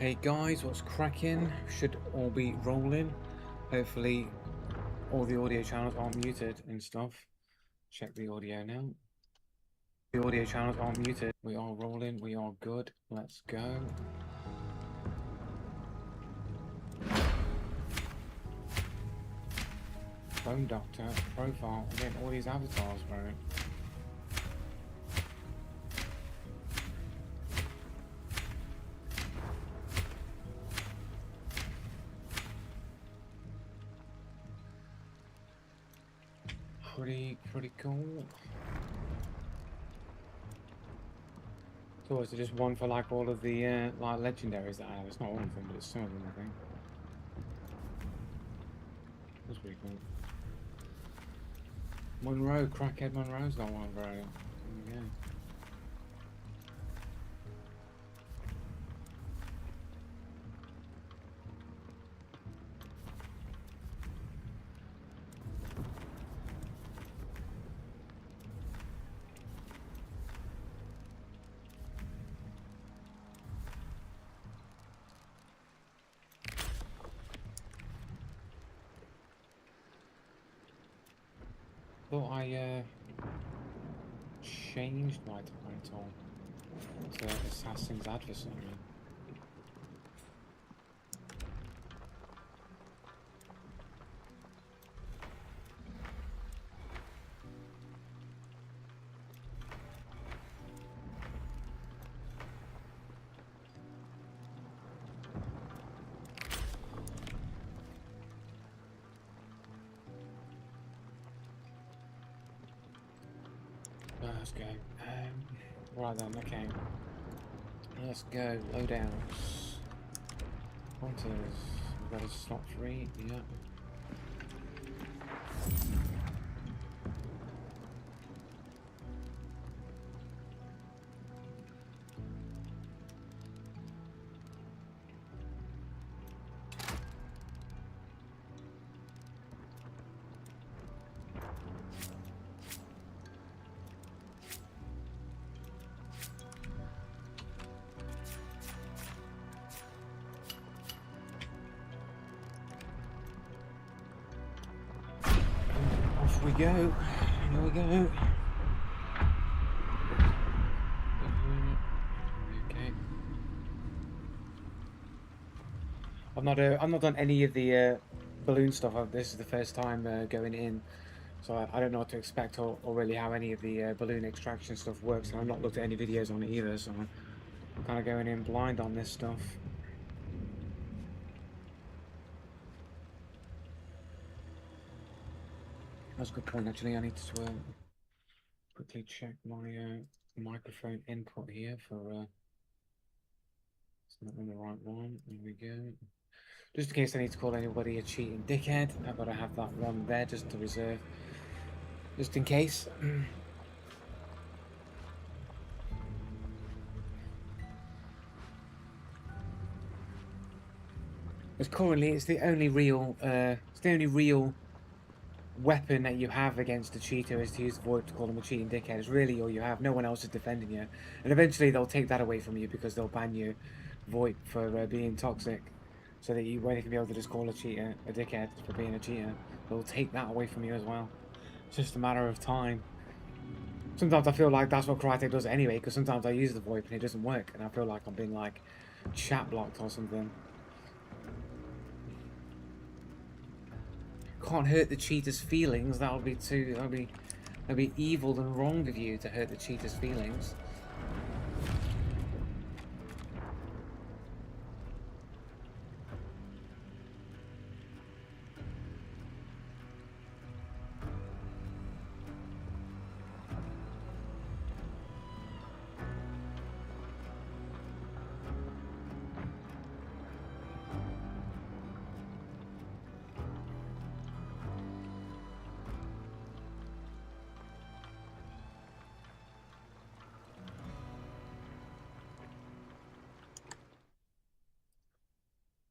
Hey guys, what's cracking? Should all be rolling. Hopefully all the audio channels aren't muted and stuff. Check the audio now. The audio channels aren't muted. We are rolling, we are good. Let's go. Bone Doctor, profile, again, all these avatars, bro. Pretty cool. So is it just one for like all of the like legendaries that I have? It's not all of them, but it's some of them, I think. That's pretty cool. Monroe, Crackhead Monroe's got one, bro. There we go. Thought I changed my title to Assassin's Adversary. Let's go. Right then, okay. Let's go. Loadouts. Hunters. We've got a slot free. Yeah. Off we go. Here we go. Okay. I've not done any of the balloon stuff. This is the first time going in, so I don't know what to expect or really how any of the balloon extraction stuff works. And I've not looked at any videos on it either, so I'm kind of going in blind on this stuff. That's a good point, actually. I need to quickly check my microphone input here for it's not on the right one. There we go. Just in case I need to call anybody a cheating dickhead, I've got to have that one there just to reserve, just in case. Because currently it's the only real weapon that you have against a cheater is to use the VoIP to call them a cheating dickhead. It's really all you have. No one else is defending you, and eventually they'll take that away from you because they'll ban you VoIP for being toxic, so that you won't even be able to just call a cheater a dickhead for being a cheater. They'll take that away from you as well. It's just a matter of time. Sometimes I feel like that's what Crytek does anyway, because sometimes I use the VoIP and it doesn't work, and I feel like I'm being like chat blocked or something. Can't hurt the cheater's feelings. That would be too. That'd be evil and wrong of you to hurt the cheater's feelings.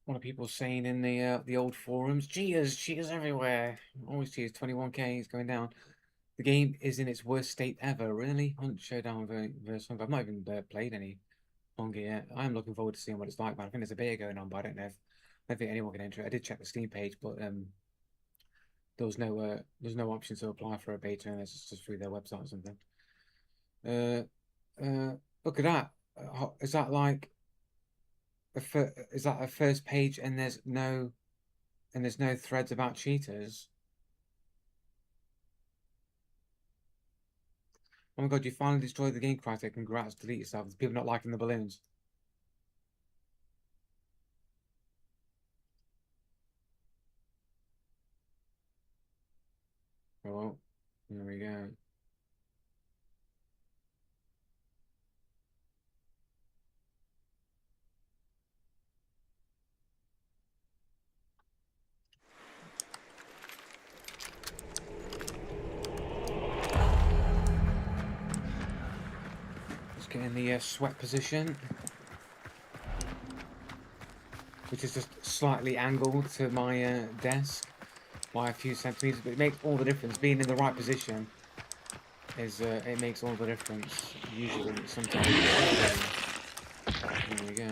What are people saying in the old forums? Cheaters everywhere. Always cheaters. 21k is going down. The game is in its worst state ever. Really? Hunt Showdown version. I've not even played any. manga yet. I am looking forward to seeing what it's like, man. I think there's a beta going on, but I don't know if I don't think anyone can enter it. I did check the Steam page, but there's no option to apply for a beta unless it's just through their website or something. Uh, Look at that. Is that like is that a first page and there's no threads about cheaters? Oh my god, you finally destroyed the game, Crytek. Congrats, delete yourself. There's people not liking the balloons. Oh, well, there we go. Let's get in the sweat position, which is just slightly angled to my desk by a few centimeters, but it makes all the difference. Being in the right position is it makes all the difference. Usually, sometimes. Here we go.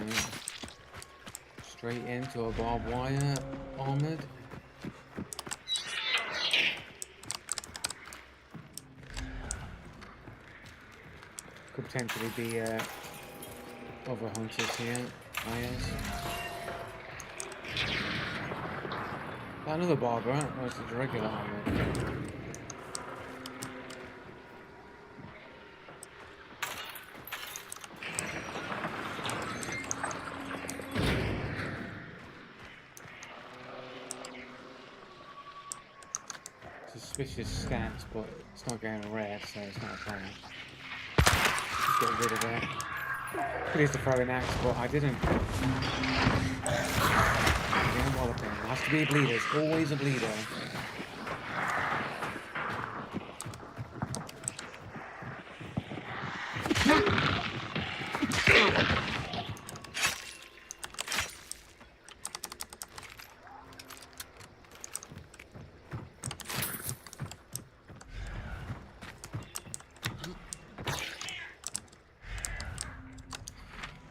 Straight into a barbed wire armored. Could potentially be other hunters here. Another barber, or is it regular armored? Suspicious stats, but it's not getting rare, so it's not a problem. Just get rid of it. Could use the throwing axe, but I didn't. Again, walloping. It has to be a bleeder. It's always a bleeder.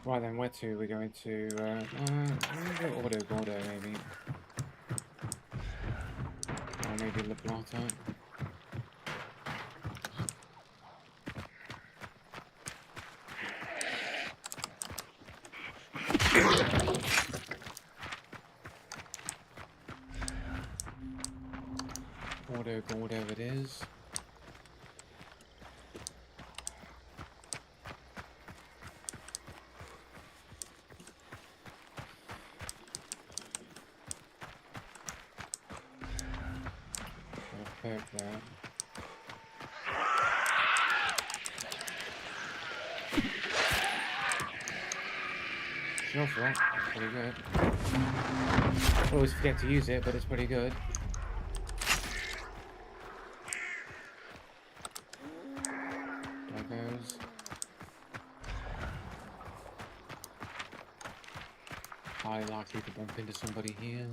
Right then, where to? We're going to Auto Gordo, maybe. Or maybe La Plata. Auto Gordo it is. Perfect there. Shuffle, that's pretty good. I always forget to use it, but it's pretty good. There goes. Highly likely to bump into somebody here.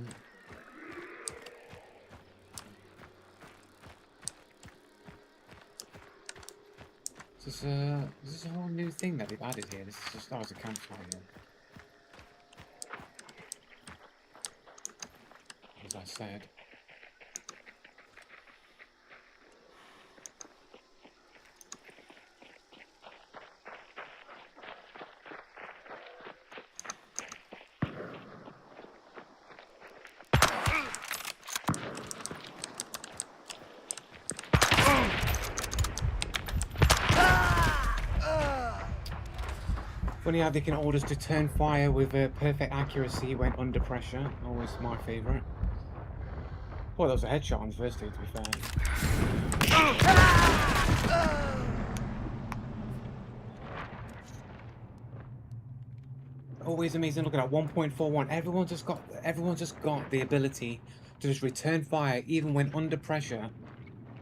This is a whole new thing that they've added here. This is just as a campfire. As I said. Funny how they can order us to turn fire with perfect accuracy when under pressure. Always my favourite. Oh, that was a headshot on the first two, to be fair. Always amazing. Look at that, 1.41. Everyone's just got the ability to just return fire even when under pressure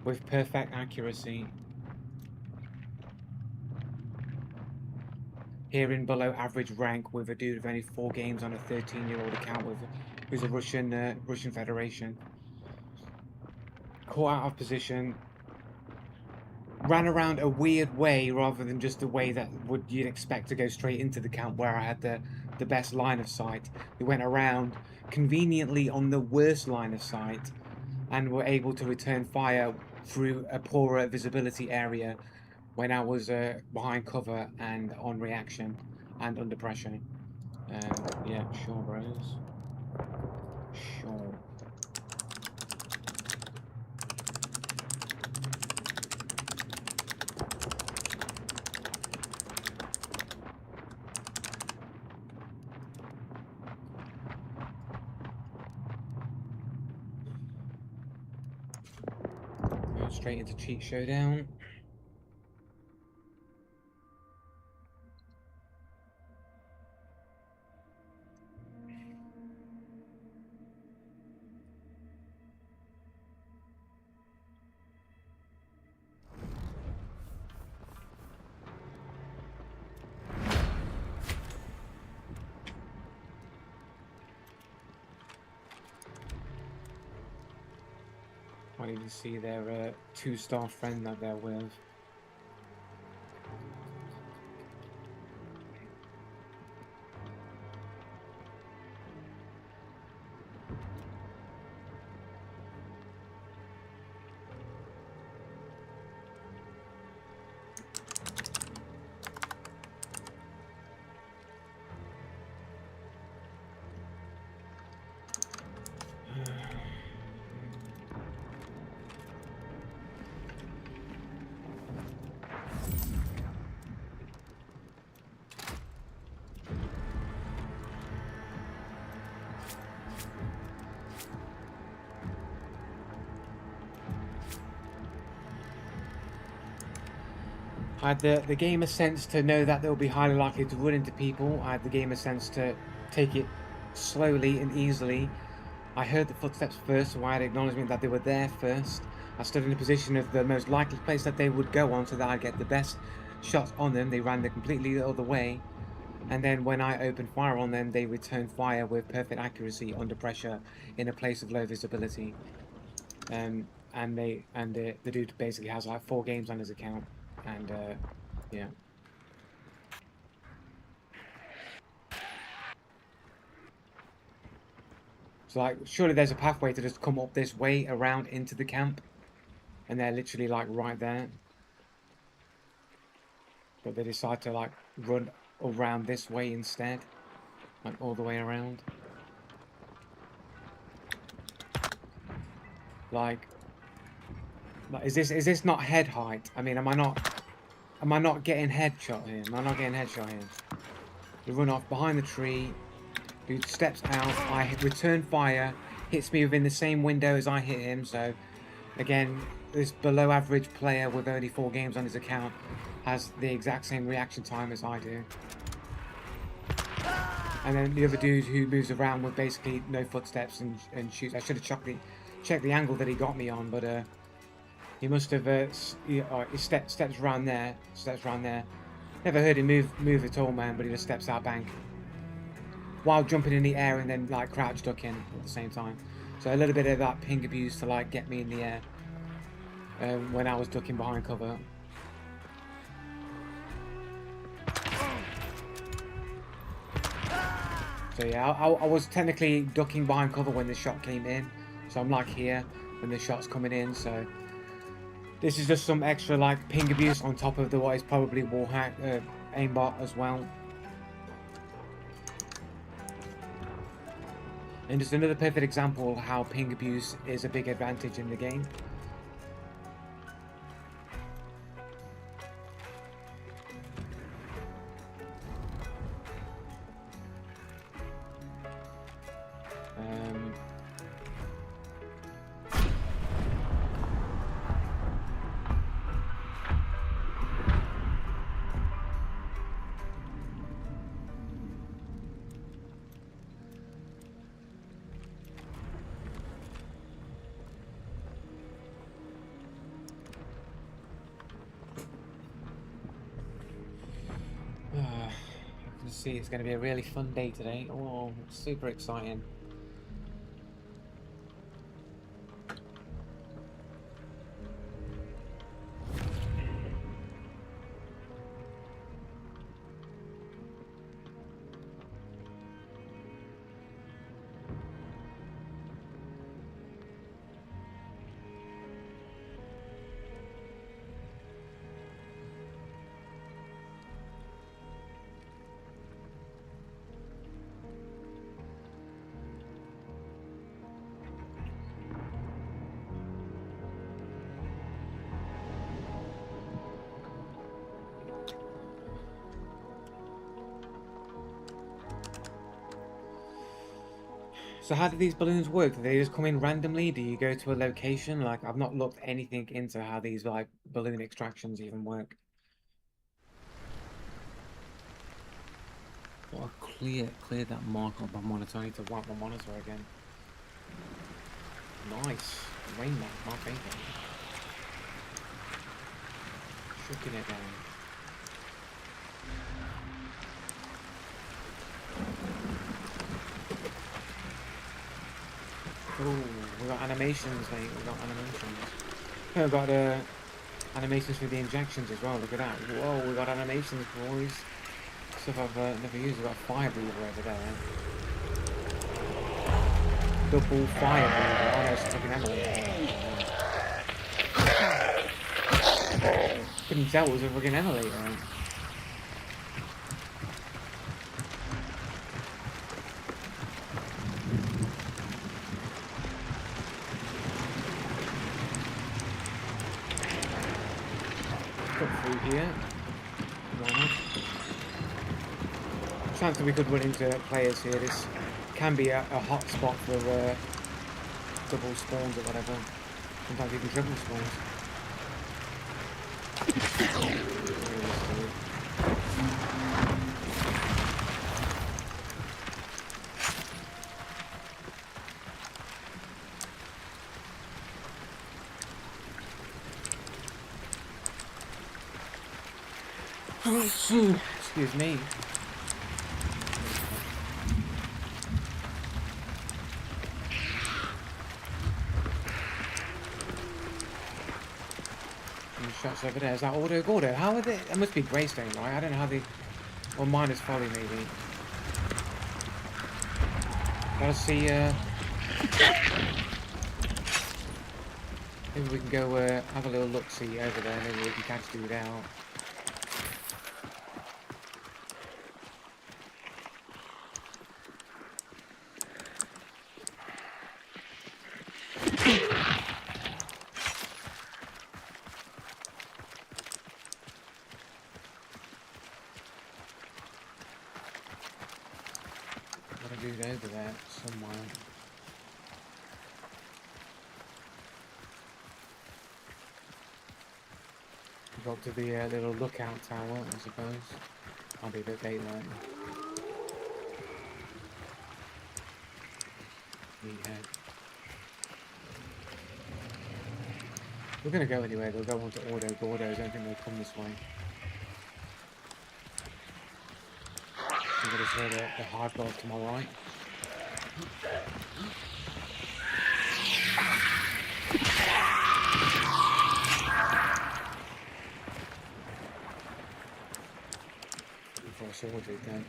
with perfect accuracy. Here in below average rank with a dude with only 4 games on a 13-year-old account who's a Russian Federation. Caught out of position. ran around a weird way rather than just a way that you'd expect to go straight into the camp where I had the best line of sight. We went around conveniently on the worst line of sight and were able to return fire through a poorer visibility area when I was behind cover and on reaction and under pressure. Yeah, sure, bros. Sure. Go straight into Cheat Showdown. Might even see their 2-star friend that they're with. I had the gamer sense to know that they'll be highly likely to run into people. I had the gamer sense to take it slowly and easily. I heard the footsteps first, so I had acknowledgement that they were there first. I stood in a position of the most likely place that they would go on so that I'd get the best shots on them. They ran the completely other way. And then when I opened fire on them, they returned fire with perfect accuracy under pressure in a place of low visibility. And the dude basically has like 4 games on his account. And yeah. So like, surely there's a pathway to just come up this way around into the camp. And they're literally like right there. But they decide to like run around this way instead. Like all the way around. Like is this not head height? I mean, am I not getting headshot here? Am I not getting headshot here? They run off behind the tree. Dude steps out. I return fire. Hits me within the same window as I hit him. So again, this below average player with only 4 games on his account has the exact same reaction time as I do. And then the other dude who moves around with basically no footsteps and shoots. I should have checked the angle that he got me on, but he must have he steps around there. Never heard him move at all, man. But he just steps out, bang, while jumping in the air and then like crouch ducking at the same time. So a little bit of that ping abuse to like get me in the air when I was ducking behind cover. So yeah, I was technically ducking behind cover when the shot came in. So I'm like here when the shot's coming in. So this is just some extra like ping abuse on top of what is probably wallhack aimbot as well. And just another perfect example of how ping abuse is a big advantage in the game. See, it's going to be a really fun day today. Oh, super exciting. So how do these balloons work? Do they just come in randomly? Do you go to a location? Like, I've not looked anything into how these, like, balloon extractions even work. Well, clear that mark on my monitor. I need to wipe my monitor again. Nice. Rain map, my favorite. Shooking it down. Oh, we got animations, mate. We got animations. Oh, we got animations for the injections as well. Look at that. Whoa, we got animations, boys. Stuff I've never used. We've got a fire breather over there. Double fire breather. Oh no, it's a fucking emulator. Couldn't tell it was a fucking emulator. Got through here. Why not? Chance that we could run into players here. This can be a hot spot for double spawns or whatever. Sometimes even triple spawns. Excuse me. Shots over there. Is that Auto Gordo? How are they? It must be Greystone, right? I don't know how they. Or Minus Folly, maybe. Gotta see. Maybe we can go have a little look see over there. Maybe we can catch dude out. Over there somewhere. Go up to the little lookout tower, I suppose. I'll be a bit daylight. Meathead. We're gonna go anyway. They'll go on to Auto Gordo. I don't think they'll come this way. I'm gonna hear the hard block to my right. Before I saw it then.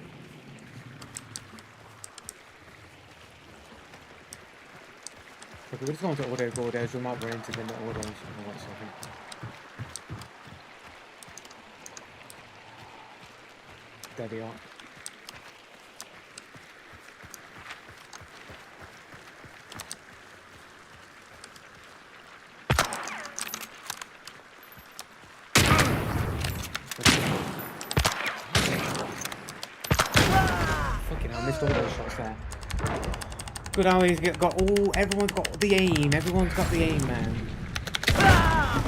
Okay, we're just going to Auto Gordos. We might run into them at Autos. Oh, wait a second. There they are. Fucking hell, I missed all those shots there. Good how he's got all. Everyone's got the aim. Everyone's got the aim, man.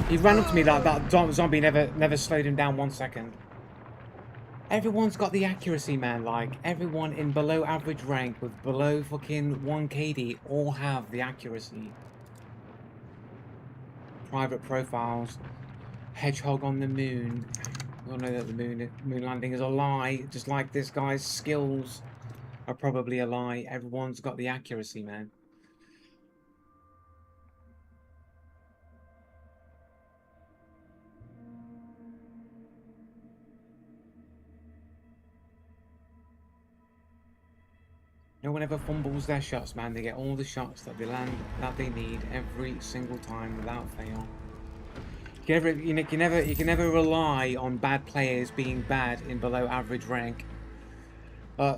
He ran up to me like that zombie never slowed him down 1 second. Everyone's got the accuracy, man. Like, everyone in below average rank with below fucking 1 KD all have the accuracy. Private profiles. Hedgehog on the moon. We all know that the moon landing is a lie. Just like this guy's skills are probably a lie. Everyone's got the accuracy, man. No one ever fumbles their shots, man. They get all the shots that they land, that they need every single time without fail. You can never rely on bad players being bad in below average rank.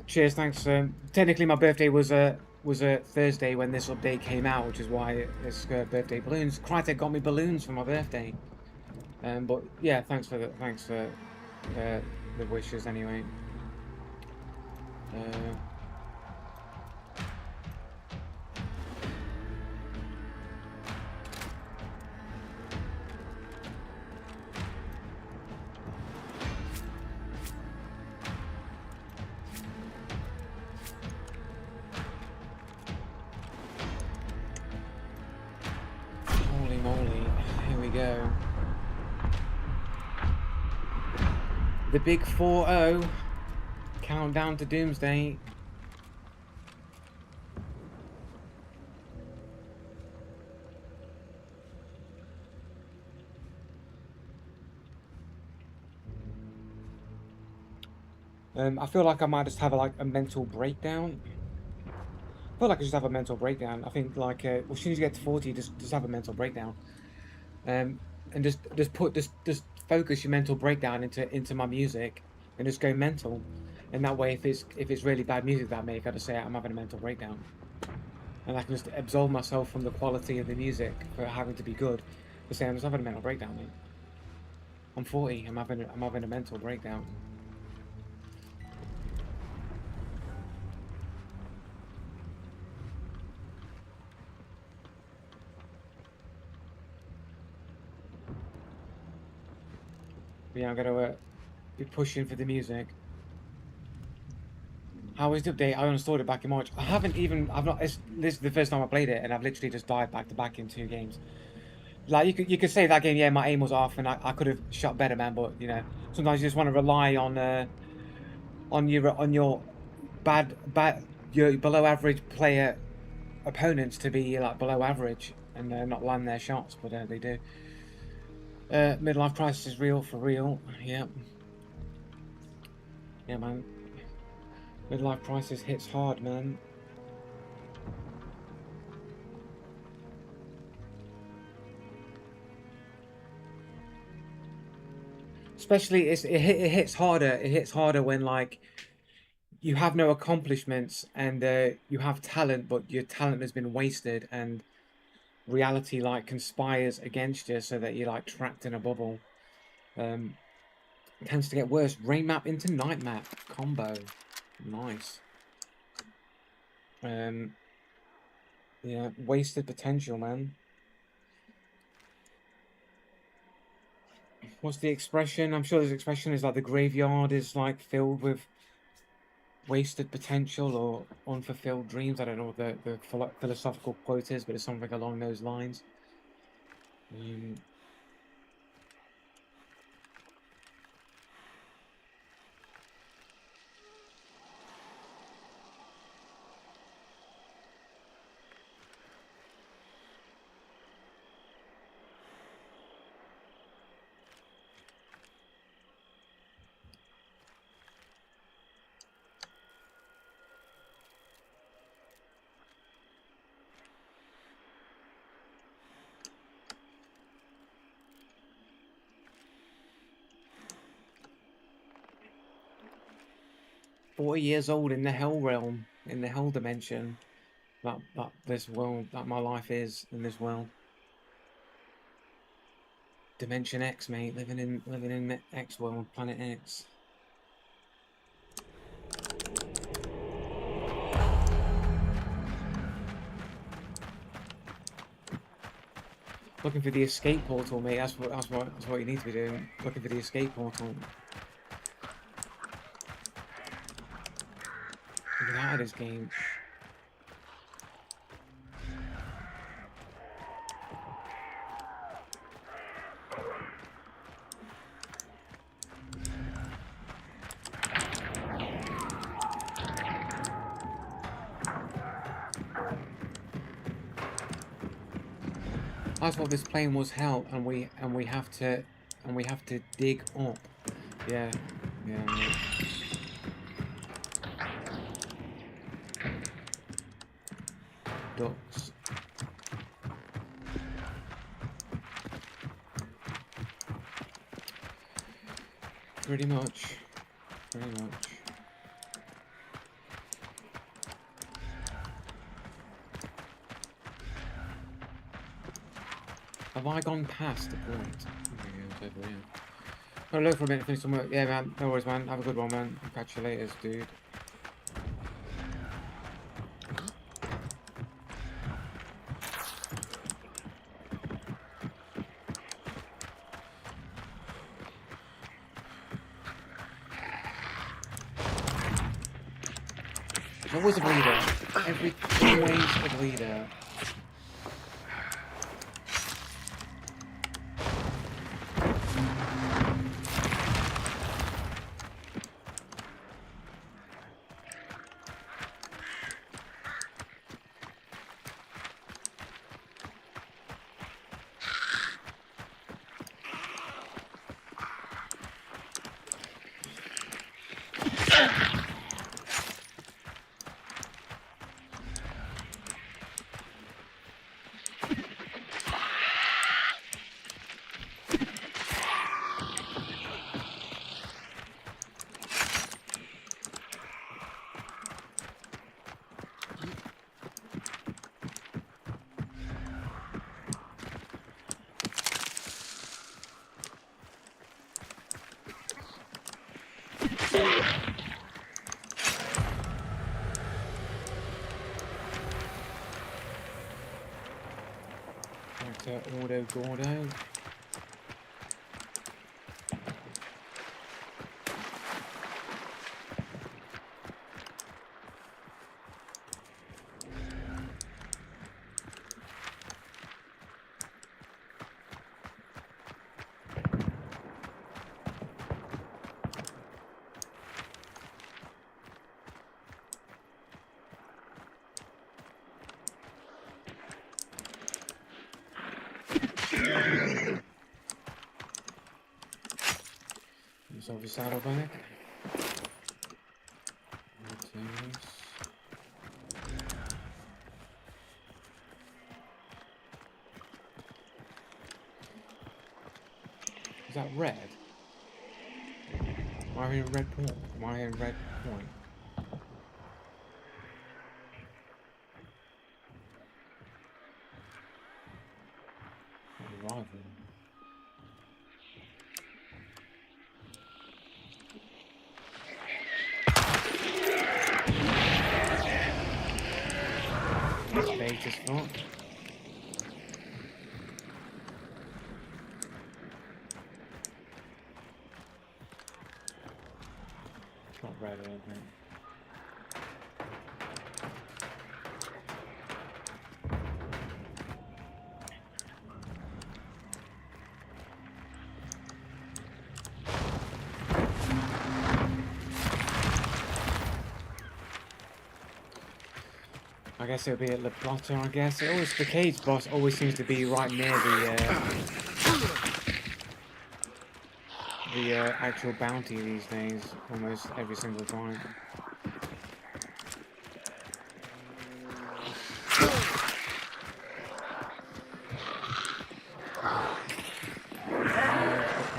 Cheers, thanks. Technically, my birthday was a Thursday when this update came out, which is why it's birthday balloons. Crytek got me balloons for my birthday. But yeah, thanks for the wishes anyway. The big 4-0. Countdown to doomsday. I feel like I might just have a mental breakdown. I feel like I just have a mental breakdown. I think like as soon as you get to 40, just have a mental breakdown. And just focus your mental breakdown into my music and just go mental. And that way, if it's really bad music that I make, I just say I'm having a mental breakdown, and I can just absolve myself from the quality of the music for having to be good. Just say I'm just having a mental breakdown, mate. I'm 40. I'm having a mental breakdown. But yeah, I'm gonna be pushing for the music. How is the update? I uninstalled it back in March. I've not. This is the first time I played it, and I've literally just died back to back in 2 games. Like you could say that game, yeah, my aim was off, and I could have shot better, man. But you know, sometimes you just want to rely on your your below average player opponents to be like below average and not land their shots, but they do. Midlife crisis is real for real. Yeah, yeah, man. Midlife crisis hits hard, man. Especially it hits harder. It hits harder when like you have no accomplishments and you have talent, but your talent has been wasted and reality like conspires against you, so that you're like trapped in a bubble. It tends to get worse. Rain map into night map combo, nice. Yeah, wasted potential, man. What's the expression? I'm sure this expression is like the graveyard is like filled with wasted potential or unfulfilled dreams. I don't know what the philosophical quote is, but it's something along those lines. Um, 40 years old in the hell realm, in the hell dimension. That this world, that my life is in this world. Dimension X, mate. Living in X world, Planet X. Looking for the escape portal, mate. That's what you need to be doing. Looking for the escape portal. Get out of this game. I thought this plane was hell, and we have to dig up. Yeah, yeah. Ducks. Pretty much. Pretty much. Have I gone past the point? Okay, over here. Oh, look for a minute, finish some work. Yeah, man. No worries, man. Have a good one, man. I'll catch you later, dude. There's always a bleeder. Always a bleeder. Auto Gordo. Yourself a saddlebag. Is that red? Am I in red point? Am I in red point? Arrival. Bait as fuck. It's not red, I don't think. I guess it'll be at La Plata, I guess. It always, the cage boss always seems to be right near the actual bounty these days, almost every single time.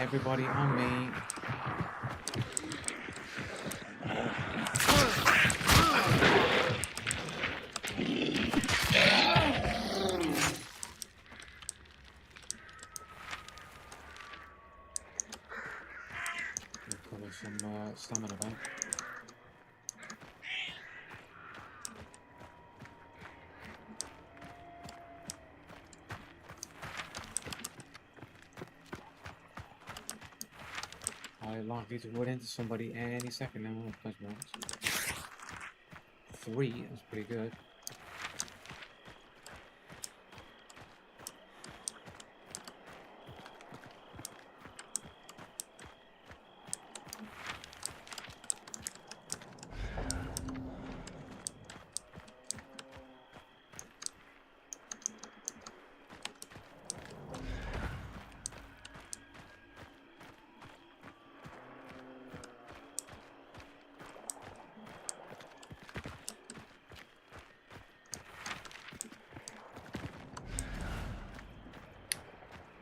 Everybody on me. Some stamina back. I'm likely to run into somebody any second now. Plus once. 3, that's pretty good.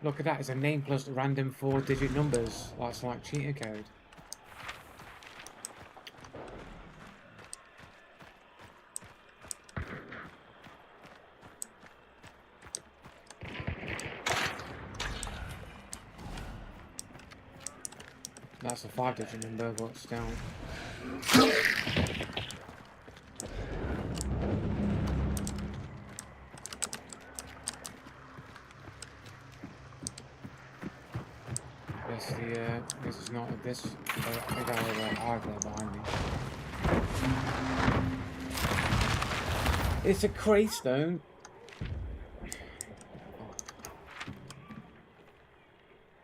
Look at that, it's a name plus random 4-digit numbers. That's like cheater code. That's a 5-digit number, but still. This is not this. I think I have a hive there behind me. It's a Greystone.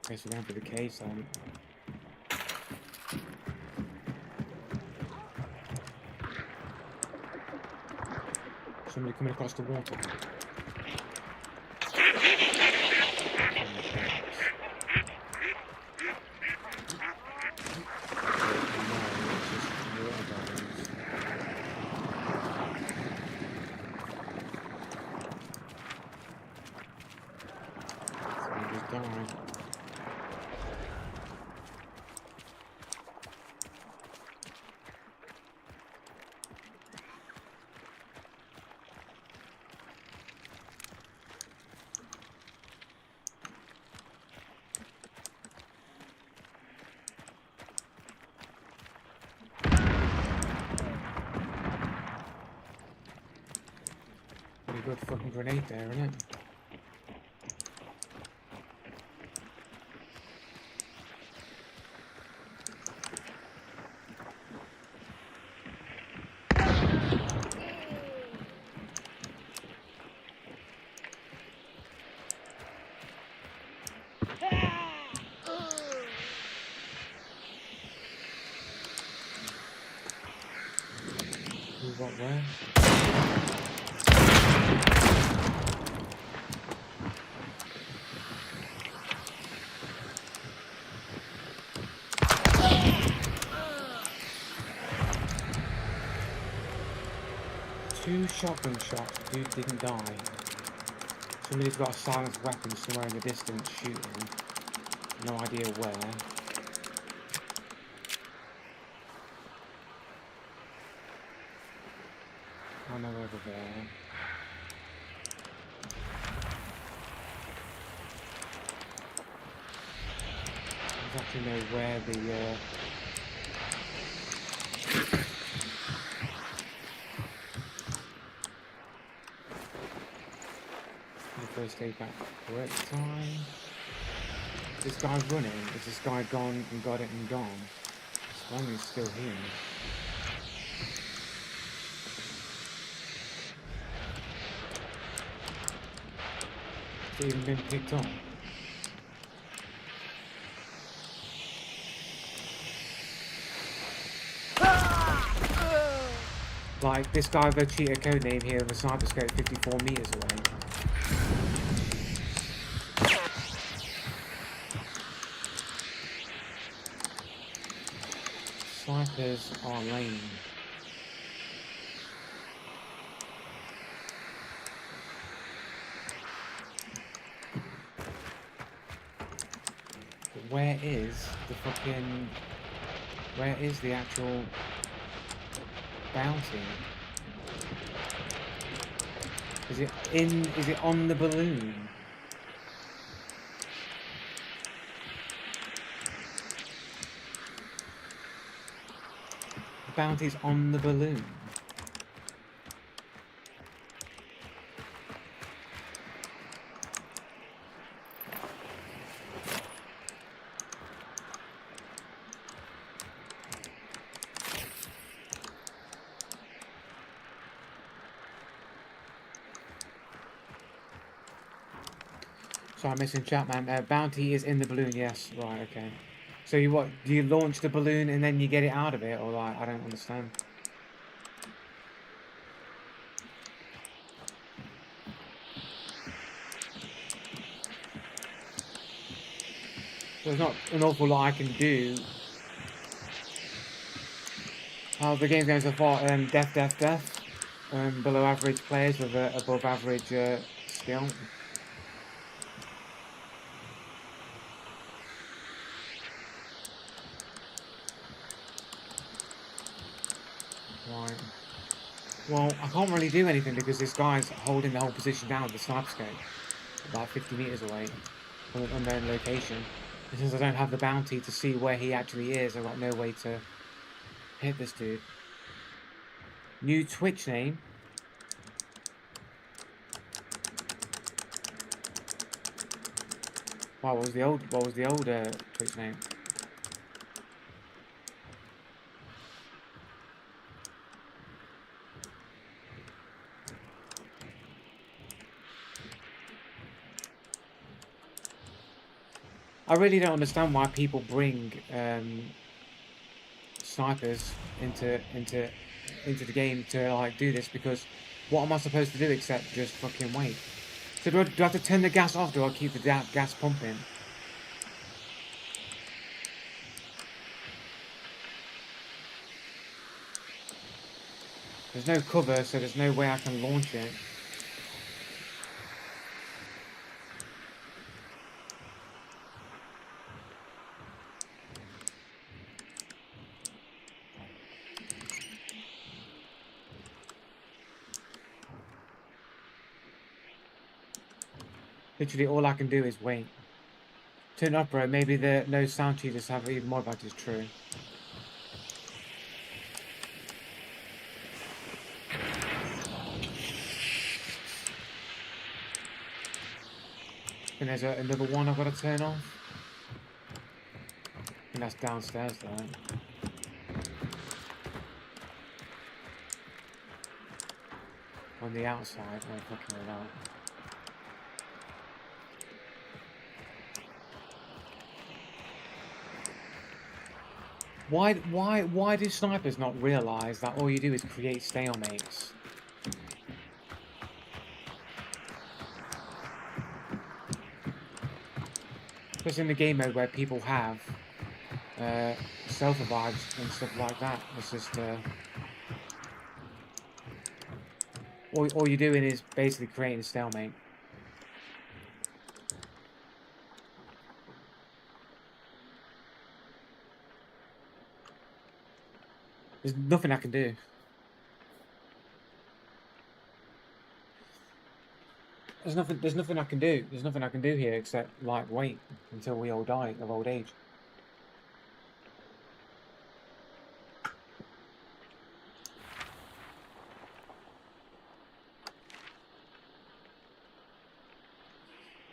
Guess we're going for the case then. Somebody coming across the water. Good fucking grenade there, isn't it? Who, what, where? Two shotgun shots, dude didn't die. Somebody's got a silenced weapon somewhere in the distance shooting. No idea where. Oh no, over there. I don't actually know where the first aid back correct time. This guy's running. Is this guy gone and got it and gone? This one is still here. Has it even been picked up? Like, this guy with a cheater codename here with a sniper scope 54 meters away. Snipers are lame. But where is the fucking... Where is the actual bounty? Is it on the balloon? The bounty's on the balloon. So I'm missing chat, man. Bounty is in the balloon, yes. Right, okay. So you what? Do you launch the balloon and then you get it out of it? Or like, I don't understand. There's not an awful lot I can do. How's the game going so far? Death. Below average players with above average skill. Right. Well, I can't really do anything because this guy's holding the whole position down with the sniper scope. About 50 meters away from an unknown location. And since I don't have the bounty to see where he actually is, I've got no way to hit this dude. New Twitch name. Wow, what was the old Twitch name? I really don't understand why people bring snipers into the game to like do this, because what am I supposed to do except just fucking wait? So do I have to turn the gas off? Do I keep the gas pumping? There's no cover, so there's no way I can launch it. Literally all I can do is wait. Turn up, bro. Maybe the no sound cheaters have even more advantage. True. And there's another one I've got to turn off. And that's downstairs though. On the outside. Oh, fucking hell. Why do snipers not realise that all you do is create stalemates? Especially in the game mode where people have self-revives and stuff like that. It's just all you're doing is basically creating a stalemate. There's nothing I can do. There's nothing I can do. There's nothing I can do here except like wait until we all die of old age.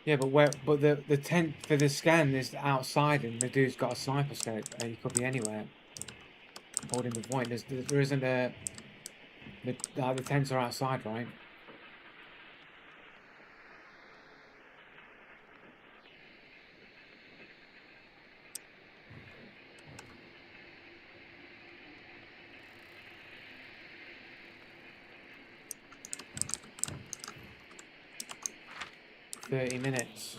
Yeah, but the tent for the scan is outside and the dude's got a sniper scope and he could be anywhere. Holding the point. There isn't a the tents are outside, right? $30 minutes.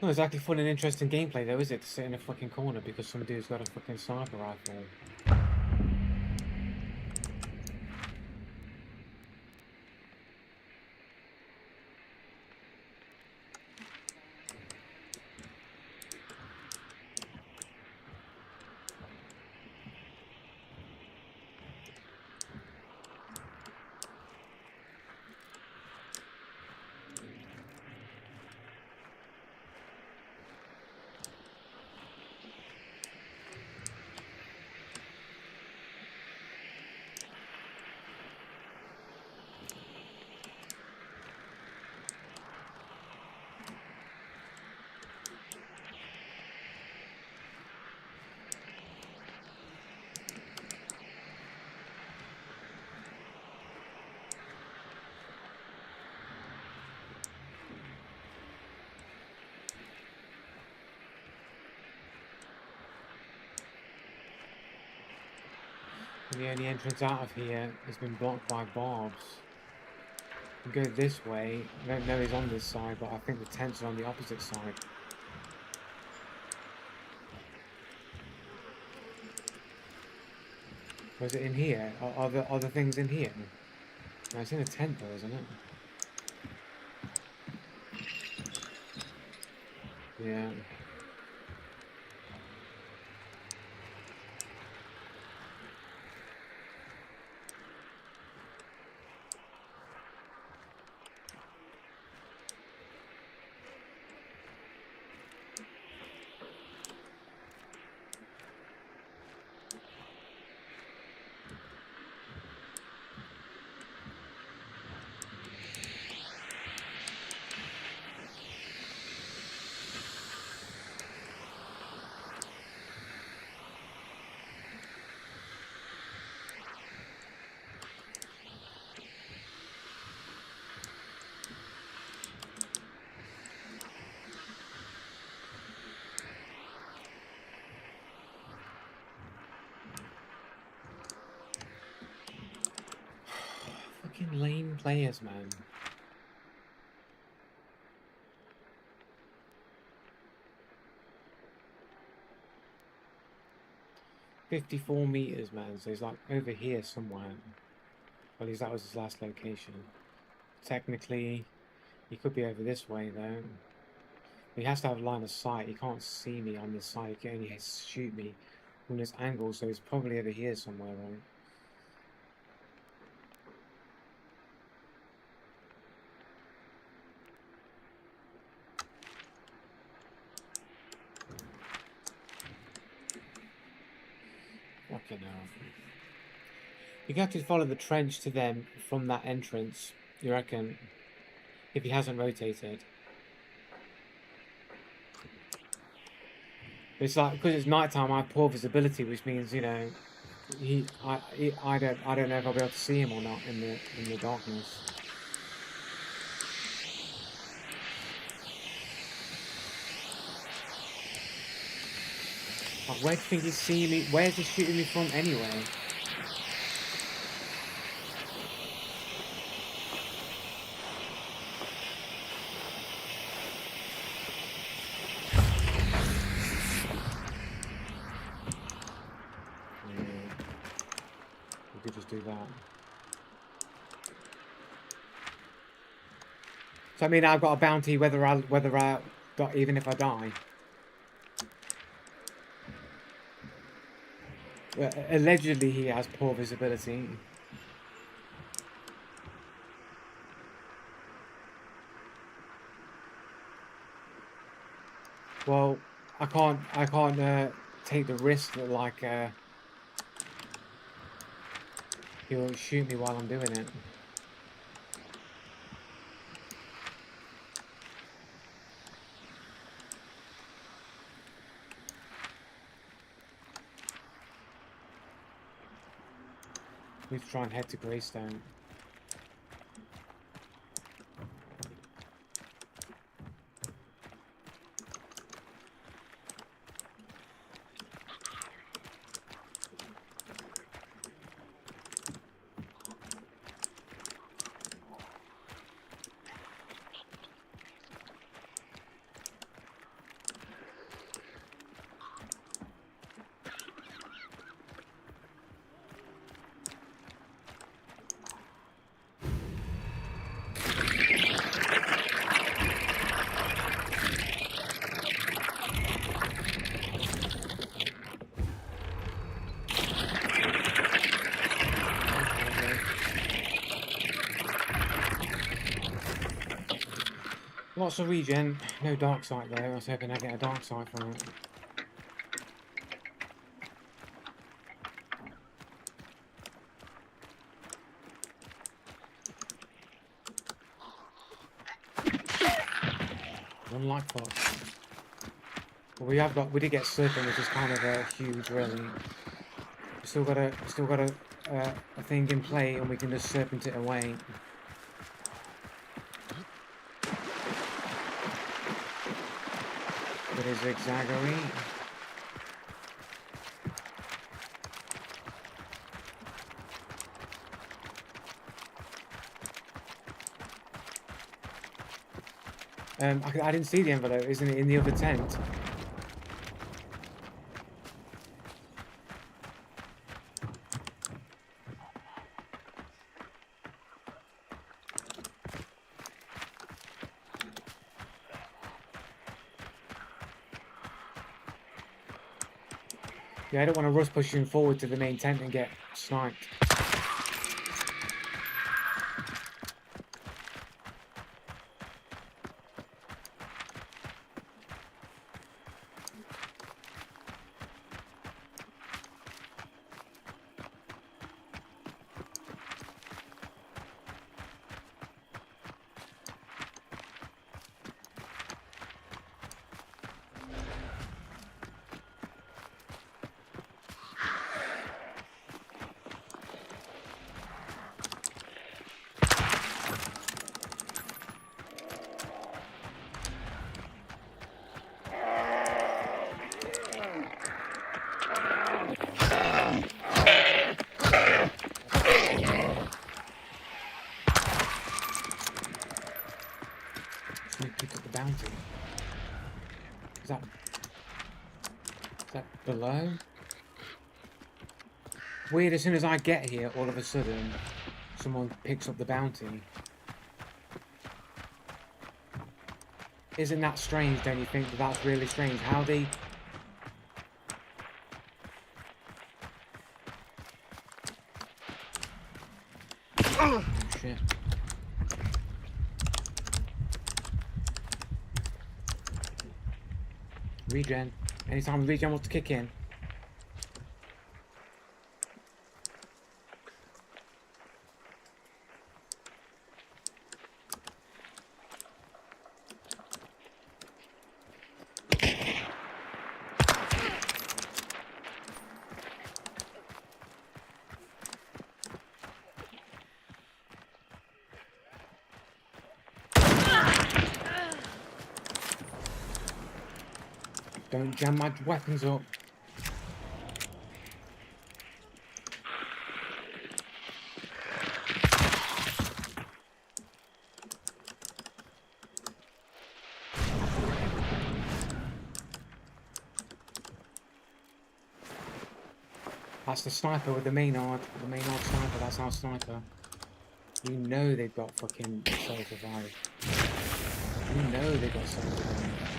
Not exactly fun and interesting gameplay though, is it? To sit in a fucking corner because some dude's got a fucking sniper rifle. And the only entrance out of here has been blocked by barbs. You go this way. I don't know he's on this side, but I think the tents are on the opposite side. Or is it in here? Are the things in here? No, it's in a tent though, isn't it? Yeah. Fucking lame players, man. $54 meters, man. So he's like over here somewhere. Well, at least that was his last location. Technically, he could be over this way though. He has to have line of sight. He can't see me on this side. He can only shoot me from this angle. So he's probably over here somewhere, right? Fucking hell. You have to follow the trench to them from that entrance, you reckon? If he hasn't rotated. But it's like, because it's nighttime, I have poor visibility, which means, you know, I don't know if I'll be able to see him or not in the darkness. Like, where do you think he's seeing me? Where's he shooting me from anyway? We could just do that. So I mean, I've got a bounty whether I even if I die. Allegedly, he has poor visibility. Well, I can't take the risk that like he'll shoot me while I'm doing it. We need to try and head to Greystone. Lots of regen, no dark sight though. I was hoping I'd get a dark sight from it. Unlike Fox. But we did get Serpent, which is kind of huge, really. We still got a thing in play, and we can just Serpent it away. With his zigzaggery. I didn't see the envelope. Isn't it in the other tent? Yeah, I don't want to rush pushing forward to the main tent and get sniped. Is that below? Weird, as soon as I get here, all of a sudden, someone picks up the bounty. Isn't that strange, don't you think? That's really strange. How they... Oh, shit. Regen. Anytime regen wants to kick in. Don't jam my weapons up. That's the sniper with the Maynard. The Maynard sniper, that's our sniper. You know they've got fucking self-revive. You know they've got self-revive.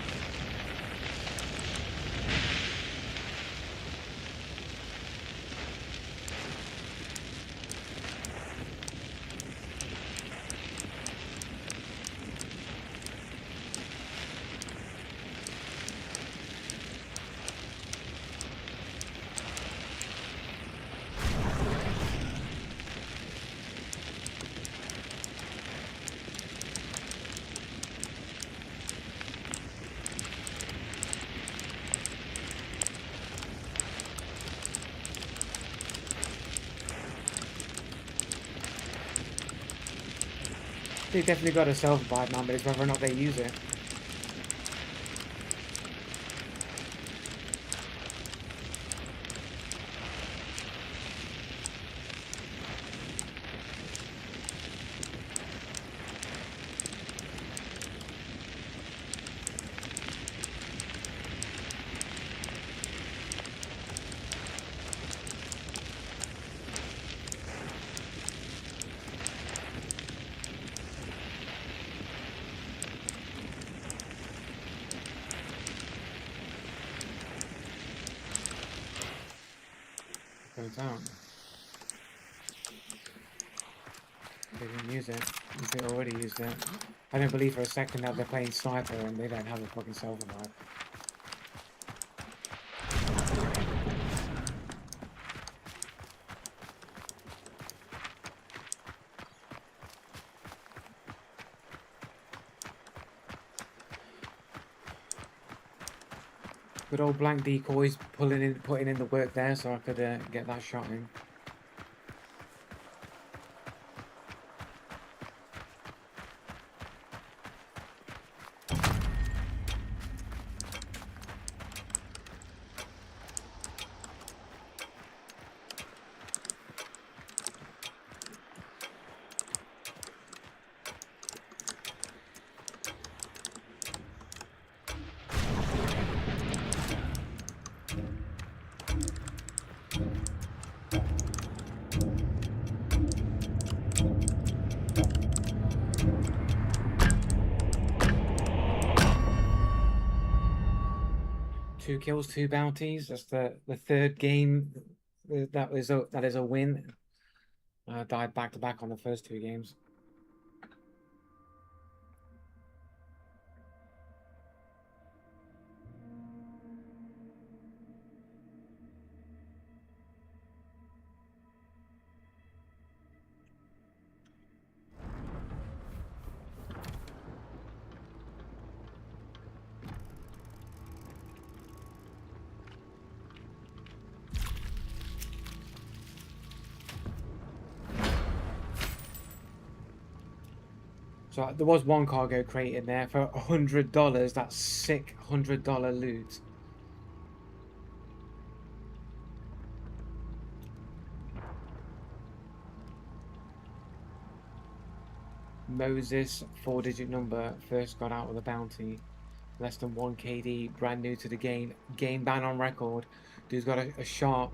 They definitely got a self-revive, man, but it's whether or not they use it. Goes out. They didn't use it. If they already used it. I don't believe for a second that they're playing sniper and they don't have a fucking self-revive. Good old blank decoys putting in the work there so I could get that shot in. Two kills, two bounties. That's the third game that is a win. Died back to back on the first two games. So there was one cargo crate in there for $100. That sick $100 loot. Moses, 4-digit number, first got out with a bounty. Less than 1 KD, brand new to the game. Game ban on record. Dude's got a shark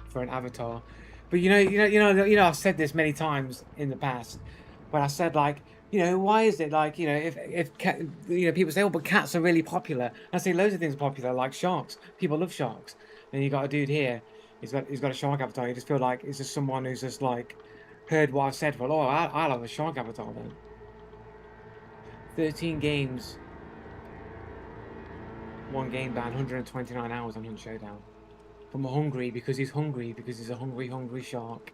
for an avatar. But I've said this many times in the past. But I said like, why is it like, if cat, people say, oh, but cats are really popular. I say loads of things are popular, like sharks. People love sharks. And you got a dude here. He's got a shark avatar. You just feel like it's just someone who's just like heard what I've said. Well, oh, I'll have a shark avatar then. 13 games. One game ban, 129 hours on Hunt Showdown. From hungry because he's a hungry shark.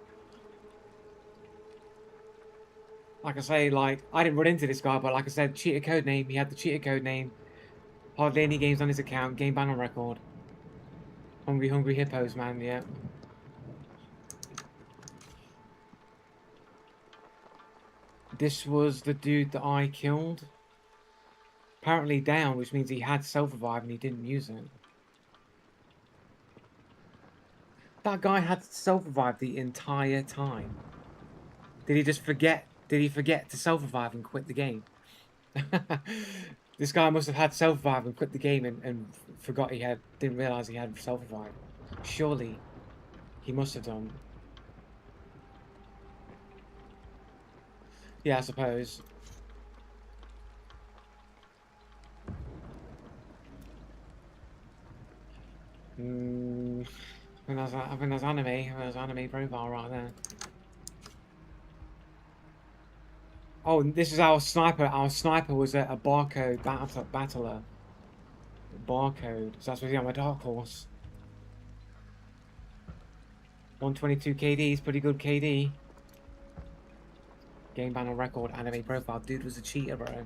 Like I say, like, I didn't run into this guy, but like I said, cheater code name, he had the cheater code name. Hardly any games on his account, game ban on record. Hungry hippos, man, yeah. This was the dude that I killed. Apparently down, which means he had self-revive and he didn't use it. That guy had self-revive the entire time. Did he just forget? Did he forget to self-revive and quit the game? This guy must have had self-revive and quit the game and forgot didn't realize he had self-revive. Surely he must have done. Yeah, I suppose. I think there's anime. There's anime profile right there. Oh, this is our sniper. Our sniper was a barcode battler. Barcode. So that's what he's on my dark horse. 122 KD is pretty good KD. Game ban on record. Anime profile. Dude was a cheater, bro.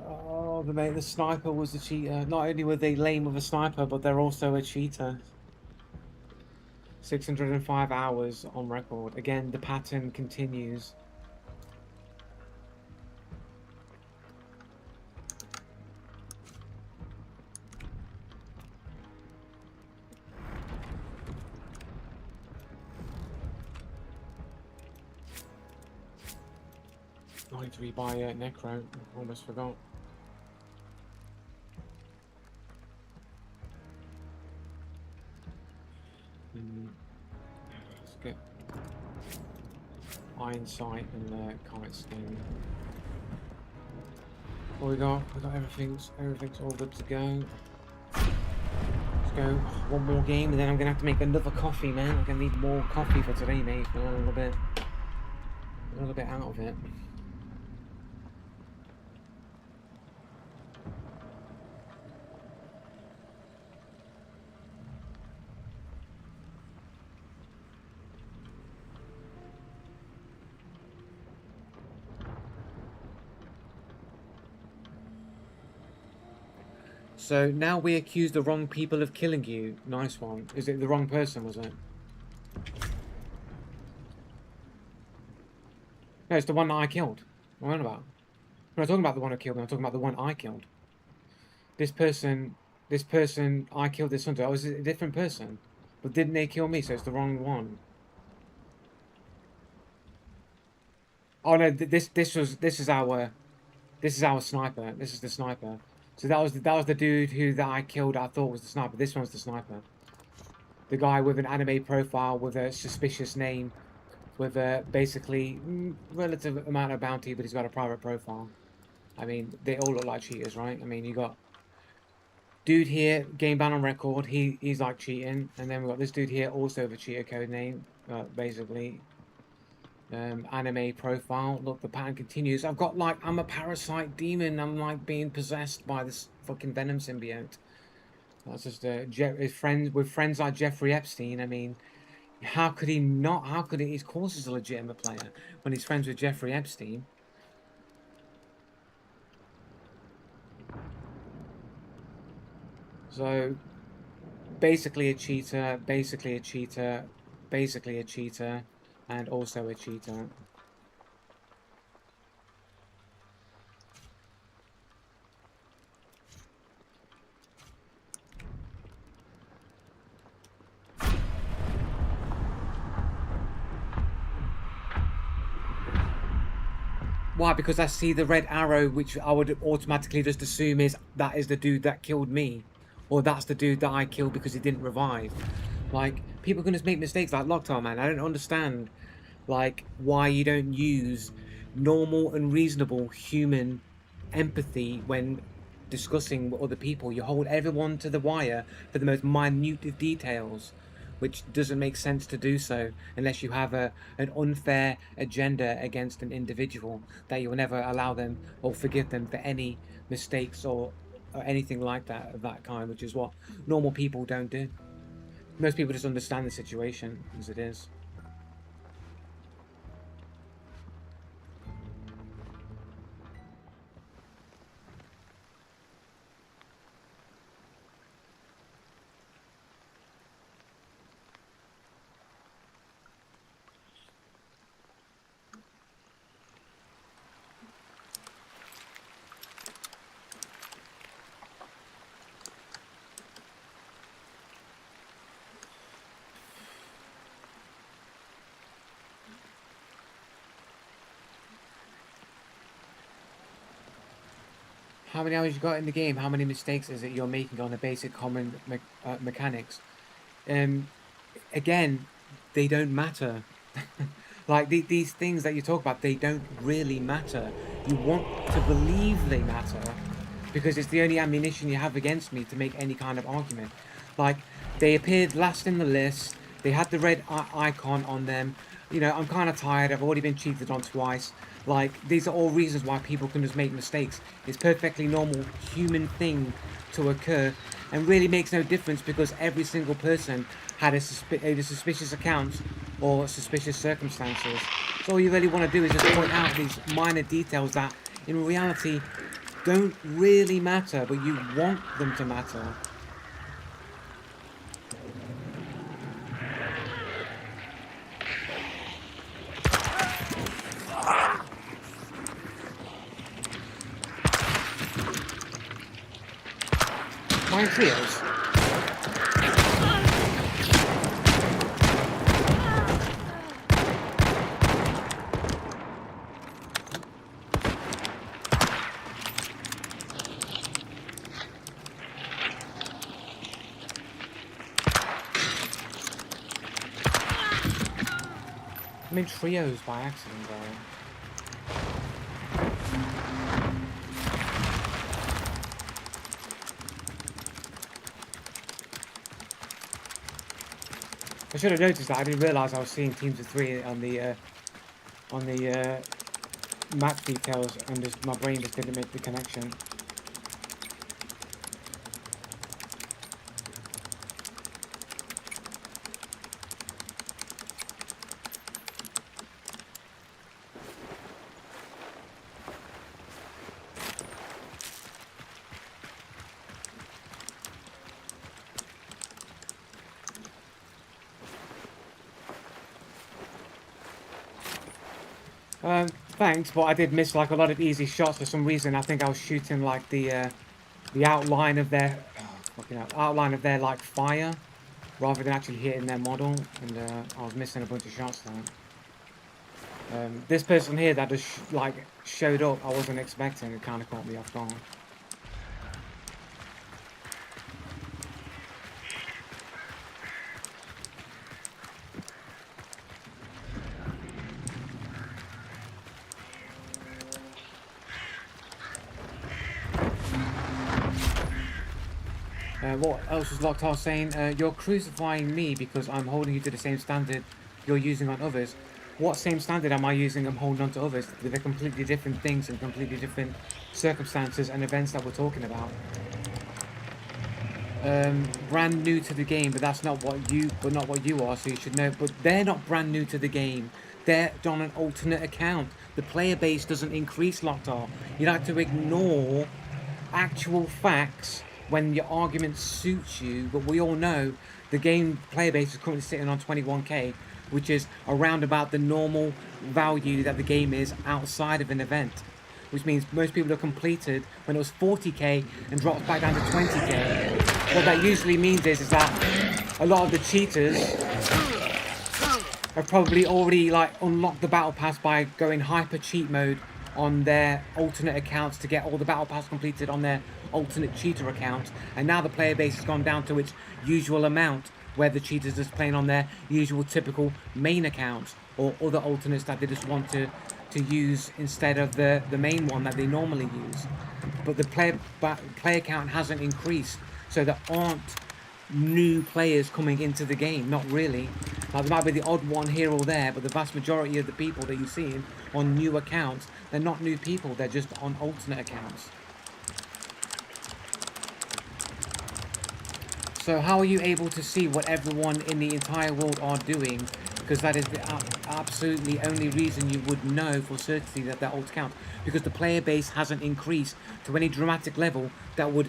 Oh, the sniper was a cheater. Not only were they lame with a sniper, but they're also a cheater. 605 hours on record. Again, the pattern continues. I need to rebuy Necro. Almost forgot. Let's get Iron Sight and Comet Skin. What we got? We got everything's all good to go. Let's go. One more game and then I'm gonna have to make another coffee, man. I'm gonna need more coffee for today, mate. I'm a little bit out of it. So now we accuse the wrong people of killing you. Nice one. Is it the wrong person, was it? No, it's the one that I killed. What am I on about? I'm not talking about the one who killed me, I'm talking about the one I killed. This person, I killed this hunter. Oh, is it a different person? But didn't they kill me, so it's the wrong one? Oh no, this is our sniper. This is the sniper. So that was the dude that I killed. I thought was the sniper. This one's the sniper. The guy with an anime profile with a suspicious name, with a basically relative amount of bounty, but he's got a private profile. I mean, they all look like cheaters, right? I mean, you got dude here, game ban on record. He's like cheating, and then we got this dude here, also with a cheater code name, basically. Anime profile. Look, the pattern continues. I'm a parasite demon. I'm like being possessed by this fucking venom symbiote. That's just with friends like Jeffrey Epstein. I mean, how could he not? How could he? Of course, he's a legitimate player when he's friends with Jeffrey Epstein. So, basically a cheater, basically a cheater, basically a cheater, and also a cheater. Why? Because I see the red arrow, which I would automatically just assume that is the dude that killed me. Or that's the dude that I killed because he didn't revive. Like, people can just make mistakes like Locktar, man. I don't understand, like, why you don't use normal and reasonable human empathy when discussing with other people. You hold everyone to the wire for the most minute of details, which doesn't make sense to do so unless you have an unfair agenda against an individual that you will never allow them or forgive them for any mistakes or anything like that of that kind, which is what normal people don't do. Most people just understand the situation as it is. How many hours you got in the game? How many mistakes is it you're making on the basic common mechanics? Um, Again, they don't matter. Like these things that you talk about, they don't really matter. You want to believe they matter because it's the only ammunition you have against me to make any kind of argument. Like, they appeared last in the list. They had the red icon on them. You know, I'm kind of tired. I've already been cheated on twice. Like, these are all reasons why people can just make mistakes. It's perfectly normal human thing to occur, and really makes no difference because every single person had either suspicious accounts or suspicious circumstances. So all you really want to do is just point out these minor details that in reality don't really matter, but you want them to matter. Mine trios. I mean trios by accident, though. I should have noticed that. I didn't realise I was seeing teams of 3 on the map details, and just my brain just didn't make the connection. Thanks, but I did miss like a lot of easy shots for some reason. I think I was shooting like the outline of their outline of their like fire rather than actually hitting their model, and I was missing a bunch of shots there. This person here that just like showed up, I wasn't expecting. It kind of caught me off guard. What else was Locktar saying? You're crucifying me because I'm holding you to the same standard you're using on others. What same standard am I using I'm holding on to others? They're completely different things and completely different circumstances and events that we're talking about. Brand new to the game, but that's not what you are, so you should know. But they're not brand new to the game. They're on an alternate account. The player base doesn't increase, Locktar. You like to ignore actual facts when your argument suits you, but we all know the game player base is currently sitting on 21k, which is around about the normal value that the game is outside of an event, which means most people have completed when it was 40k and drops back down to 20k. What that usually means is that a lot of the cheaters have probably already like unlocked the battle pass by going hyper cheat mode on their alternate accounts to get all the battle pass completed on their alternate cheater account, and now the player base has gone down to its usual amount where the cheaters are playing on their usual typical main accounts or other alternates that they just want to use instead of the main one that they normally use. But the player count hasn't increased, so there aren't new players coming into the game. Not really. Like, there might be the odd one here or there, but the vast majority of the people that you're seeing on new accounts, they're not new people, they're just on alternate accounts. So how are you able to see what everyone in the entire world are doing? Because that is the absolutely only reason you would know for certainty that they're alt account. Because the player base hasn't increased to any dramatic level that would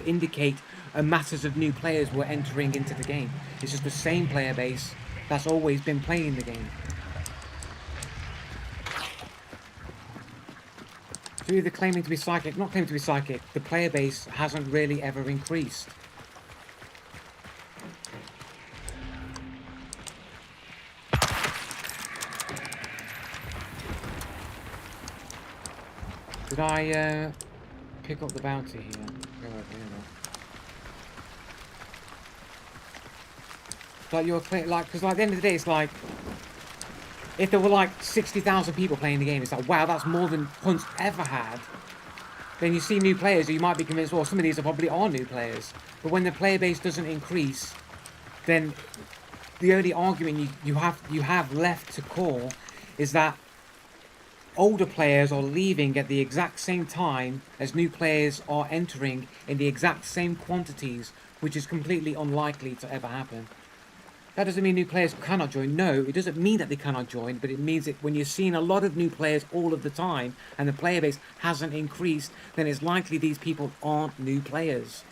indicate masses of new players were entering into the game. It's just the same player base that's always been playing the game. So you're either claiming to be psychic, not claiming to be psychic. The player base hasn't really ever increased. Did I pick up the bounty here. Go over here now. Like you're playing, like, because like at the end of the day, it's like if there were like 60,000 people playing the game, it's like wow, that's more than Hunt's ever had. Then you see new players, you might be convinced, well, some of these are probably new players. But when the player base doesn't increase, then the only argument you have left to call is that older players are leaving at the exact same time as new players are entering in the exact same quantities, which is completely unlikely to ever happen. That doesn't mean new players cannot join. No, it doesn't mean that they cannot join, but it means that when you're seeing a lot of new players all of the time and the player base hasn't increased, then it's likely these people aren't new players.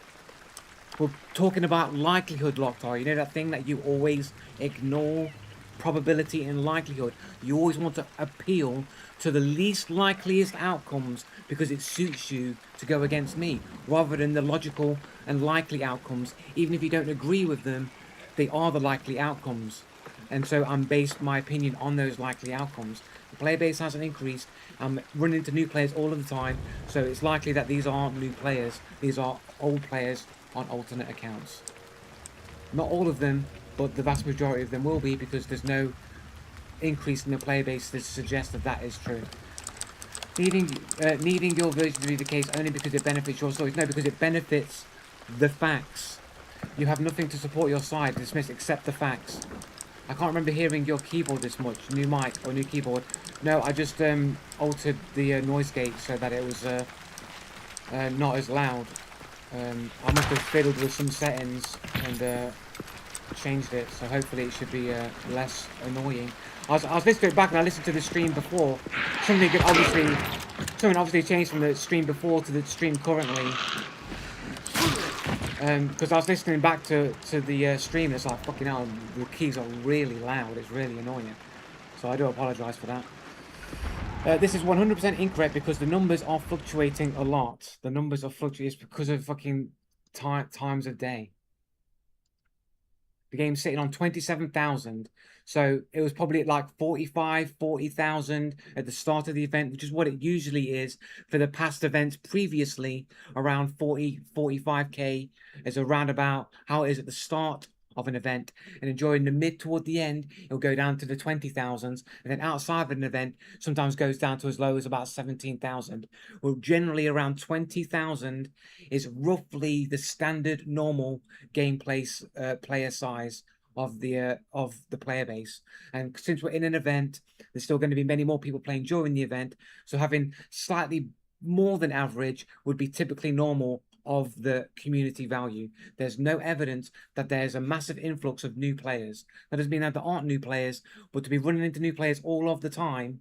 We're talking about likelihood, Locktar. You know that thing that you always ignore? Probability and likelihood. You always want to appeal to the least likeliest outcomes because it suits you to go against me, rather than the logical and likely outcomes. Even if you don't agree with them, they are the likely outcomes. And so I'm based my opinion on those likely outcomes. The player base hasn't increased. I'm running into new players all of the time. So it's likely that these aren't new players. These are old players on alternate accounts. Not all of them, but the vast majority of them will be, because there's no increase in the player base to suggest that that is true. Needing your version to be the case only because it benefits your stories. No, because it benefits the facts. You have nothing to support your side, dismiss, except the facts. I can't remember hearing your keyboard this much. New mic or new keyboard. No, I just altered the noise gate so that it was not as loud. I must have fiddled with some settings and changed it, so hopefully it should be less annoying. I was listening to it back and I listened to the stream before. Something obviously changed from the stream before to the stream currently. Because I was listening back to the stream, it's like, fucking hell, the keys are really loud, it's really annoying. So I do apologise for that. This is 100% incorrect because the numbers are fluctuating a lot. The numbers are fluctuating because of fucking times of day. The game's sitting on 27,000. So it was probably at like 45, 40,000 at the start of the event, which is what it usually is for the past events previously, around 40, 45k is around about how it is at the start of an event. And then during the mid toward the end, it'll go down to the 20,000s. And then outside of an event, sometimes goes down to as low as about 17,000. Well, generally around 20,000 is roughly the standard normal gameplay player size of the player base. And since we're in an event, there's still going to be many more people playing during the event, so having slightly more than average would be typically normal of the community value. There's no evidence that there's a massive influx of new players. That doesn't mean that there aren't new players, but to be running into new players all of the time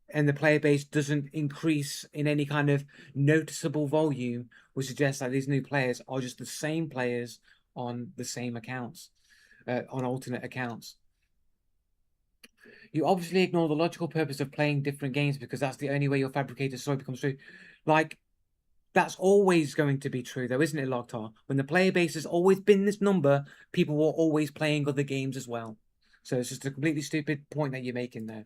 and the player base doesn't increase in any kind of noticeable volume would suggest that these new players are just the same players on the same accounts, on alternate accounts. You obviously ignore the logical purpose of playing different games because that's the only way your fabricated story becomes true. Like, that's always going to be true, though, isn't it, Locktar? When the player base has always been this number, people were always playing other games as well. So it's just a completely stupid point that you're making there.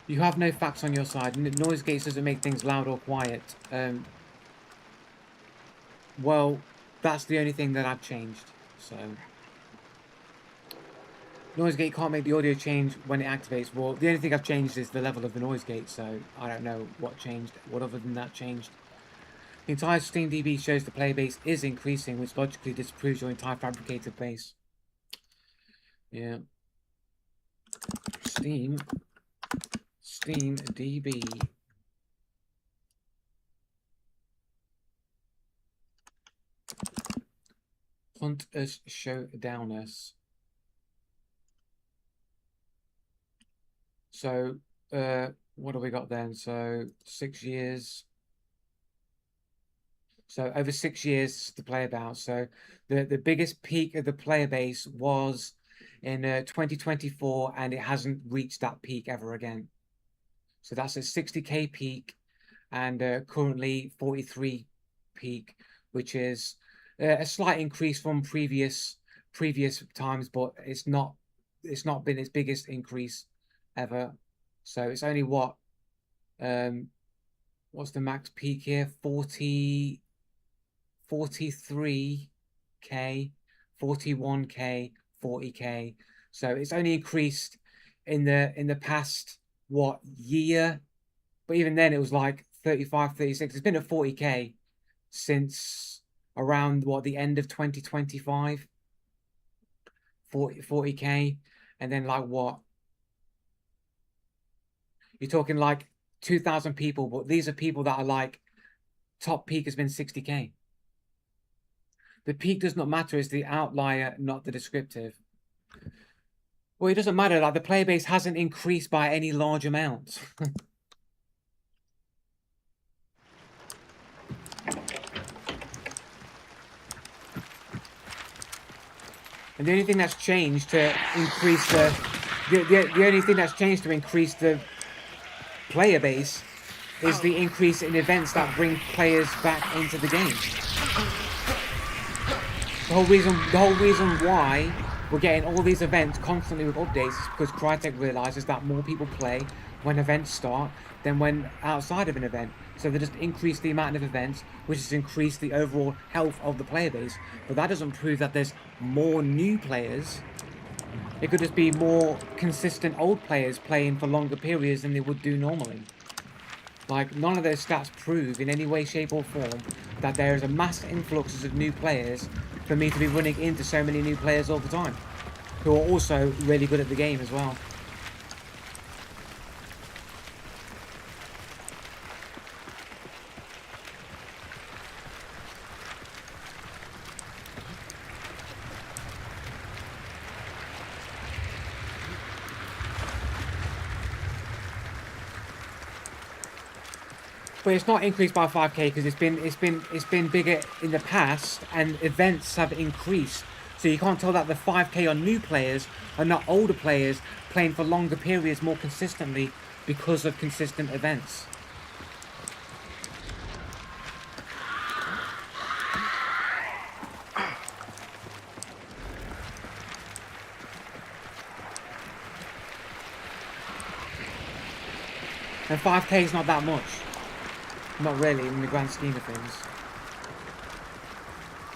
You have no facts on your side. Noise gates doesn't make things loud or quiet. Well, that's the only thing that I've changed. So noise gate can't make the audio change when it activates. Well, the only thing I've changed is the level of the noise gate. So I don't know what changed. What other than that changed? The entire SteamDB shows the player base is increasing, which logically disproves your entire fabricated base. Yeah. SteamDB. Hunters Showdowners. So, what have we got then? So, 6 years. So over 6 years to play about. So the biggest peak of the player base was in 2024, and it hasn't reached that peak ever again. So that's a 60k peak, and currently 43 peak, which is a slight increase from previous times, but it's not been its biggest increase ever. So it's only what What's the max peak here? 40, 43k, 41k, 40k. So it's only increased in the past what year? But even then it was like 35, 36. It's been at 40k since around what the end of 2025. 40k, and then like what? You're talking like 2,000 people, but these are people that are like top peak has been 60k. The peak does not matter, it's the outlier, not the descriptive. Well, it doesn't matter, like the player base hasn't increased by any large amount. And the only thing that's changed to increase the only thing that's changed to increase the player base is the increase in events that bring players back into the game. The whole reason why we're getting all these events constantly with updates is because Crytek realizes that more people play when events start than when outside of an event. So they just increase the amount of events, which has increased the overall health of the player base. But that doesn't prove that there's more new players. It could just be more consistent old players playing for longer periods than they would do normally. Like, none of those stats prove in any way, shape, or form that there is a mass influx of new players for me to be running into so many new players all the time, who are also really good at the game as well. But it's not increased by 5k because it's been bigger in the past and events have increased. So you can't tell that the 5k are new players are not older players playing for longer periods more consistently because of consistent events. And 5k is not that much. Not really, in the grand scheme of things.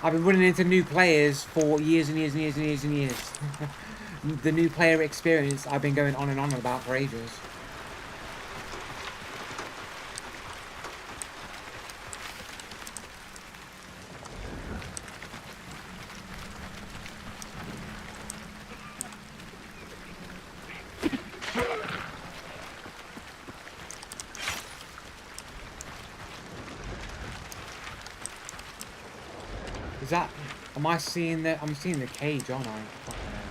I've been running into new players for years and years and years and years and years. The new player experience I've been going on and on about for ages. Is that... Am I seeing the... I'm seeing the cage, aren't I? Fucking hell.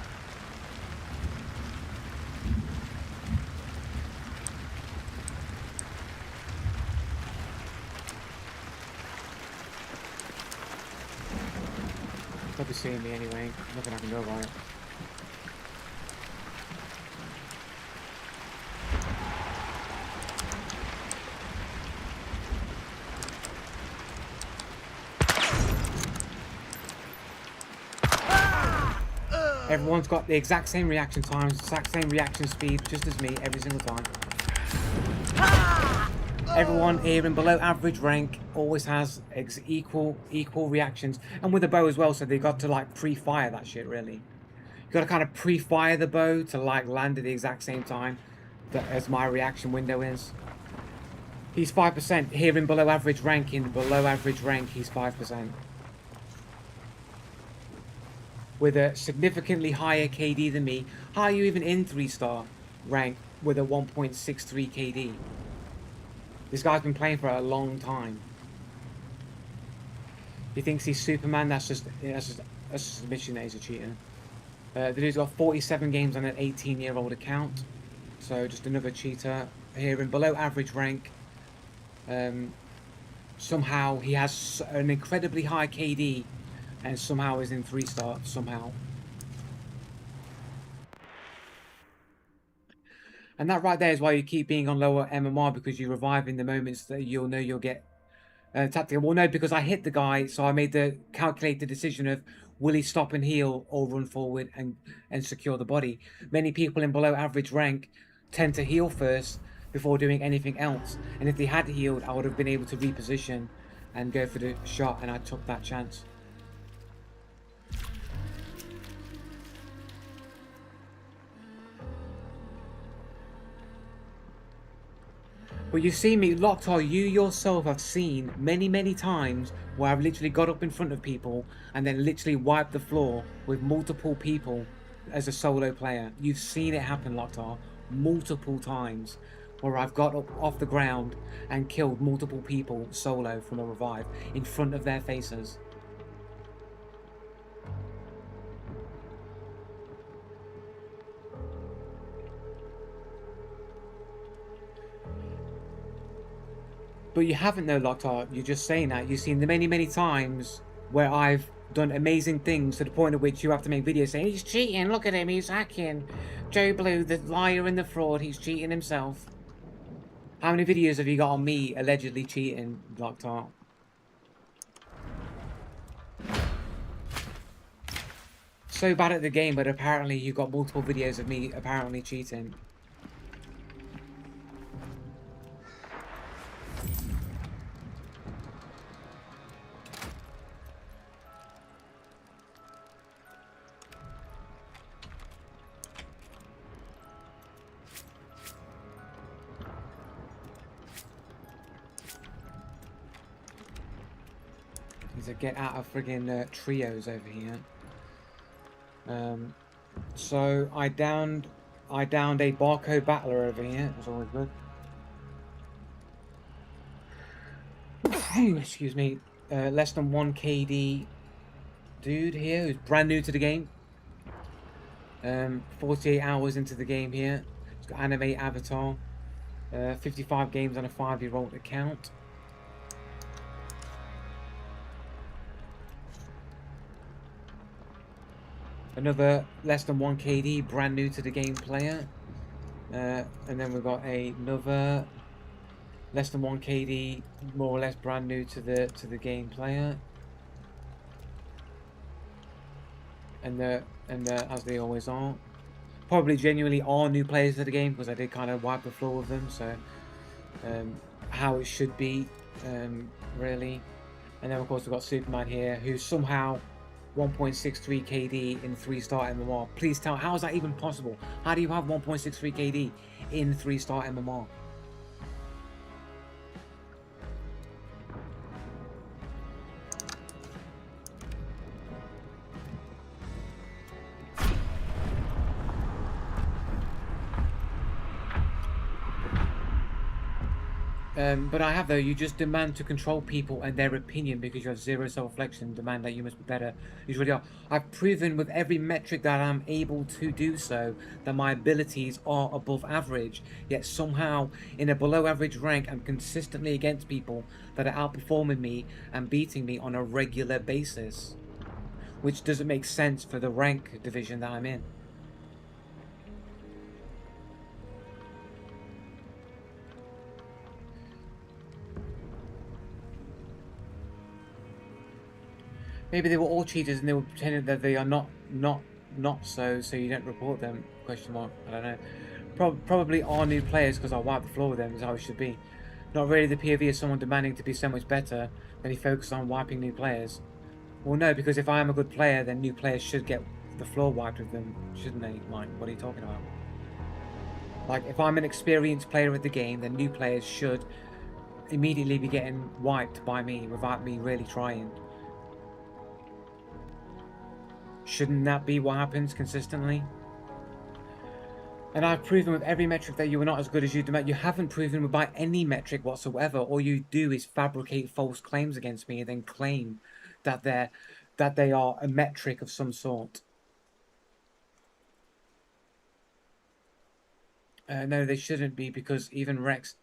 They'll be seeing me anyway. Nothing I can do about it. Everyone's got the exact same reaction times, exact same reaction speed, just as me, every single time. Everyone here in below average rank always has equal reactions. And with the bow as well, so they got to like pre-fire that shit, really. You got to kind of pre-fire the bow to like land at the exact same time as my reaction window is. He's 5%. Here in below average rank, he's 5%. With a significantly higher KD than me. How are you even in 3-star rank with a 1.63 KD? This guy's been playing for a long time. He thinks he's Superman. That's just admission that he's a cheater. The dude's got 47 games on an 18-year-old account. So just another cheater. Here in below average rank. Somehow he has an incredibly high KD. And somehow is in 3-star, somehow. And that right there is why you keep being on lower MMR, because you revive in the moments that you'll know you'll get tactical. Well, no, because I hit the guy, so I made the calculated decision of will he stop and heal or run forward and secure the body. Many people in below average rank tend to heal first before doing anything else. And if they had healed, I would have been able to reposition and go for the shot, and I took that chance. But you see me, Locktar, you yourself have seen many times where I've literally got up in front of people and then literally wiped the floor with multiple people as a solo player. You've seen it happen, Locktar, multiple times where I've got up off the ground and killed multiple people solo from a revive in front of their faces. But you haven't though, Locktar. You're just saying that. You've seen the many times where I've done amazing things to the point at which you have to make videos saying, he's cheating, look at him, he's hacking. Joe Blue, the liar and the fraud, he's cheating himself. How many videos have you got on me allegedly cheating, Locktar? So bad at the game, but apparently you got multiple videos of me apparently cheating. He's a get out of friggin' trios over here. So I downed a barcode battler over here. That's always good. Excuse me. Less than 1 KD dude here who's brand new to the game. 48 hours into the game here. He's got animate avatar. 55 games on a 5-year-old account. Another less than 1 KD, brand new to the game player. And then we've got another less than 1 KD, more or less brand new to the game player. And as they always are, probably genuinely are new players to the game because I did kind of wipe the floor with them. So how it should be, really. And then of course we've got Superman here, who's somehow 1.63 KD in 3-star MMR. Please tell, how is that even possible? How do you have 1.63 KD in 3-star MMR? But I have though, you just demand to control people and their opinion because you have zero self-reflection, demand that you must be better. You really are. I've proven with every metric that I'm able to do so, that my abilities are above average, yet somehow in a below average rank I'm consistently against people that are outperforming me and beating me on a regular basis. Which doesn't make sense for the rank division that I'm in. Maybe they were all cheaters and they were pretending that they are not so you don't report them, question mark, I don't know. Probably are new players because I wiped the floor with them is how it should be. Not really the POV of someone demanding to be so much better than he focused on wiping new players. Well no, because if I am a good player then new players should get the floor wiped with them, shouldn't they? Mike, what are you talking about? Like if I'm an experienced player of the game then new players should immediately be getting wiped by me without me really trying. Shouldn't that be what happens consistently? And I've proven with every metric that you are not as good as you demand. You haven't proven with by any metric whatsoever. All you do is fabricate false claims against me and then claim that they are a metric of some sort. No, they shouldn't be, because even Rex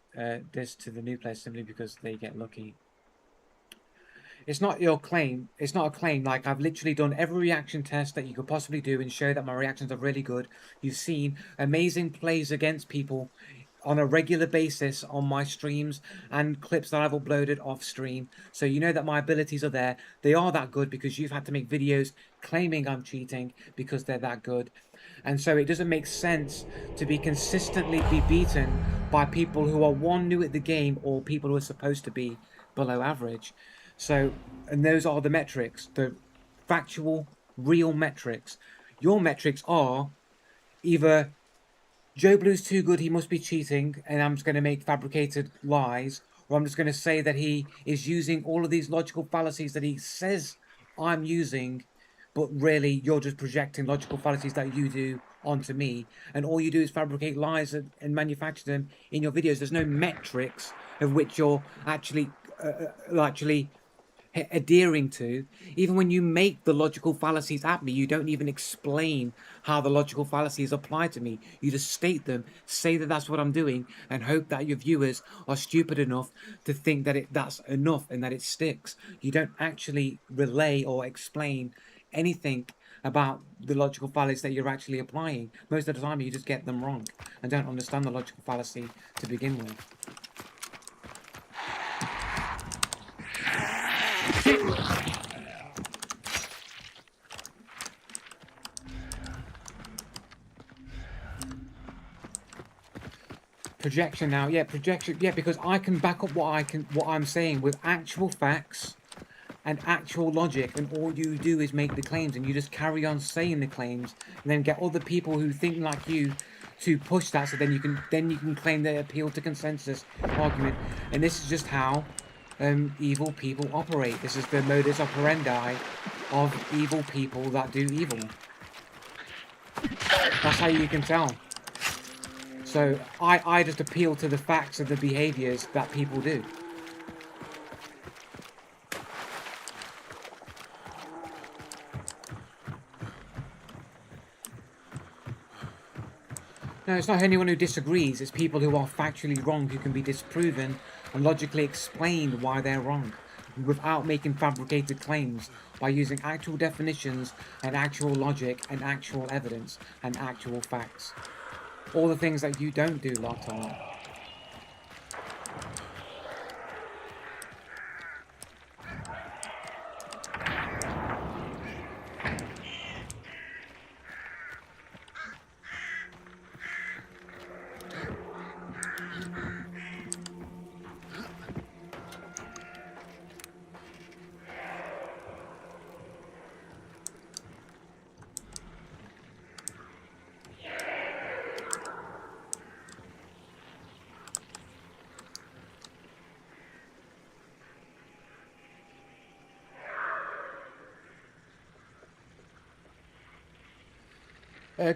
this to the new players simply because they get lucky. It's not your claim. It's not a claim. Like, I've literally done every reaction test that you could possibly do and show that my reactions are really good. You've seen amazing plays against people on a regular basis on my streams and clips that I've uploaded off stream. So you know that my abilities are there. They are that good because you've had to make videos claiming I'm cheating because they're that good. And so it doesn't make sense to be consistently be beaten by people who are one, new at the game, or people who are supposed to be below average. So, and those are the metrics, the factual, real metrics. Your metrics are either Joe Blue's too good, he must be cheating, and I'm just going to make fabricated lies, or I'm just going to say that he is using all of these logical fallacies that he says I'm using, but really you're just projecting logical fallacies that you do onto me, and all you do is fabricate lies and manufacture them in your videos. There's no metrics of which you're actually adhering to. Even when you make the logical fallacies at me, you don't even explain how the logical fallacies apply to me. You just state them, say that that's what I'm doing, and hope that your viewers are stupid enough to think that that's enough and that it sticks. You don't actually relay or explain anything about the logical fallacies that you're actually applying. Most of the time you just get them wrong and don't understand the logical fallacy to begin with. Projection now, yeah, projection, yeah, because I can back up what I'm saying with actual facts and actual logic, and all you do is make the claims, and you just carry on saying the claims, and then get other people who think like you to push that, so then you can claim they appeal to consensus argument, and this is just how evil people operate. This is the modus operandi of evil people that do evil. That's how you can tell. So I just appeal to the facts of the behaviors that people do. No, it's not anyone who disagrees, it's people who are factually wrong who can be disproven and logically explained why they're wrong, without making fabricated claims, by using actual definitions and actual logic and actual evidence and actual facts. All the things that you don't do, Loctite.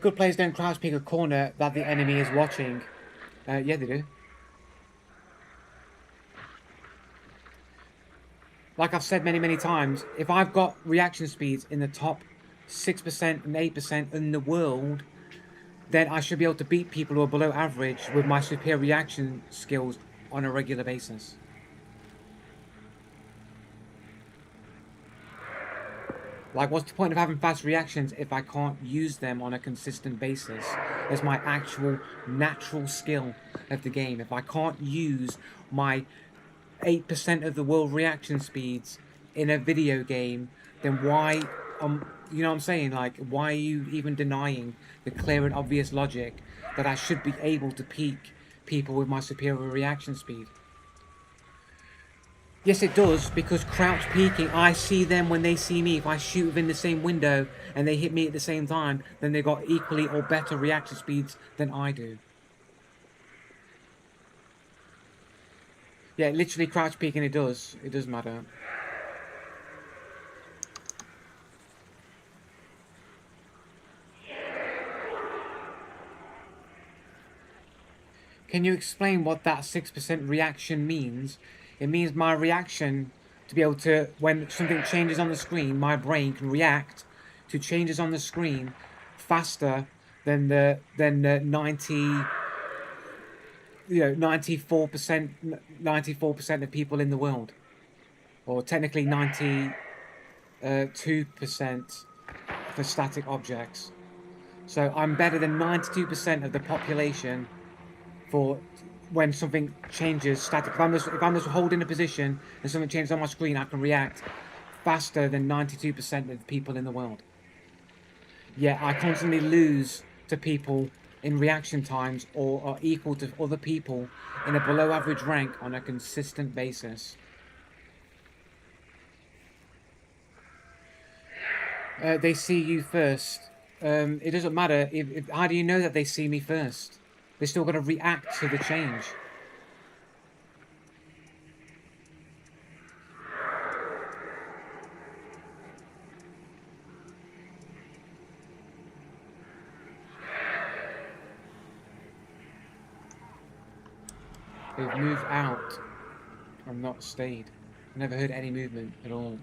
Good players don't crouch pick a corner that the enemy is watching. Yeah, they do. Like I've said many times, if I've got reaction speeds in the top 6% and 8% in the world, then I should be able to beat people who are below average with my superior reaction skills on a regular basis. Like, what's the point of having fast reactions if I can't use them on a consistent basis as my actual natural skill of the game? If I can't use my 8% of the world reaction speeds in a video game, then why, you know what I'm saying? Like, why are you even denying the clear and obvious logic that I should be able to peak people with my superior reaction speed? Yes, it does, because crouch peeking, I see them when they see me. If I shoot within the same window and they hit me at the same time, then they've got equally or better reaction speeds than I do. Yeah, literally crouch peeking, it does matter. Can you explain what that 6% reaction means? It means my reaction to be able to, when something changes on the screen, my brain can react to changes on the screen faster than the 94% of people in the world, or technically 92% for static objects. So I'm better than 92% of the population for when something changes static. If I'm just holding a position and something changes on my screen, I can react faster than 92% of the people in the world. Yeah, I constantly lose to people in reaction times or are equal to other people in a below average rank on a consistent basis. They see you first. It doesn't matter. How do you know that they see me first? They're still going to react to the change. They've moved out and not stayed. I never heard any movement at all.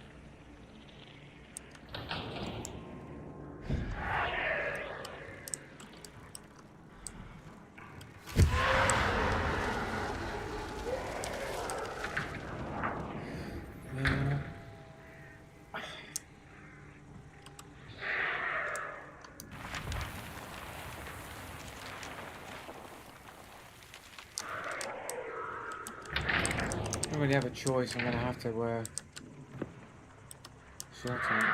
I don't really have a choice. I'm gonna have to short it.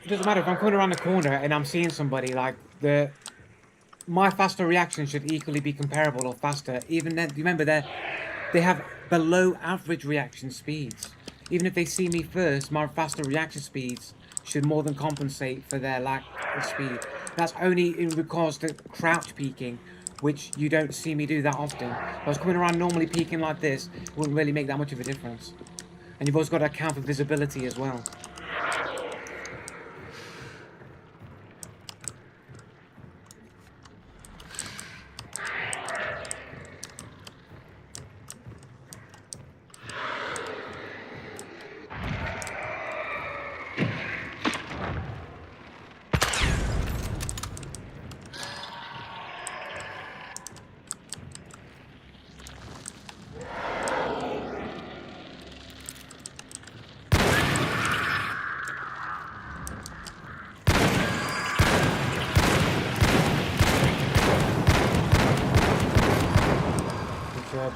It doesn't matter if I'm coming around the corner and I'm seeing somebody, like, my faster reaction should equally be comparable or faster. Even then, remember, they have below average reaction speeds. Even if they see me first, my faster reaction speeds should more than compensate for their lack of speed. That's only in regards to crouch peeking, which you don't see me do that often. If I was coming around normally peeking like this, it wouldn't really make that much of a difference. And you've always got to account for visibility as well.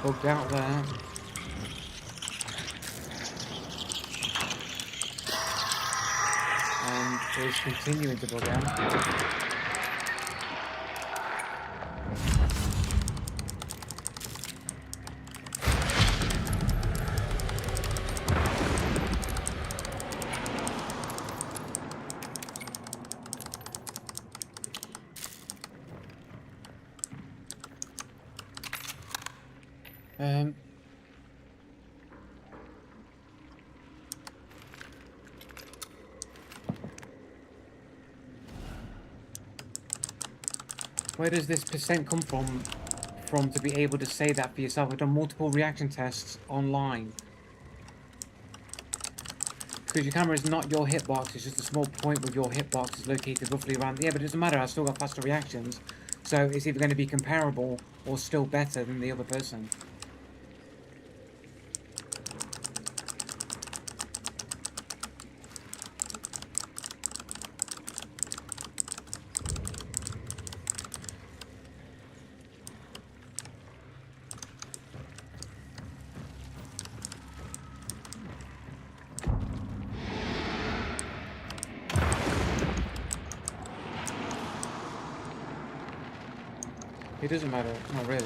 Bugged out there. And it's continuing to bug out. Where does this percent come from to be able to say that for yourself? I've done multiple reaction tests online. Because your camera is not your hitbox, it's just a small point where your hitbox is located roughly around. Yeah, but it doesn't matter, I've still got faster reactions. So it's either going to be comparable or still better than the other person. It doesn't matter, not really.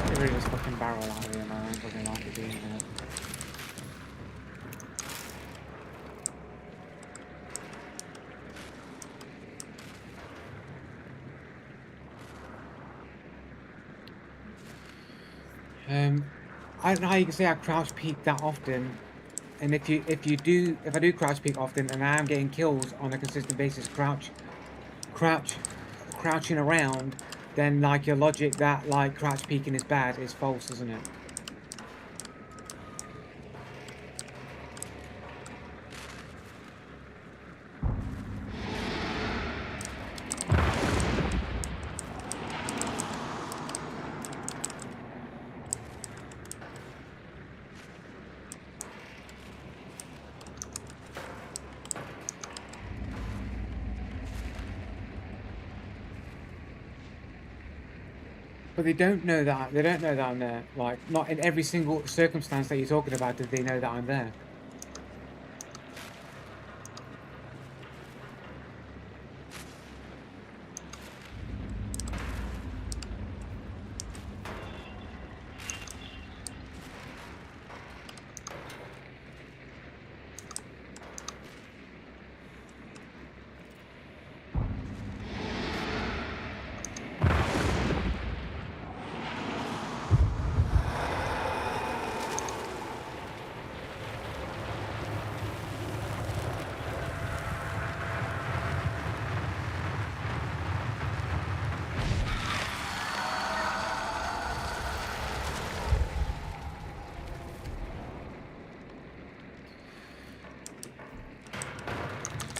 Get rid of this fucking barrel out of here, man. I'm fucking like it doing that. I don't know how you can say I crouch peek that often, and if I do crouch peek often, and I am getting kills on a consistent basis, crouching around, then like your logic that like crouch peeking is bad is false, isn't it? But they don't know that. They don't know that I'm there. Like, not in every single circumstance that you're talking about did they know that I'm there.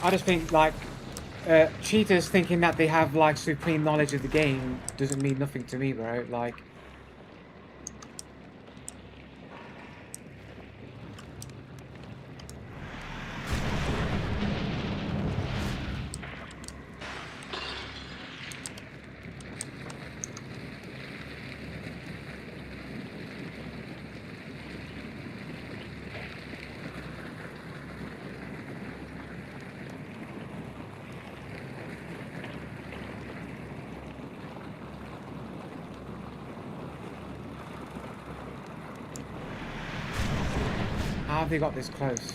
I just think, like, cheaters thinking that they have, like, supreme knowledge of the game doesn't mean nothing to me, bro. Like... How have they got this close?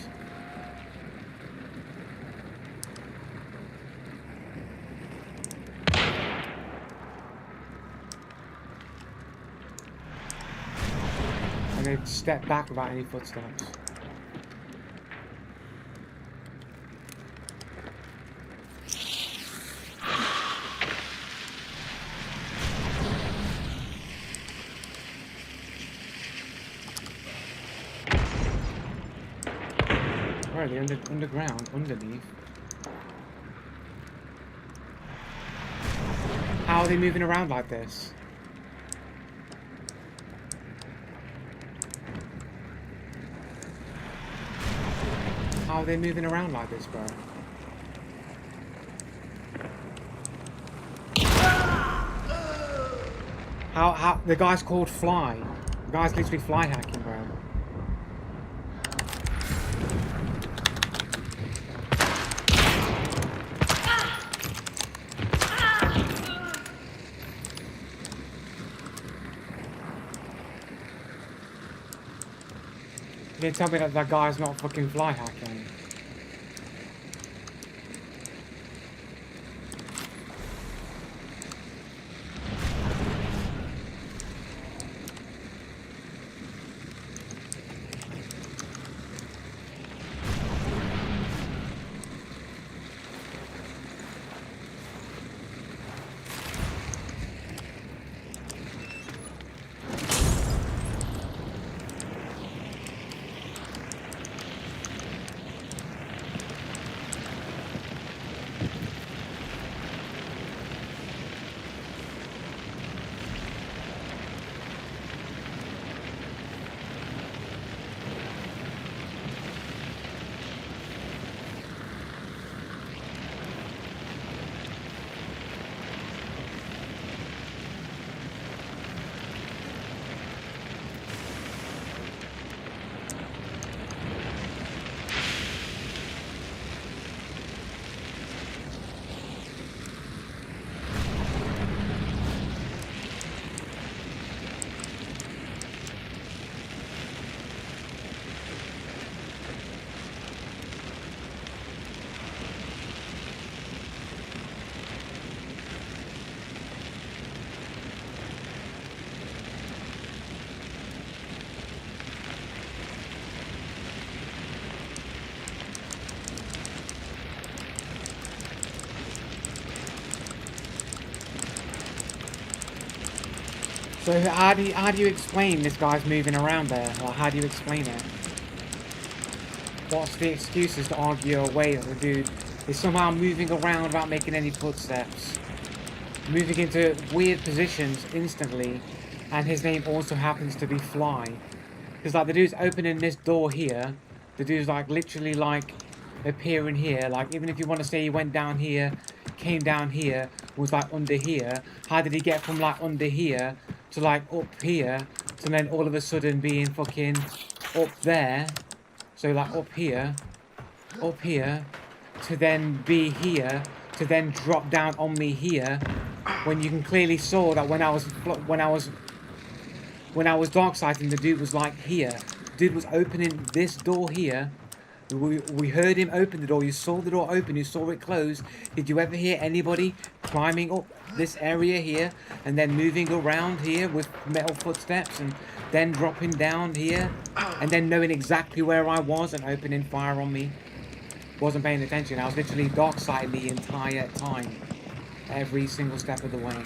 And they step back without any footsteps. Where are they? Underground? Underneath? How are they moving around like this? How are they moving around like this, bro? How the guy's called Fly. The guy's literally fly hacking, bro. You didn't tell me that that guy's not fucking fly hacking. So how do you explain this guy's moving around there? Like, how do you explain it? What's the excuses to argue away that the dude is somehow moving around without making any footsteps? Moving into weird positions instantly, and his name also happens to be Fly. Because like the dude's opening this door here, the dude's like literally like appearing here. Like even if you want to say he went down here, came down here, was like under here, how did he get from like under here to like up here, to then all of a sudden being fucking up there? So like up here, to then be here, to then drop down on me here, when you can clearly saw that when I was dark sighting, the dude was like here. Dude was opening this door here. We heard him open the door. You saw the door open. You saw it close. Did you ever hear anybody climbing up this area here and then moving around here with metal footsteps and then dropping down here and then knowing exactly where I was and opening fire on me? Wasn't paying attention. I was literally dark sighting the entire time, every single step of the way.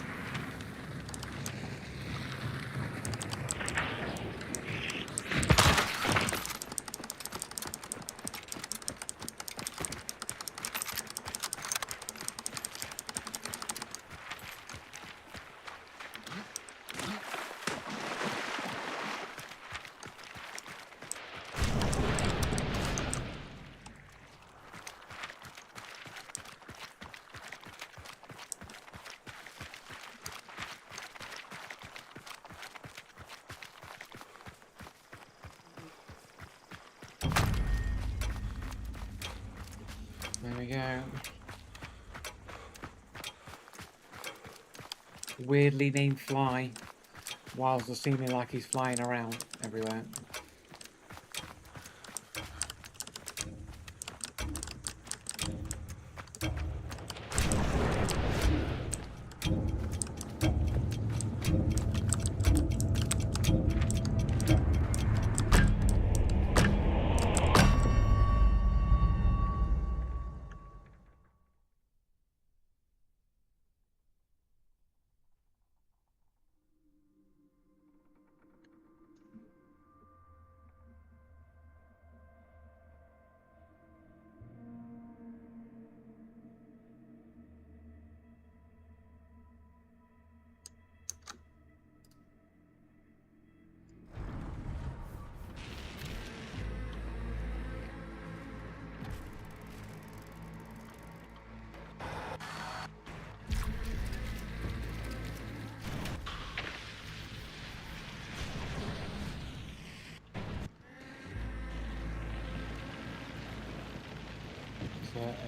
There we go. Weirdly named Fly, whilst seeming like he's flying around everywhere.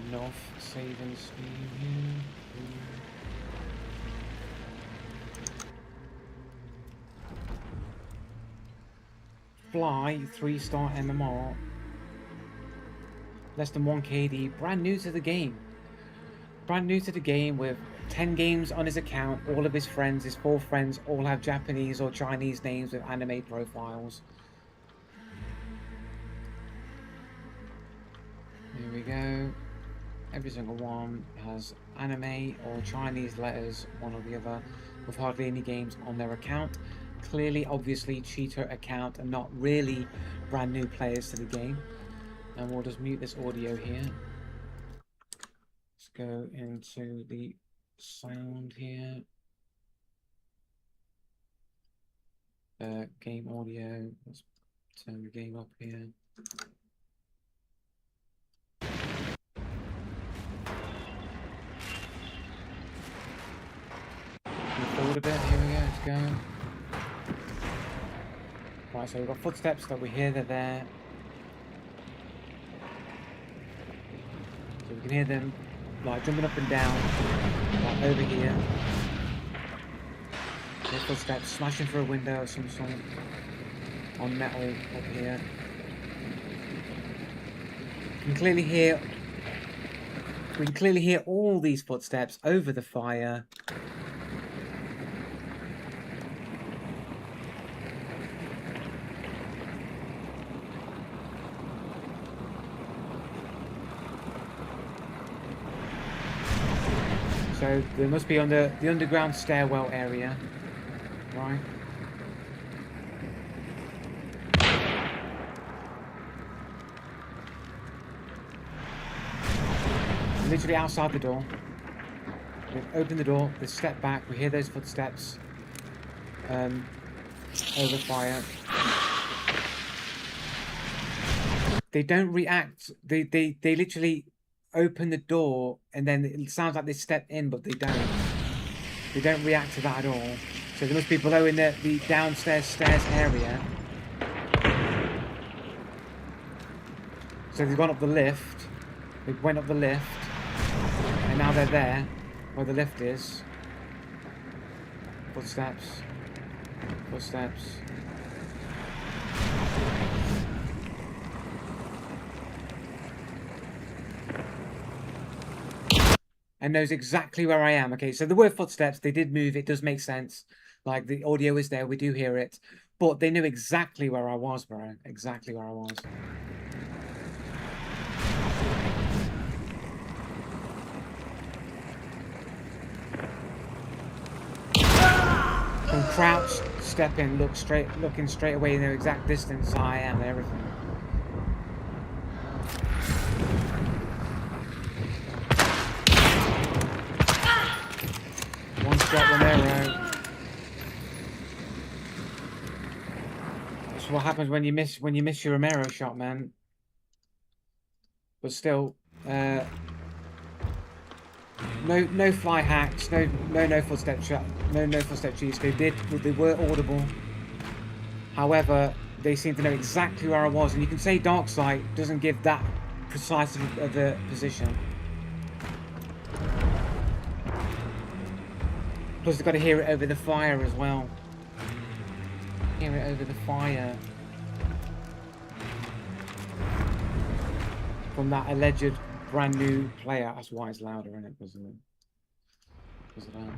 Enough saving steam here. Fly 3-star MMR. Less than 1 KD. Brand new to the game. Brand new to the game with 10 games on his account. All of his friends, his 4 friends, all have Japanese or Chinese names with anime profiles. Here we go. Every single one has anime or Chinese letters, one or the other, with hardly any games on their account. Clearly, obviously, cheater account and not really brand new players to the game. And we'll just mute this audio here. Let's go into the sound here. Game audio. Let's turn the game up here. Forward a bit, here we go, let's go. Right, so we've got footsteps that we hear, they're there. So we can hear them like jumping up and down, like over here. There's footsteps smashing through a window of some sort on metal up here. We can clearly hear all these footsteps over the fire. So they must be on the underground stairwell area, right? literally outside the door. They've opened the door. They step back. We hear those footsteps. Over fire. They don't react. They literally open the door, and then it sounds like they step in, but they don't. They don't react to that at all. So there must be below in the downstairs stairs area. So they've gone up the lift. They went up the lift, and now they're there, where the lift is. Footsteps. Footsteps. And knows exactly where I am. Okay, so there were footsteps. They did move. It does make sense. Like, the audio is there. We do hear it. But they knew exactly where I was, bro. Exactly where I was. From crouch, step in, looking straight away in their exact distance I am and everything. One shot, one arrow. That's what happens when you miss your Romero shot, man. But still, no fly hacks, no footstep shot, no footstep cheats. They were audible. However, they seem to know exactly where I was, and you can say Darksight doesn't give that precise of a position. Plus, they've got to hear it over the fire as well. Hear it over the fire from that alleged brand new player. That's why it's louder, isn't it? Because of that.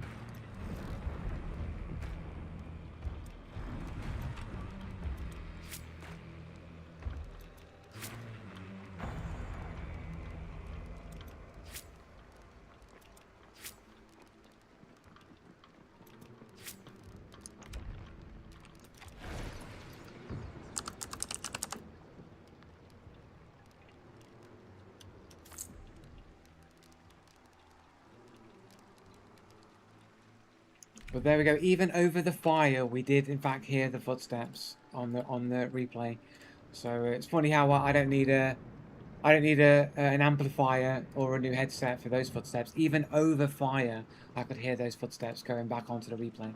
But there we go. Even over the fire, we did in fact hear the footsteps on the replay. So it's funny how I don't need an amplifier or a new headset for those footsteps. Even over fire, I could hear those footsteps going back onto the replay.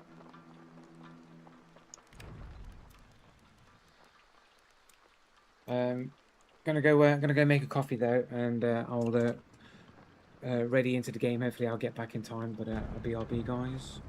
Gonna go make a coffee though, and I'll ready into the game. Hopefully, I'll get back in time. But RB, guys.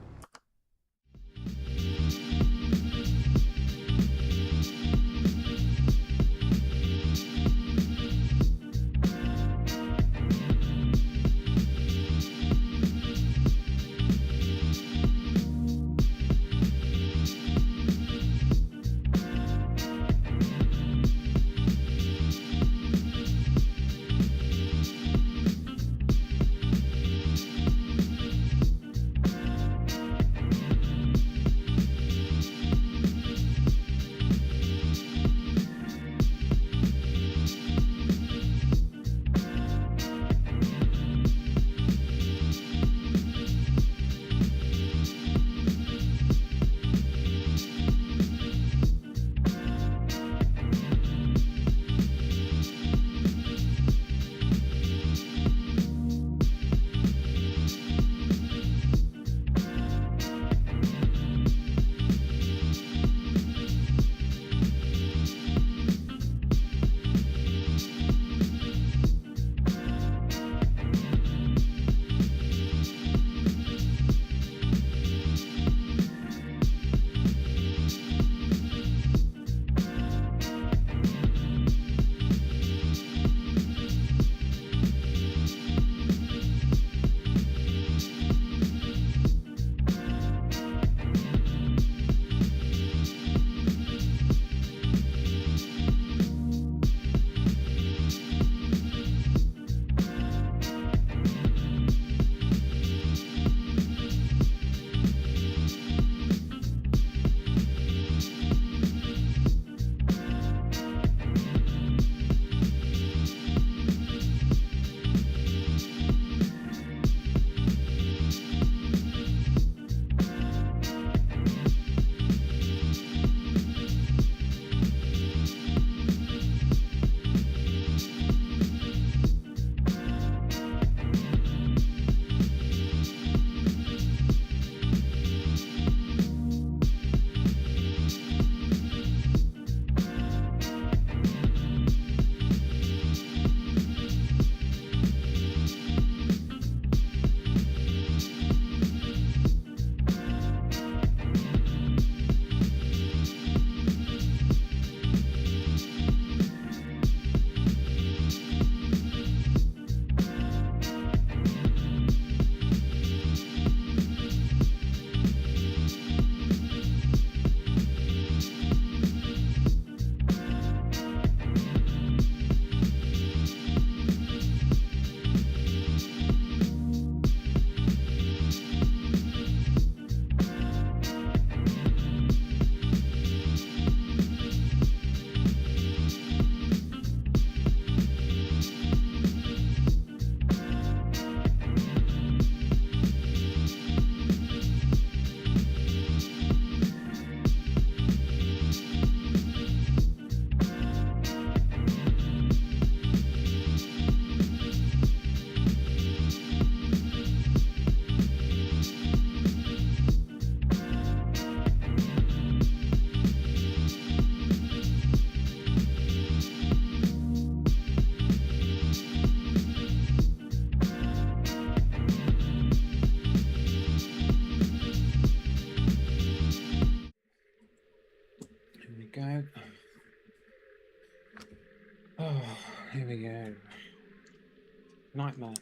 Nightmare.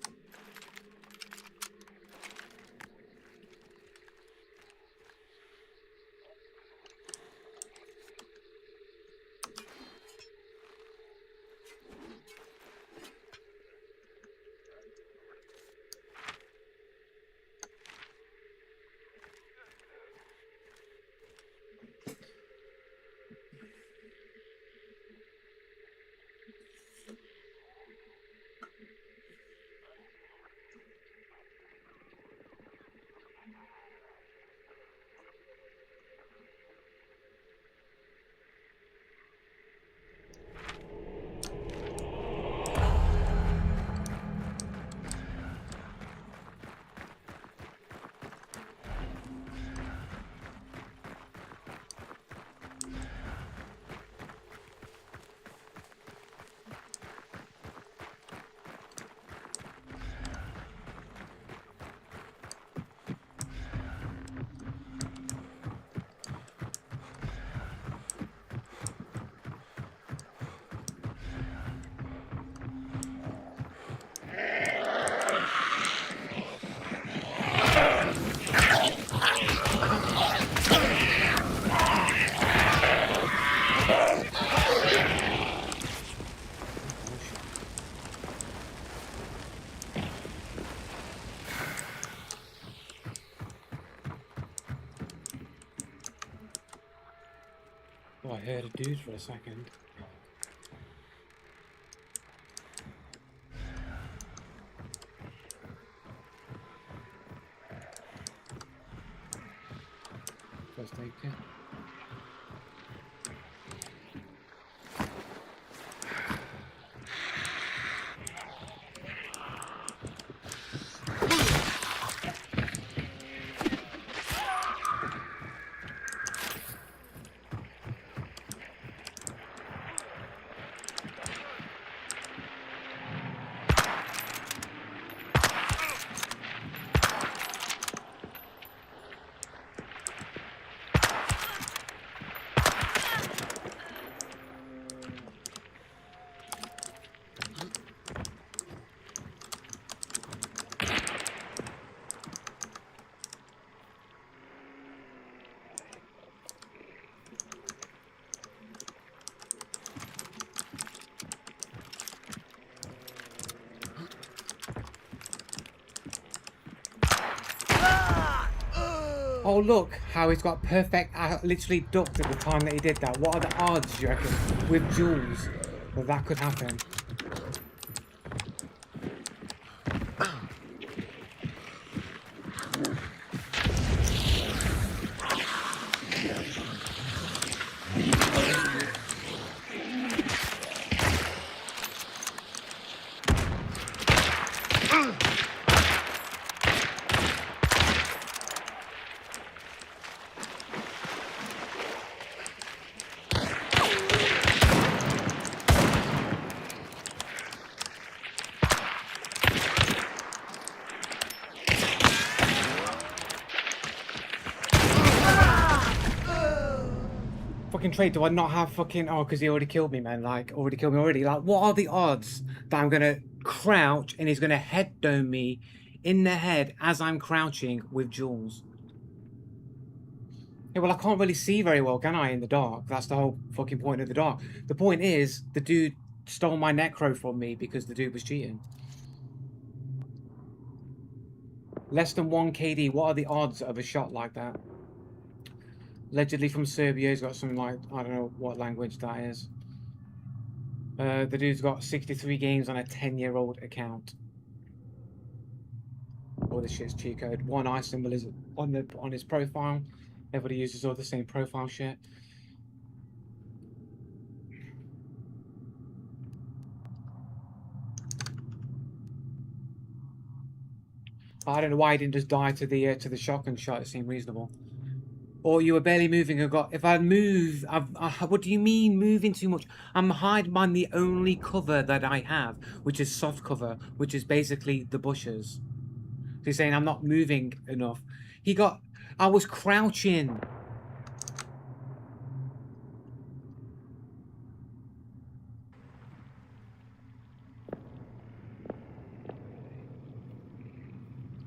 Oh, I heard a dude for a second. First aid kit. Oh, look how he's got perfect. I literally ducked at the time that he did that. What are the odds, you reckon, with Jules, that that could happen? Fucking trait, do I not have fucking... Oh, because he already killed me, man. Like, already killed me already. Like, what are the odds that I'm going to crouch and he's going to head dome me in the head as I'm crouching with Jules? Yeah, well, I can't really see very well, can I, in the dark? That's the whole fucking point of the dark. The point is, the dude stole my necro from me because the dude was cheating. Less than 1 KD. What are the odds of a shot like that? Allegedly from Serbia. He's got some, like, I don't know what language that is. The dude's got 63 games on a 10-year-old account. All this shit's cheat code. One eye symbol is on his profile. Everybody uses all the same profile shit. I don't know why he didn't just die to the shotgun shot. It seemed reasonable. Or you were barely moving and got... If I move... what do you mean moving too much? I'm hiding behind the only cover that I have, which is soft cover, which is basically the bushes. So he's saying I'm not moving enough. He got... I was crouching.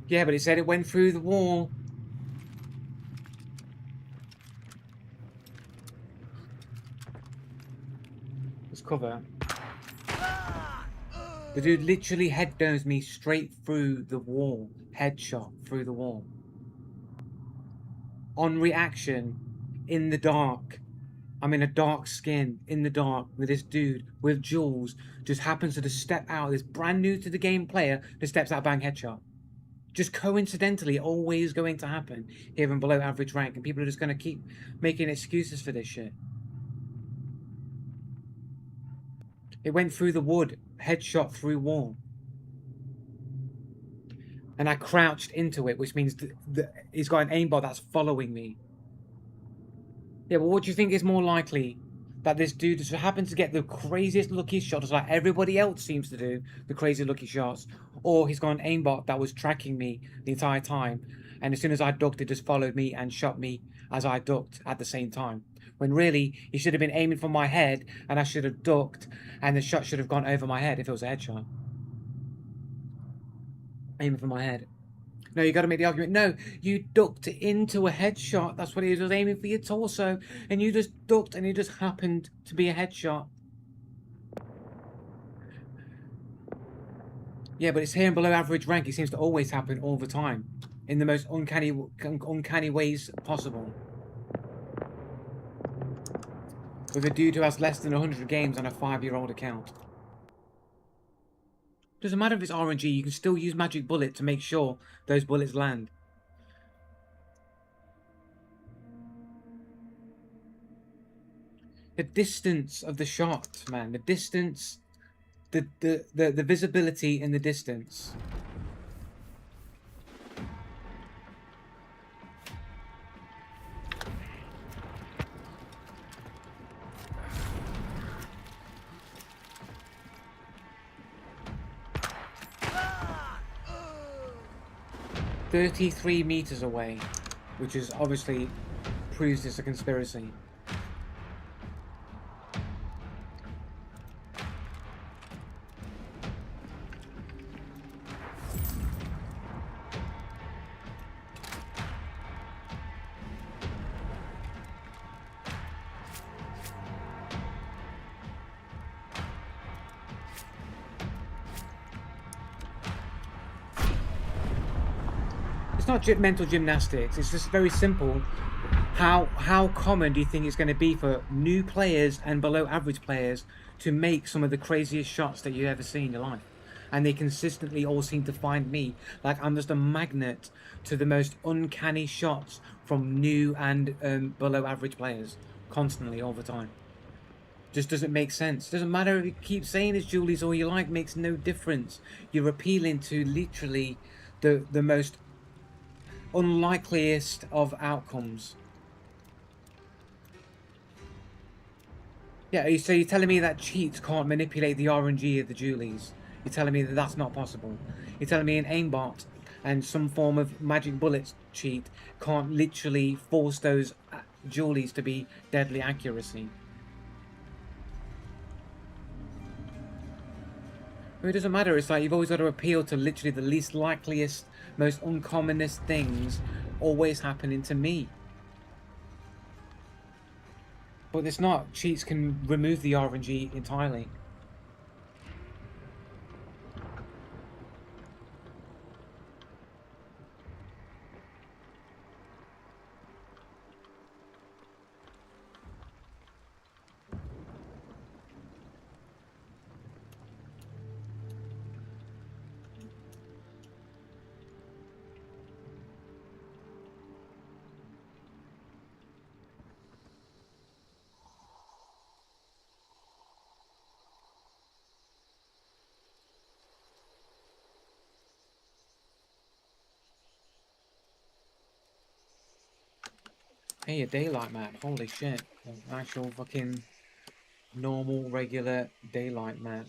Yeah, but it said it went through the wall. Let's cover. The dude literally head-nosed me straight through the wall. Headshot through the wall. On reaction, in the dark. I'm in a dark skin, in the dark, with this dude with jewels, just happens to just step out, this brand new to the game player, just steps out, bang, headshot. Just coincidentally, always going to happen here in below average rank, and people are just going to keep making excuses for this shit. It went through the wood, headshot through wall. And I crouched into it, which means he's got an aimbot that's following me. Yeah, but what do you think is more likely? That this dude just happens to get the craziest lucky shots like everybody else seems to do, the crazy lucky shots, or he's got an aimbot that was tracking me the entire time, and as soon as I ducked, it just followed me and shot me as I ducked at the same time. When really, he should have been aiming for my head, and I should have ducked, and the shot should have gone over my head if it was a headshot. Aiming for my head. No, you got to make the argument. No, you ducked into a headshot. That's what he was aiming for, your torso, and you just ducked, and it just happened to be a headshot. Yeah, but it's here in below average rank. It seems to always happen all the time, in the most uncanny ways possible. With a dude who has less than 100 games on a 5-year-old account. Doesn't matter if it's RNG, you can still use magic bullet to make sure those bullets land. The distance of the shot, man. The distance, the visibility in the distance. "33 meters away," which is obviously proves it's a conspiracy. It's not mental gymnastics. It's just very simple. How common do you think it's going to be for new players and below average players to make some of the craziest shots that you've ever seen in your life? And they consistently all seem to find me. Like I'm just a magnet to the most uncanny shots from new and below average players. Constantly, all the time. Just doesn't make sense. Doesn't matter if you keep saying it's Julie's all you like, makes no difference. You're appealing to literally the most unlikeliest of outcomes. Yeah, so you're telling me that cheats can't manipulate the RNG of the Julies? You're telling me that that's not possible? You're telling me an aimbot and some form of magic bullets cheat can't literally force those Julies to be deadly accuracy? I mean, it doesn't matter. It's like you've always got to appeal to literally the least likeliest, most uncommonest things always happening to me. But it's not. Cheats can remove the RNG entirely. Hey, a daylight map. Holy shit. An actual fucking normal, regular daylight map.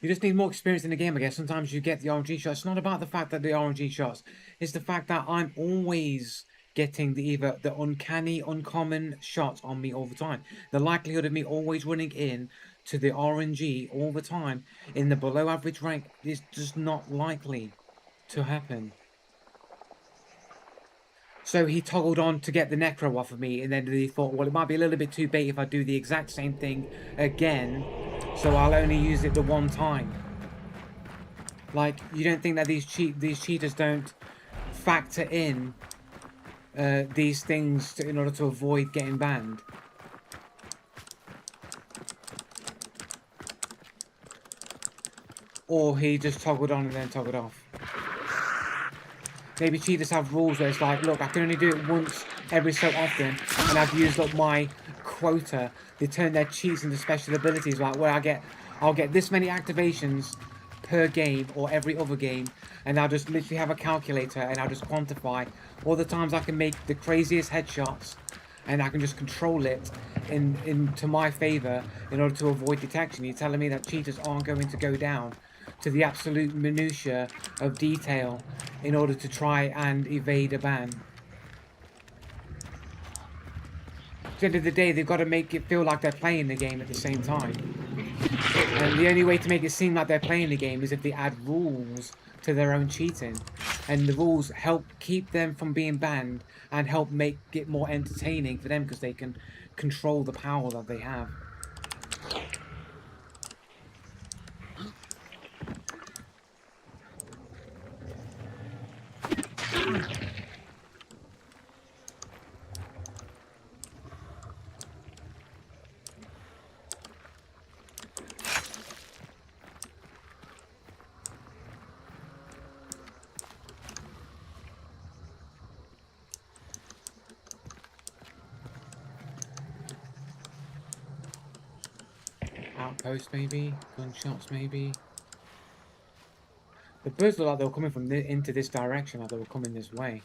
You just need more experience in the game, I guess. Sometimes you get the RNG shots. It's not about the fact that the RNG shots. It's the fact that I'm always getting either the uncanny, uncommon shots on me all the time. The likelihood of me always running in to the RNG all the time in the below average rank is just not likely to happen. So he toggled on to get the Necro off of me, and then he thought, well, it might be a little bit too bait if I do the exact same thing again, so I'll only use it the one time. Like, you don't think that these cheaters don't factor in these things in order to avoid getting banned? Or he just toggled on and then toggled off. Maybe cheaters have rules where it's like, look, I can only do it once every so often, and I've used up my quota. They turn their cheats into special abilities, like where I'll get this many activations per game or every other game, and I'll just literally have a calculator and I'll just quantify all the times I can make the craziest headshots, and I can just control it into my favor in order to avoid detection. You're telling me that cheaters aren't going to go down to the absolute minutiae of detail in order to try and evade a ban? At the end of the day, they've got to make it feel like they're playing the game at the same time. And the only way to make it seem like they're playing the game is if they add rules to their own cheating. And the rules help keep them from being banned and help make it more entertaining for them because they can control the power that they have. Outpost maybe? Gunshots maybe? The birds look like they were coming from into this direction, like they were coming this way.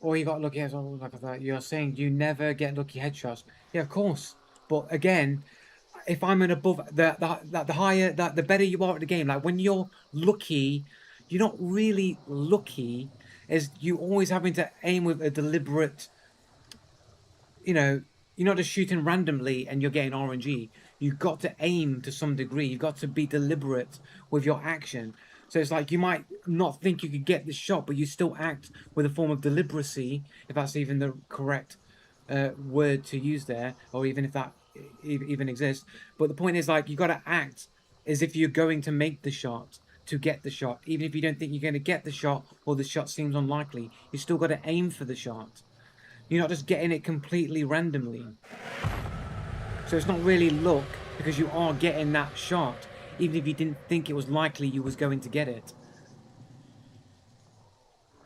Or you got lucky headshots like that. You're saying you never get lucky headshots. Yeah, of course. But again, if I'm an above the higher the better you are at the game. Like when you're lucky, you're not really lucky, as you always having to aim with a deliberate, you know, you're not just shooting randomly and you're getting RNG. You've got to aim to some degree. You've got to be deliberate with your action. So it's like you might not think you could get the shot, but you still act with a form of deliberacy, if that's even the correct word to use there, or even if that even exists. But the point is, like, you got to act as if you're going to make the shot to get the shot, even if you don't think you're going to get the shot or the shot seems unlikely. You still got to aim for the shot. You're not just getting it completely randomly. So it's not really luck, because you are getting that shot, even if you didn't think it was likely you was going to get it.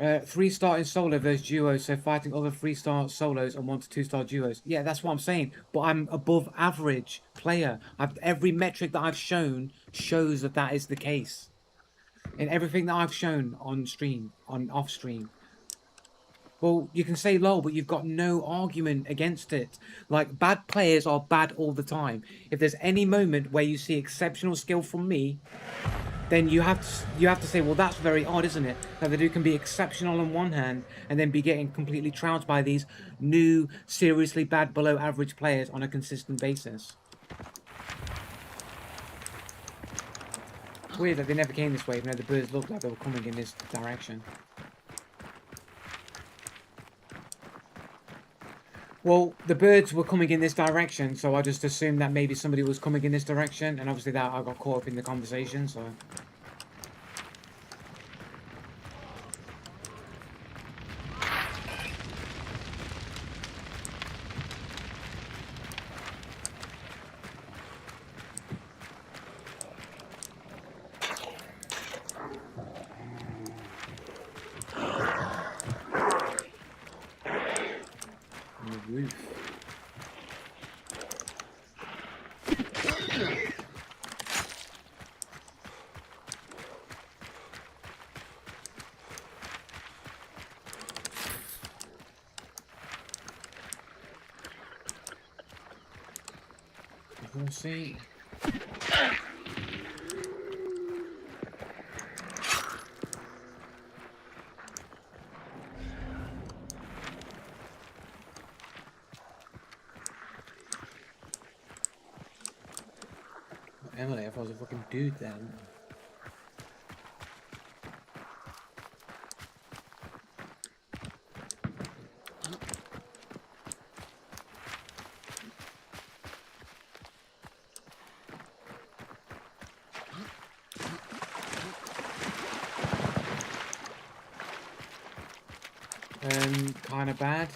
3-star in solo versus duo, so fighting other 3-star solos and 1 to 2-star duos. Yeah, that's what I'm saying. But I'm above average player. Every metric that I've shown shows that that is the case. In everything that I've shown on stream, on off stream. Well, you can say low, but you've got no argument against it. Like, bad players are bad all the time. If there's any moment where you see exceptional skill from me, then you have to say, well, that's very odd, isn't it? That the dude can be exceptional on one hand and then be getting completely trounced by these new, seriously bad, below average players on a consistent basis. It's weird that they never came this way, even though the birds looked like they were coming in this direction. Well, the birds were coming in this direction, so I just assumed that maybe somebody was coming in this direction, and obviously that I got caught up in the conversation, so... On the roof. We'll see. Emily, if I was a fucking dude then. Kind of bad.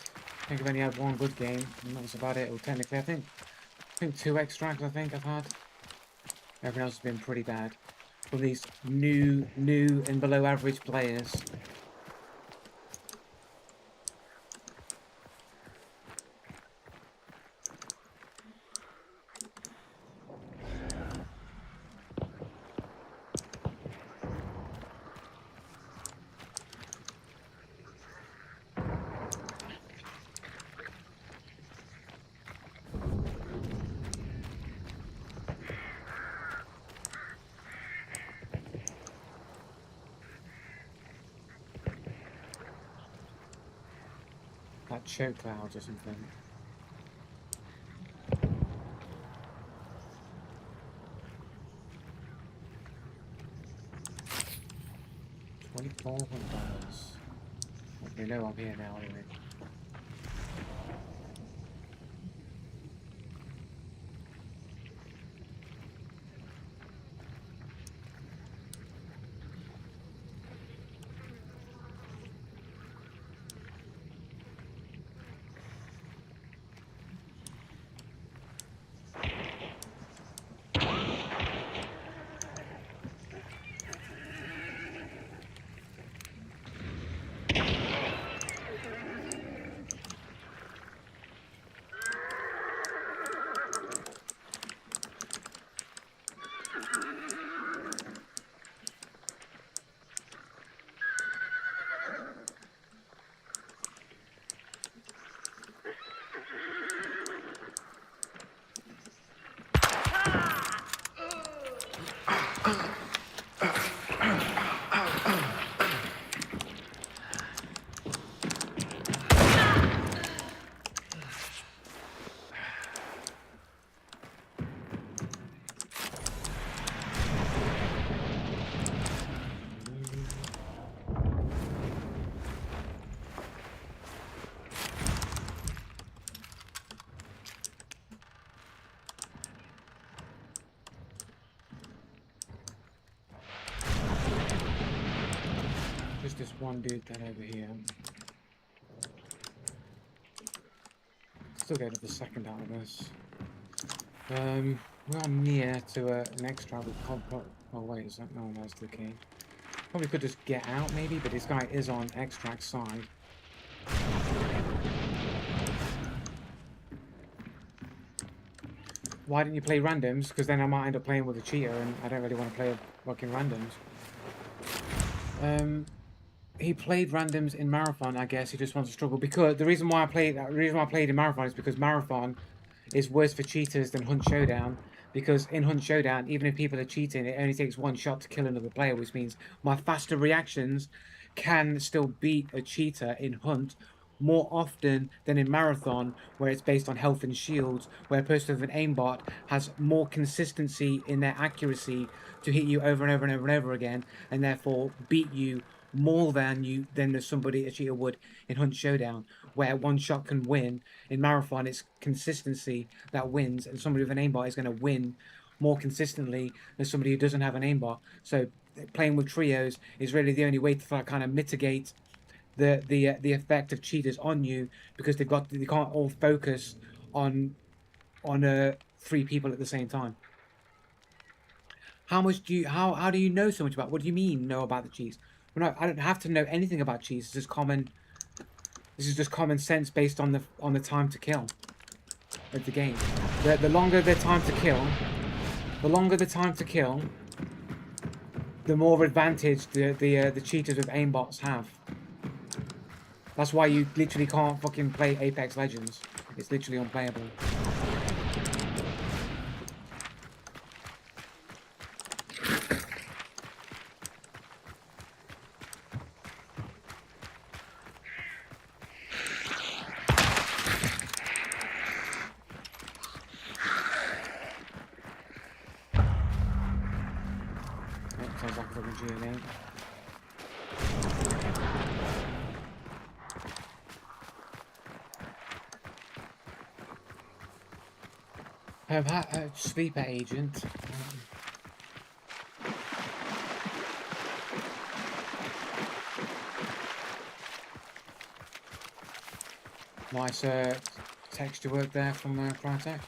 I think I've only had one good game, and that's about it. Well, technically, I think 2 extracts. I think I've had. Everything else has been pretty bad. For these new and below average players. Like choke clouds or something. $2,400. Okay, no, I'm here now anyway. Just this one dude then over here. Still getting the second out of this. We are near to an extract with comfort. Oh wait, is that? No, that's the key. Probably could just get out maybe, but this guy is on extract side. Why didn't you play randoms? Because then I might end up playing with a cheater, and I don't really want to play fucking randoms. He played randoms in Marathon. I guess he just wants to struggle because the reason why I played in Marathon is because Marathon is worse for cheaters than Hunt Showdown. Because in Hunt Showdown, even if people are cheating, it only takes one shot to kill another player, which means my faster reactions can still beat a cheater in Hunt more often than in Marathon, where it's based on health and shields, where a person with an aimbot has more consistency in their accuracy to hit you over and over and over and over again, and therefore beat you more than a cheater would in Hunt Showdown, where one shot can win. In Marathon, it's consistency that wins, and somebody with an aimbot is going to win more consistently than somebody who doesn't have an aimbot. So playing with trios is really the only way to kind of mitigate the effect of cheaters on you, because they can't all focus on 3 people at the same time. How do you know so much about? What do you mean know about the cheese? Well, no, I don't have to know anything about cheese. This is just common sense based on the time to kill of the game. The longer the time to kill, the more advantage the cheaters with aimbots have. That's why you literally can't fucking play Apex Legends. It's literally unplayable. That sounds like a fucking G name. Sleeper agent. Nice texture work there from Crytek.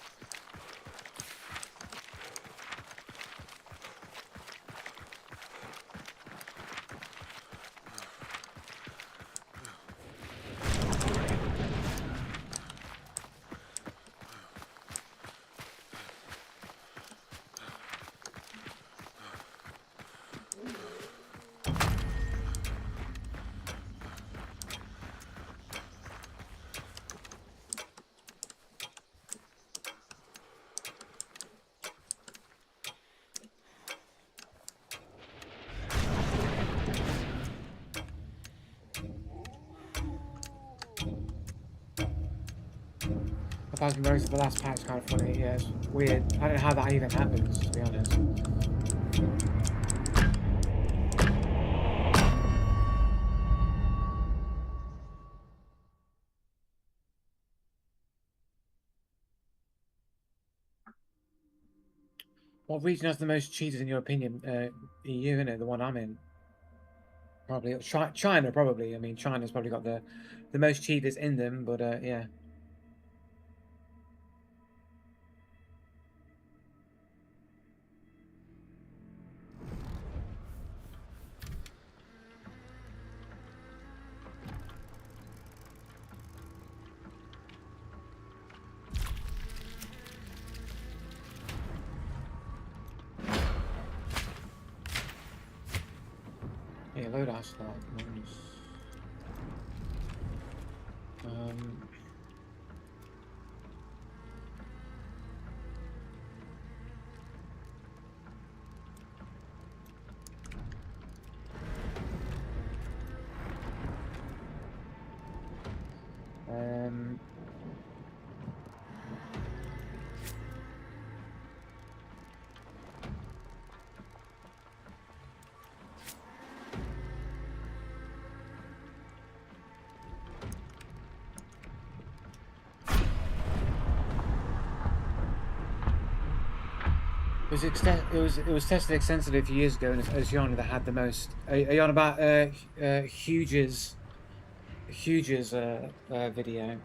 The Thousand Roses, the last patch, kind of funny. Yeah, it's weird. I don't know how that even happens, to be honest. What region has the most cheaters in your opinion? EU, isn't it? The one I'm in. Probably China. Probably. I mean, China's probably got the most cheaters in them. But yeah. Yeah, loadout slot. Nice. It was tested extensively a few years ago, and it's Oceania that had the most. Are you on about Huge's video?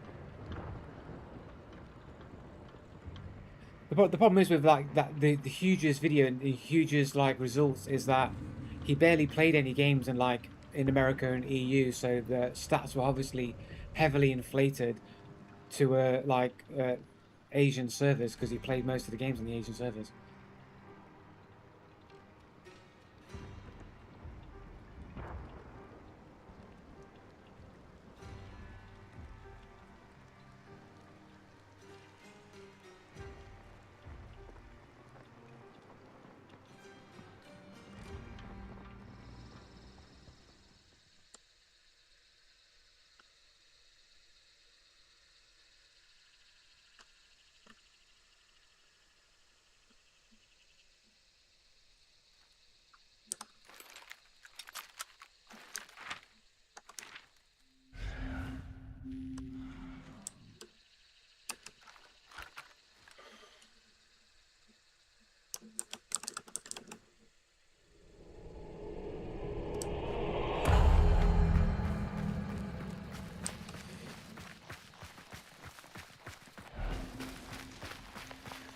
The problem is with like that the Huge's video and the Huge's like results is that he barely played any games in America and EU, so the stats were obviously heavily inflated to Asian servers because he played most of the games on the Asian servers.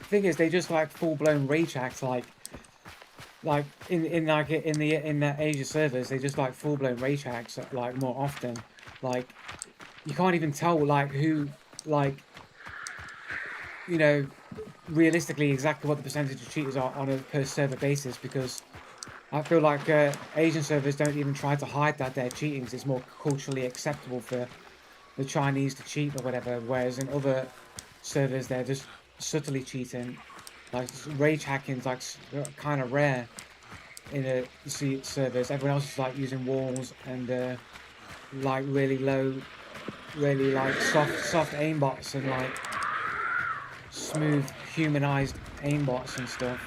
Thing is, they just like full blown rage acts like in the Asia servers, they just like full blown rage acts like more often. Like you can't even tell like who like you know realistically exactly what the percentage of cheaters are on a per server basis because I feel like Asian servers don't even try to hide that they're cheating. It's more culturally acceptable for the Chinese to cheat or whatever, whereas in other servers they're just subtly cheating. Like rage hacking's like kind of rare in a servers. Everyone else is like using walls and like really low, really like soft aimbots and like smooth humanized aimbots and stuff.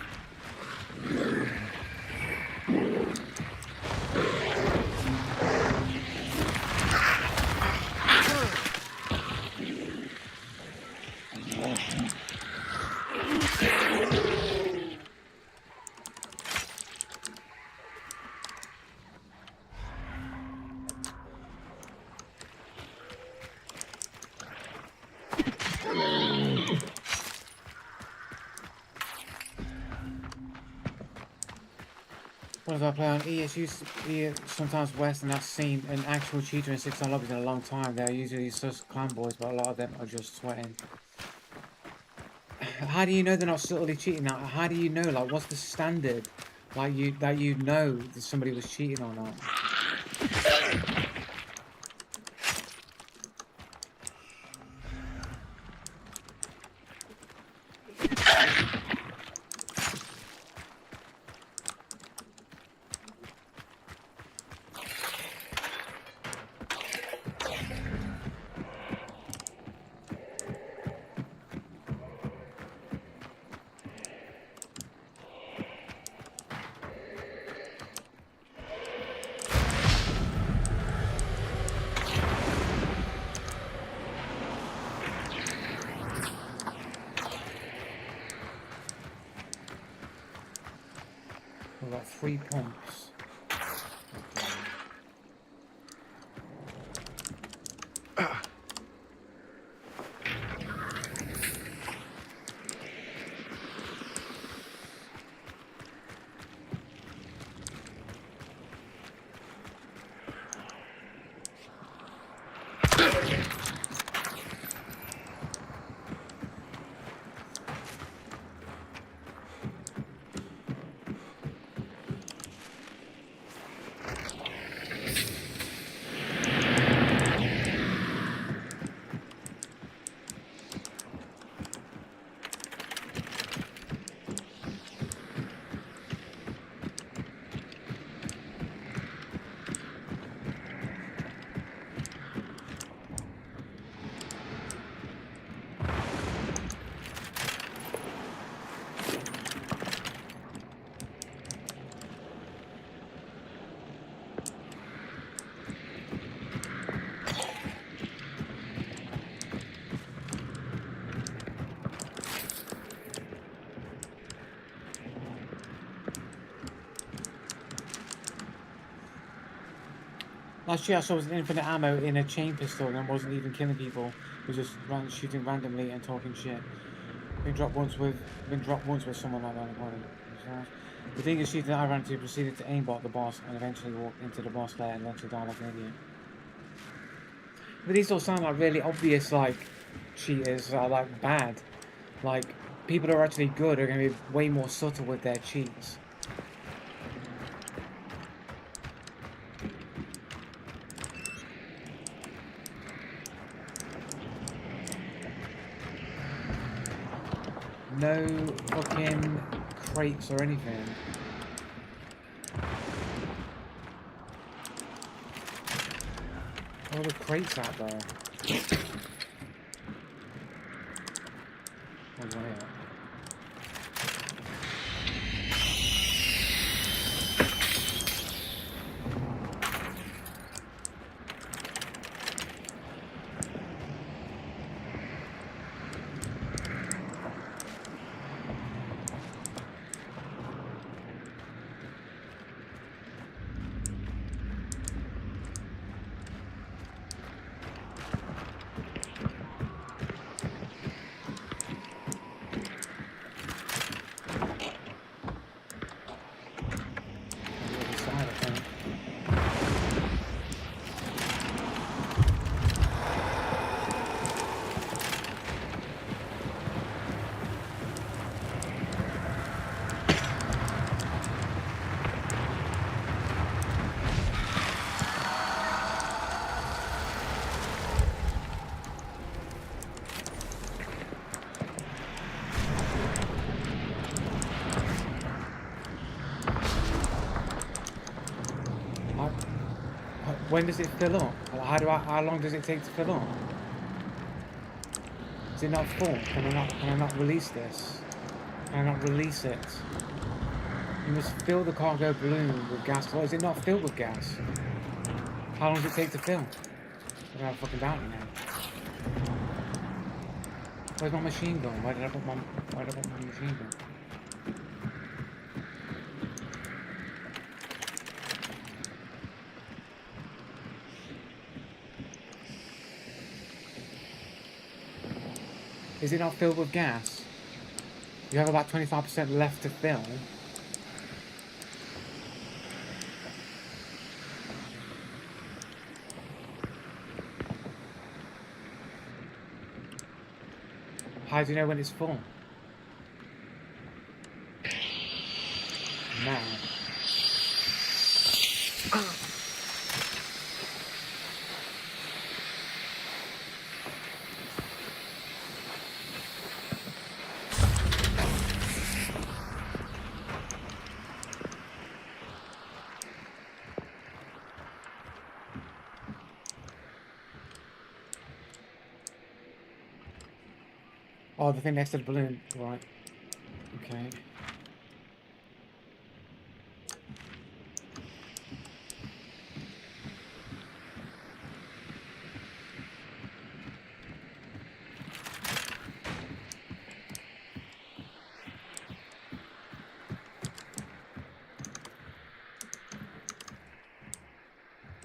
What if I play on ESU, sometimes West, and I've seen an actual cheater in 6-star lobbies in a long time. They're usually sus clan boys, but a lot of them are just sweating. How do you know they're not subtly cheating? Now, how do you know? Like, what's the standard? Like, that you know that somebody was cheating or not? We've got 3 pumps. Last year I saw was infinite ammo in a chain pistol and wasn't even killing people. It was just shooting randomly and talking shit. Been dropped once with someone like that. The thing is, shooting that I ran into proceeded to aimbot the boss and eventually walked into the boss lair and eventually died like an idiot. But these all sound like really obvious, like, cheaters are like bad. Like, people who are actually good are going to be way more subtle with their cheats. No fucking crates or anything. All the crates out there. What's that here? When does it fill up? How long does it take to fill up? Is it not full? Can I not release this? Can I not release it? You must fill the cargo balloon with gas. Or is it not filled with gas? How long does it take to fill? I don't have a fucking bounty now. Where's my machine gun? Where did I put my machine gun? Is it not filled with gas? You have about 25% left to fill. How do you know when it's full? Now. Oh, the thing next to the balloon. Right. Okay.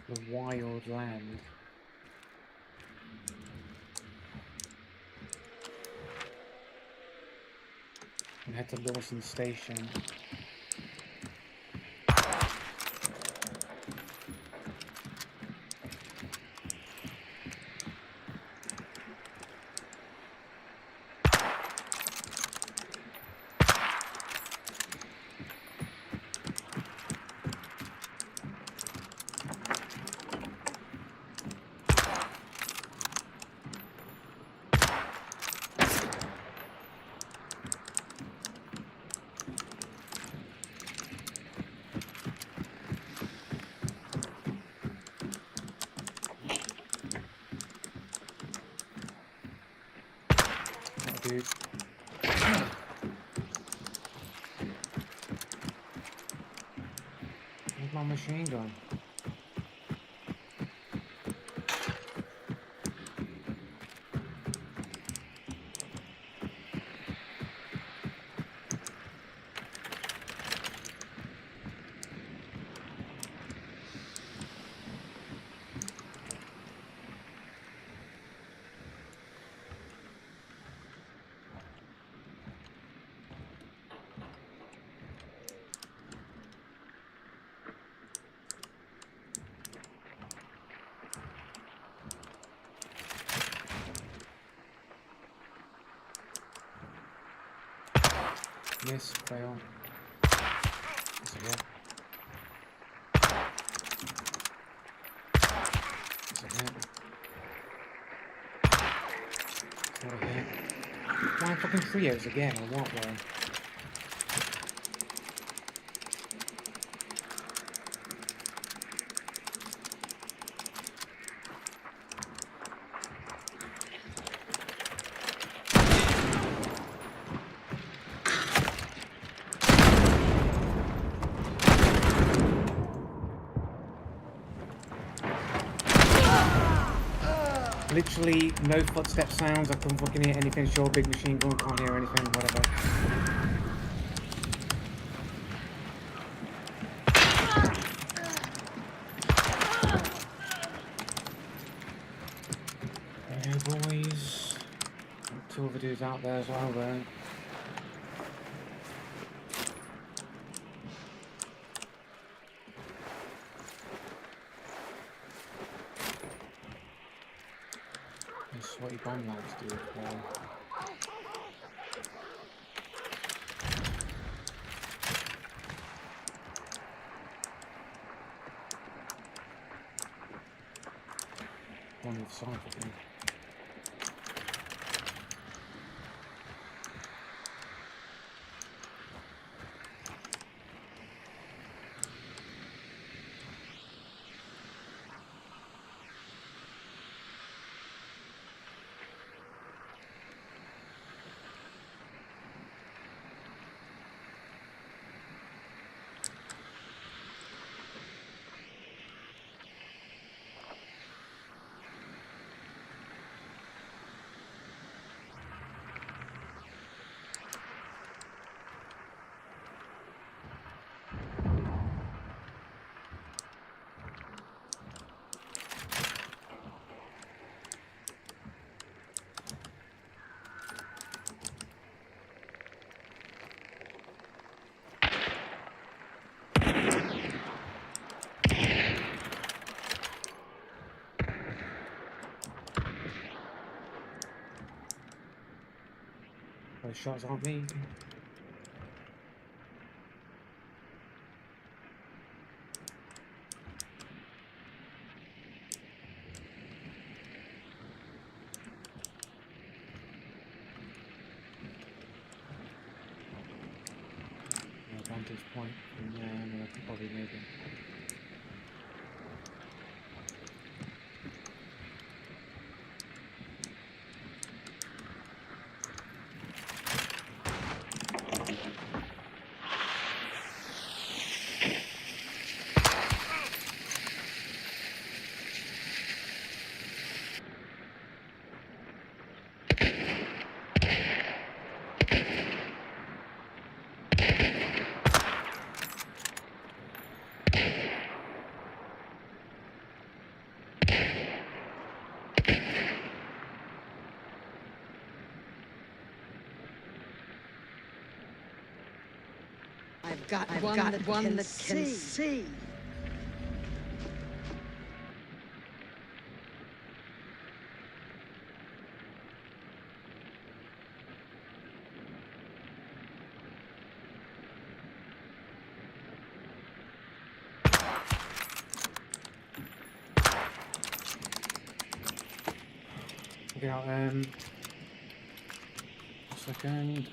The wild land. And head to Lawson Station. Oh, dude. Where's my machine gun? Miss, fail. Is it hit? Is it hit? It's not a hit. Why fucking trios again, or what, bro? Literally no footstep sounds, I couldn't fucking hear anything, sure, big machine gun, can't hear anything, whatever. Yeah, boys. Two other dudes out there as well, though. These sweaty bomb lads, dude. One with side, I think. Those shots aren't me. Vantage point from there, and I could probably maybe. I've got one that can see. Okay, now, second.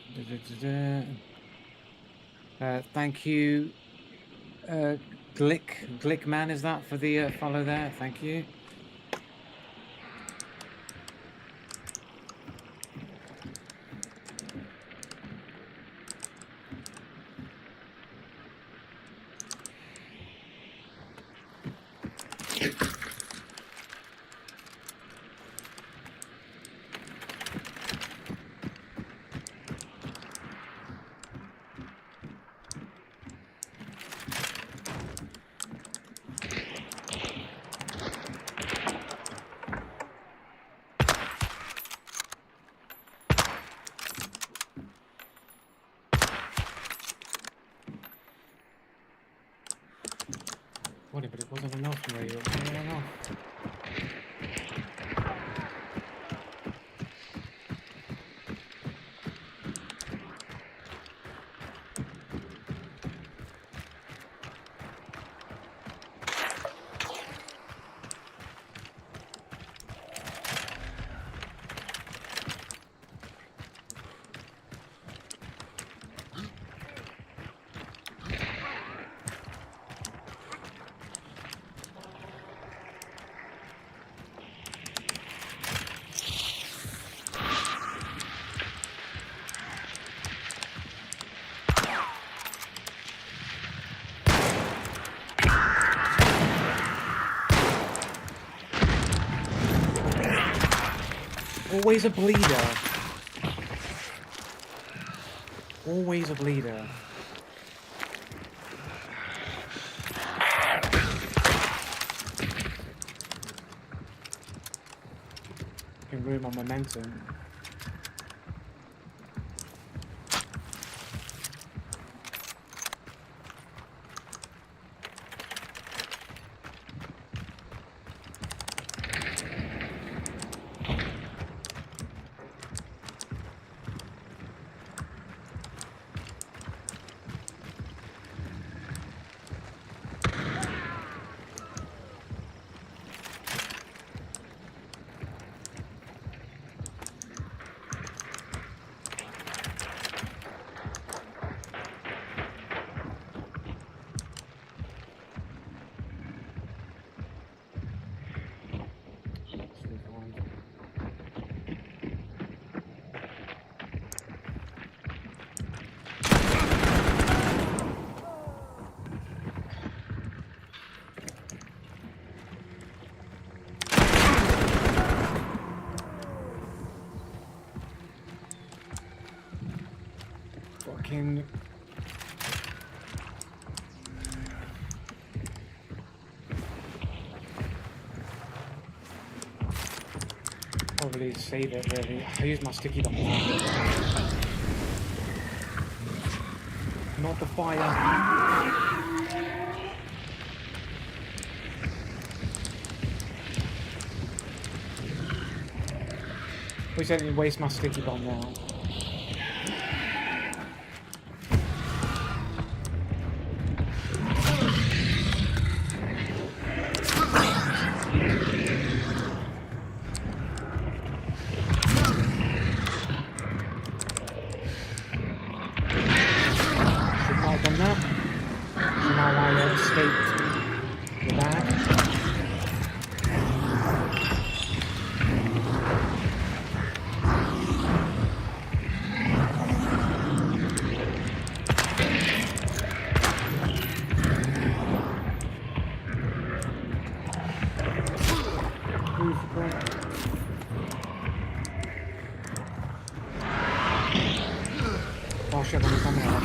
Thank you, Glickman, is that for the follow there? Thank you. But it wasn't enough for me. It wasn't enough. Always a bleeder. Always a bleeder. Can ruin my momentum. Fucking... Probably save it, really. I use my sticky bomb. Not the fire. We said to waste my sticky bomb now. I escaped the bag. Oh shit, I'm coming out.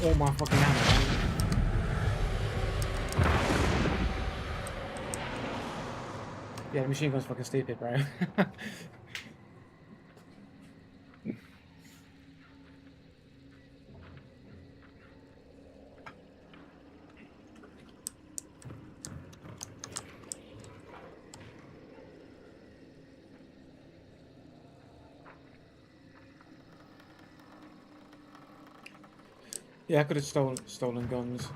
All my fucking ammo. Yeah, the machine gun's fucking stupid, bro. Yeah, I could have stolen guns.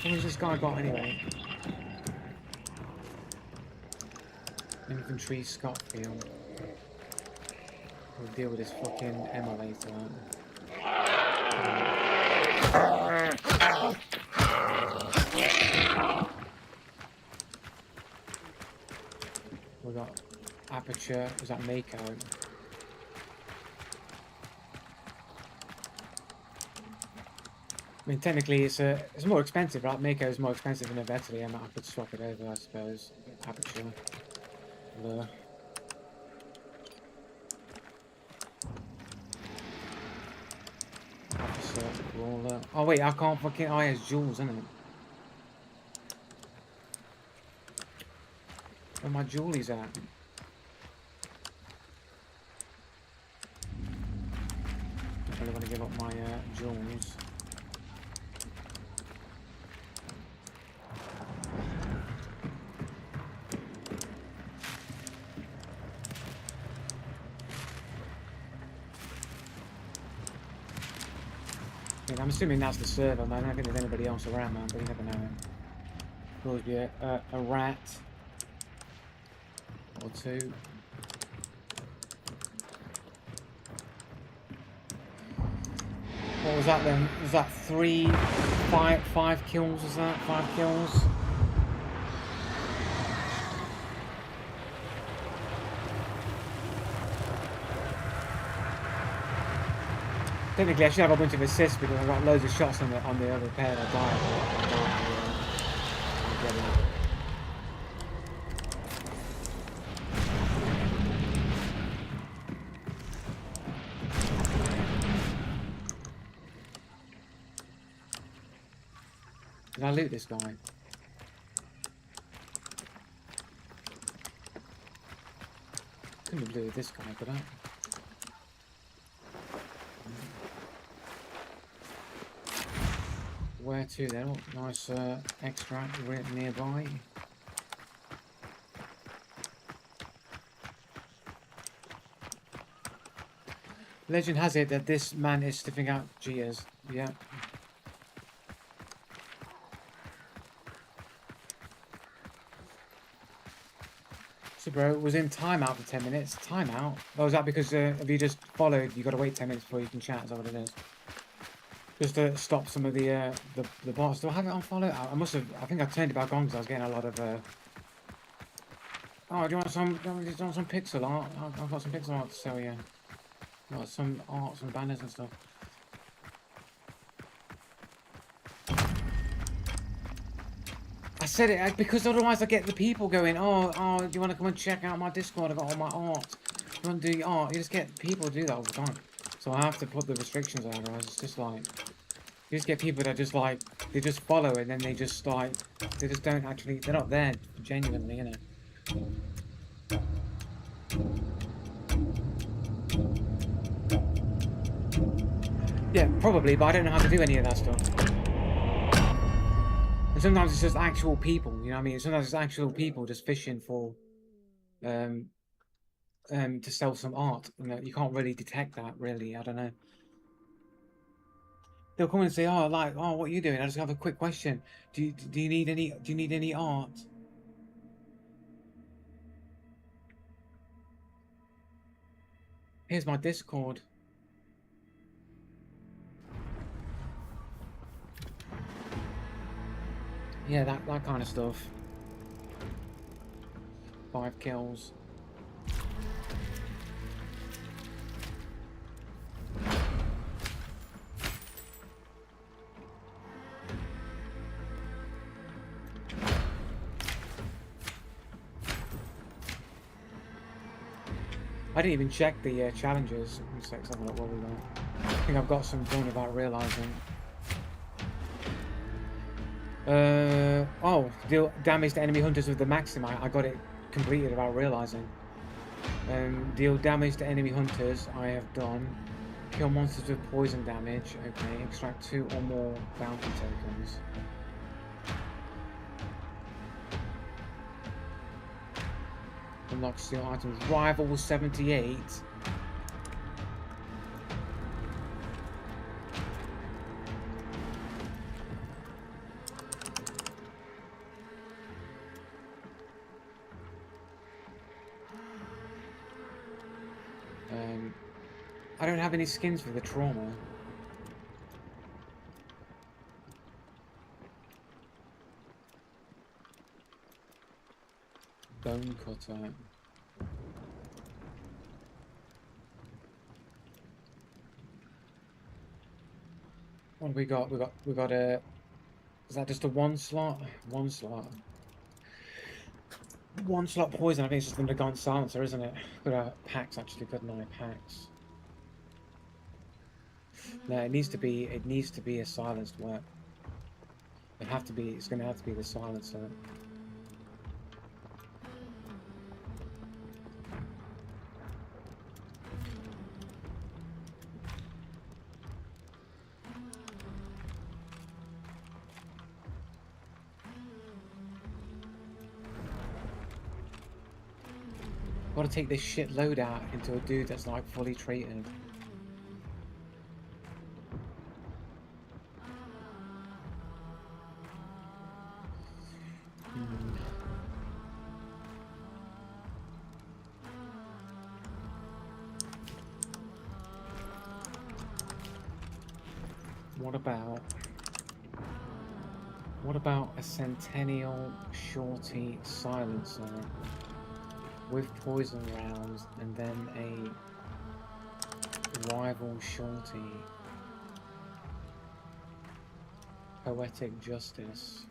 What has this guy got anyway? Infantry Scotfield. We'll deal with this fucking ammo later. We got Aperture. Was that Mako? I mean, technically, it's more expensive, right? Mako is more expensive than a Vettery. I could swap it over, I suppose. Aperture. Lure. Officer, Brawler. Oh wait, I can't fucking. Oh, yeah, it's Jules, isn't it? Where my Julie's at? I really want to give up my Jules. I'm assuming that's the server, man. I don't think there's anybody else around, man, but you never know. Could always be a rat or two. What was that then? Was that five kills? Was that 5 kills? Technically, I should have a bunch of assists because I got loads of shots on the other pair that died. I'm getting it. Did I loot this guy? Couldn't have looted this guy, could I? Where to then? Oh, nice extract right nearby. Legend has it that this man is sniffing out Gias. Yeah. So bro, it was in timeout for 10 minutes. Timeout? Oh, is that because if you just followed, you got to wait 10 minutes before you can chat? Is that what it is? Just to stop some of the bots. Do I have it on follow? I must have. I think I turned it back on because I was getting a lot of. Oh, do you want some pixel art? I've got some pixel art to sell you. Got some art, some banners and stuff. I said it because otherwise I get the people going, oh, do you want to come and check out my Discord? I got all my art. Do you want to do your art? You just get people to do that all the time. So I have to put the restrictions on, otherwise it's just like, you just get people that just like, they just follow and then they just like, they just don't actually, they're not there genuinely, you know. Yeah, probably, but I don't know how to do any of that stuff. And sometimes it's just actual people, you know what I mean? Sometimes it's actual people just fishing for, to sell some art. You know, you can't really detect that, really. I don't know. They'll come and say, "Oh, like, oh, what are you doing?" I just have a quick question. Do you need any art? Here's my Discord. Yeah, that kind of stuff. 5 kills. I didn't even check the challenges. Let's have a look what we got. I think I've got some done without realizing. Oh, deal damage to enemy hunters with the Maximite. I got it completed without realizing. Deal damage to enemy hunters. I have done. Kill monsters with poison damage. Okay. Extract 2 or more bounty tokens. Unlock steel items. Rival 78. I don't have any skins for the trauma. Bone cutter. What have we got? We got a. Is that just a 1 slot? 1 slot. 1 slot poison. I think it's just the Nagant silencer, isn't it? Could have packs actually, couldn't I? Packs. No, it needs to be. It needs to be a silenced work. It have to be. It's going to have to be the silencer. Got to take this shit load out into a dude that's like fully treated. What about a Centennial Shorty silencer with poison rounds and then a rival Shorty? Poetic justice.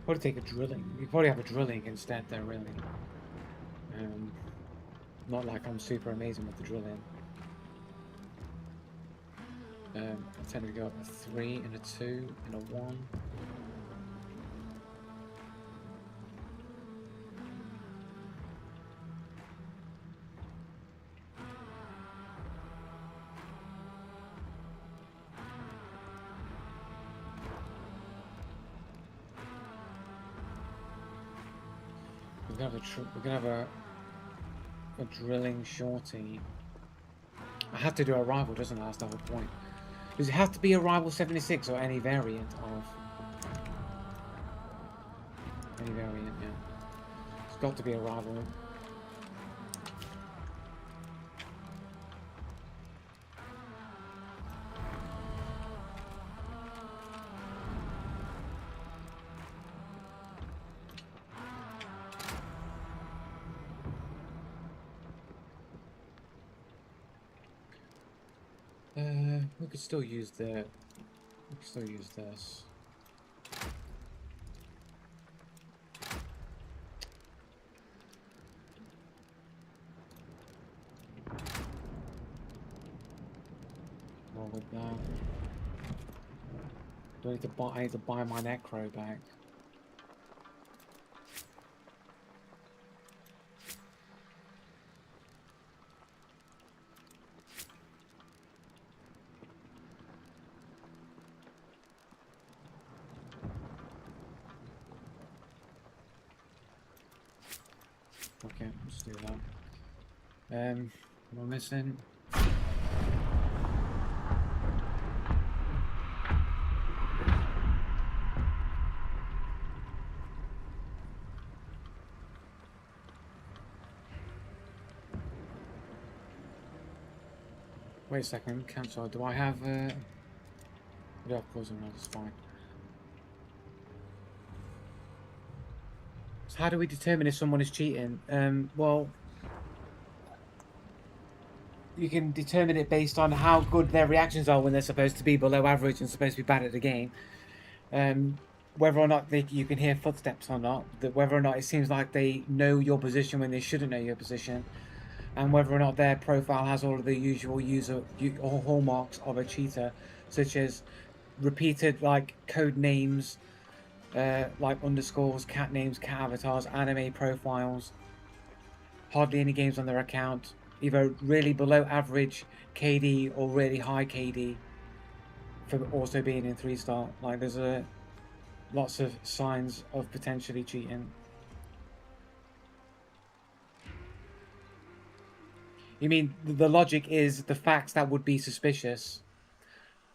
Probably take a drilling. You probably have a drilling instead, though. Really. Not like I'm super amazing with the drilling. I tend to go up a 3 and a 2 and a 1. We're gonna have a drilling shorty. I have to do a rival, doesn't I? That's the whole point. Does it have to be a rival 76 or any variant of? Any variant, yeah. It's got to be a rival. We could still use the. We could still use this. Roll with that. Do I need to buy? I need to buy my Necro back. Okay, let's do that. What am I missing? Wait a second, cancel. Do I have I do have poison rods, it's fine. So how do we determine if someone is cheating? Well, you can determine it based on how good their reactions are when they're supposed to be below average and supposed to be bad at the game. Whether or not you can hear footsteps or not, whether or not it seems like they know your position when they shouldn't know your position, and whether or not their profile has all of the usual hallmarks of a cheater, such as repeated like code names, like underscores, cat names, cat avatars, anime profiles, hardly any games on their account, either really below average KD or really high KD for also being in 3-star. Like there's lots of signs of potentially cheating. You mean the logic is the facts that would be suspicious?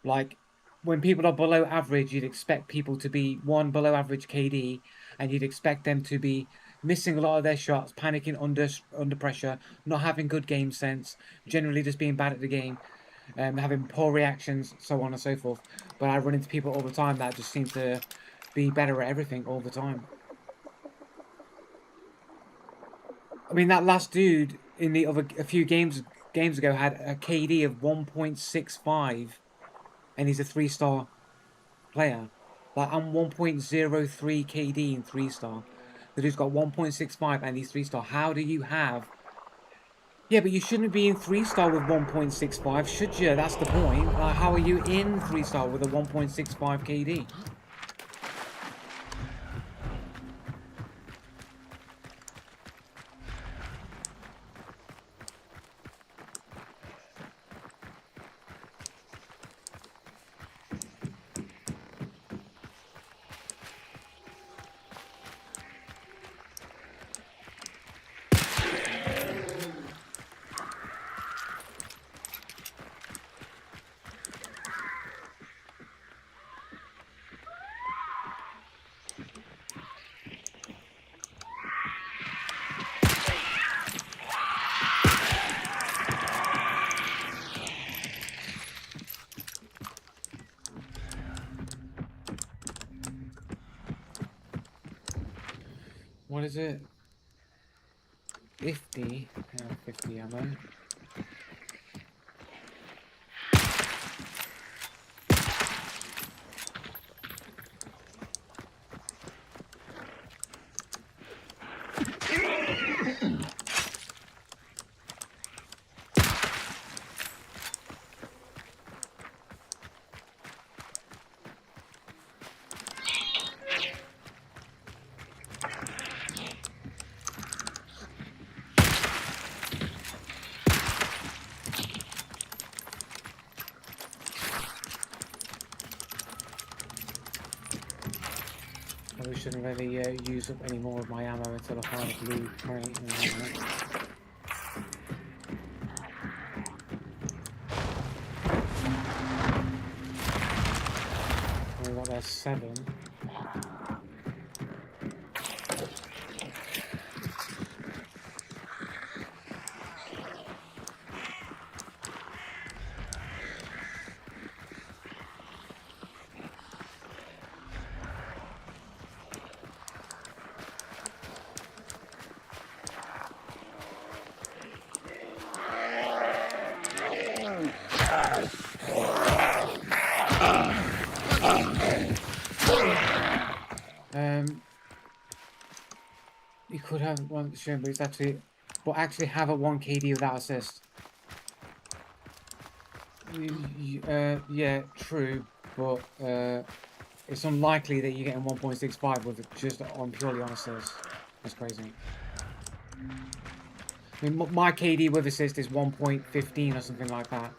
Like when people are below average, you'd expect people to be below average KD, and you'd expect them to be missing a lot of their shots, panicking under pressure, not having good game sense, generally just being bad at the game, having poor reactions, so on and so forth. But I run into people all the time that just seem to be better at everything all the time. I mean, that last dude in a few games ago had a KD of 1.65, and he's a 3-star player. Like I'm 1.03 KD in 3-star. The dude's got 1.65 and he's 3-star. How do you have? Yeah, but you shouldn't be in 3-star with 1.65, should you? That's the point. Like, how are you in 3-star with a 1.65 KD? What is it? 50? 50 ammo. Probably shouldn't really use up any more of my ammo until I find a blue crate. Oh, what, there's 7. You could have one stream, but it's actually, have a 1 KD without assist. Yeah, true, but it's unlikely that you're getting 1.65 with it just on purely on assist. That's crazy. I mean, my KD with assist is 1.15 or something like that.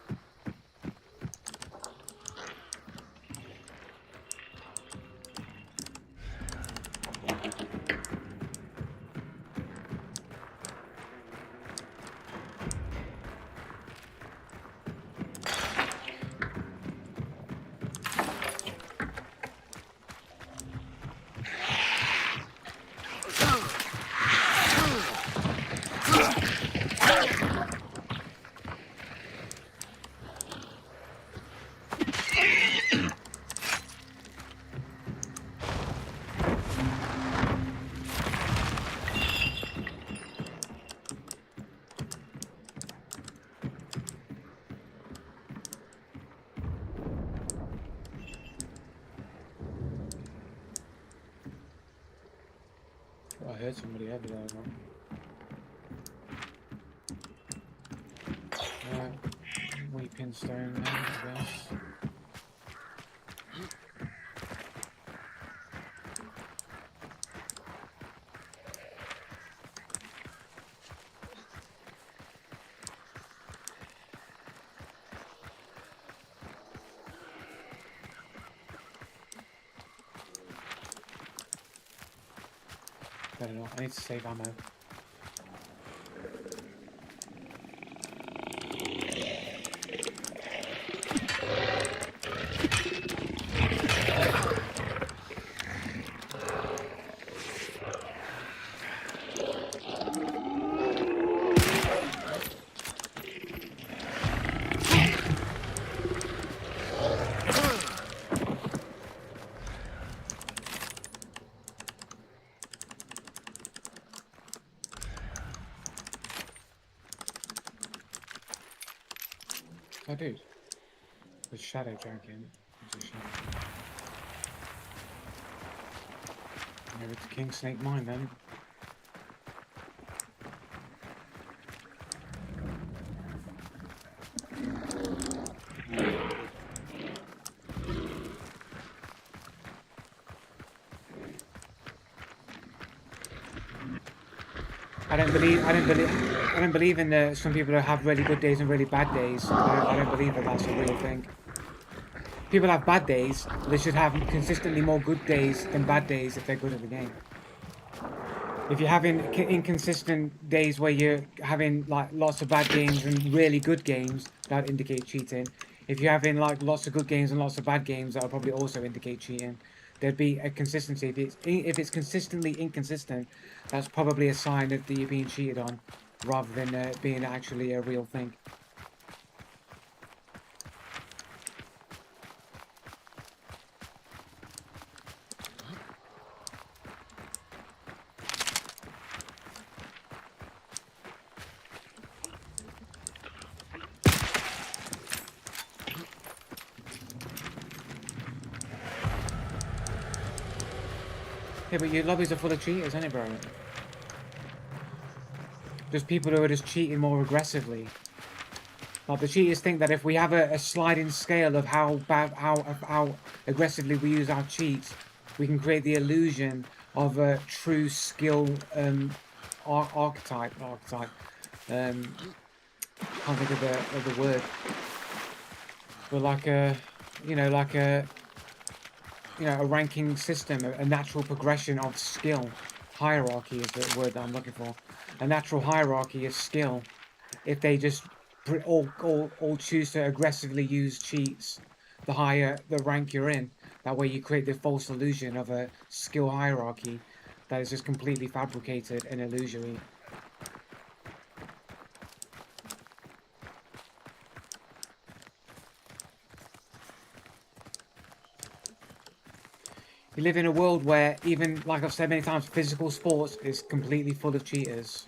I heard somebody over there. Weeping stone there, I guess. Better not. I need to save ammo. Oh, dude. The Shadow Dragon. Maybe it's King Snake Mine then. I don't believe in some people who have really good days and really bad days. I don't believe that that's a real thing. People have bad days, but they should have consistently more good days than bad days if they're good at the game. If you're having inconsistent days where you're having like lots of bad games and really good games, that indicate cheating. If you're having like lots of good games and lots of bad games, that will probably also indicate cheating. There'd be a consistency. If it's consistently inconsistent, that's probably a sign that you're being cheated on, rather than being actually a real thing. Yeah, but your lobbies are full of cheaters, isn't it, bro? Just people who are just cheating more aggressively. Like the cheaters think that if we have a sliding scale of how aggressively we use our cheats, we can create the illusion of a true skill archetype. Can't think of the word. But like a, like a ranking system, a natural progression of skill. Hierarchy is the word that I'm looking for. A natural hierarchy of skill. If they just all choose to aggressively use cheats, the higher the rank you're in. That way you create the false illusion of a skill hierarchy that is just completely fabricated and illusory. We live in a world where even, like I've said many times, physical sports is completely full of cheaters.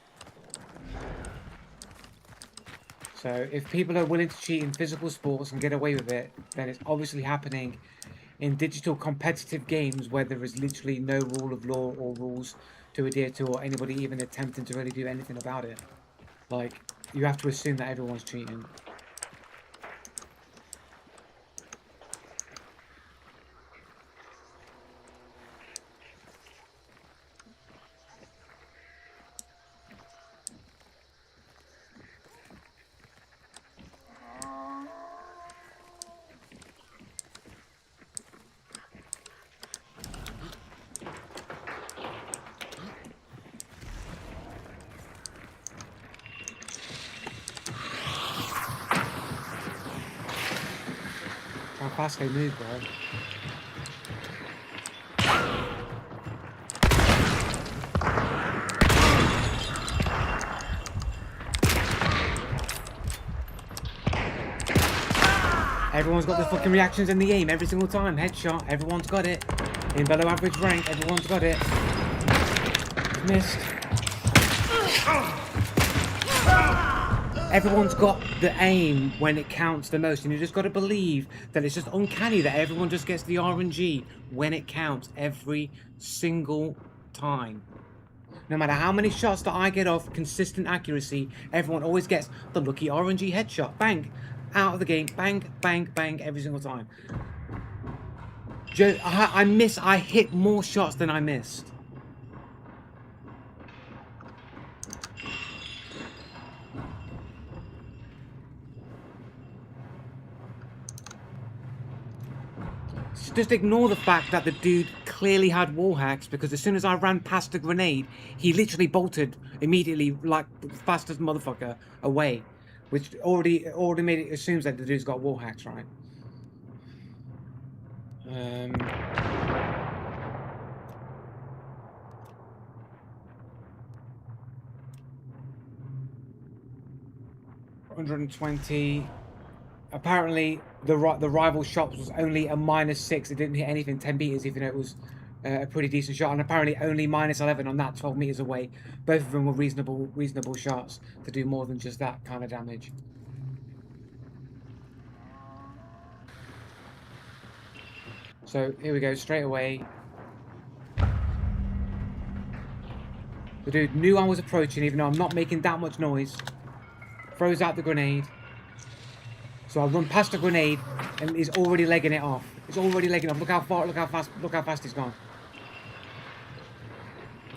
So if people are willing to cheat in physical sports and get away with it, then it's obviously happening in digital competitive games where there is literally no rule of law or rules to adhere to, or anybody even attempting to really do anything about it. Like, you have to assume that everyone's cheating. How fast they move, bro. Everyone's got the fucking reactions in the aim every single time. Headshot, everyone's got it. In below average rank, everyone's got it. Missed. Everyone's got the aim when it counts the most, and you just got to believe that it's just uncanny that everyone just gets the RNG when it counts every single time. No matter how many shots that I get off consistent accuracy, everyone always gets the lucky RNG headshot. Bang! Out of the game. Bang, bang, bang every single time. I hit more shots than I missed. Just ignore the fact that the dude clearly had wall hacks, because as soon as I ran past the grenade, he literally bolted immediately, like fast as motherfucker, away. Which already made it assumes that the dude's got wall hacks, right? 120. Apparently, the rival shots was only a -6. It didn't hit anything 10 meters, even though it was a pretty decent shot. And apparently, only -11 on that 12 meters away. Both of them were reasonable shots to do more than just that kind of damage. So here we go, straight away. The dude knew I was approaching, even though I'm not making that much noise. Throws out the grenade. So I run past the grenade, and he's already legging it off. He's already legging it off. Look how fast he's gone.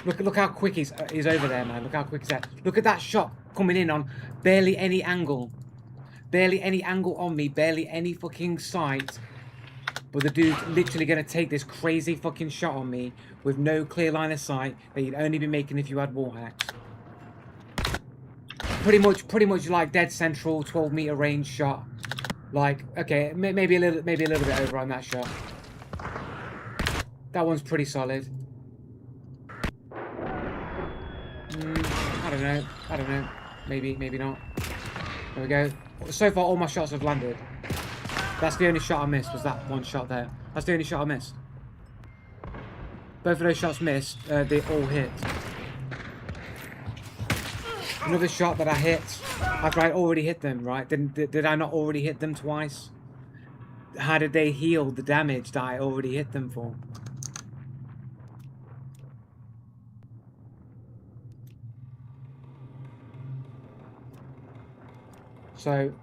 Look how quick he's over there, man. Look how quick he's at. Look at that shot coming in on barely any angle. Barely any angle on me, barely any fucking sight. But the dude's literally going to take this crazy fucking shot on me with no clear line of sight that you'd only be making if you had wall hacks. Pretty much like dead central, 12-meter range shot. Like, okay, maybe a little bit over on that shot. That one's pretty solid. I don't know. Maybe not. There we go. So far, all my shots have landed. That's the only shot I missed, was that one shot there. That's the only shot I missed. Both of those shots missed, they all hit. Another shot that I hit after I already hit them, right? Did I not already hit them twice? How did they heal the damage that I already hit them for? So,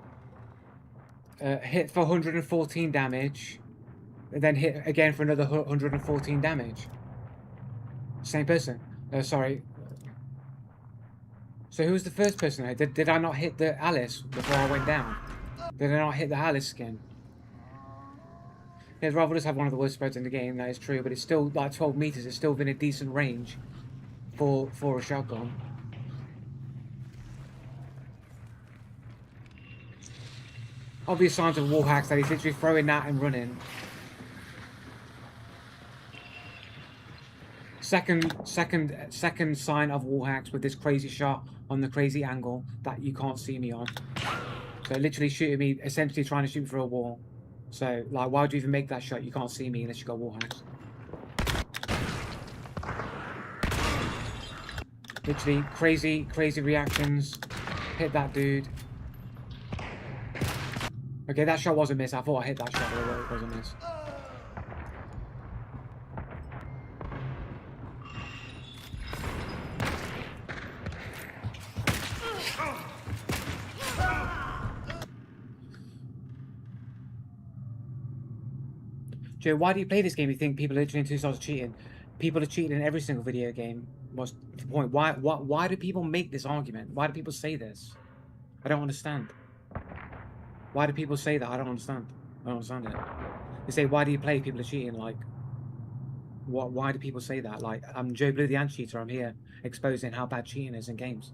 hit for 114 damage, and then hit again for another 114 damage. Same person. Sorry. So who was the first person I hit? Did I not hit the Alice before I went down? Did I not hit the Alice skin? Yeah, Rather just have one of the worst spreads in the game, that is true, but it's still, like, 12 meters, it's still within a decent range for a shotgun. Obvious signs of wall hacks that he's literally throwing that and running. Second sign of wall hacks with this crazy shot on the crazy angle that you can't see me on. So literally shooting me, essentially trying to shoot through a wall. So, like, why would you even make that shot? You can't see me unless you got wall hacks. Literally crazy reactions. Hit that dude. Okay, that shot was a miss. I thought I hit that shot, but it was a miss. Joe, why do you play this game? You think people are literally 2 stars cheating? People are cheating in every single video game. What's the point? Why do people make this argument? Why do people say this? I don't understand. Why do people say that? I don't understand. I don't understand it. They say, why do you play? People are cheating. Like, why do people say that? Like, I'm Joe Blue the Anti-Cheater. I'm here exposing how bad cheating is in games.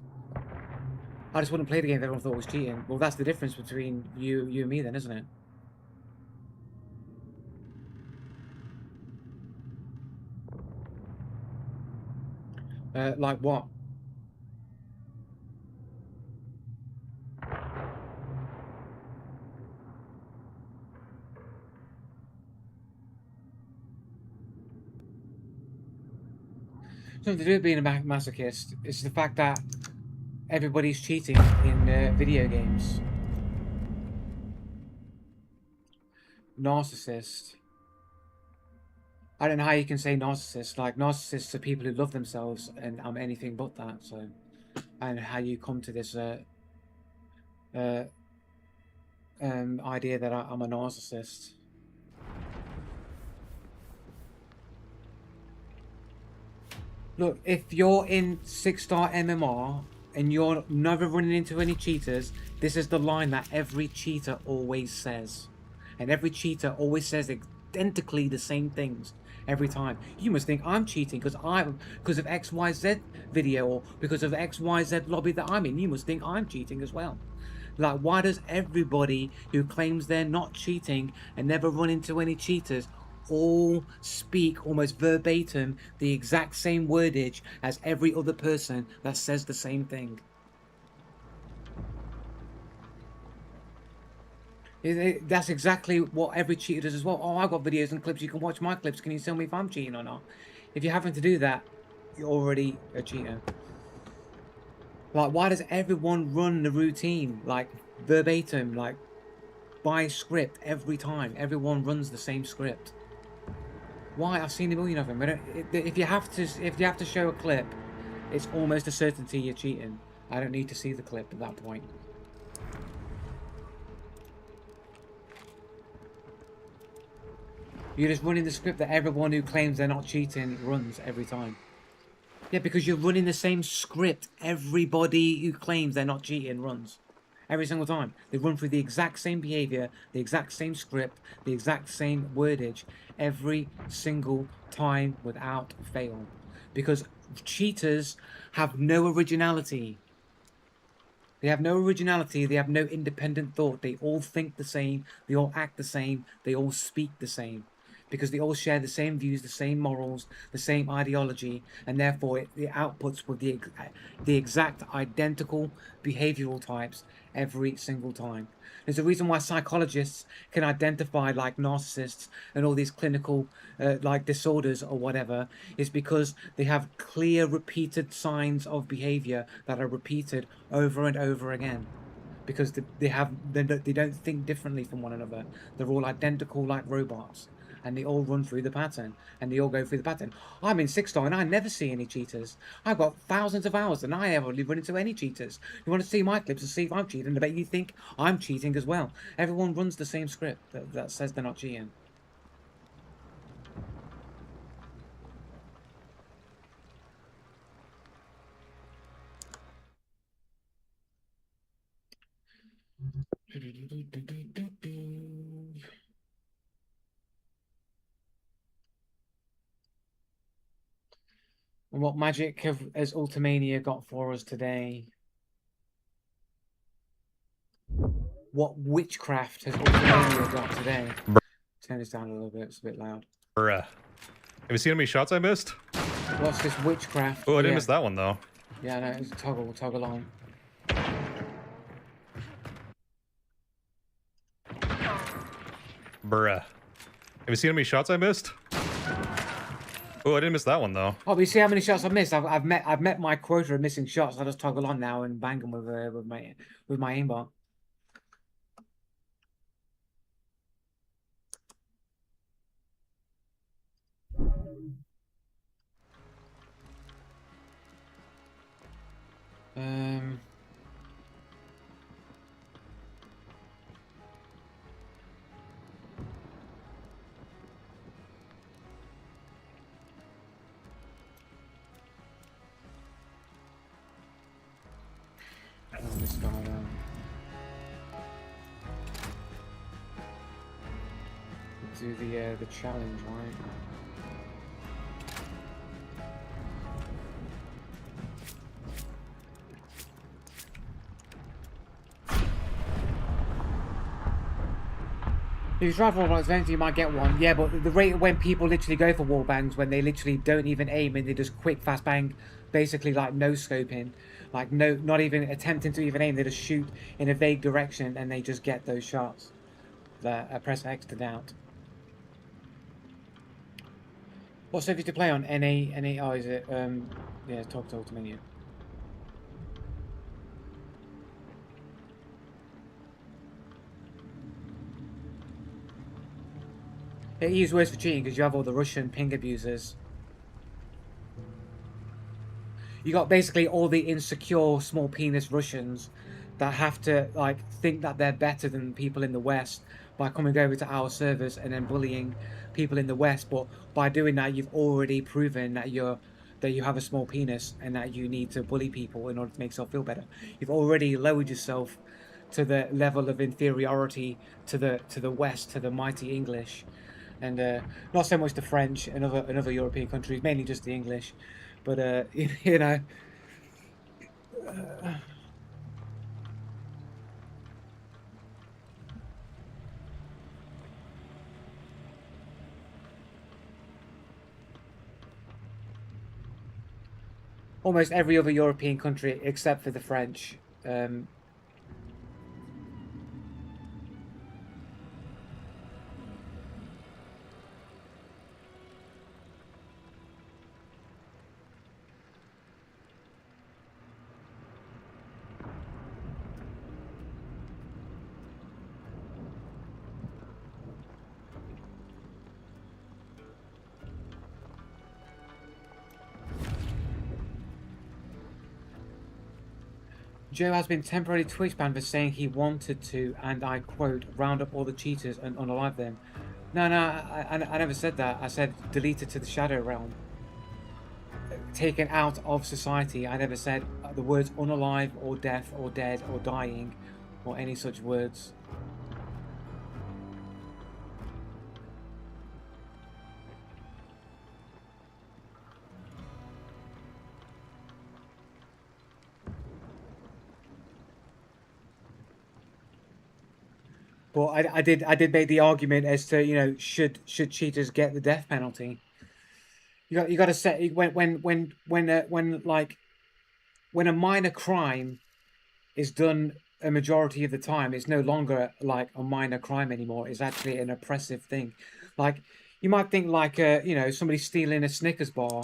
I just wouldn't play the game if everyone thought it was cheating. Well, that's the difference between you and me then, isn't it? Like what? Something to do with being a masochist. It's the fact that everybody's cheating in video games. Narcissist. I don't know how you can say narcissist. Like, narcissists are people who love themselves, and I'm anything but that. So, and how you come to this idea that I'm a narcissist. Look, if you're in 6-star MMR and you're never running into any cheaters, this is the line that every cheater always says. And every cheater always says identically the same things every time. You must think I'm cheating because of XYZ video or because of XYZ lobby that I'm in. You must think I'm cheating as well. Like, why does everybody who claims they're not cheating and never run into any cheaters all speak almost verbatim the exact same wordage as every other person that says the same thing? That's exactly what every cheater does as well. Oh, I've got videos and clips. You can watch my clips. Can you tell me if I'm cheating or not? If you're having to do that, you're already a cheater. Like, why does everyone run the routine, like, verbatim, like, by script every time? Everyone runs the same script. Why? I've seen a million of them. But if you have to show a clip, it's almost a certainty you're cheating. I don't need to see the clip at that point. You're just running the script that everyone who claims they're not cheating runs every time. Yeah, because you're running the same script everybody who claims they're not cheating runs. Every single time. They run through the exact same behavior, the exact same script, the exact same wordage, every single time without fail. Because cheaters have no originality. They have no originality, they have no independent thought. They all think the same, they all act the same, they all speak the same. Because they all share the same views, the same morals, the same ideology, and therefore it outputs with the exact identical behavioral types every single time. There's a reason why psychologists can identify like narcissists and all these clinical like disorders or whatever, is because they have clear repeated signs of behavior that are repeated over and over again. Because they don't think differently from one another. They're all identical like robots. and they all run through the pattern, and they all go through the pattern. I'm in 6-star and I never see any cheaters. I've got thousands of hours and I haven't run into any cheaters. You want to see my clips and see if I'm cheating? I bet you think I'm cheating as well. Everyone runs the same script that says they're not cheating. And what magic has Ultimania got for us today? What witchcraft has Ultimania got today? Turn this down a little bit, it's a bit loud. Bruh. Have you seen how many shots I missed? What's this witchcraft? Oh, I didn't miss that one, though. Yeah, no, it's toggle on. Bruh. Have you seen how many shots I missed? Oh, I didn't miss that one, though. Oh, but you see how many shots I've missed? I've met my quota of missing shots. I just toggle on now and bang them with my aimbot. This guy, do the challenge, right? If you try for wall bangs, eventually you might get one. Yeah, but the rate when people literally go for wall bangs, when they literally don't even aim and they just quick fast bang, basically like no scoping, like not even attempting to even aim, they just shoot in a vague direction and they just get those shots. That press X to doubt. What server to play on? NA? Oh, is it? Yeah, talk to Ultimania. It is worse for cheating because you have all the Russian ping abusers. You got basically all the insecure small penis Russians that have to like think that they're better than people in the West by coming over to our servers and then bullying people in the West. But by doing that, you've already proven that you have a small penis and that you need to bully people in order to make yourself feel better. You've already lowered yourself to the level of inferiority to the West, to the mighty English. And not so much the French and other European countries, mainly just the English, but you know. Almost every other European country except for the French. Joe has been temporarily Twitch banned for saying he wanted to, and I quote, round up all the cheaters and unalive them. No, I never said that. I said deleted to the Shadow Realm. Taken out of society. I never said the words unalive or death or dead or dying or any such words. But I did make the argument as to, you know, should cheaters get the death penalty? You got to set when a minor crime is done a majority of the time, it's no longer like a minor crime anymore. It's actually an oppressive thing. Like you might think like you know, somebody stealing a Snickers bar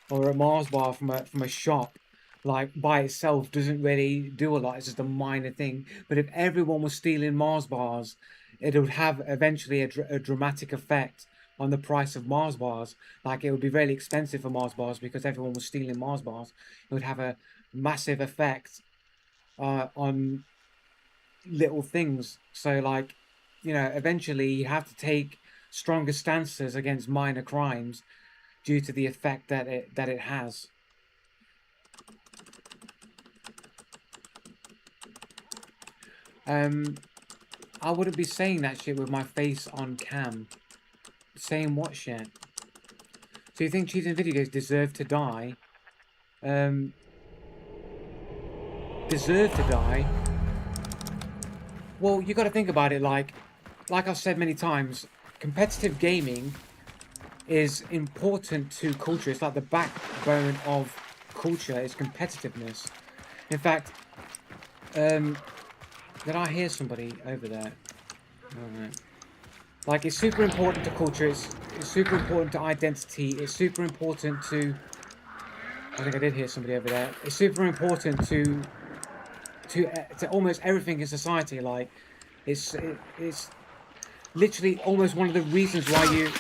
or a Mars bar from a shop, like by itself doesn't really do a lot. It's just a minor thing. But if everyone was stealing Mars bars, it would have eventually a dramatic effect on the price of Mars bars. Like it would be really expensive for Mars bars because everyone was stealing Mars bars. It would have a massive effect on little things. So like, you know, eventually you have to take stronger stances against minor crimes due to the effect that it has. I wouldn't be saying that shit with my face on cam. Saying what shit? So you think cheating video games deserve to die? Deserve to die? Well, you got to think about it like I've said many times, competitive gaming is important to culture. It's like the backbone of culture is competitiveness. In fact, did I hear somebody over there? Oh, no. Like, it's super important to culture, it's super important to identity, it's super important to... I think I did hear somebody over there. It's super important to almost everything in society. Like, it's literally almost one of the reasons why you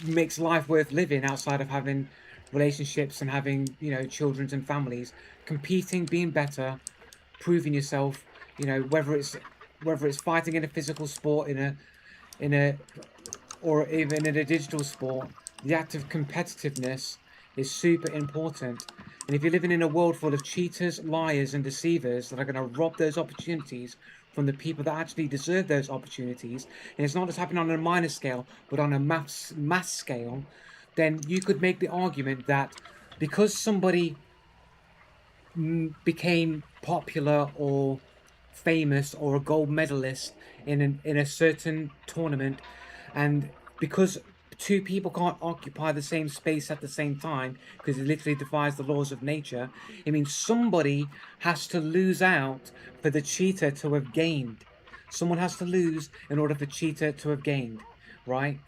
makes life worth living outside of having relationships and having, you know, children and families. Competing, being better, proving yourself, you know, whether it's fighting in a physical sport, or even in a digital sport, the act of competitiveness is super important. And if you're living in a world full of cheaters, liars, and deceivers that are going to rob those opportunities from the people that actually deserve those opportunities, and it's not just happening on a minor scale, but on a mass scale, then you could make the argument that because somebody became popular or famous or a gold medalist in a certain tournament, and because two people can't occupy the same space at the same time because it literally defies the laws of nature, it means somebody has to lose out for the cheater to have gained. Someone has to lose in order for cheater to have gained, right?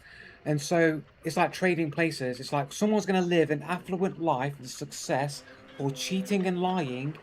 And so it's like trading places. It's like someone's going to live an affluent life with success or cheating and lying,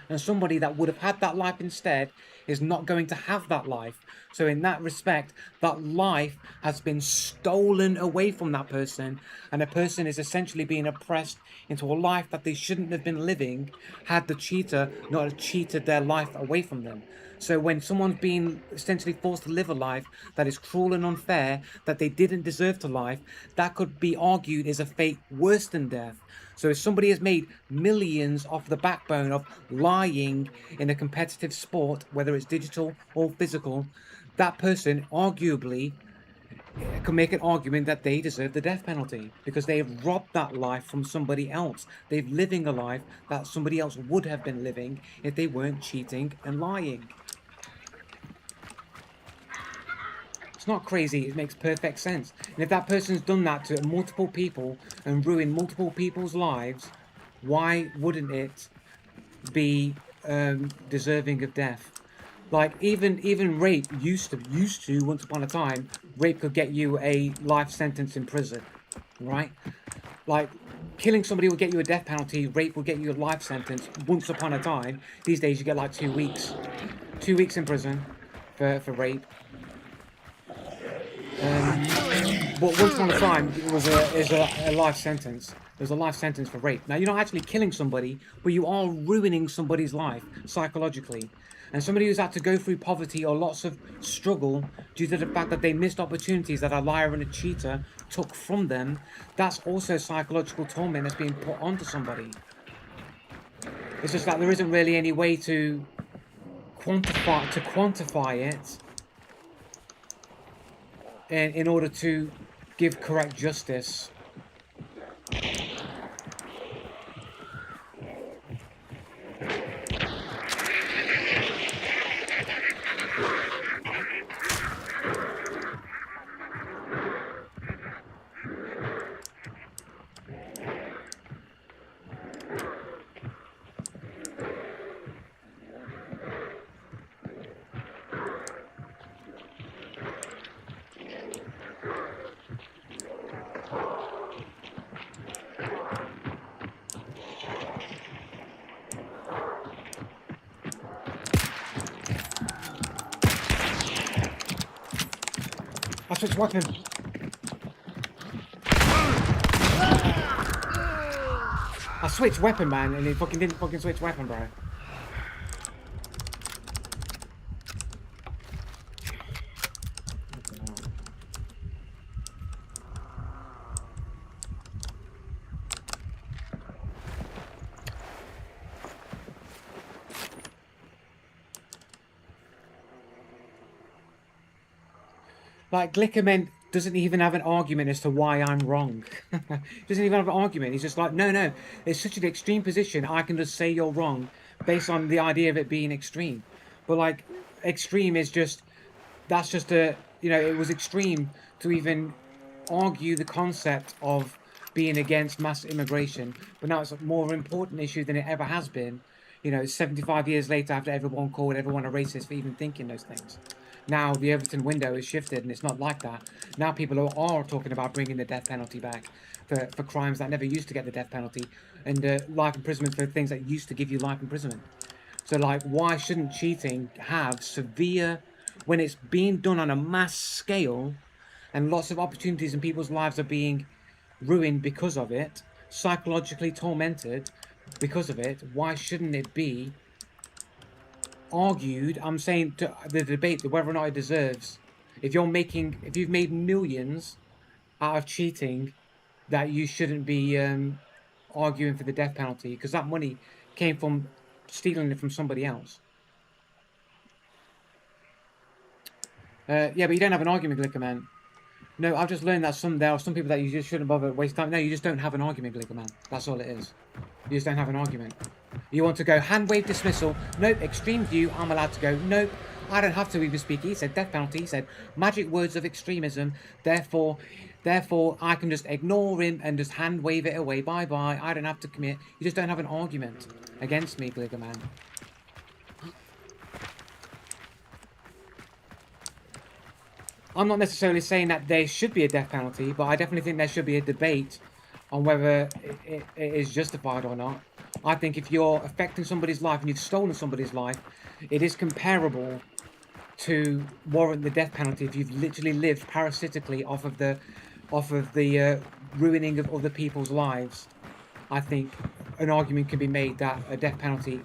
and somebody that would have had that life instead is not going to have that life. So in that respect, that life has been stolen away from that person, and a person is essentially being oppressed into a life that they shouldn't have been living had the cheater not have cheated their life away from them. So when someone's being essentially forced to live a life that is cruel and unfair, that they didn't deserve to life, that could be argued is a fate worse than death. So if somebody has made millions off the backbone of lying in a competitive sport, whether it's digital or physical, that person arguably can make an argument that they deserve the death penalty because they have robbed that life from somebody else. They're living a life that somebody else would have been living if they weren't cheating and lying. It's not crazy, it makes perfect sense. And if that person's done that to multiple people and ruined multiple people's lives, why wouldn't it be deserving of death? Like even rape used to once upon a time, rape could get you a life sentence in prison, right? Like killing somebody will get you a death penalty, rape will get you a life sentence once upon a time. These days you get like 2 weeks. 2 weeks in prison for rape. But once upon a time, it was a life sentence. There's a life sentence for rape. Now, you're not actually killing somebody, but you are ruining somebody's life psychologically. And somebody who's had to go through poverty or lots of struggle due to the fact that they missed opportunities that a liar and a cheater took from them, that's also psychological torment that's being put onto somebody. It's just that there isn't really any way to quantify it in order to give correct justice. I switched weapon. I switched weapon, man, and it fucking didn't fucking switch weapon, bro. Like, Glickerman doesn't even have an argument as to why I'm wrong. Doesn't even have an argument. He's just like, no, no, it's such an extreme position, I can just say you're wrong based on the idea of it being extreme. But, like, extreme is just, that's just a, you know, it was extreme to even argue the concept of being against mass immigration. But now it's a more important issue than it ever has been. You know, 75 years later, after everyone called everyone a racist for even thinking those things. Now the Overton window is shifted, and it's not like that. Now people are talking about bringing the death penalty back for crimes that never used to get the death penalty, and life imprisonment for things that used to give you life imprisonment. So, like, why shouldn't cheating have severe, when it's being done on a mass scale, and lots of opportunities in people's lives are being ruined because of it, psychologically tormented because of it, why shouldn't it be argued? I'm saying to the debate, whether or not it deserves, if you've made millions out of cheating, that you shouldn't be arguing for the death penalty, because that money came from stealing it from somebody else. Yeah, but you don't have an argument, Glicker Man. No, I've just learned that there are some people that you just shouldn't bother waste time. No, you just don't have an argument, Glicker Man. That's all it is. You just don't have an argument. You want to go hand wave dismissal. Nope, extreme view. I'm allowed to go. Nope, I don't have to even speak. He said death penalty. He said magic words of extremism. Therefore, I can just ignore him and just hand wave it away. Bye bye. I don't have to commit. You just don't have an argument against me, Glicker Man. I'm not necessarily saying that there should be a death penalty, but I definitely think there should be a debate on whether it is justified or not. I think if you're affecting somebody's life and you've stolen somebody's life, it is comparable to warrant the death penalty if you've literally lived parasitically off of the ruining of other people's lives. I think an argument can be made that a death penalty,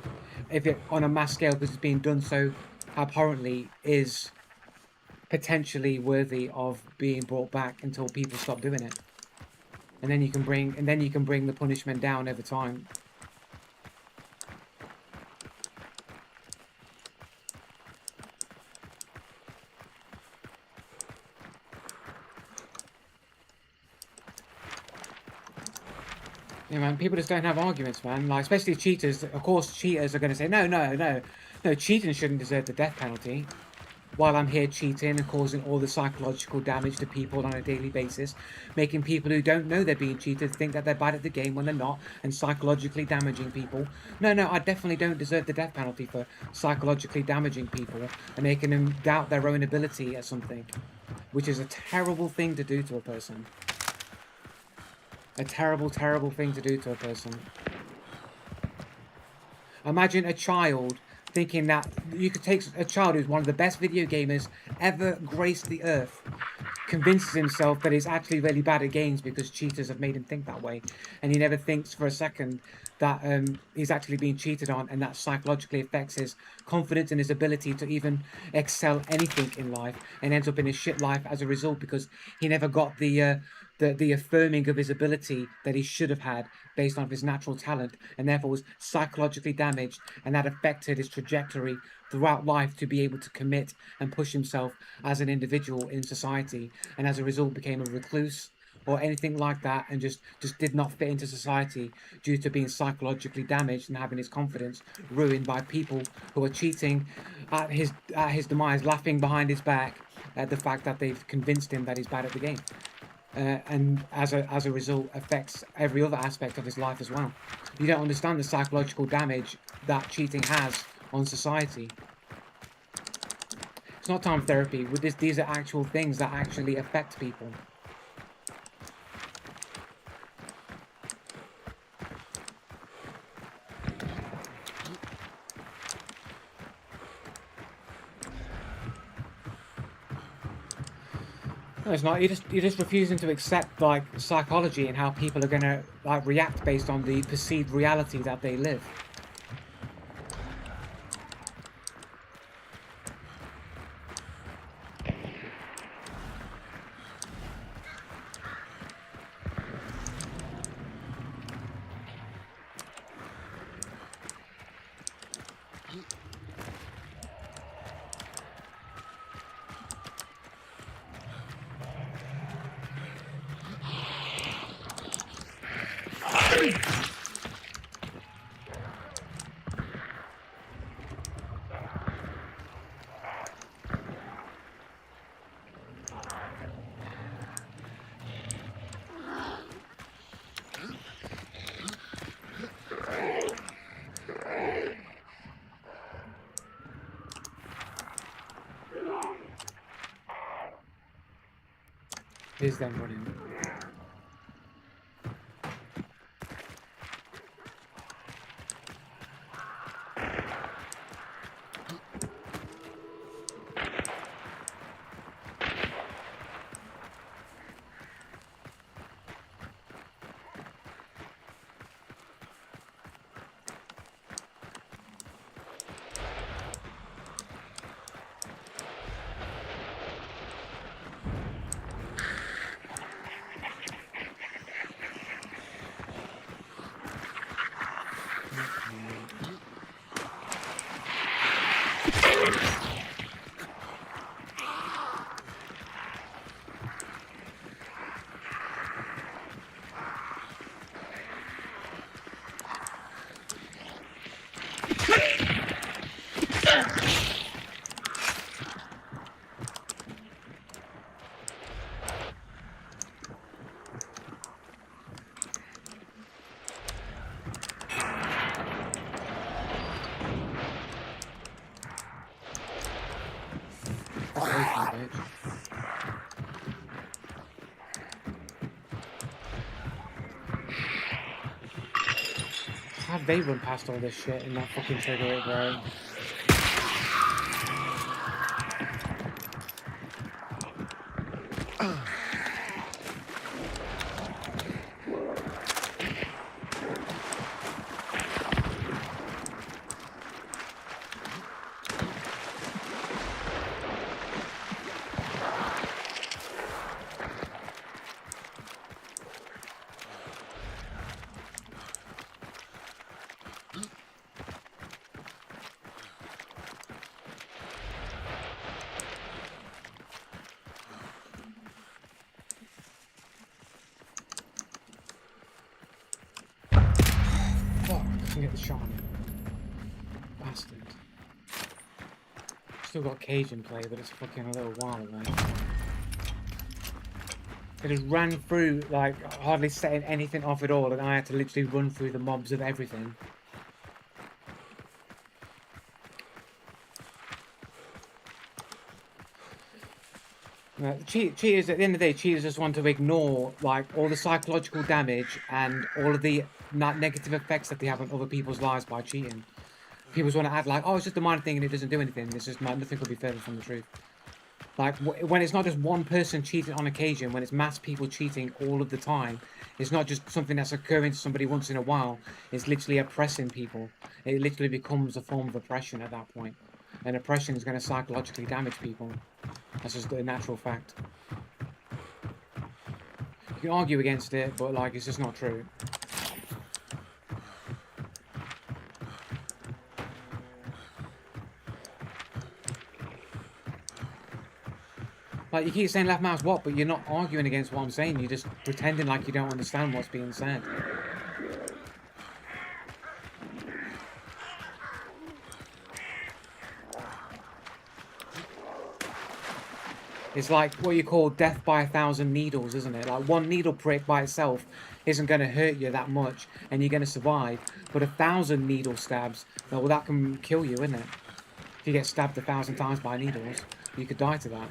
if it on a mass scale because it's being done so abhorrently, is potentially worthy of being brought back until people stop doing it, and then you can bring the punishment down over time. Yeah, man, people just don't have arguments, man. Like, especially cheaters. Of course, cheaters are going to say, no, cheating shouldn't deserve the death penalty. While I'm here cheating and causing all the psychological damage to people on a daily basis, making people who don't know they're being cheated think that they're bad at the game when they're not, and psychologically damaging people. No, I definitely don't deserve the death penalty for psychologically damaging people and making them doubt their own ability at something, which is a terrible thing to do to a person. A terrible, terrible thing to do to a person. Imagine a child thinking that you could take a child who's one of the best video gamers ever graced the earth, convinces himself that he's actually really bad at games because cheaters have made him think that way, and he never thinks for a second that he's actually being cheated on, and that psychologically affects his confidence and his ability to even excel anything in life, and ends up in a shit life as a result because he never got the affirming of his ability that he should have had based on his natural talent, and therefore was psychologically damaged, and that affected his trajectory throughout life to be able to commit and push himself as an individual in society, and as a result became a recluse or anything like that, and just did not fit into society due to being psychologically damaged and having his confidence ruined by people who are cheating at his demise, laughing behind his back at the fact that they've convinced him that he's bad at the game. And as a result affects every other aspect of his life as well. You don't understand the psychological damage that cheating has on society. It's not time therapy. These are actual things that actually affect people. No, it's not. You're just refusing to accept like psychology and how people are gonna like react based on the perceived reality that they live. Here's them running. How'd they run past all this shit and not fucking trigger it, bro? Get the shot on him. Bastard. Still got Cage in play, but it's fucking a little while away. It just ran through, like, hardly setting anything off at all, and I had to literally run through the mobs of everything. Cheaters, at the end of the day, cheaters just want to ignore, like, all the psychological damage and all of the negative effects that they have on other people's lives by cheating. People just want to act like, oh, it's just a minor thing and it doesn't do anything. It's just nothing could be further from the truth. Like, when it's not just one person cheating on occasion, when it's mass people cheating all of the time, it's not just something that's occurring to somebody once in a while. It's literally oppressing people. It literally becomes a form of oppression at that point. And oppression is going to psychologically damage people. That's just a natural fact. You can argue against it, but, like, it's just not true. Like, you keep saying left mouse what, but you're not arguing against what I'm saying. You're just pretending like you don't understand what's being said. It's like what you call death by 1,000 needles, isn't it? Like, one needle prick by itself isn't going to hurt you that much, and you're going to survive. But 1,000 needle stabs, well, that can kill you, isn't it? If you get stabbed 1,000 times by needles, you could die to that.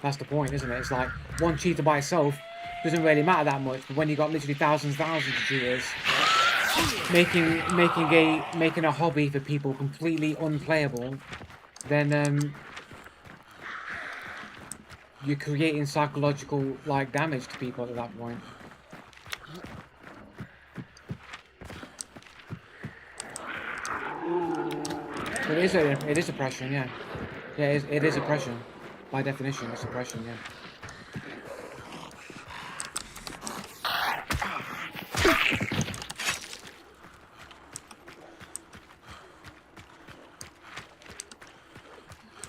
That's the point, isn't it? It's like, one cheater by itself doesn't really matter that much, but when you got literally thousands of cheaters making a hobby for people completely unplayable, then you're creating psychological like damage to people at that point. It is oppression, yeah. Yeah, it is oppression. By definition, it's oppression, yeah.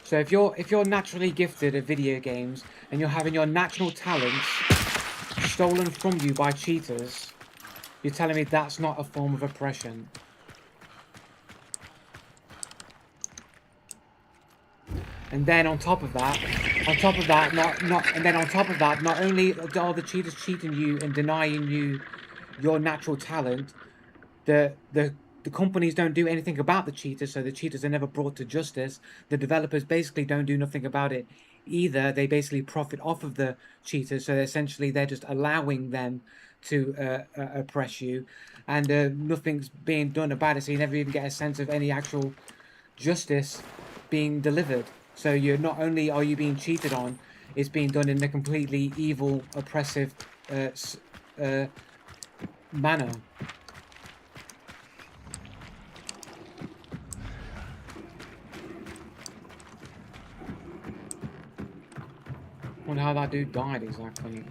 So if you're naturally gifted at video games and you're having your natural talents stolen from you by cheaters, you're telling me that's not a form of oppression? And then on top of that, not only are the cheaters cheating you and denying you your natural talent, the companies don't do anything about the cheaters, so the cheaters are never brought to justice. The developers basically don't do nothing about it either. They basically profit off of the cheaters, so essentially they're just allowing them to oppress you, and nothing's being done about it, so you never even get a sense of any actual justice being delivered. So you're not only are you being cheated on, it's being done in a completely evil, oppressive manner. Wonder how that dude died exactly.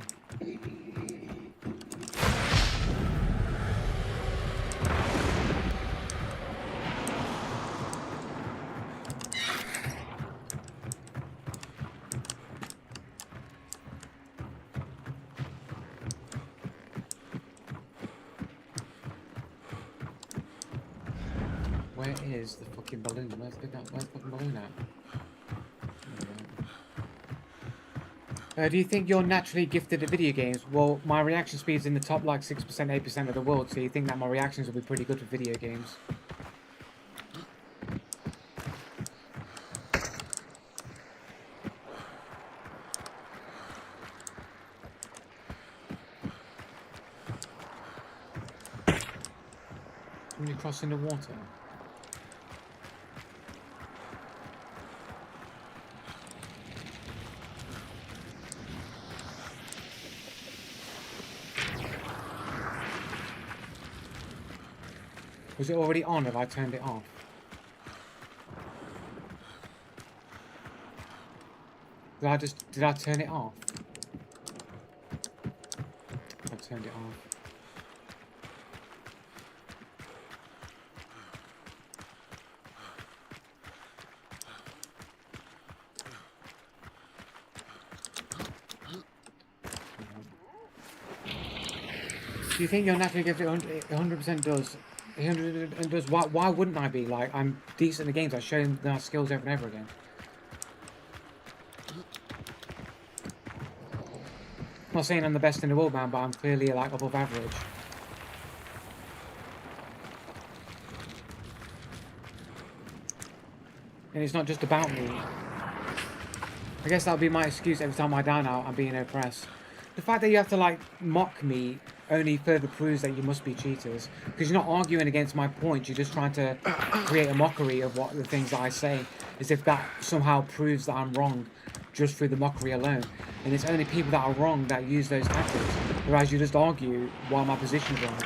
Where is the fucking balloon? Where's the fucking balloon at? Do you think you're naturally gifted at video games? Well, my reaction speed's in the top like 6%, 8% of the world, so you think that my reactions will be pretty good for video games? When you're crossing the water? Was it already on? Have I turned it off? Did I turn it off? I turned it off. Do you think you're naturally gifted? 100% does. 100% does. Why wouldn't I be? Like, I'm decent in the games. I show my skills over and over again. I'm not saying I'm the best in the world, man, but I'm clearly like above average. And it's not just about me. I guess that would be my excuse every time I down out, I'm being oppressed. The fact that you have to like mock me only further proves that you must be cheaters. Because you're not arguing against my point, you're just trying to create a mockery of what the things that I say. As if that somehow proves that I'm wrong just through the mockery alone. And it's only people that are wrong that use those tactics. Whereas you just argue while my position's wrong.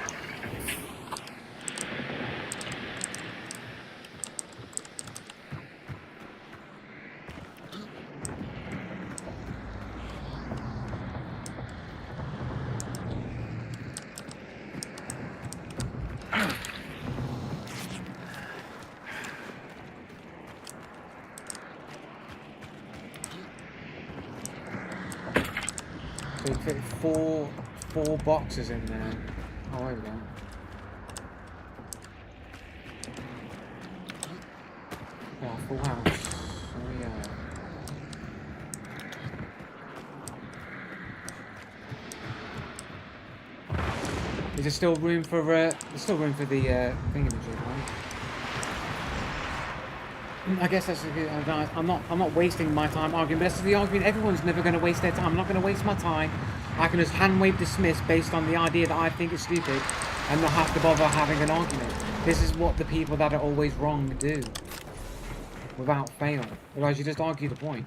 So you fit four boxes in there. Oh, there we go. Yeah, full house. Oh yeah. Is there still room for there's still room for the thingamajig, right? I guess that's a good. I'm not wasting my time arguing. But that's the argument. Everyone's never going to waste their time. I'm not going to waste my time. I can just hand wave dismiss based on the idea that I think is stupid, and not have to bother having an argument. This is what the people that are always wrong do, without fail. Otherwise, you just argue the point.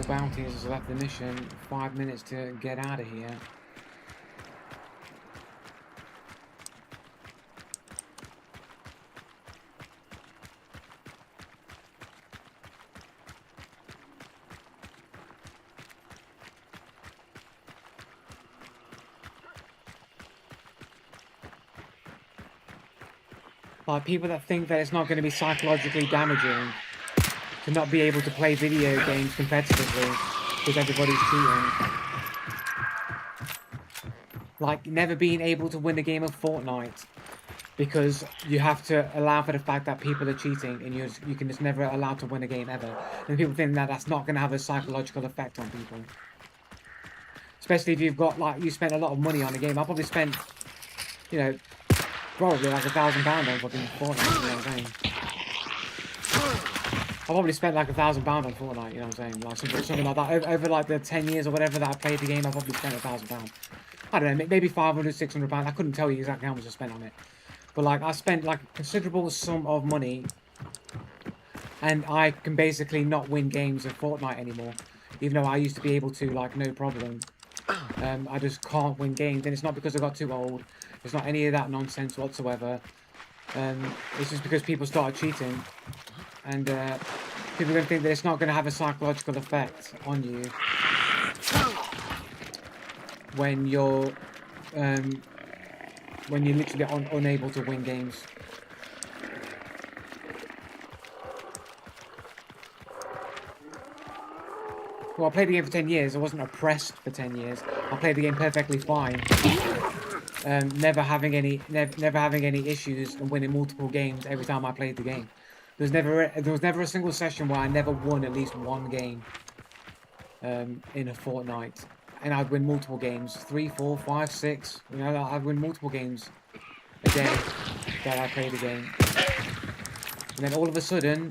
more bounties left the mission. 5 minutes to get out of here. Like, people that think that it's not going to be psychologically damaging to not be able to play video games competitively because everybody's cheating. Like, never being able to win a game of Fortnite because you have to allow for the fact that people are cheating and you can just never allow to win a game ever. And people think that that's not going to have a psychological effect on people. Especially if you've got, like, you spent a lot of money on a game. I probably spent, you know, probably like £1,000 on fucking Fortnite, you know what I'm saying? I probably spent like £1,000 on Fortnite, you know what I'm saying? Like something like that. Over like the 10 years or whatever that I played the game, I probably spent £1,000. I don't know, maybe £500, £600. I couldn't tell you exactly how much I spent on it. But like, I spent like a considerable sum of money, and I can basically not win games of Fortnite anymore. Even though I used to be able to, like, no problem. I just can't win games, and it's not because I got too old. It's not any of that nonsense whatsoever. It's just because people started cheating, and people are going to think that it's not going to have a psychological effect on you when you're literally unable to win games. Well, I played the game for 10 years. I wasn't oppressed for 10 years. I played the game perfectly fine. Never having any issues and winning multiple games every time I played the game. There was never a single session where I never won at least one game in a fortnight, and I'd win multiple games, 3, 4, 5, 6. You know, I'd win multiple games a day that I played the game, and then all of a sudden,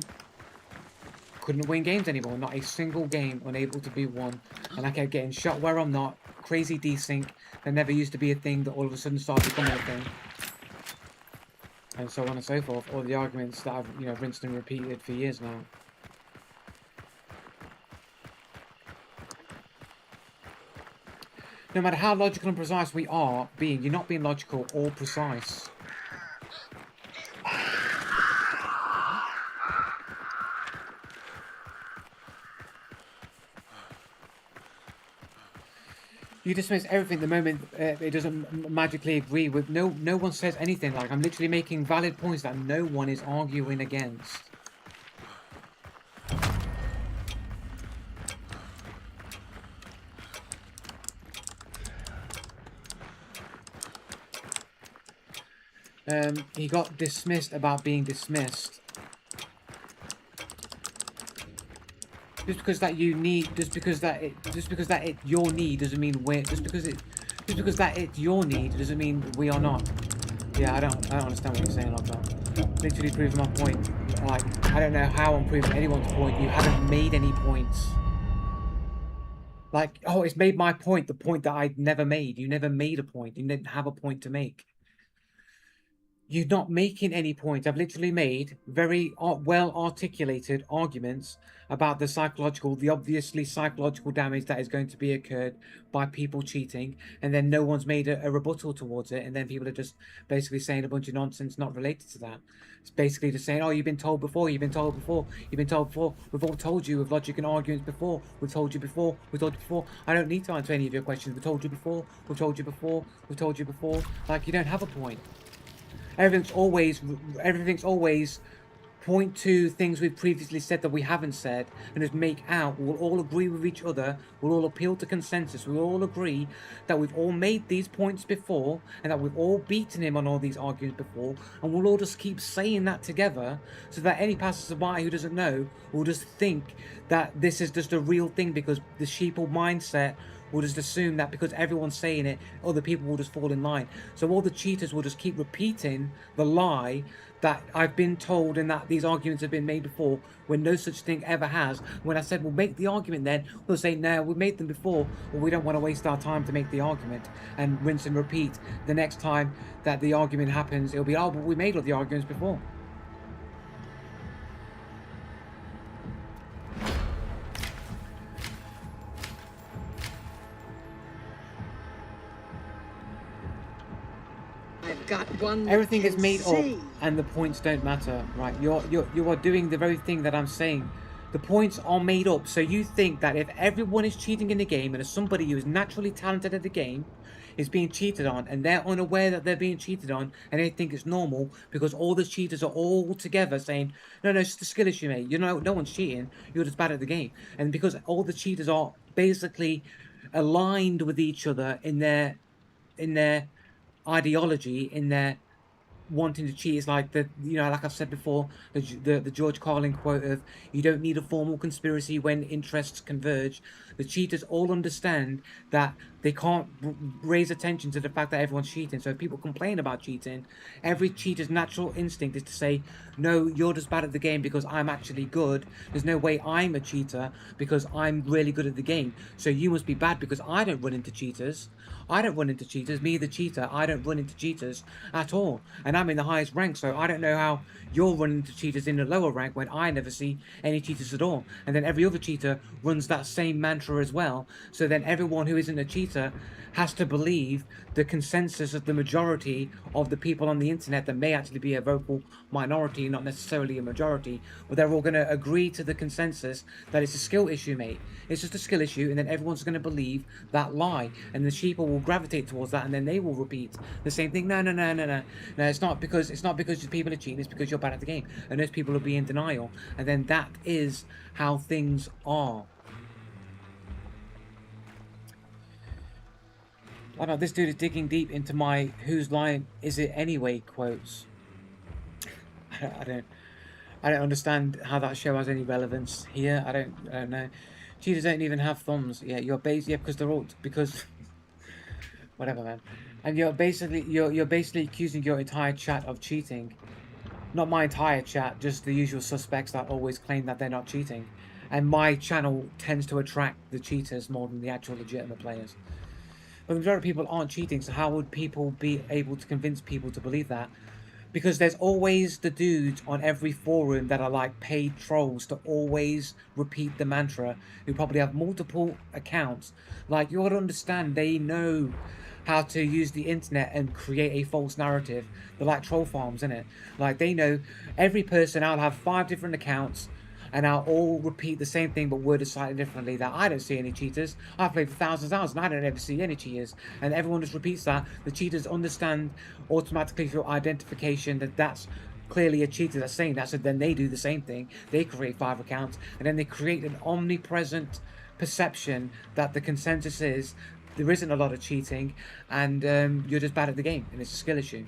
couldn't win games anymore. Not a single game unable to be won, and I kept getting shot where I'm not. Crazy desync that never used to be a thing that all of a sudden started becoming a thing, and so on and so forth. All the arguments that I've, you know, rinsed and repeated for years now. No matter how logical and precise we are being, you're not being logical or precise. You dismiss everything the moment it doesn't magically agree with. No one says anything. Like, I'm literally making valid points that no one is arguing against. He got dismissed about being dismissed. Just because that your need doesn't mean we are not. Yeah, I don't understand what you're saying like that. Literally proves my point. Like, I don't know how I'm proving anyone's point. You haven't made any points. Like, oh, it's made my point, the point that I never made. You never made a point. You didn't have a point to make. You're not making any point. I've literally made very well articulated arguments about the obviously psychological damage that is going to be occurred by people cheating, and then no one's made a rebuttal towards it, and then people are just basically saying a bunch of nonsense not related to that. It's basically just saying, oh, you've been told before, you've been told before, you've been told before, we've all told you with logic and arguments before, we've told you before, we've told you before. I don't need to answer any of your questions. We've told you before, we've told you before, we've told you before. Like, you don't have a point. Everything's always point to things we've previously said that we haven't said, and just make out. We'll all agree with each other. We'll all appeal to consensus. We'll all agree that we've all made these points before, and that we've all beaten him on all these arguments before, and we'll all just keep saying that together, so that any passerby who doesn't know will just think that this is just a real thing, because the sheeple mindset will just assume that because everyone's saying it, other people will just fall in line. So all the cheaters will just keep repeating the lie that I've been told and that these arguments have been made before, when no such thing ever has. When I said, well, make the argument then, they'll say, no, we made them before, or we don't want to waste our time to make the argument, and rinse and repeat. The next time that the argument happens, it'll be, oh, but we made all the arguments before. one that Everything is can made see. up, and the points don't matter, right? You are doing the very thing that I'm saying. The points are made up, so you think that if everyone is cheating in the game, and if somebody who is naturally talented at the game is being cheated on, and they're unaware that they're being cheated on, and they think it's normal because all the cheaters are all together saying, no, it's just a skill issue, mate. You know, no one's cheating. You're just bad at the game, and because all the cheaters are basically aligned with each other in their ideology, in their wanting to cheat, is like like I've said before, the George Carlin quote of "You don't need a formal conspiracy when interests converge." The cheaters all understand that they can't raise attention to the fact that everyone's cheating. So if people complain about cheating, every cheater's natural instinct is to say, "No, you're just bad at the game because I'm actually good. There's no way I'm a cheater because I'm really good at the game. So you must be bad because I don't run into cheaters. I don't run into cheaters. Me, the cheater, I don't run into cheaters at all. And I'm in the highest rank, so I don't know how you're running into cheaters in the lower rank when I never see any cheaters at all." And then every other cheater runs that same mantra as well. So then everyone who isn't a cheater has to believe the consensus of the majority of the people on the internet that may actually be a vocal minority, not necessarily a majority, but they're all going to agree to the consensus that it's a skill issue, mate. It's just a skill issue, and then everyone's going to believe that lie, and the sheeple will gravitate towards that, and then they will repeat the same thing. No, it's not because people are cheating. It's because you're bad at the game, and those people will be in denial, and then that is how things are. I know this dude is digging deep into my "whose line is it anyway" quotes. I don't understand how that show has any relevance here. I don't know. Cheaters don't even have thumbs. Yeah, because they're all because whatever, man. And you're basically accusing your entire chat of cheating. Not my entire chat, just the usual suspects that always claim that they're not cheating. And my channel tends to attract the cheaters more than the actual legitimate players. But the majority of people aren't cheating, so how would people be able to convince people to believe that? Because there's always the dudes on every forum that are like paid trolls to always repeat the mantra, who probably have multiple accounts. Like, you gotta understand, they know how to use the internet and create a false narrative. They're like troll farms, innit? Like, they know every person, I'll have 5 different accounts, and I'll all repeat the same thing but worded slightly differently, that I don't see any cheaters. I've played for thousands of hours and I don't ever see any cheaters. And everyone just repeats that. The cheaters understand automatically through identification that that's clearly a cheater that's saying that, so then they do the same thing. They create 5 accounts, and then they create an omnipresent perception that the consensus is there isn't a lot of cheating, and you're just bad at the game, and it's a skill issue.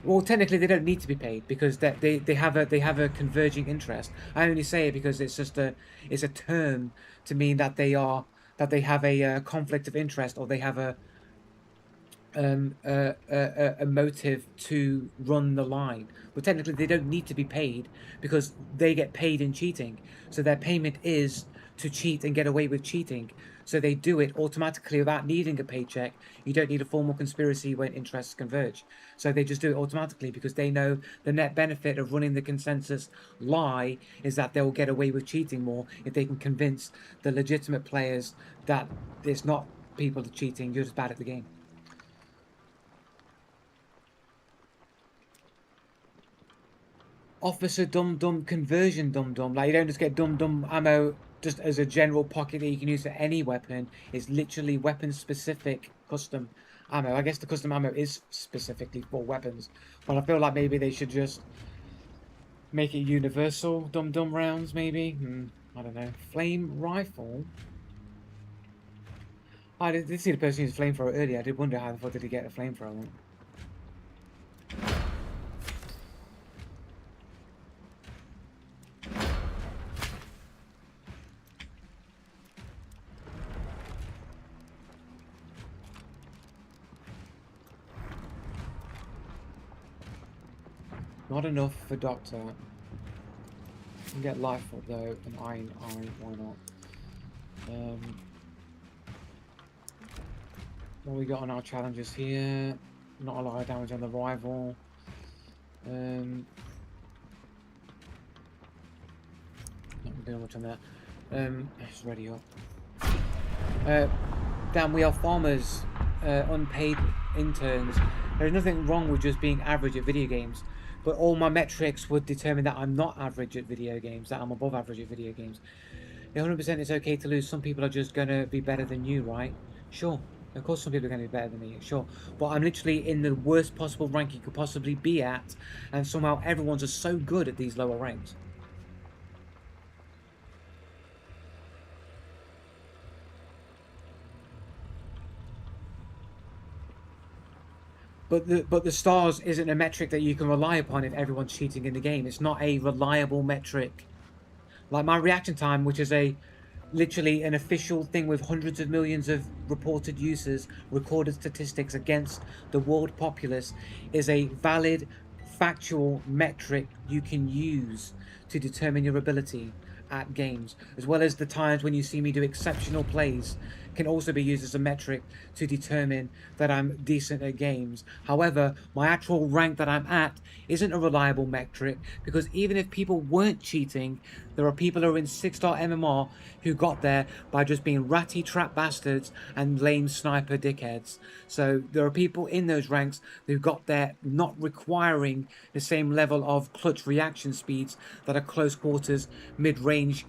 Well, technically, they don't need to be paid because they have a converging interest. I only say it because it's a term to mean that they have a conflict of interest, or they have a motive to run the line. But technically, they don't need to be paid because they get paid in cheating. So their payment is to cheat and get away with cheating. So they do it automatically without needing a paycheck. You don't need a formal conspiracy when interests converge. So they just do it automatically because they know the net benefit of running the consensus lie is that they'll get away with cheating more if they can convince the legitimate players that it's not people cheating, you're just bad at the game. Officer Dum conversion Dum. Like, you don't just get Dum ammo just as a general pocket that you can use for any weapon. It's literally weapon specific custom ammo. I guess the custom ammo is specifically for weapons, but I feel like maybe they should just make it universal Dum rounds, maybe. I don't know. Flame rifle. I did see the person use flamethrower earlier. I did wonder how the fuck did he get a flamethrower. Not enough for Doctor. You can get life up though, and iron, why not? What we got on our challenges here? Not a lot of damage on the rival. Not doing much on that. It's ready up. Damn, we are farmers. unpaid interns. There's nothing wrong with just being average at video games, but all my metrics would determine that I'm not average at video games, that I'm above average at video games. 100% it's okay to lose. Some people are just gonna be better than you, right? Sure. Of course some people are going to be better than me, sure. But I'm literally in the worst possible rank you could possibly be at, and somehow everyone's just so good at these lower ranks. But the stars isn't a metric that you can rely upon if everyone's cheating in the game. It's not a reliable metric. Like my reaction time, which is literally an official thing with hundreds of millions of reported users, recorded statistics against the world populace, is a valid, factual metric you can use to determine your ability at games, as well as the times when you see me do exceptional plays can also be used as a metric to determine that I'm decent at games. However, my actual rank that I'm at isn't a reliable metric, because even if people weren't cheating, there are people who are in 6-star MMR who got there by just being ratty trap bastards and lame sniper dickheads. So there are people in those ranks who got there not requiring the same level of clutch reaction speeds that a close quarters mid-range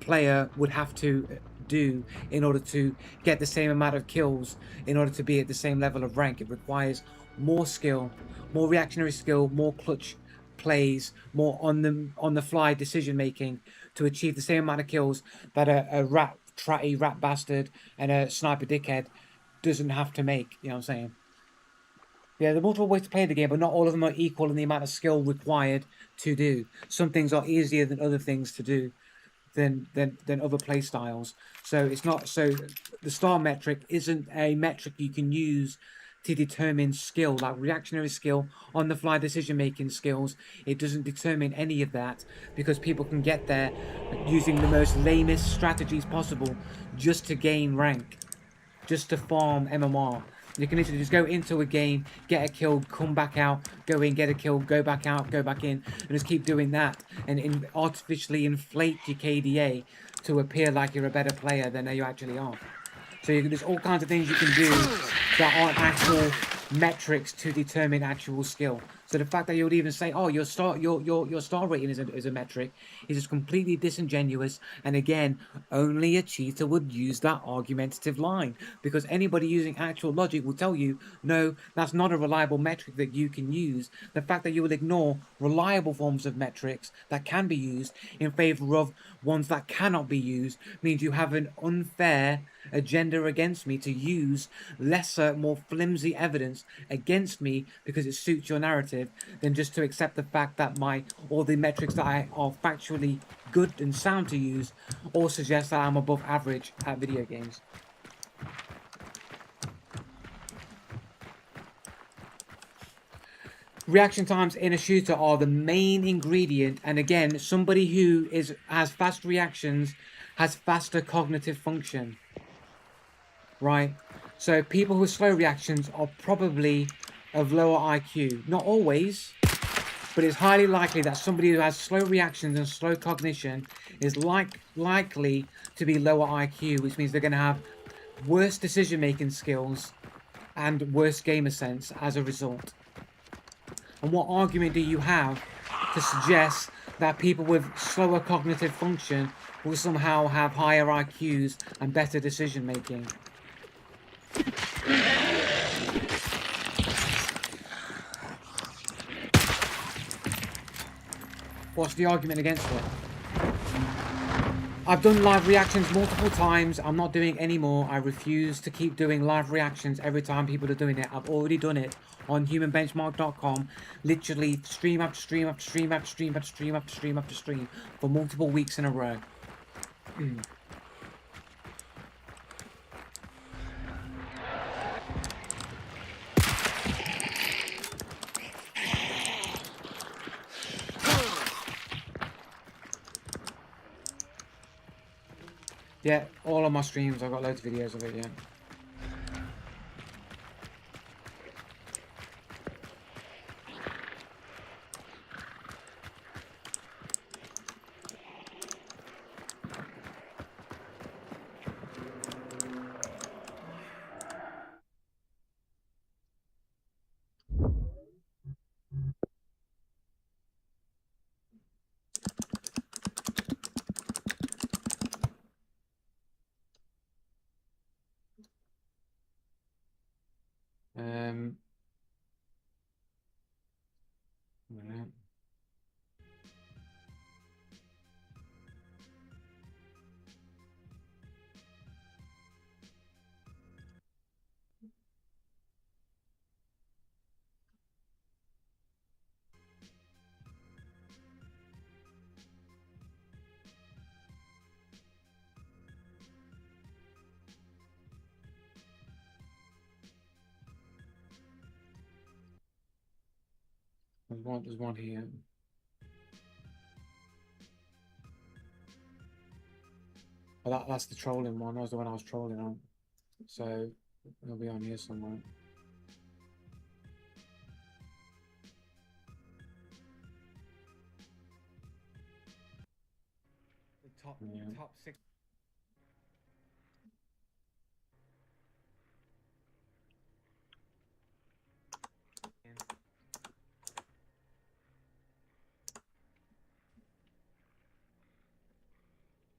player would have to do in order to get the same amount of kills, in order to be at the same level of rank. It requires more skill, more reactionary skill, more clutch plays, more on the fly decision making to achieve the same amount of kills that a tratty rat bastard and a sniper dickhead doesn't have to make. You know what I'm saying? Yeah, there are multiple ways to play the game, but not all of them are equal in the amount of skill required to do. Some things are easier than other things to do than other play styles. So it's not, so the star metric isn't a metric you can use to determine skill, like reactionary skill, on the fly decision making skills. It doesn't determine any of that, because people can get there using the most lamest strategies possible just to gain rank, just to farm MMR. You can literally just go into a game, get a kill, come back out, go in, get a kill, go back out, go back in, and just keep doing that, and artificially inflate your KDA to appear like you're a better player than you actually are. So there's all kinds of things you can do that aren't actual metrics to determine actual skill. So the fact that you would even say, oh, your star rating is a metric is just completely disingenuous. And again, only a cheater would use that argumentative line, because anybody using actual logic will tell you, no, that's not a reliable metric that you can use. The fact that you will ignore reliable forms of metrics that can be used in favor of ones that cannot be used means you have an unfair agenda against me to use lesser, more flimsy evidence against me because it suits your narrative, than just to accept the fact that all the metrics that I are factually good and sound to use all suggest that I'm above average at video games. Reaction times in a shooter are the main ingredient, and again, somebody who has fast reactions has faster cognitive function, right? So people with slow reactions are probably of lower IQ. Not always, but it's highly likely that somebody who has slow reactions and slow cognition is likely to be lower IQ, which means they're going to have worse decision-making skills and worse gamer sense as a result. And what argument do you have to suggest that people with slower cognitive function will somehow have higher IQs and better decision making? What's the argument against it? I've done live reactions multiple times. I'm not doing any more. I refuse to keep doing live reactions every time people are doing it. I've already done it on humanbenchmark.com, literally stream after stream after stream after stream after stream after stream after stream for multiple weeks in a row. Yeah, all on my streams. I've got loads of videos of it, yeah. There's one here. Well, that's the trolling one. That was the one I was trolling on. So it'll be on here somewhere. The top 6.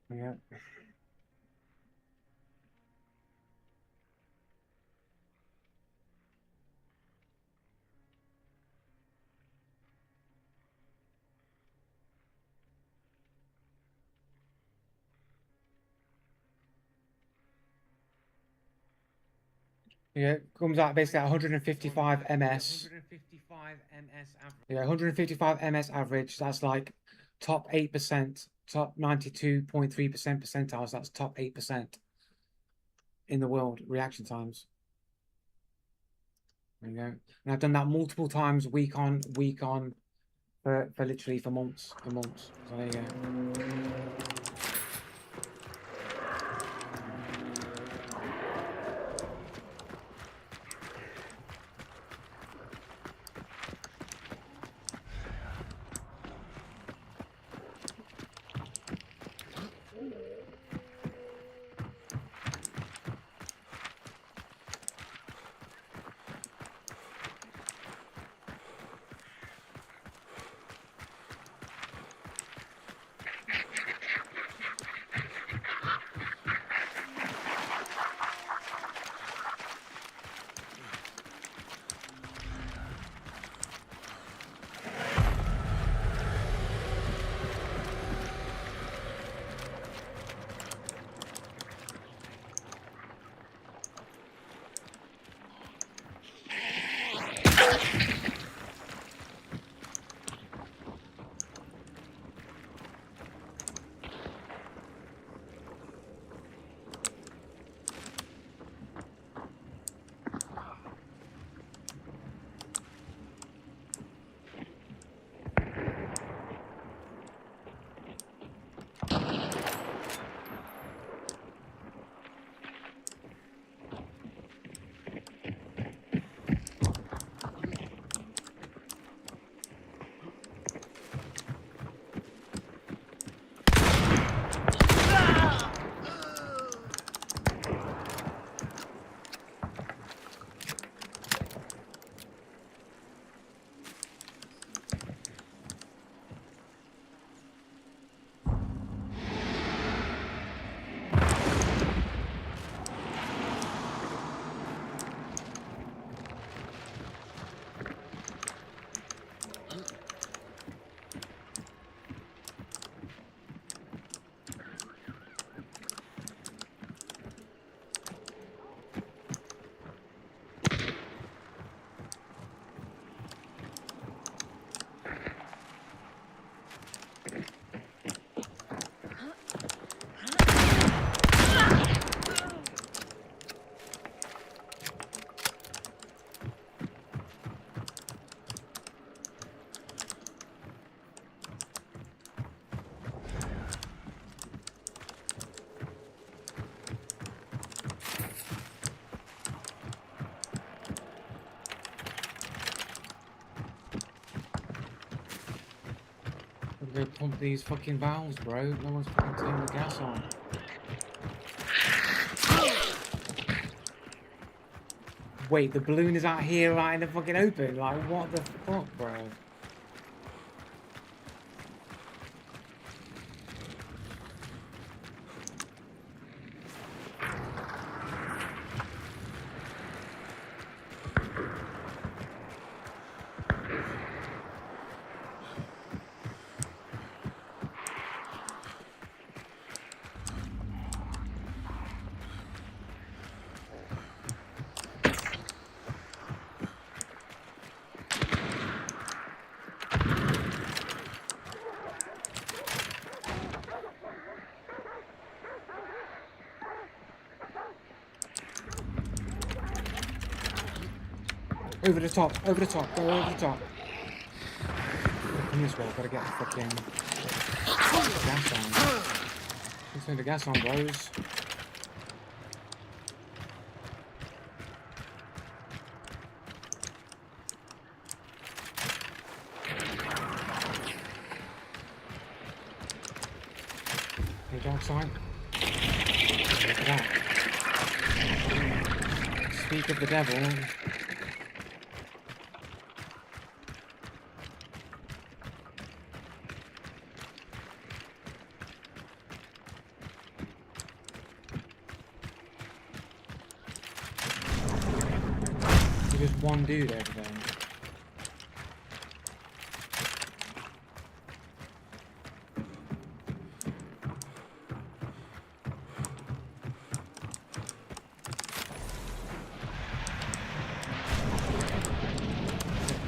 Yeah. Yeah, it comes out basically at 155 ms. 155 ms average. Yeah, 155 ms average. That's like top 8%, top 92.3% percentiles. That's top 8% in the world reaction times. There you go. And I've done that multiple times, week on, for literally for months, So there you go. Go pump these fucking valves, bro. No one's fucking turning the gas on. Wait, the balloon is out here, right in the fucking open. Like, what the fuck, bro? Over the top, go over the top. in this way. I've got to get the fucking gas on. Let's turn the gas on, bros. Hey, dark side. Look at that. Speak of the devil. There's just one dude over there.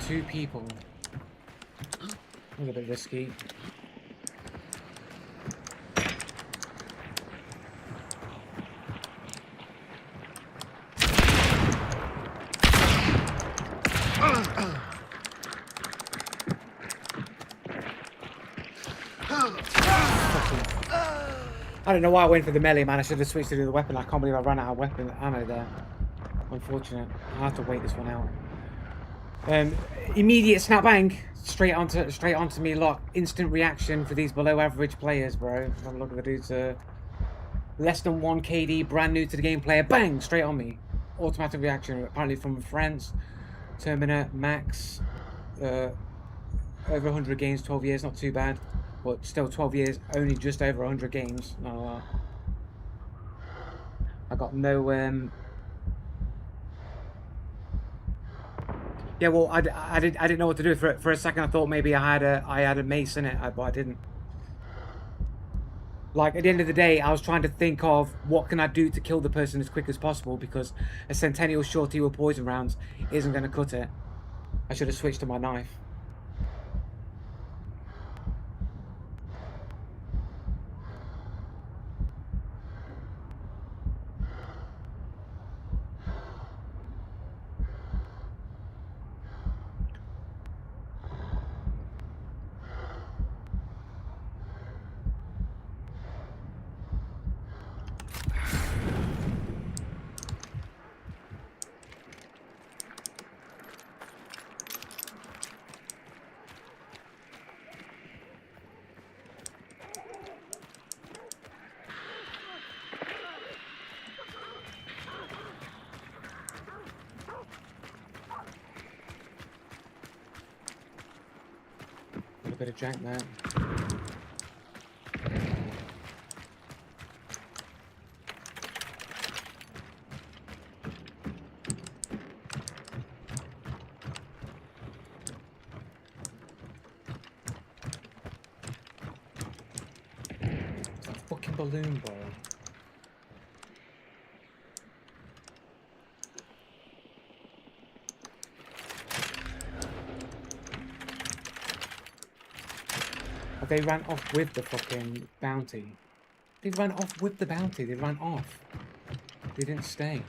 Two people. A little bit risky. I don't know why I went for the melee, man. I should have switched to the weapon. I can't believe I ran out of weapon ammo there. Unfortunate. I'll have to wait this one out. Immediate snap bang straight onto me lot. Instant reaction for these below average players, bro. Have a look at the dudes. Less than 1 KD, brand new to the game player. Bang! Straight on me. Automatic reaction. Apparently from France. Terminator, Max. Over 100 games, 12 years. Not too bad. But still 12 years, only just over 100 games. Not a lot. I got no... Yeah, well, I didn't know what to do for a second. I thought maybe I had a mace in it, but I didn't. Like, at the end of the day, I was trying to think of what can I do to kill the person as quick as possible, because a Centennial shorty with poison rounds isn't going to cut it. I should have switched to my knife. A bit of jank there. It's that fucking balloon, bro. They ran off with the fucking bounty. They ran off with the bounty. They ran off. They didn't stay.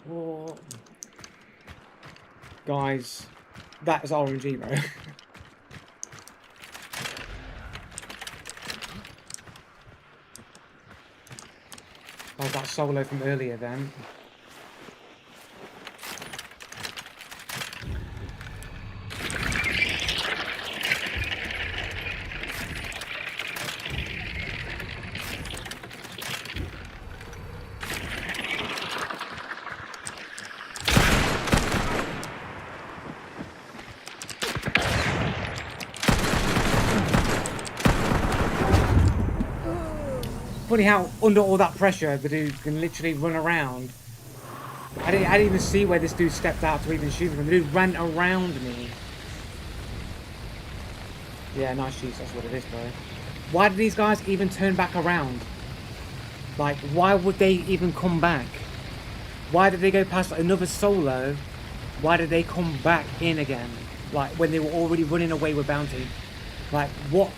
Whoa. Guys, that is RNG, bro. Oh, that solo from earlier then. Funny how under all that pressure the dude can literally run around. I didn't even see where this dude stepped out to even shoot him. The dude ran around me. Yeah, nice cheats, that's what it is, bro. Why did these guys even turn back around? Like, why would they even come back? Why did they go past another solo? Why did they come back in again? Like, when they were already running away with bounty? Like, what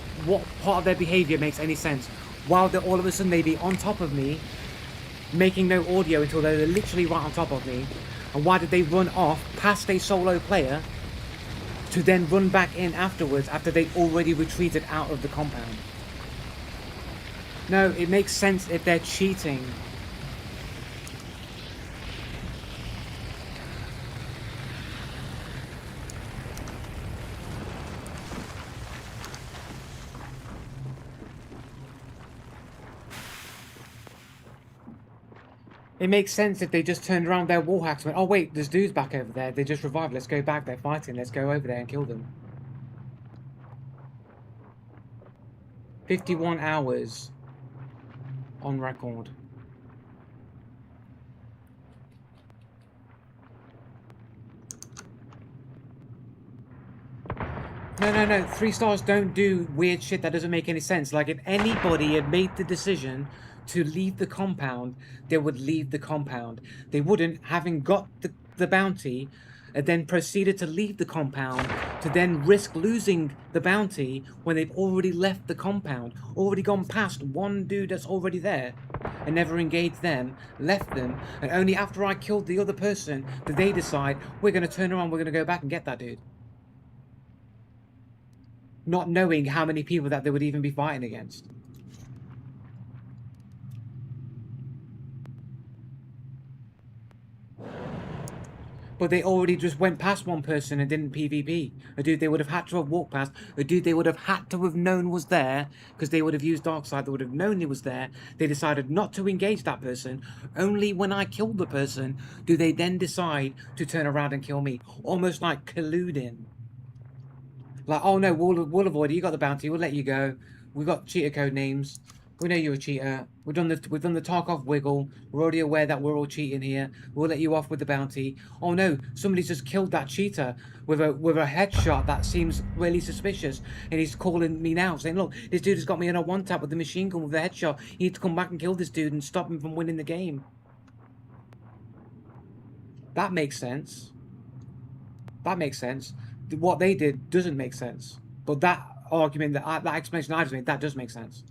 part of their behavior makes any sense? While all of a sudden they be on top of me, making no audio until they were literally right on top of me? And why did they run off past a solo player to then run back in afterwards after they'd already retreated out of the compound? No, it makes sense if they're cheating. It makes sense if they just turned around their wall hacks and went, oh wait, there's dudes back over there. They just revived. Let's go back. They're fighting. Let's go over there and kill them. 51 hours on record. No. 3 stars don't do weird shit that doesn't make any sense. Like, if anybody had made the decision to leave the compound, they would leave the compound. They wouldn't, having got the bounty, and then proceeded to leave the compound to then risk losing the bounty when they've already left the compound, already gone past one dude that's already there and never engaged them, left them, and only after I killed the other person did they decide, we're going to turn around, we're going to go back and get that dude. Not knowing how many people that they would even be fighting against. But they already just went past one person and didn't PvP. A dude they would have had to have walked past. A dude they would have had to have known was there, because they would have used Darkseid. They would have known he was there. They decided not to engage that person. Only when I killed the person do they then decide to turn around and kill me. Almost like colluding. Like, oh no, we'll avoid it. You got the bounty. We'll let you go. We've got cheater code names. We know you're a cheater. We've done the Tarkov wiggle. We're already aware that we're all cheating here. We'll let you off with the bounty. Oh no, somebody's just killed that cheater with a headshot that seems really suspicious. And he's calling me now, saying, look, this dude has got me on a one-tap with the machine gun with a headshot. You need to come back and kill this dude and stop him from winning the game. That makes sense. That makes sense. What they did doesn't make sense. But that argument, that explanation I just made, that does make sense.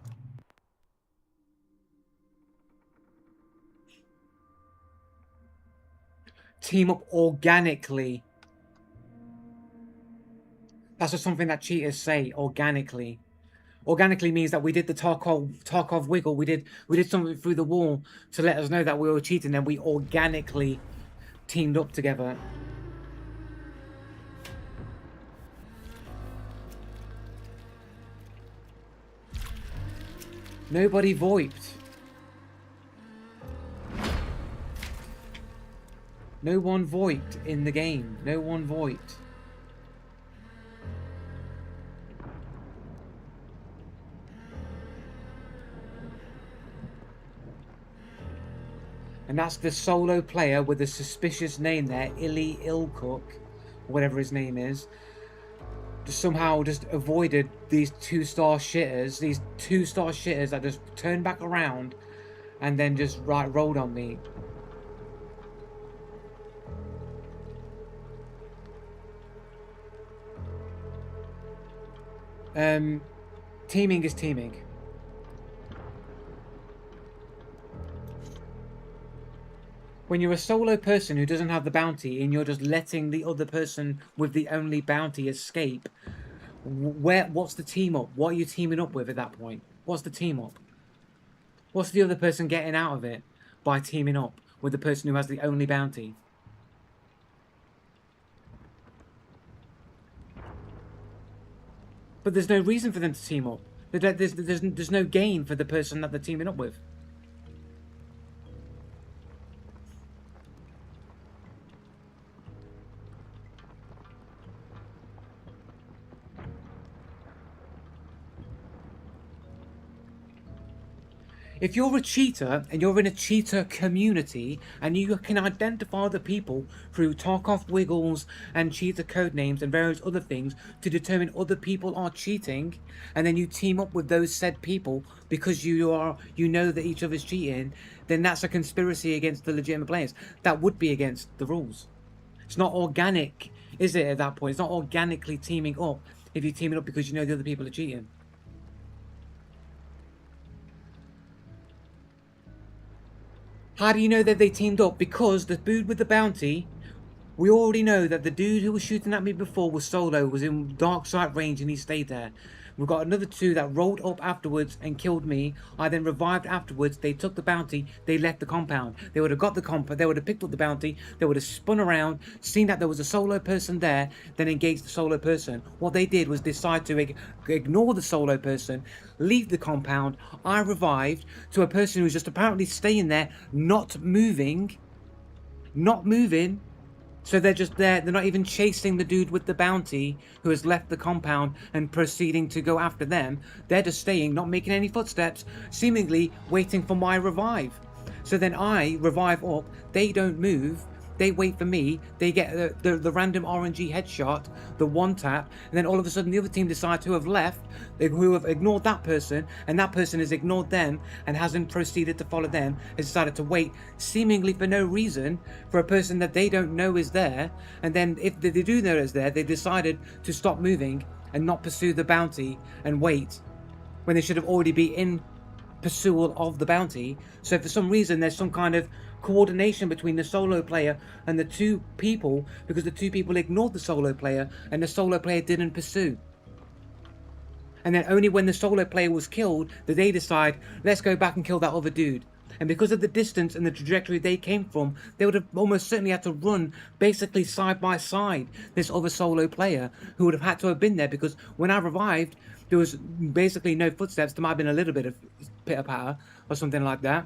Team up organically. That's just something that cheaters say, organically. Organically means that we did the Tarkov wiggle. We did something through the wall to let us know that we were cheating, and we organically teamed up together. Nobody VoIPed. No one VoIPed in the game. No one VoIPed. And that's the solo player with a suspicious name there, Illy Ilcook, whatever his name is. Just somehow just avoided these 2-star shitters. These 2-star shitters that just turned back around and then just rolled on me. Teaming is teaming. When you're a solo person who doesn't have the bounty and you're just letting the other person with the only bounty escape, what's the team up? What are you teaming up with at that point? What's the team up? What's the other person getting out of it by teaming up with the person who has the only bounty? But there's no reason for them to team up. There's no gain for the person that they're teaming up with. If you're a cheater and you're in a cheater community and you can identify the people through Tarkov wiggles and cheater code names and various other things to determine other people are cheating, and then you team up with those said people because you know that each other's cheating, then that's a conspiracy against the legitimate players. That would be against the rules. It's not organic, is it, at that point? It's not organically teaming up if you're teaming up because you know the other people are cheating. How do you know that they teamed up? Because the dude with the bounty, we already know that the dude who was shooting at me before was solo, was in dark sight range, and he stayed there. We've got another two that rolled up afterwards and killed me. I then revived afterwards. They took the bounty. They left the compound. They would have got the compound. They would have picked up the bounty. They would have spun around, seen that there was a solo person there, then engaged the solo person. What they did was decide to ignore the solo person, leave the compound. I revived to a person who was just apparently staying there, not moving. Not moving. So they're just there, they're not even chasing the dude with the bounty who has left the compound and proceeding to go after them. They're just staying, not making any footsteps, seemingly waiting for my revive. So then I revive up, they don't move, they wait for me, they get the random RNG headshot, the one tap, and then all of a sudden the other team decide to have left, who have ignored that person, and that person has ignored them and hasn't proceeded to follow them, has decided to wait, seemingly for no reason, for a person that they don't know is there, and then if they do know is there, they decided to stop moving and not pursue the bounty and wait, when they should have already been in pursuit of the bounty. So for some reason there's some kind of coordination between the solo player and the two people, because the two people ignored the solo player and the solo player didn't pursue. And then only when the solo player was killed did they decide, let's go back and kill that other dude. And because of the distance and the trajectory they came from, they would have almost certainly had to run basically side by side this other solo player who would have had to have been there, because when I revived there was basically no footsteps. There might have been a little bit of pitter patter or something like that.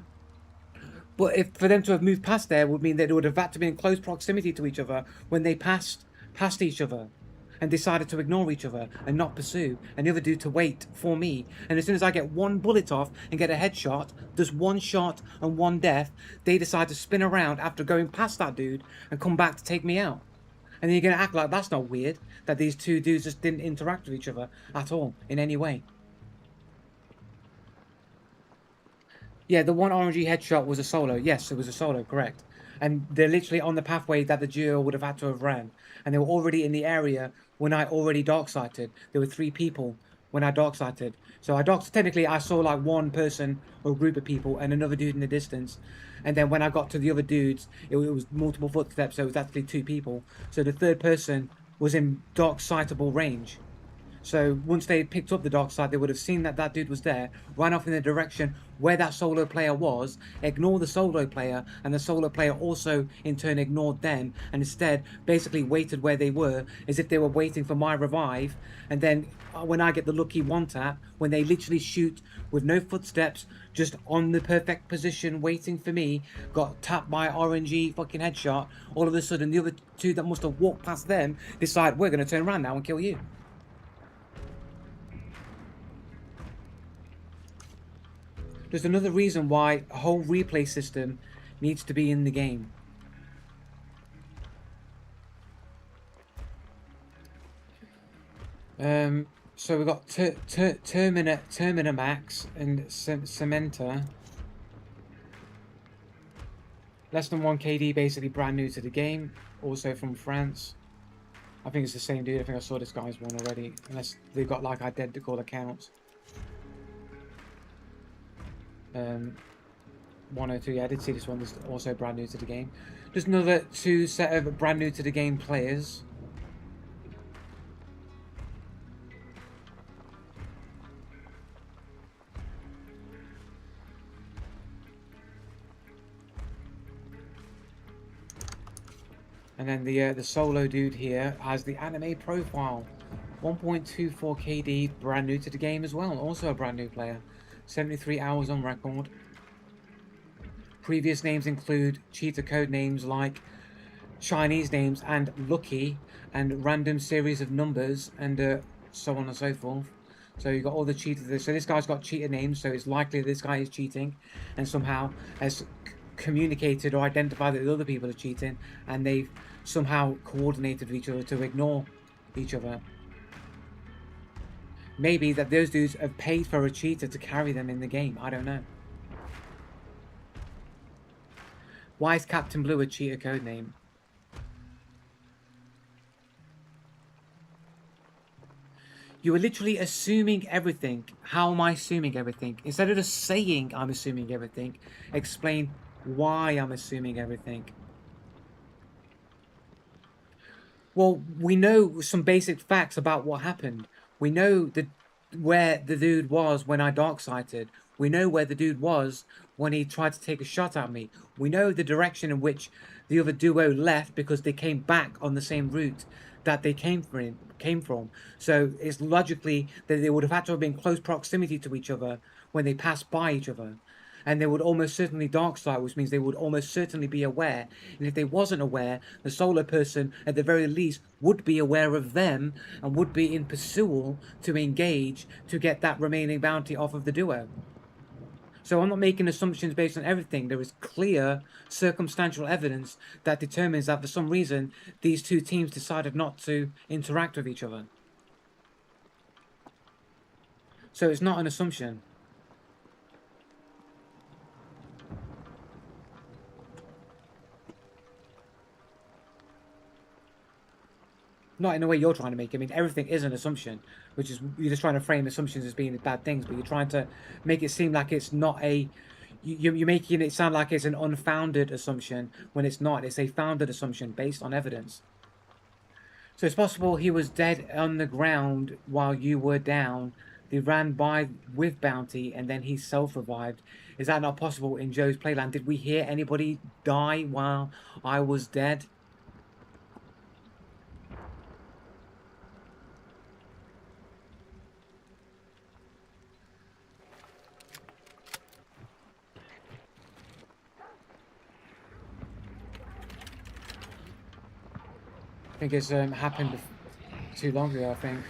But if for them to have moved past there would mean that they would have had to be in close proximity to each other when they passed each other and decided to ignore each other and not pursue, and the other dude to wait for me. And as soon as I get one bullet off and get a headshot, just one shot and one death, they decide to spin around after going past that dude and come back to take me out. And then you're going to act like that's not weird, that these two dudes just didn't interact with each other at all in any way. Yeah, the one RNG headshot was a solo. Yes, it was a solo, correct. And they're literally on the pathway that the duo would have had to have ran. And they were already in the area when I already dark-sighted. There were 3 people when I dark-sighted. So technically I saw like one person or group of people and another dude in the distance. And then when I got to the other dudes, it was multiple footsteps, so it was actually 2 people. So the third person was in dark-sightable range. So once they picked up the dark side, they would have seen that that dude was there, ran off in the direction where that solo player was, ignored the solo player, and the solo player also in turn ignored them, and instead basically waited where they were as if they were waiting for my revive. And then when I get the lucky one tap, when they literally shoot with no footsteps, just on the perfect position waiting for me, got tapped by RNG fucking headshot, all of a sudden the other 2 that must have walked past them decide, we're going to turn around now and kill you. There's another reason why a whole replay system needs to be in the game. So we've got Terminamax and Cementa. Less than 1 KD, basically brand new to the game. Also from France. I think it's the same dude. I think I saw this guy's one already. Unless they've got like identical accounts. 102, yeah, I did see this one. This is also brand new to the game. Just another 2 set of brand new to the game players. And then the solo dude here has the anime profile. 1.24 KD, brand new to the game as well. Also a brand new player. 73 hours on record. Previous names include cheater code names like Chinese names and Lucky, and random series of numbers, and so on and so forth. So you got all the cheaters. So this guy's got cheater names, so it's likely this guy is cheating and somehow has communicated or identified that the other people are cheating, and they've somehow coordinated with each other to ignore each other. Maybe that those dudes have paid for a cheater to carry them in the game. I don't know. Why is Captain Blue a cheater code name? You are literally assuming everything. How am I assuming everything? Instead of just saying I'm assuming everything, explain why I'm assuming everything. Well, we know some basic facts about what happened. We know where the dude was when I dark-sighted. We know where the dude was when he tried to take a shot at me. We know the direction in which the other duo left because they came back on the same route that they came from. So it's logically that they would have had to have been close proximity to each other when they passed by each other. And they would almost certainly dark sight, which means they would almost certainly be aware. And if they wasn't aware, the solar person, at the very least, would be aware of them and would be in pursuit to engage to get that remaining bounty off of the duo. So I'm not making assumptions based on everything. There is clear circumstantial evidence that determines that for some reason these two teams decided not to interact with each other. So it's not an assumption. Not in the way you're trying to make it. I mean, everything is an assumption, which is you're just trying to frame assumptions as being bad things, but you're trying to make it seem like it's not a. You're making it sound like it's an unfounded assumption when it's not. It's a founded assumption based on evidence. So it's possible he was dead on the ground while you were down. They ran by with Bounty and then he self-revived. Is that not possible in Joe's Playland? Did we hear anybody die while I was dead? I think it's happened too long ago, I think.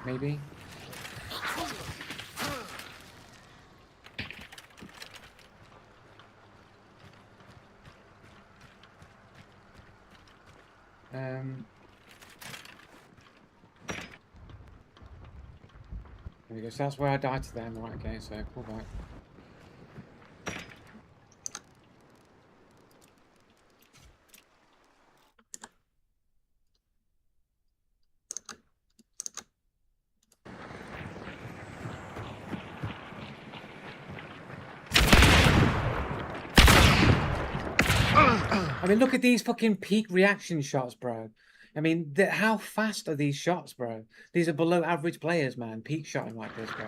Maybe. There we go. So that's where I died to them. Right, okay, so pull back. I mean, look at these fucking peak reaction shots, bro. I mean, how fast are these shots, bro? These are below average players, man. Peak shotting like this, bro.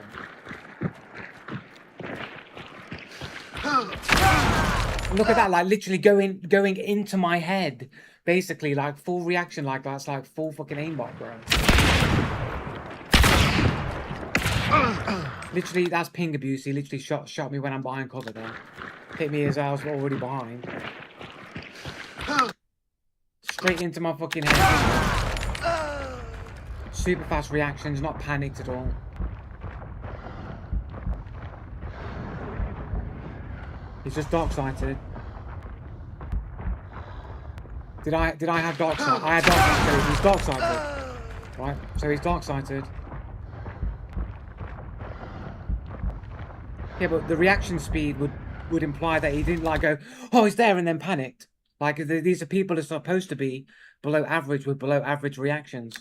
Look at that, like literally going into my head. Basically, like full reaction like that's like full fucking aimbot, bro. Literally, that's ping abuse. He literally shot me when I'm behind cover there. Hit me as I was already behind. Straight into my fucking head. Super fast reactions, not panicked at all. He's just dark-sighted. Did I have dark sight? I had dark sight, so he's dark-sighted. Right, so he's dark-sighted. Yeah, but the reaction speed would imply that he didn't like go, oh, he's there, and then panicked. Like, these are people that are supposed to be below average with below average reactions.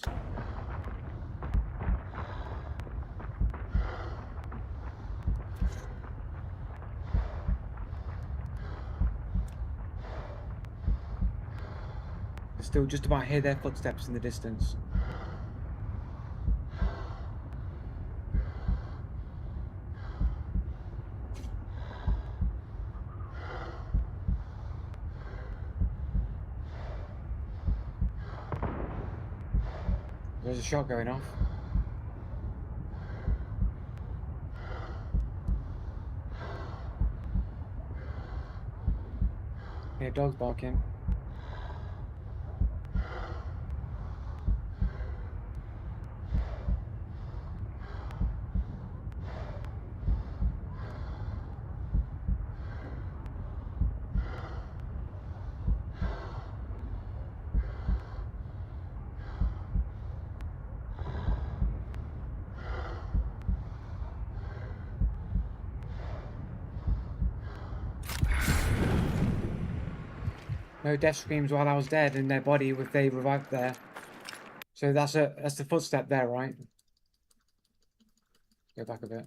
Still just about hear their footsteps in the distance. There's a shot going off. Yeah, dog's barking. No death screams while I was dead in their body if they revived there. So that's the footstep there, right? Go back a bit.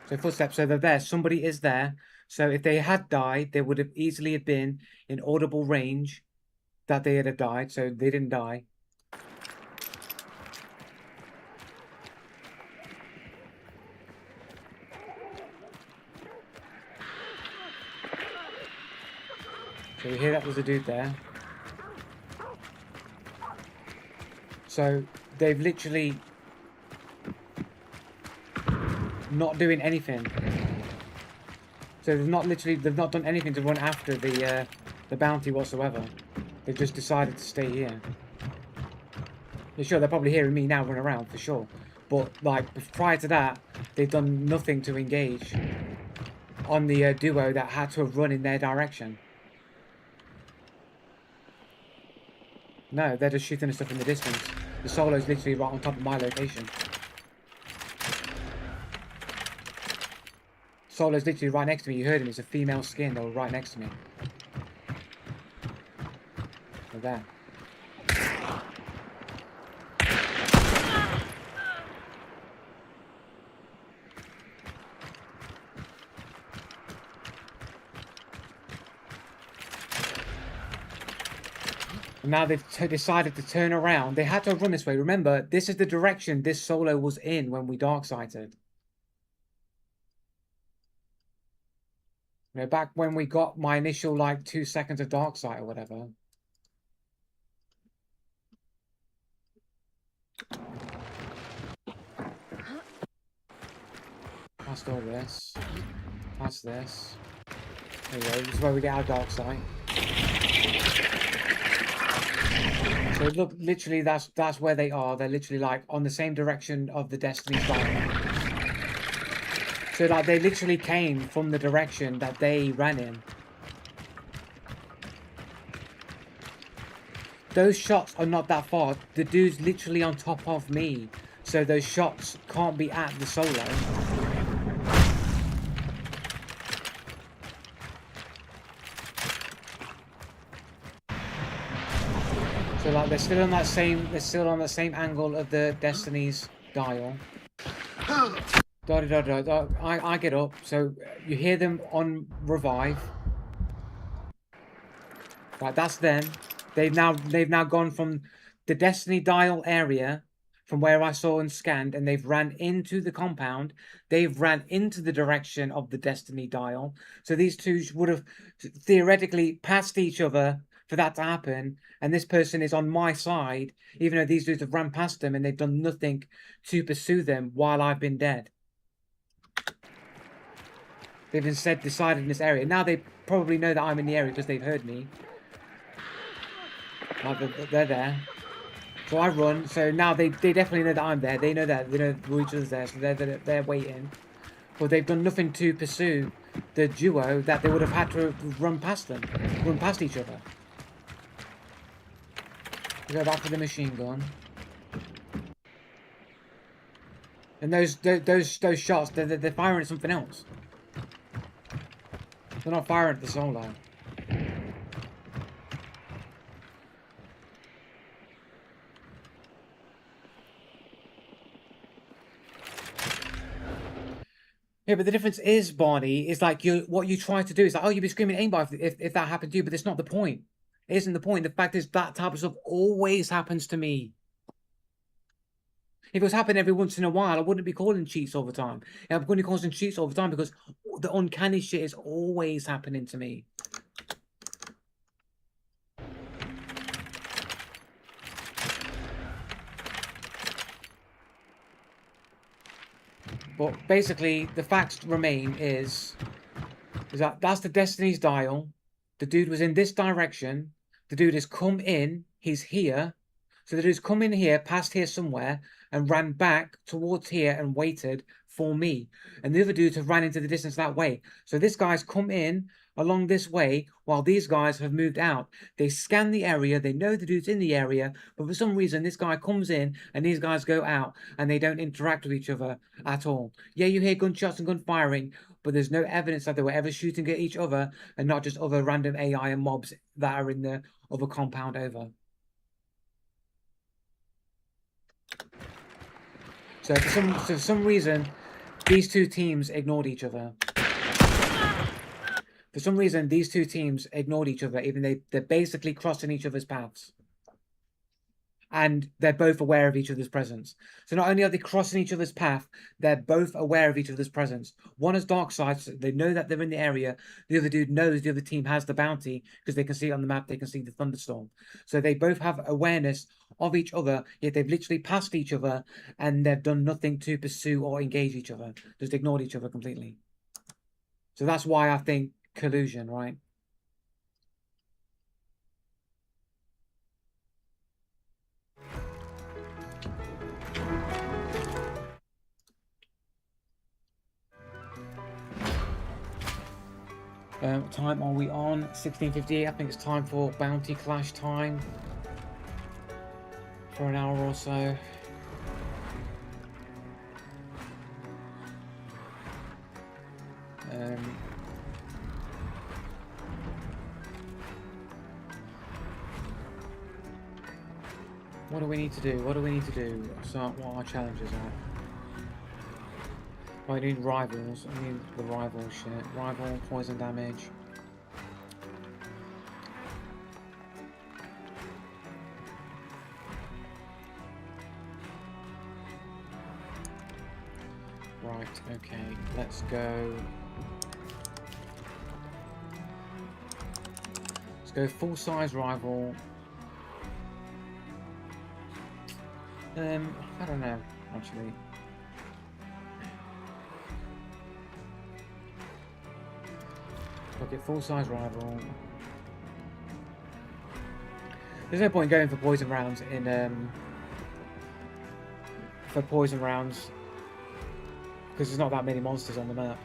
So footsteps, so they're there. Somebody is there. So if they had died, they would have easily have been in audible range that they had died. So they didn't die. So we hear that there's a dude there. So they've literally not doing anything. So they've not done anything to run after the bounty whatsoever. They've just decided to stay here. Yeah, sure, they're probably hearing me now run around for sure. But like prior to that, they've done nothing to engage on the duo that had to have run in their direction. No, they're just shooting the stuff in the distance. The solo's literally right on top of my location. Solo's literally right next to me. You heard him. It's a female skin. They were right next to me. They're there. And now they've decided to turn around. They had to run this way. Remember, this is the direction this solo was in when we dark-sighted. You know, back when we got my initial, like, 2 seconds of dark sight or whatever. Past all this. Past this. There you go. This is where we get our dark sight. So look, literally, that's where they are. They're literally like on the same direction of the Destiny's Dial. So like they literally came from the direction that they ran in. Those shots are not that far. The dude's literally on top of me. So those shots can't be at the solo. So like they're still on that same angle of the Destiny's Dial. I get up, so you hear them on revive. Right, that's them. They've now gone from the Destiny Dial area, from where I saw and scanned, and they've ran into the compound. They've ran into the direction of the Destiny Dial. So these two would have theoretically passed each other for that to happen, and this person is on my side, even though these dudes have ran past them and they've done nothing to pursue them while I've been dead. They've instead decided in this area. Now they probably know that I'm in the area because they've heard me. Like they're there. So I run. So now they definitely know that I'm there. They know that. They know each other's there. So they're waiting. But they've done nothing to pursue the duo that they would have had to run past them. Run past each other. We go back for the machine gun. And those shots, they're firing at something else. They're not firing at the solo. Yeah, but the difference is, Barney, is like what you try to do is like, oh, you'd be screaming aimbot if that happened to you, but it's not the point. It isn't the point. The fact is that type of stuff always happens to me. If it was happening every once in a while, I wouldn't be calling cheats all the time. I'm going to be calling cheats all the time because the uncanny shit is always happening to me. But basically, the facts remain is that that's the Destiny's Dial. The dude was in this direction. The dude has come in. He's here. So the dude's come in here, past here somewhere, and ran back towards here and waited for me. And the other dudes have ran into the distance that way. So this guy's come in along this way while these guys have moved out. They scan the area. They know the dude's in the area. But for some reason, this guy comes in and these guys go out and they don't interact with each other at all. Yeah, you hear gunshots and gun firing, but there's no evidence that they were ever shooting at each other and not just other random AI and mobs that are in the other compound over. So for some reason, these two teams ignored each other. For some reason, these two teams ignored each other, even though they're basically crossing each other's paths. And they're both aware of each other's presence. So not only are they crossing each other's path, they're both aware of each other's presence. One has dark side, so they know that they're in the area. The other dude knows the other team has the bounty because they can see it on the map, they can see the thunderstorm. So they both have awareness of each other, yet they've literally passed each other and they've done nothing to pursue or engage each other. Just ignored each other completely. So that's why I think collusion, right? What time are we on? 16:58. I think it's time for Bounty Clash time. For an hour or so. What do we need to do? What do we need to do? So what our challenges are. I need rivals. I need the rival shit. Rival, poison damage. Right, okay. Let's go. Let's go full size rival. I don't know, actually. Look at full-size rival. There's no point going for poison rounds in because there's not that many monsters on the map.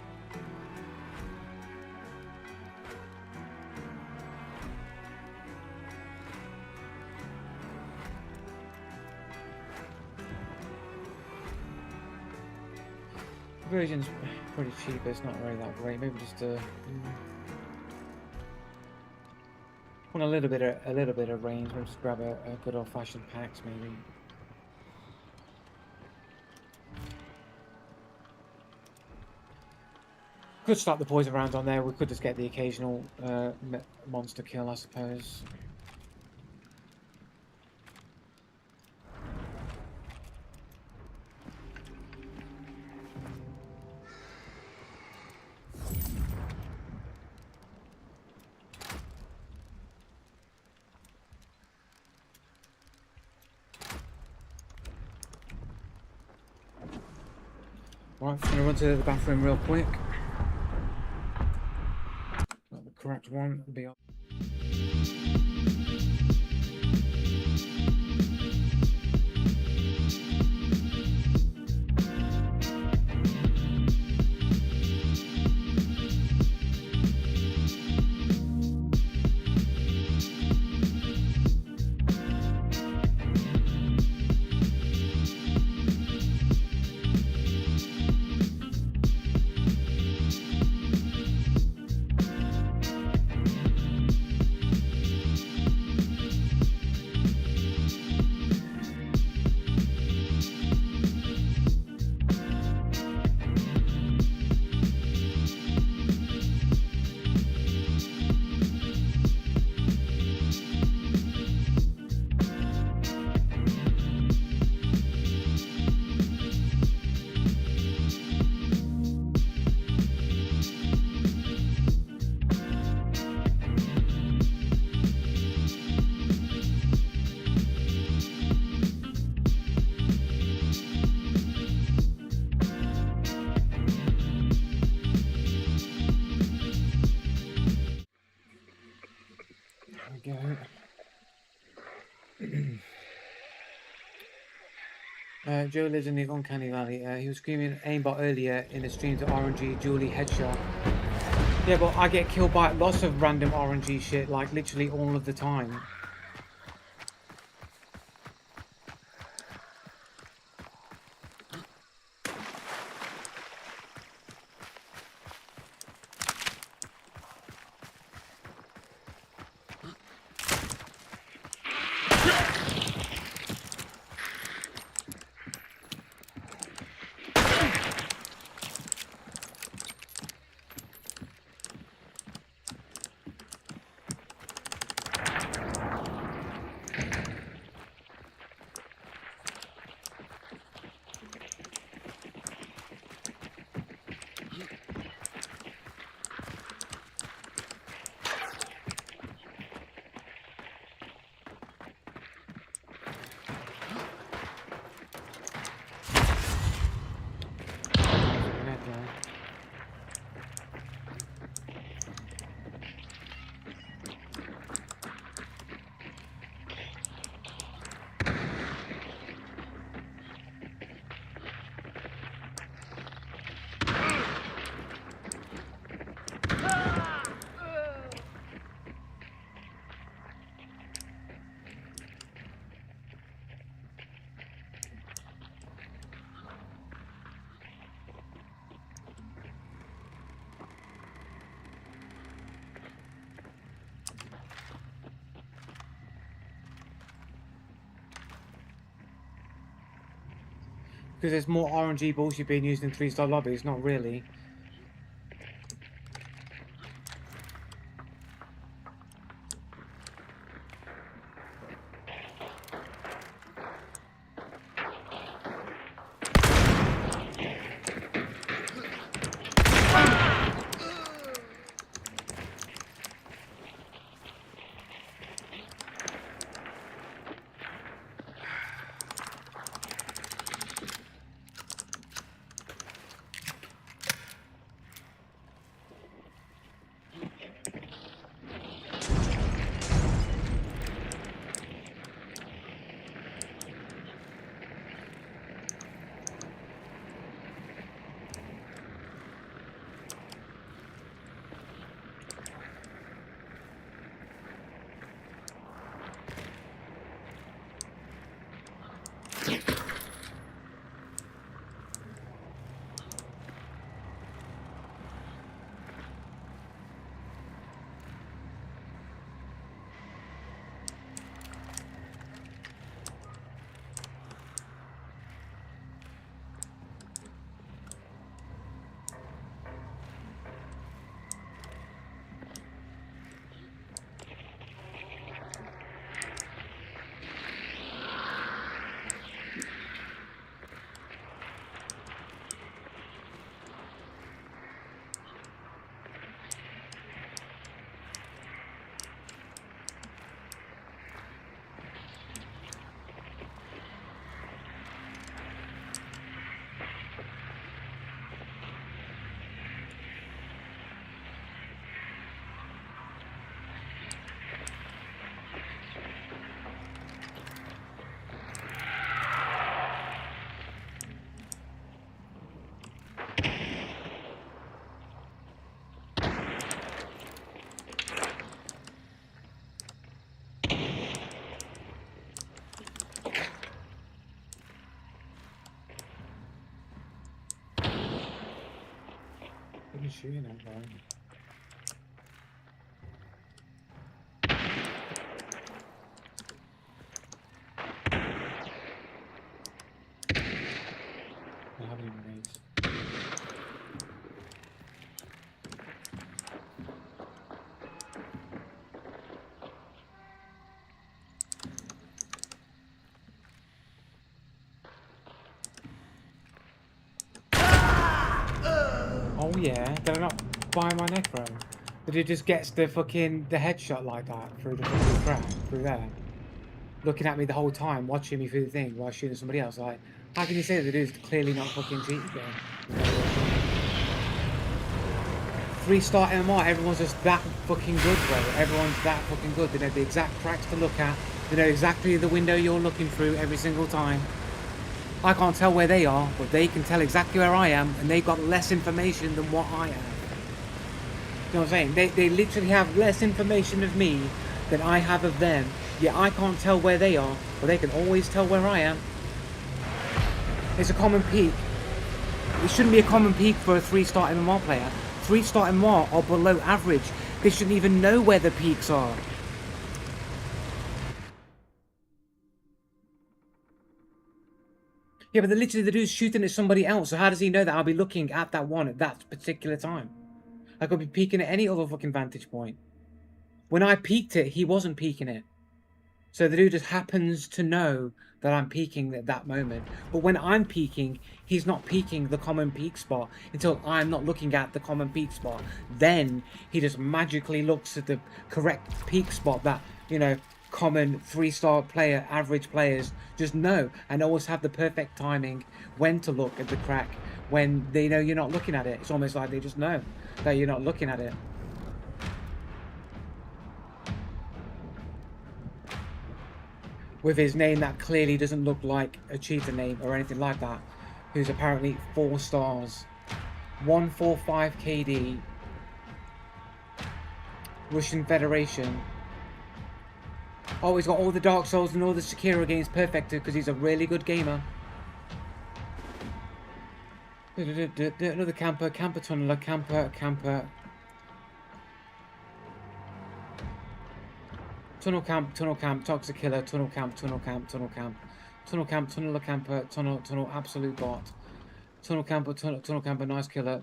The version's pretty cheap, but it's not really that great. Maybe just want a little bit of range. Maybe just grab a good old-fashioned Pax, maybe. Could start the poison rounds on there. We could just get the occasional monster kill, I suppose. Right, I'm gonna run to the bathroom real quick. Got the correct one. Be on. Joe lives in the Uncanny Valley. He was screaming aimbot earlier in the stream to RNG Julie headshot. Yeah, but I get killed by lots of random RNG shit, like literally all of the time. Yeah. Because there's more RNG bullshit being used in 3-star lobbies, not really. What are you shooting at, bro? I haven't even made. Oh yeah, did I not buy my necro? But it just gets the headshot like that through the fucking crap through there. Looking at me the whole time, watching me through the thing while shooting somebody else. Like, how can you say that the dude's clearly not fucking cheating game? 3-star MMR, everyone's just that fucking good, bro. Everyone's that fucking good. They know the exact tracks to look at. They know exactly the window you're looking through every single time. I can't tell where they are, but they can tell exactly where I am, and they've got less information than what I have. You know what I'm saying? They literally have less information of me than I have of them, yet I can't tell where they are, but they can always tell where I am. It's a common peak. It shouldn't be a common peak for a 3-star MMR player. 3-star MMR are below average. They shouldn't even know where the peaks are. Yeah, but literally the dude's shooting at somebody else, so how does he know that I'll be looking at that one at that particular time? I could be peeking at any other fucking vantage point. When I peeked it, he wasn't peeking it. So the dude just happens to know that I'm peeking at that moment. But when I'm peeking, he's not peeking the common peak spot until I'm not looking at the common peak spot. Then he just magically looks at the correct peak spot that, you know, common 3-star player, average players just know and always have the perfect timing when to look at the crack, when they know you're not looking at it. It's almost like they just know that you're not looking at it. With his name that clearly doesn't look like a cheater name or anything like that, who's apparently 4 stars, 145 KD, Russian Federation. Oh, he's got all the Dark Souls and all the Sekiro games perfected because he's a really good gamer. Another camper, camper tunneler, camper. Tunnel camp, toxic killer, tunnel camp, tunneler camper, tunnel, absolute bot. Tunnel camper, nice killer.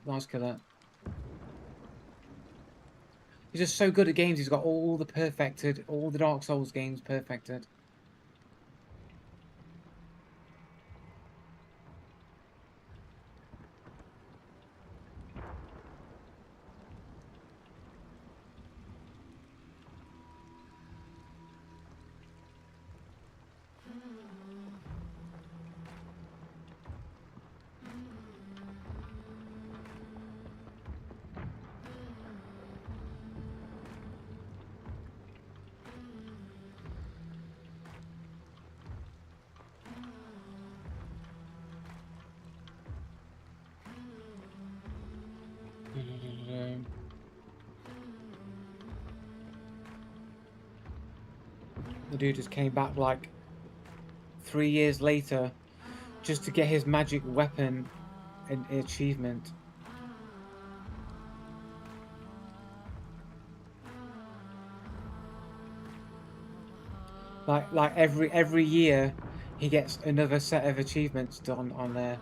He's just so good at games, he's got all the Dark Souls games perfected. The dude just came back like 3 years later just to get his magic weapon and achievement. Like every year he gets another set of achievements done on there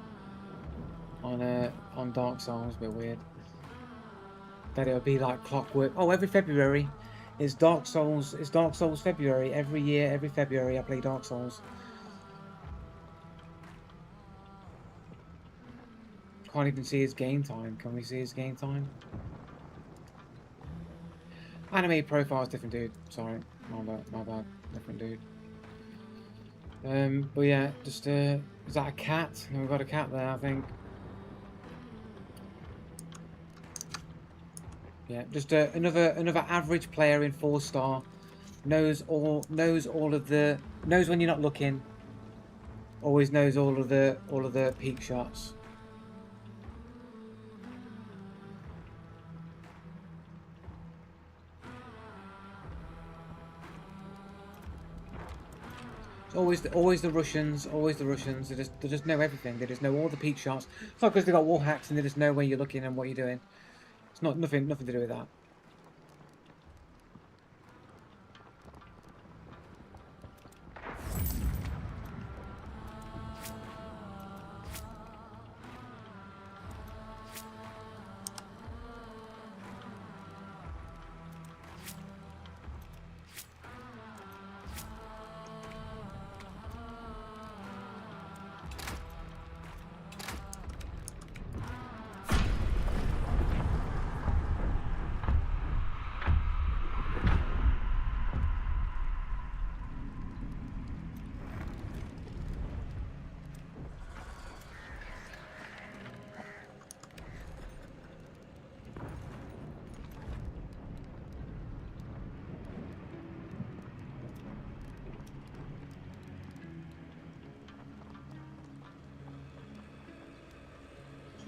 on Dark Souls. A bit weird that it'll be like clockwork. Oh, every February it's Dark Souls February. Every year, every February I play Dark Souls. Can't even see his game time. Can we see his game time? Anime profile's different dude. Sorry, my bad. Different dude. But yeah, just is that a cat? No, we've got a cat there, I think. Yeah, just another average player in 4-star. Knows when you're not looking. Always knows all of the peak shots. Always the Russians. They just know everything. They just know all the peak shots. It's not because they got wall hacks and they just know where you're looking and what you're doing. It's not nothing to do with that.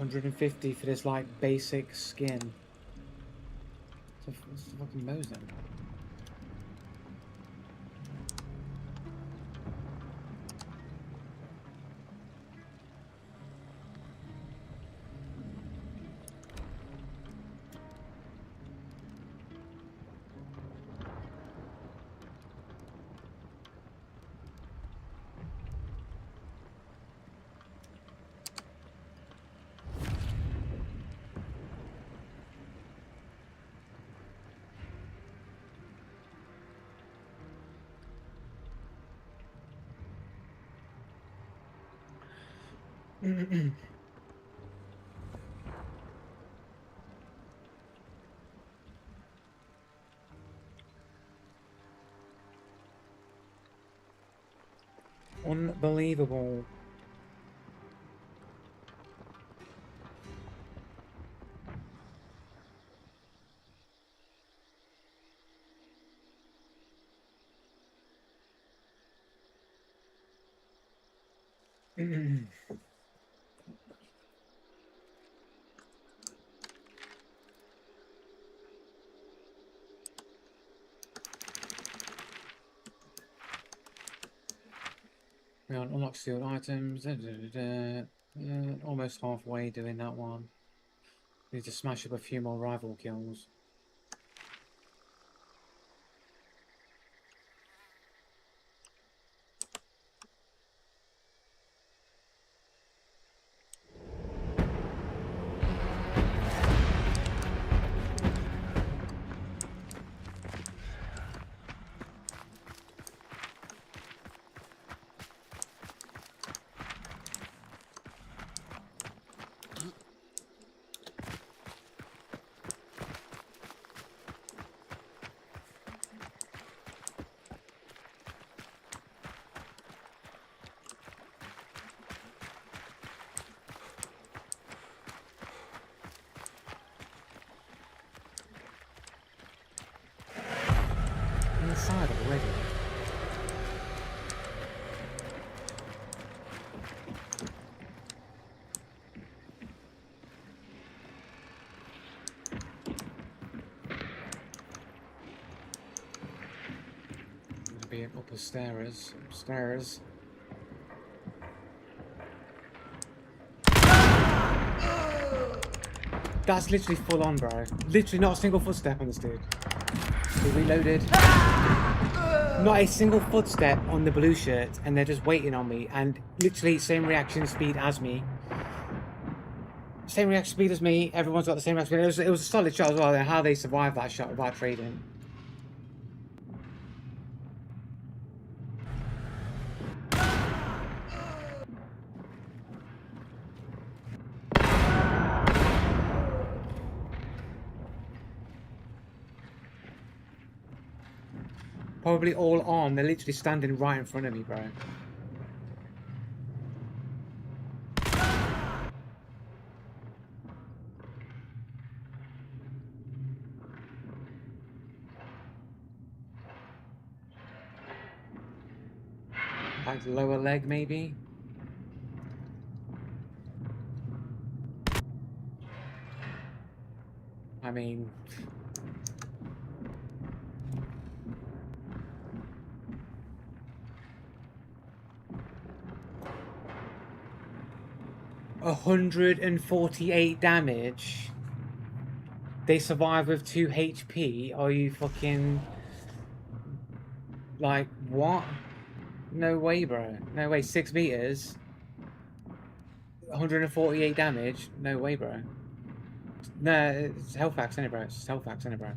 $150 for this like basic skin. What's the fucking Mosin? Unbelievable. We unlock sealed items. Almost halfway doing that one. Need to smash up a few more rival kills. Inside already. Gonna be an upstairs. Upstairs. That's literally full on, bro. Literally not a single footstep on this dude. He reloaded. Not a single footstep on the blue shirt, and they're just waiting on me. And literally same reaction speed as me. Same reaction speed as me. Everyone's got the same reaction speed. It was a solid shot as well. And how they survived that shot without trading. Probably all armed. They're literally standing right in front of me, bro. Like lower leg, maybe? I mean... $148 damage. They survive with 2 HP. Are you fucking... Like, what? No way, bro. No way. 6 meters. 148 damage. No way, bro. No, it's Hellfax, isn't it, bro? It's Hellfax, isn't it, bro?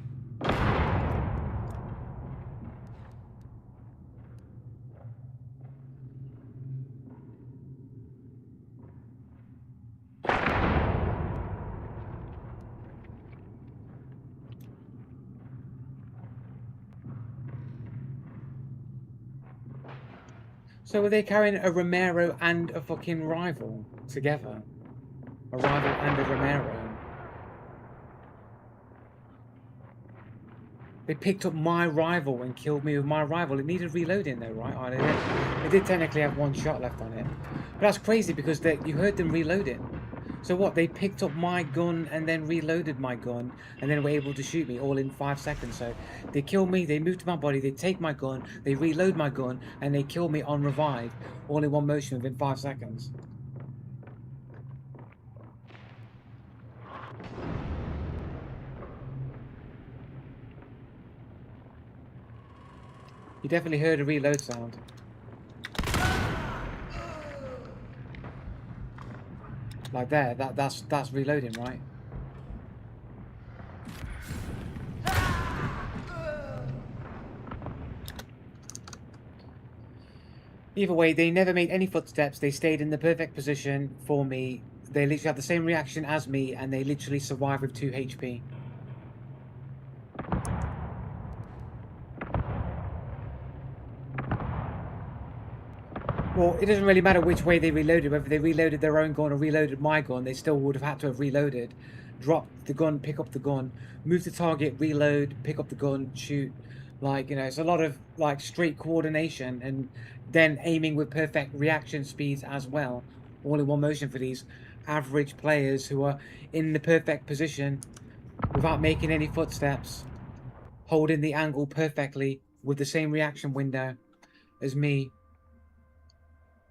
So were they carrying a Romero and a fucking rival together? A rival and a Romero? They picked up my rival and killed me with my rival. It needed reloading though, right? Oh, it did technically have 1 shot left on it. But that's crazy because you heard them reloading. So what, they picked up my gun and then reloaded my gun and then were able to shoot me all in 5 seconds. So they kill me, they move to my body, they take my gun, they reload my gun, and they kill me on revive all in one motion within 5 seconds. You definitely heard a reload sound. Like there, that's reloading, right? Either way, they never made any footsteps. They stayed in the perfect position for me. They literally had the same reaction as me, and they literally survived with 2 HP. Well, it doesn't really matter which way they reloaded, whether they reloaded their own gun or reloaded my gun, they still would have had to have reloaded. Drop the gun, pick up the gun, move the target, reload, pick up the gun, shoot. Like, you know, it's a lot of like straight coordination and then aiming with perfect reaction speeds as well, all in one motion for these average players who are in the perfect position without making any footsteps, holding the angle perfectly with the same reaction window as me.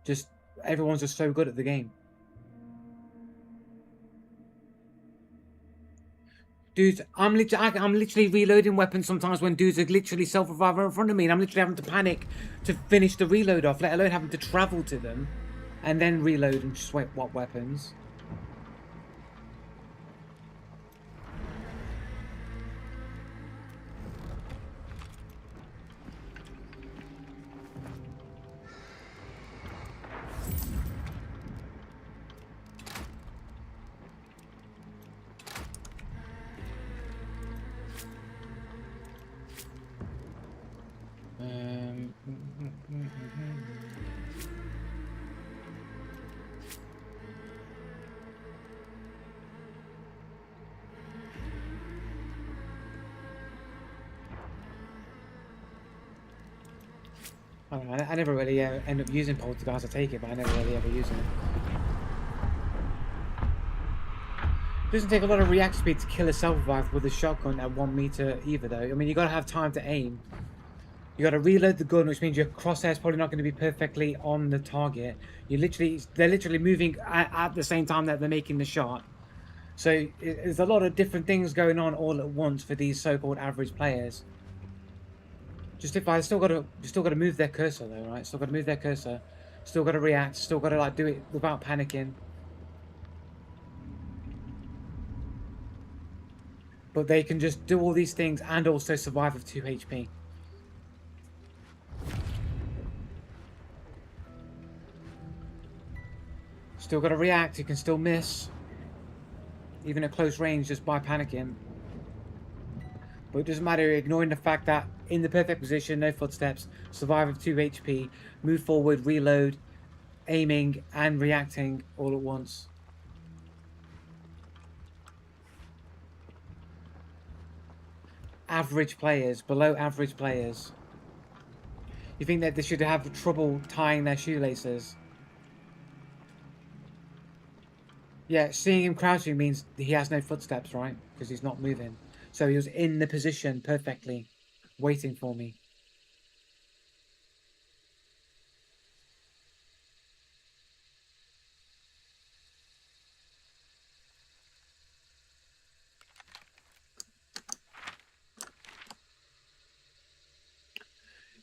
Just everyone's just so good at the game. Dudes, I'm literally reloading weapons sometimes when dudes are literally self-reviving in front of me, and I'm literally having to panic to finish the reload off, let alone having to travel to them and then reload and swap weapons. Um, I don't know, I never really end up using Poltergeist. I take it, but I never really ever use it. It doesn't take a lot of react speed to kill a self-revive with a shotgun at 1 meter either, though. I mean, you gotta have time to aim. You gotta reload the gun, which means your crosshair's probably not going to be perfectly on the target. They're literally moving at the same time that they're making the shot. So there's a lot of different things going on all at once for these so-called average players. Still got to move their cursor though, right? Still got to move their cursor. Still got to react. Still got to like do it without panicking. But they can just do all these things and also survive with 2 HP. Still got to react. You can still miss, even at close range, just by panicking. But it doesn't matter, ignoring the fact that in the perfect position, no footsteps, survive with 2 HP, move forward, reload, aiming and reacting all at once. Average players, below average players. You think that they should have trouble tying their shoelaces? Yeah, seeing him crouching means he has no footsteps, right? Because he's not moving. So he was in the position perfectly, waiting for me.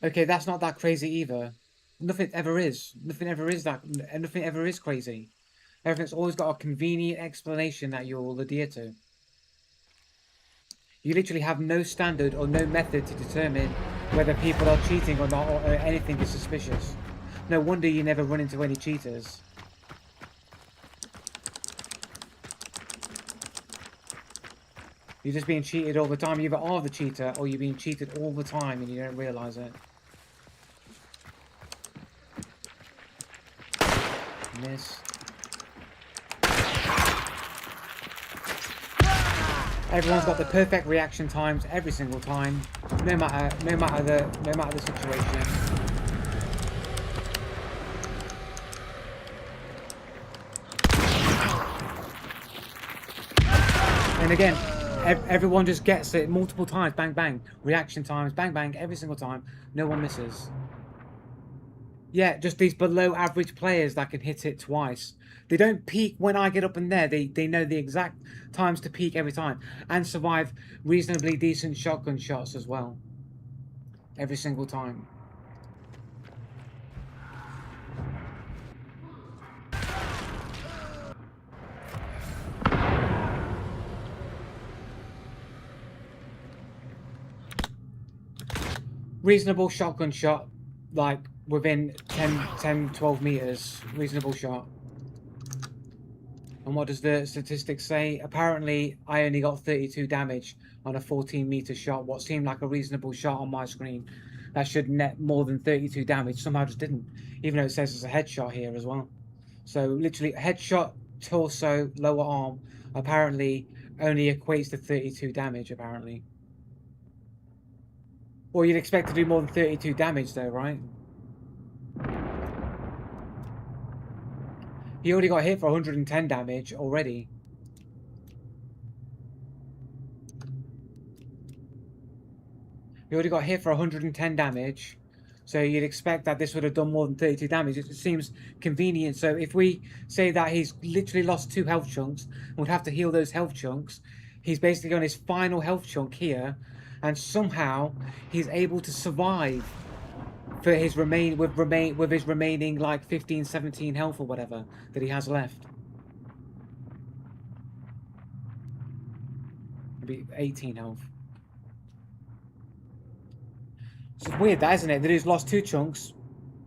Okay, that's not that crazy either. Nothing ever is. Nothing ever is that. Nothing ever is crazy. Everything's always got a convenient explanation that you'll adhere to. You literally have no standard or no method to determine whether people are cheating or not, or anything is suspicious. No wonder you never run into any cheaters. You're just being cheated all the time. You either are the cheater or you're being cheated all the time and you don't realise it. Miss. Everyone's got the perfect reaction times every single time, no matter the situation. And again, everyone just gets it multiple times, bang bang. Reaction times, bang bang, every single time. No one misses. Yeah, just these below average players that can hit it twice. They don't peak when I get up in there. They know the exact times to peak every time. And survive reasonably decent shotgun shots as well. Every single time. Reasonable shotgun shot, like within 10, 12 meters. Reasonable shot. And what does the statistics say? Apparently, I only got 32 damage on a 14-meter shot. What seemed like a reasonable shot on my screen. That should net more than 32 damage. Somehow just didn't. Even though it says it's a headshot here as well. So literally, headshot, torso, lower arm, apparently only equates to 32 damage, apparently. Or you'd expect to do more than 32 damage though, right? He already got hit for 110 damage already. He already got hit for 110 damage. So you'd expect that this would have done more than 32 damage. It seems convenient. So if we say that he's literally lost 2 health chunks and would have to heal those health chunks, he's basically on his final health chunk here, and somehow he's able to survive for his with his remaining like 15, 17 health or whatever that he has left. Maybe 18 health. It's weird that, isn't it? That he's lost 2 chunks.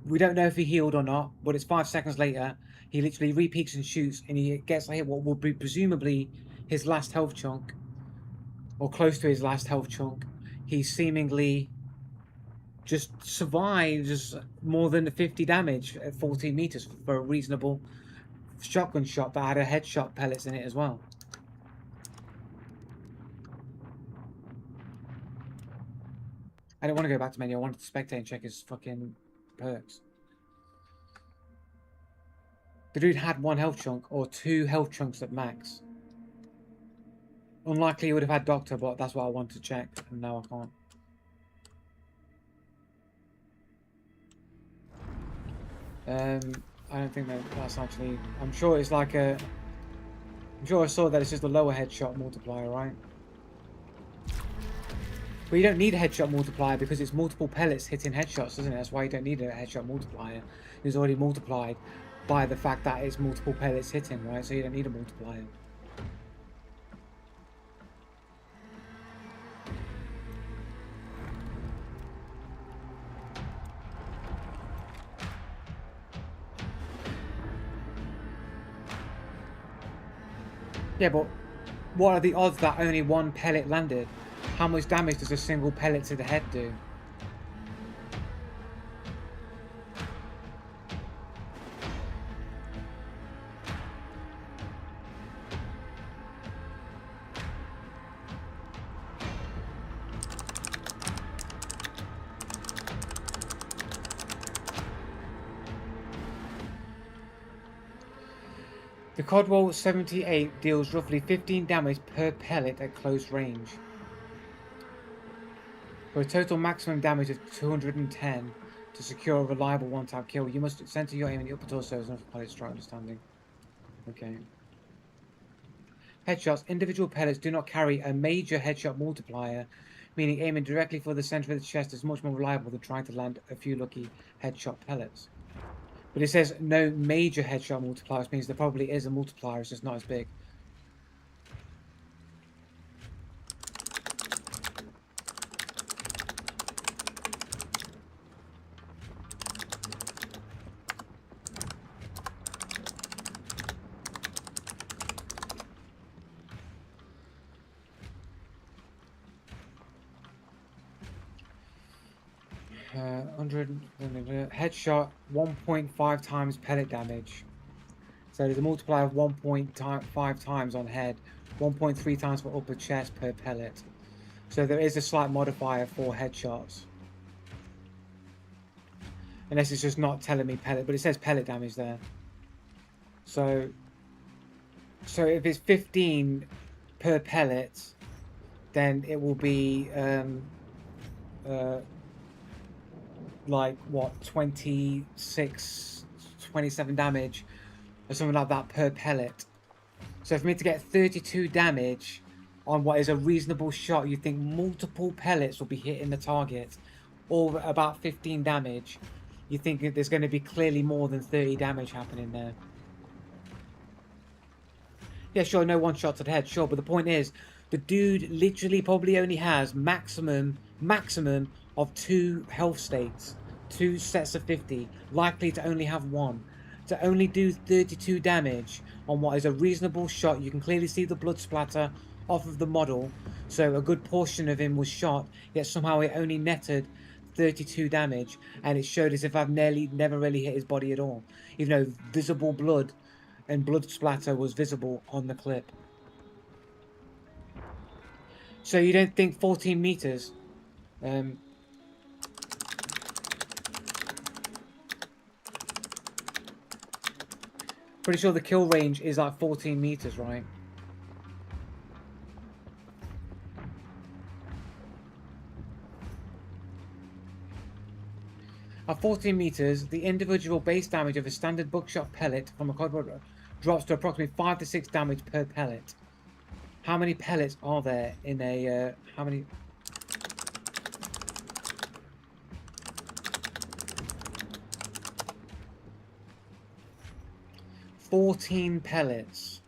We don't know if he healed or not, but it's 5 seconds later. He literally re-peeks and shoots, and he gets hit what will be presumably his last health chunk, or close to his last health chunk. He seemingly just survives more than 50 damage at 14 meters for a reasonable shotgun shot that had a headshot pellets in it as well. I don't want to go back to menu. I wanted to spectate and check his fucking perks. The dude had 1 health chunk or 2 health chunks at max. Unlikely he would have had Doctor, but that's what I wanted to check, and now I can't. I don't think that's actually... I'm sure it's like a... I'm sure I saw that it's just a lower headshot multiplier, right? But you don't need a headshot multiplier because it's multiple pellets hitting headshots, isn't it? That's why you don't need a headshot multiplier. It's already multiplied by the fact that it's multiple pellets hitting, right? So you don't need a multiplier. Yeah, but what are the odds that only 1 pellet landed? How much damage does a single pellet to the head do? The Codwall 78 deals roughly 15 damage per pellet at close range, for a total maximum damage of 210. To secure a reliable one-tap kill, you must center your aim in the upper torso as enough pellets. Strong understanding. Okay. Headshots. Individual pellets do not carry a major headshot multiplier, meaning aiming directly for the center of the chest is much more reliable than trying to land a few lucky headshot pellets. But it says no major headshot multiplier, which means there probably is a multiplier, it's just not as big. Headshot 1.5 times pellet damage. So there's a multiplier of 1.5 times on head, 1.3 times for upper chest per pellet. So there is a slight modifier for headshots. Unless it's just not telling me pellet, but it says pellet damage there. So if it's 15 per pellet, then it will be like what, 26, 27 damage or something like that per pellet. So for me to get 32 damage on what is a reasonable shot, you think multiple pellets will be hitting the target, or about 15 damage. You think that there's going to be clearly more than 30 damage happening there. Yeah, sure, no one shot to the head, sure, but the point is, the dude literally probably only has maximum of 2 health states, 2 sets of 50, likely to only have 1. To only do 32 damage on what is a reasonable shot. You can clearly see the blood splatter off of the model, so a good portion of him was shot, yet somehow it only netted 32 damage, and it showed as if I've never really hit his body at all, even though visible blood and blood splatter was visible on the clip. So you don't think 14 meters Pretty sure the kill range is like 14 meters, right? At 14 meters, the individual base damage of a standard buckshot pellet from a cardboard drops to approximately 5 to 6 damage per pellet. How many pellets are there in a, how many... 14 pellets.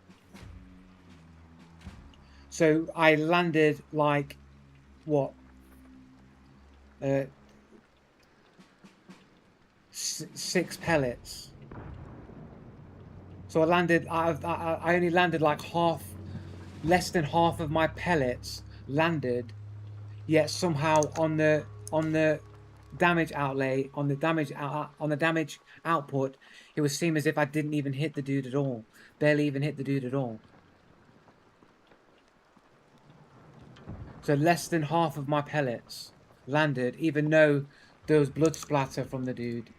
So I landed like, what? 6 pellets. So I landed, I only landed like half, less than half of my pellets landed, yet somehow on the damage outlay, on the damage output, it would seem as if I didn't even hit the dude at all. Barely even hit the dude at all. So less than half of my pellets landed, even though there was blood splatter from the dude.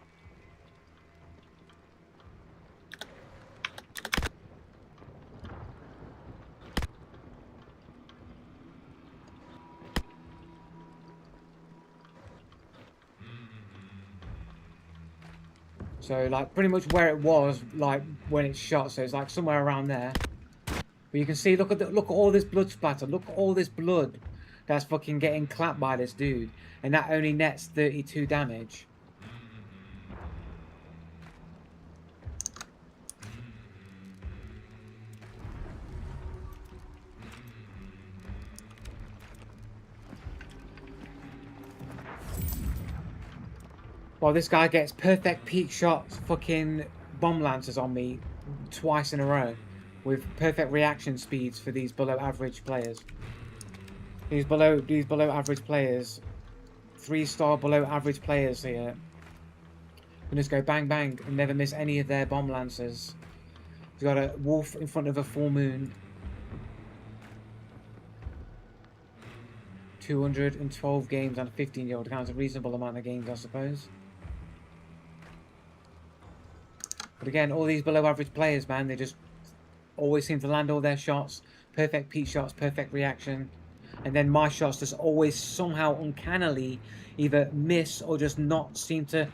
So like pretty much where it was like when it shot, so it's like somewhere around there. But you can see, look at all this blood splatter, look at all this blood that's fucking getting clapped by this dude, and that only nets 32 damage. Well, this guy gets perfect peak shots, fucking bomb lancers on me twice in a row, with perfect reaction speeds for these below average players. These below average players, 3-star below average players here, can just go bang bang and never miss any of their bomb lancers. He's got a wolf in front of a full moon. 212 games on a 15-year-old counts a reasonable amount of games, I suppose. But again, all these below average players, man, they just always seem to land all their shots. Perfect peak shots, perfect reaction. And then my shots just always somehow uncannily either miss or just not seem to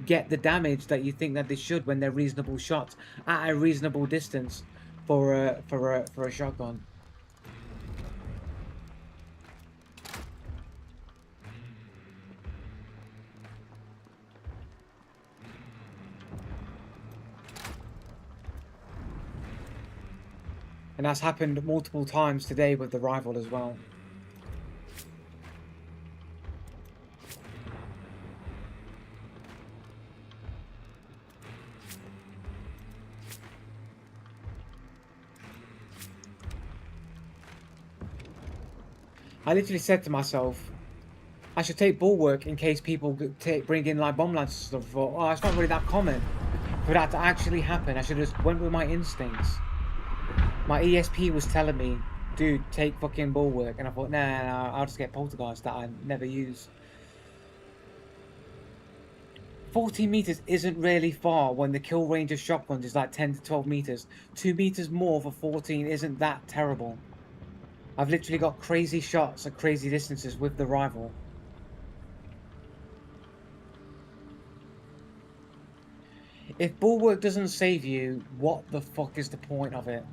get the damage that you think that they should when they're reasonable shots at a reasonable distance for a shotgun. And that's happened multiple times today with the rival as well. I literally said to myself, I should take bulwark in case people bring in like bomb lancers and stuff. Thought, oh, it's not really that common for that to actually happen. I should have just went with my instincts. My ESP was telling me, dude, take fucking bulwark, and I thought, nah, I'll just get poltergeist that I never use. 14 meters isn't really far when the kill range of shotguns is like 10 to 12 meters. 2 meters more for 14 isn't that terrible. I've literally got crazy shots at crazy distances with the rival. If bulwark doesn't save you, what the fuck is the point of it?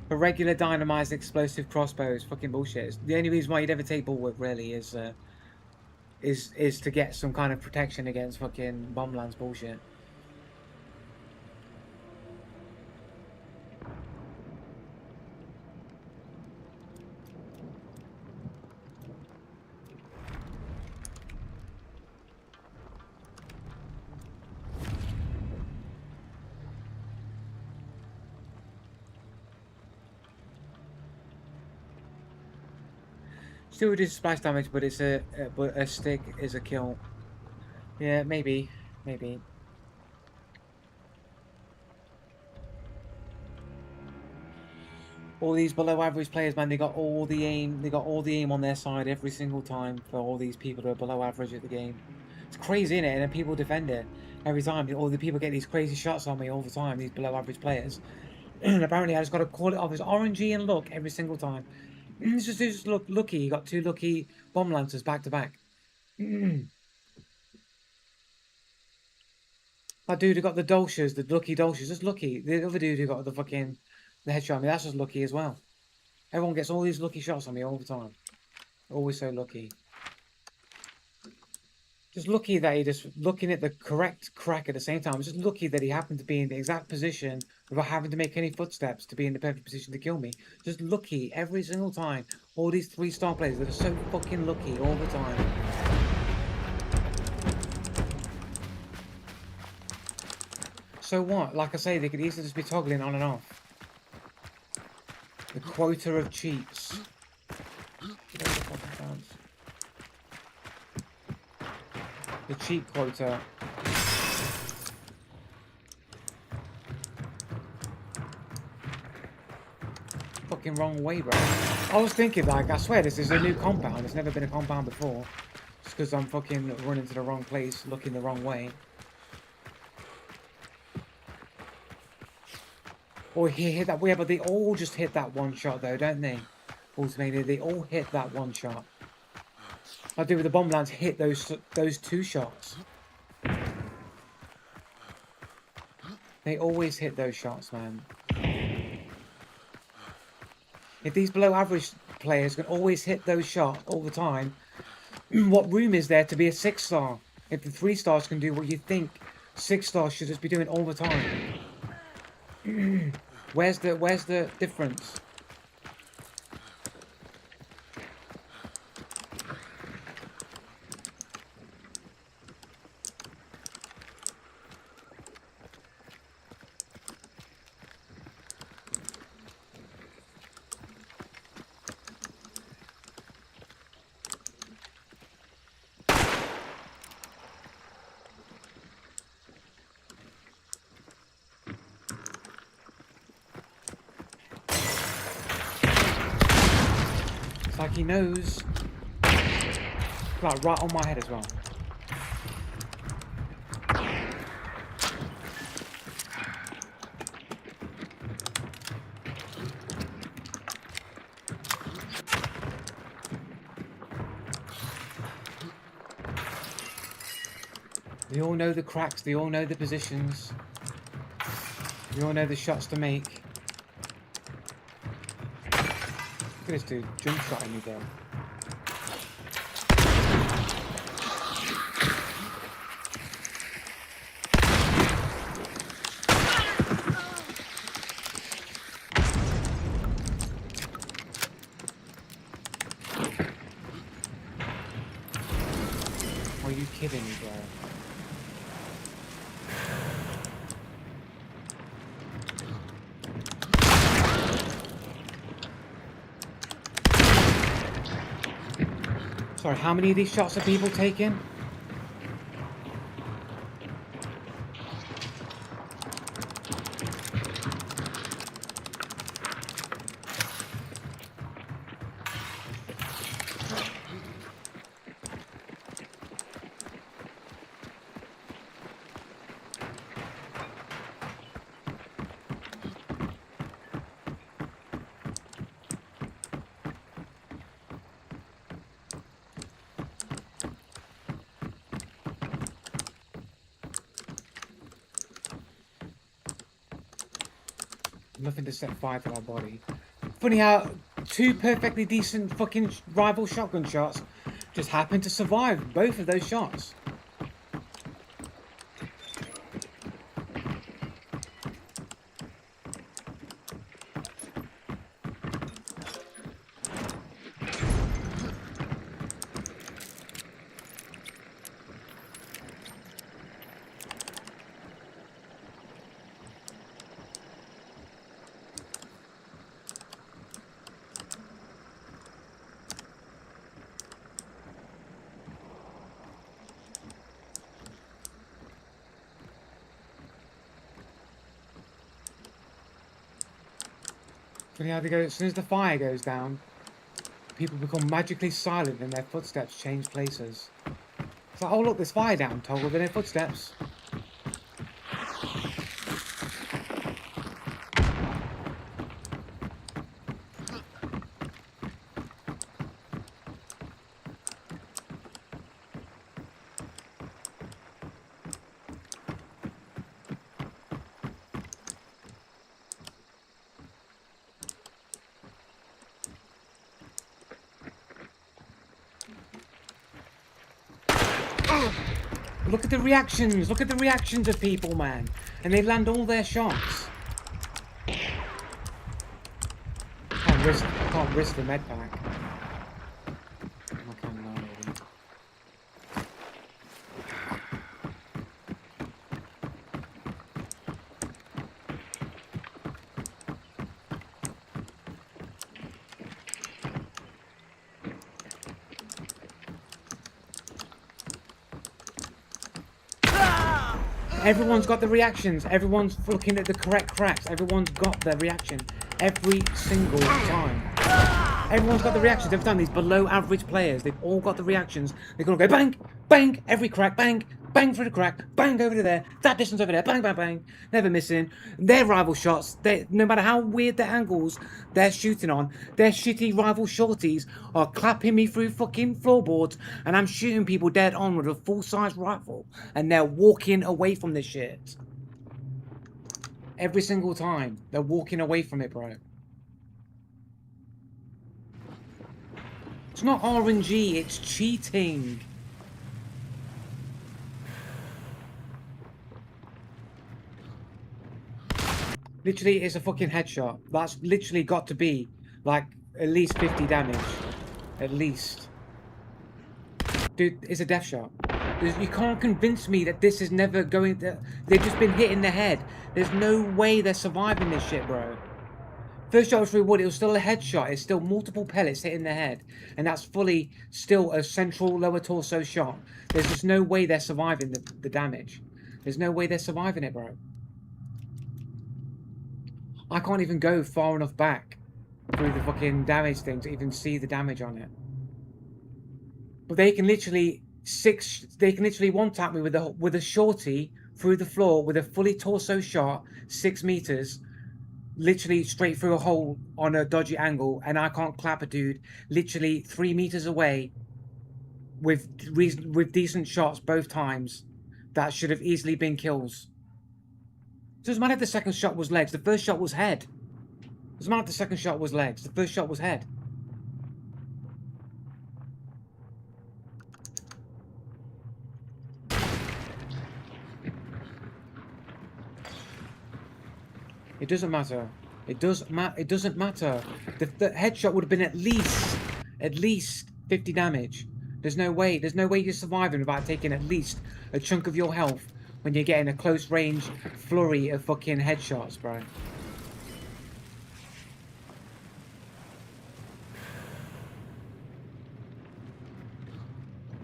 For regular dynamized explosive crossbows, fucking bullshit. The only reason why you'd ever take bulwark really is to get some kind of protection against fucking bomb lance bullshit. Still reduces splash damage, but it's but a stick is a kill. Yeah, maybe. All these below average players, man, they got all the aim. They got all the aim on their side every single time for all these people who are below average at the game. It's crazy, isn't it? And then people defend it every time. All the people get these crazy shots on me all the time. These below average players. And apparently, I just got to call it off as RNG and luck every single time. It's just look lucky. You got 2 lucky bomb lancers back to back. That dude who got the Dolces, the lucky Dolces, just lucky. The other dude who got the headshot on me, that's just lucky as well. Everyone gets all these lucky shots on me all the time. Always so lucky. Just lucky that he just looking at the correct crack at the same time. Just lucky that he happened to be in the exact position without having to make any footsteps to be in the perfect position to kill me. Just lucky every single time. All these 3-star players that are so fucking lucky all the time. So what? Like I say, they could easily just be toggling on and off. The quota of cheats. The cheat quota. Fucking wrong way, bro. I was thinking, like, I swear this is a new compound. It's never been a compound before. Just because I'm fucking running to the wrong place, looking the wrong way. Or he hit that way, but they all just hit that one shot though, don't they? Ultimately, they all hit that one shot. I do with the bomb lance hit those 2 shots. They always hit those shots, man. If these below average players can always hit those shots all the time, what room is there to be a 6-star? If the 3-stars can do what you think 6-stars should just be doing all the time. Where's the difference? It's like he knows. Like right on my head as well. They all know the cracks, they all know the positions. They all know the shots to make. Look at this dude jump shotting me, bro. Are you kidding me, bro? Sorry, how many of these shots are people taking? Nothing to set fire to my body. Funny how 2 perfectly decent fucking rival shotgun shots just happened to survive both of those shots. Funny how they go, as soon as the fire goes down, people become magically silent and their footsteps change places. It's like, oh look, there's fire down, toggle their footsteps. Look at the reactions! Look at the reactions of people, man! And they land all their shots. Can't risk the med pack. I can't lie, really. Everyone's got the reactions. Everyone's looking at the correct cracks. Everyone's got their reaction every single time. Everyone's got the reactions every time. These below average players, they've all got the reactions. They're gonna go bang, bang, every crack, bang, bang through the crack, bang over to there, that distance over there, bang, bang, bang, never missing. Their rival shots, no matter how weird their angles they're shooting on, their shitty rival shorties are clapping me through fucking floorboards, and I'm shooting people dead on with a full-size rifle, and they're walking away from this shit. Every single time, they're walking away from it, bro. It's not RNG, it's cheating. Literally, it's a fucking headshot. That's literally got to be, like, at least 50 damage. At least. Dude, it's a death shot. You can't convince me that this is never going to... They've just been hit in the head. There's no way they're surviving this shit, bro. First shot was through wood, it was still a headshot. It's still multiple pellets hitting the head. And that's fully still a central lower torso shot. There's just no way they're surviving the damage. There's no way they're surviving it, bro. I can't even go far enough back through the fucking damage thing to even see the damage on it. But they can literally one tap me with a shorty through the floor with a fully torso shot, 6 meters, literally straight through a hole on a dodgy angle, and I can't clap a dude literally 3 meters away with decent shots both times. That should have easily been kills. So it doesn't matter if the second shot was legs, the first shot was head. It doesn't matter if the second shot was legs, the first shot was head. It doesn't matter. It doesn't matter. The headshot would have been at least 50 damage. There's no way you're surviving without taking at least a chunk of your health when you're getting a close range flurry of fucking headshots, bro.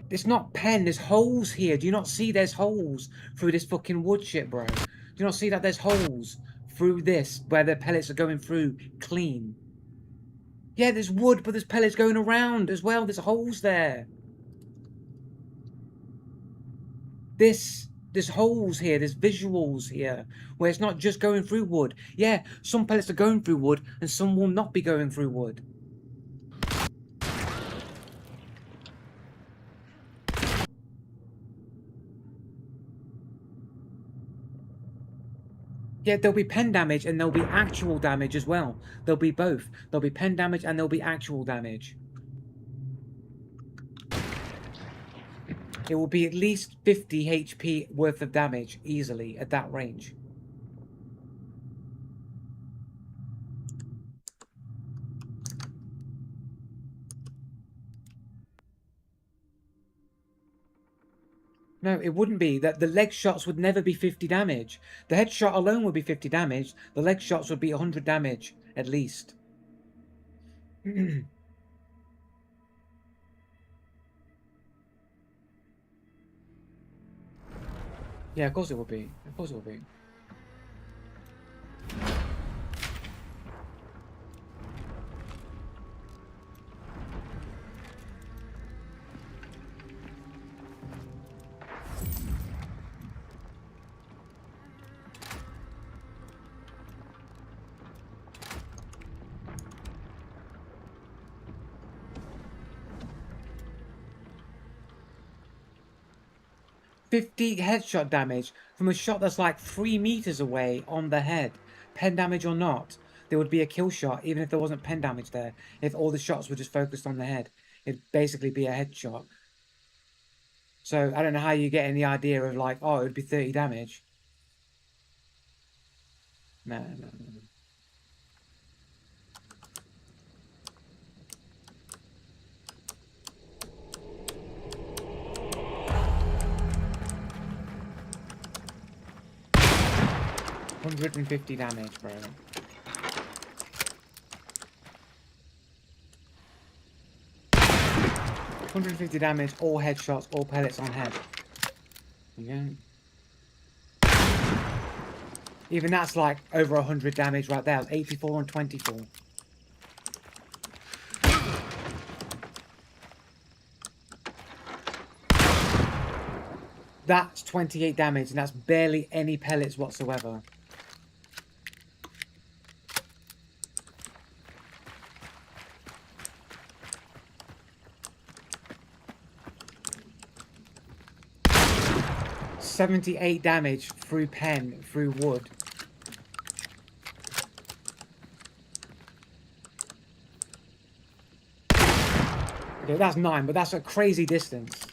It's not pen, there's holes here. Do you not see there's holes through this fucking wood shit, bro? Do you not see that there's holes through this where the pellets are going through clean? Yeah, there's wood, but there's pellets going around as well. There's holes there. There's holes here, there's visuals here, where it's not just going through wood. Yeah, some pellets are going through wood, and some will not be going through wood. Yeah, there'll be pen damage, and there'll be actual damage as well. There'll be both. There'll be pen damage, and there'll be actual damage. It will be at least 50 HP worth of damage, easily, at that range. No, it wouldn't be. That the leg shots would never be 50 damage. The headshot alone would be 50 damage. The leg shots would be 100 damage, at least. Yeah, of course it will be. Of course it will be. 50 headshot damage from a shot that's like 3 meters away on the head. Pen damage or not, there would be a kill shot even if there wasn't pen damage there. If all the shots were just focused on the head, it'd basically be a headshot. So I don't know how you get any idea of like, oh, it would be 30 damage. No. 150 damage, bro. $150 damage, all headshots, all pellets on head. Yeah. Even that's like over 100 damage right there. It was 84 and 24. That's 28 damage, and that's barely any pellets whatsoever. $78 damage through pen, through wood. Okay, that's 9, but that's a crazy distance.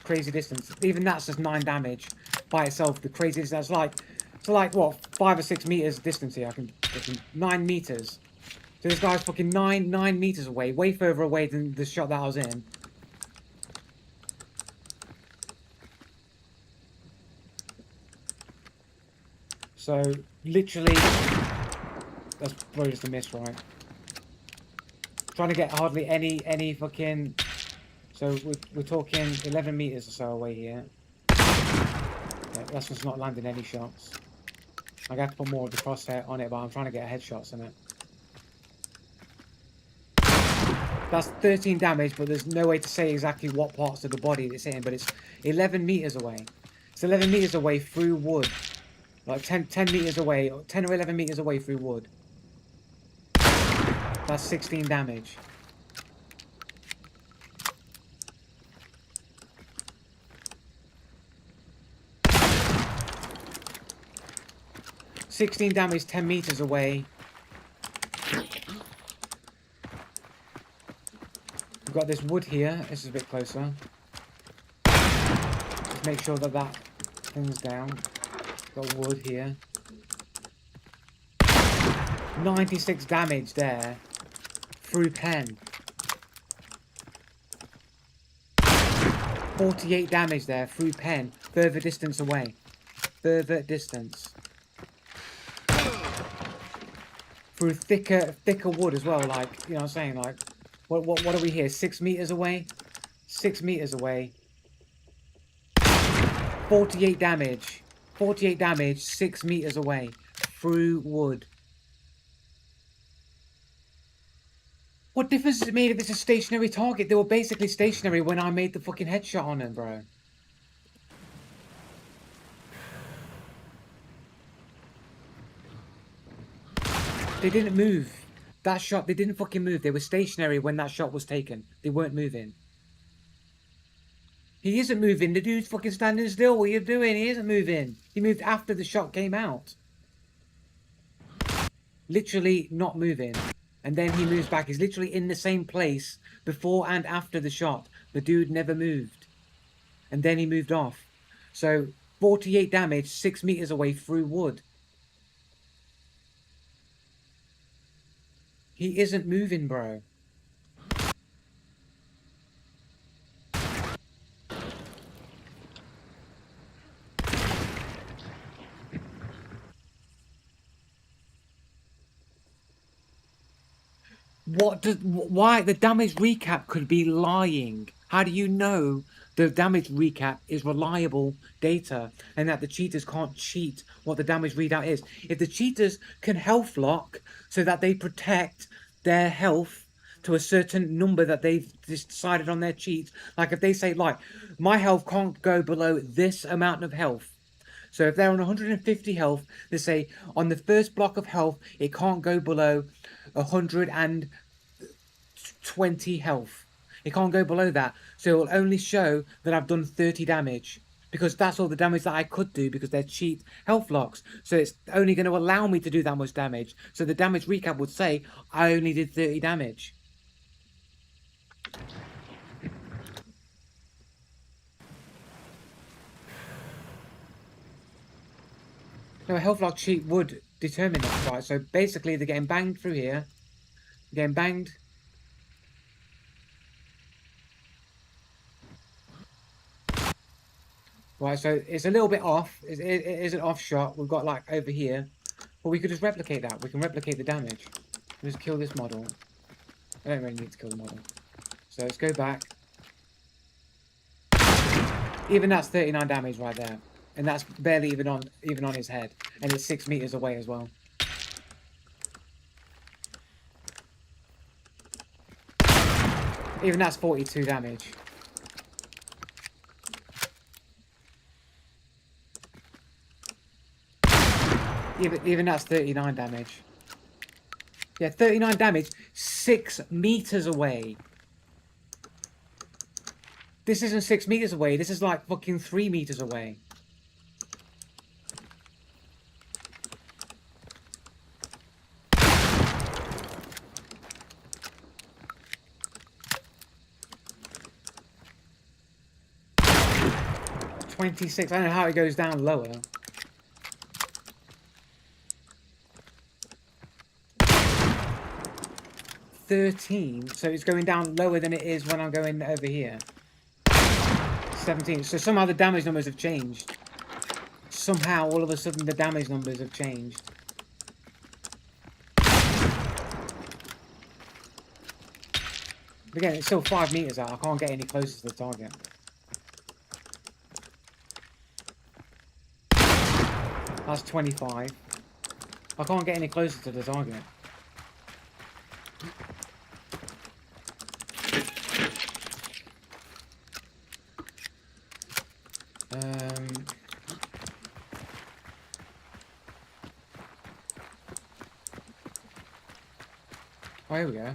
Crazy distance. Even that's just 9 damage by itself. The craziest. That's like, so like what, 5 or 6 meters distance here. I can 9 meters. So this guy's fucking 9 meters away, way further away than the shot that I was in. So literally, that's probably just a miss, right? Trying to get hardly any fucking. So we're talking 11 meters or so away here. Yeah, that's just not landing any shots. I got to put more of the crosshair on it, but I'm trying to get headshots in it. That's 13 damage, but there's no way to say exactly what parts of the body it's in. But it's 11 meters away. It's 11 meters away through wood. Like 10 meters away, 10 or 11 meters away through wood. That's 16 damage. $16 damage 10 meters away. We've got this wood here. This is a bit closer. Let's make sure that that thing's down. Got wood here. 96 damage there. Through pen. 48 damage there. Through pen. Further distance away. Further distance. Through thicker wood as well. Like, you know what I'm saying? Like, what are we here? 6 meters away? 6 meters away. 48 damage. 48 damage, 6 meters away, through wood. What difference does it make if it's a stationary target? They were basically stationary when I made the fucking headshot on them, bro. They didn't move. That shot, they didn't fucking move. They were stationary when that shot was taken. They weren't moving. He isn't moving. The dude's fucking standing still. What are you doing? He isn't moving. He moved after the shot came out. Literally not moving. And then he moves back. He's literally in the same place before and after the shot. The dude never moved. And then he moved off. So 48 damage, 6 meters away through wood. He isn't moving, bro. Why the damage recap could be lying? How do you know the damage recap is reliable data and that the cheaters can't cheat what the damage readout is? If the cheaters can health lock so that they protect their health to a certain number that they've decided on their cheat, like if they say, like, my health can't go below this amount of health. So if they're on 150 health, they say on the first block of health, it can't go below 120 health. It can't go below that. So it will only show that I've done 30 damage. because that's all the damage that I could do because they're cheat health locks. So it's only going to allow me to do that much damage. So the damage recap would say I only did 30 damage. No, a health lock cheat would determine that, right? So basically they're getting banged through here. Getting banged. Right, so it's a little bit off. It is an off shot. We've got like over here. But we could just replicate that. We can replicate the damage. Just kill this model. I don't really need to kill the model. So let's go back. Even that's 39 damage right there. And that's barely even on his head. And it's 6 meters away as well. Even that's 42 damage. Even that's 39 damage. Yeah, 39 damage, 6 meters away. This isn't 6 meters away, this is like fucking 3 meters away. $26, I don't know how it goes down lower. $13, so it's going down lower than it is when I'm going over here. 17, so somehow the damage numbers have changed. Somehow, all of a sudden, the damage numbers have changed. But again, it's still 5 meters out. I can't get any closer to the target. That's 25. I can't get any closer to the target. Oh, here we go.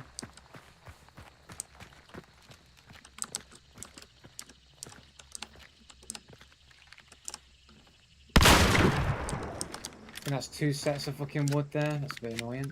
And that's 2 sets of fucking wood there. That's a bit annoying.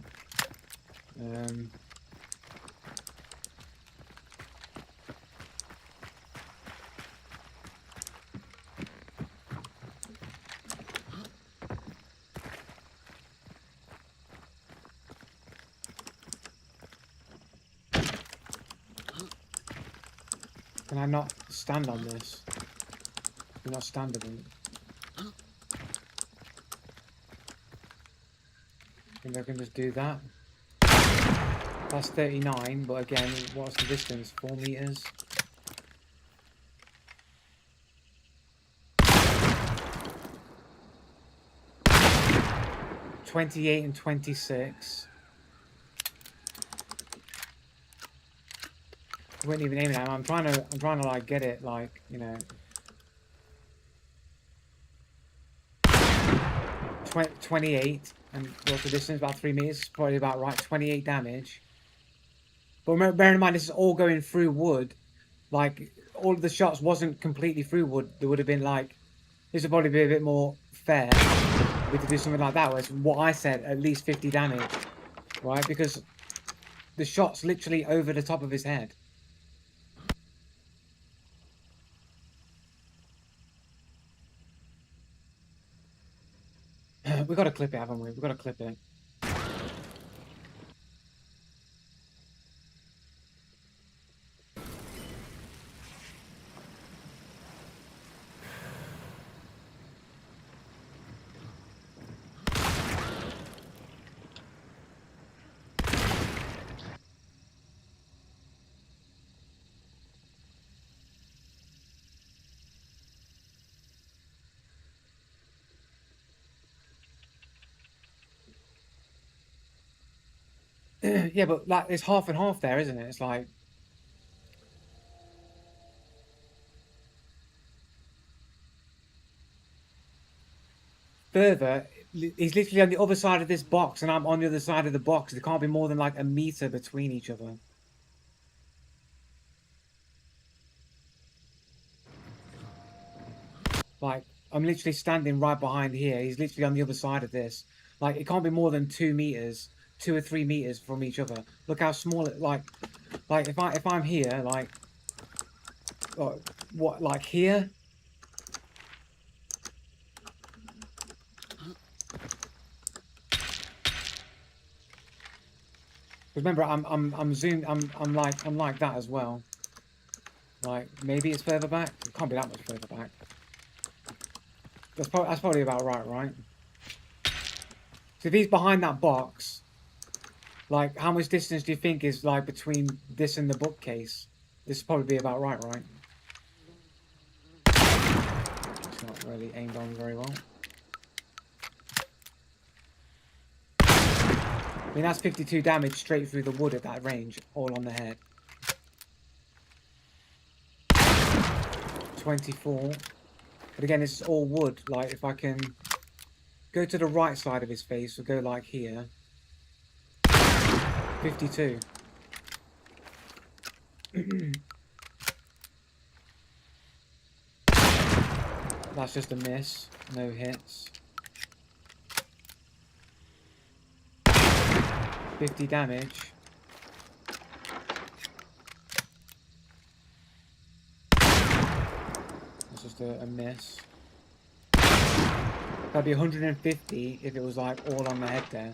Can I not stand on this? You're not standable. Think I can just do that. That's 39, but again, what's the distance? 4 meters? $28 and $26. I wasn't even aiming at him. I'm trying to like get it like, you know. 28, and what's the distance? About 3 meters. Probably about right. 28 damage. But remember, bear in mind, this is all going through wood. Like, all of the shots wasn't completely through wood. There would have been like, this would probably be a bit more fair. We could do something like that. Whereas what I said, at least 50 damage, right? Because the shot's literally over the top of his head. We've got to clip it, haven't we? We've got to clip it. Yeah, but like it's half and half there, isn't it? It's like further. He's literally on the other side of this box, and I'm on the other side of the box. There can't be more than like a meter between each other. Like, I'm literally standing right behind here. He's literally on the other side of this. Like, it can't be more than 2 meters, 2 or 3 meters from each other. Look how small it, like if I'm here, like what, like here? Remember, I'm zoomed. I'm like that as well. Like, maybe it's further back. It can't be that much further back. That's probably about right, right? So if he's behind that box, like, how much distance do you think is like between this and the bookcase? This would probably be about right, right? It's not really aimed on very well. I mean, that's 52 damage straight through the wood at that range, all on the head. 24. But again, this is all wood. Like, if I can go to the right side of his face, or go like here. 52. That's just a miss. No hits. 50 damage. That's just a miss. That'd be 150 if it was like all on the head there.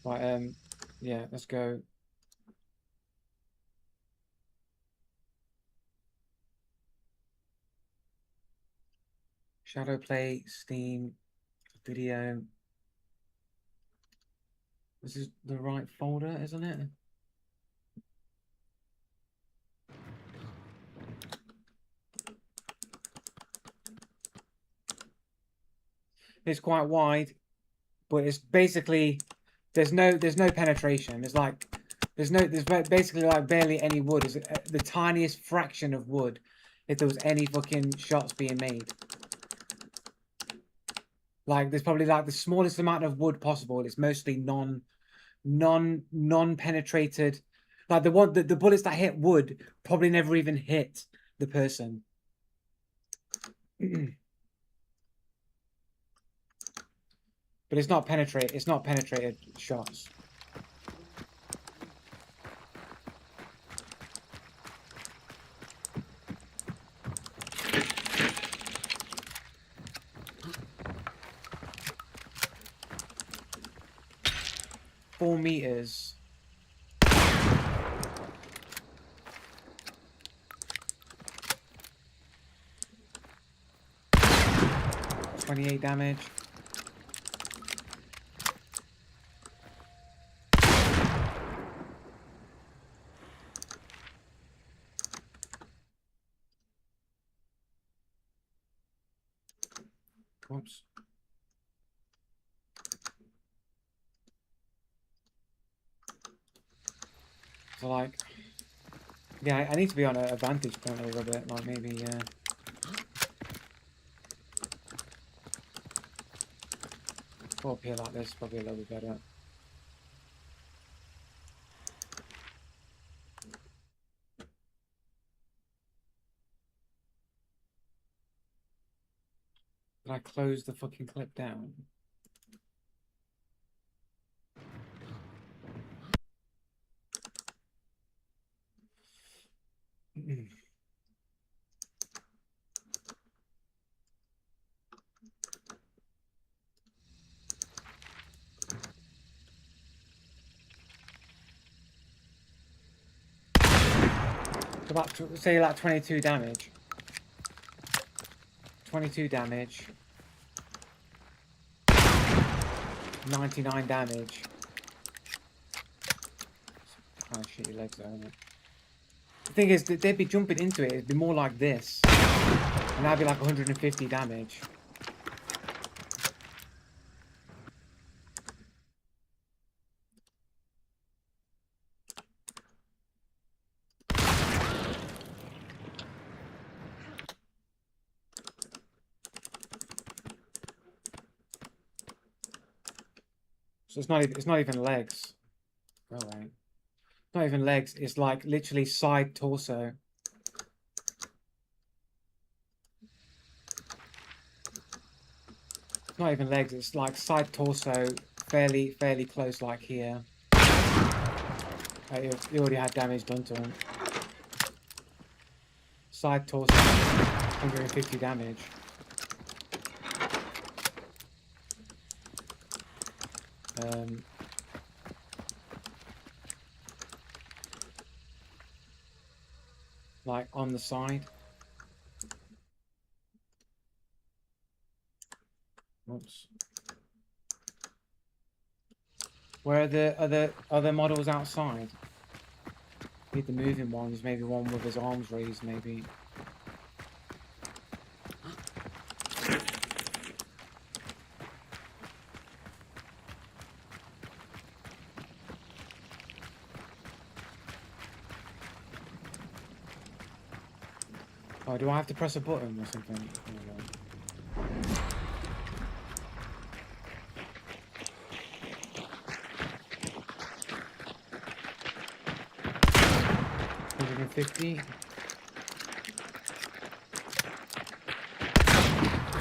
Right, yeah, let's go. Shadow play, Steam, video. This is the right folder, isn't it? It's quite wide, but it's basically there's no penetration. It's like there's basically like barely any wood. It's the tiniest fraction of wood if there was any fucking shots being made. Like, there's probably like the smallest amount of wood possible. It's mostly non-penetrated. Like the bullets that hit wood probably never even hit the person. But it's not penetrated shots. Four meters. 28 damage. Whoops. So, like, yeah, I need to be on a vantage point a little bit, like maybe, go up here like this, probably a little bit better. Did I close the fucking clip down? About, say, like 22 damage. 22 damage. 99 damage. Kind of shitty legs there, isn't it? The thing is, they'd be jumping into it. It'd be more like this. And that'd be like 150 damage. So it's not even legs. Go away. Not even legs. It's like literally side torso. not even legs, it's like side torso, fairly close, like here. He already had damage done to him. Side torso, 150 damage. Like on the side. Oops. Where are the other models outside? Need the moving ones, maybe one with his arms raised, maybe. Oh, do I have to press a button or something? Oh, no. $150.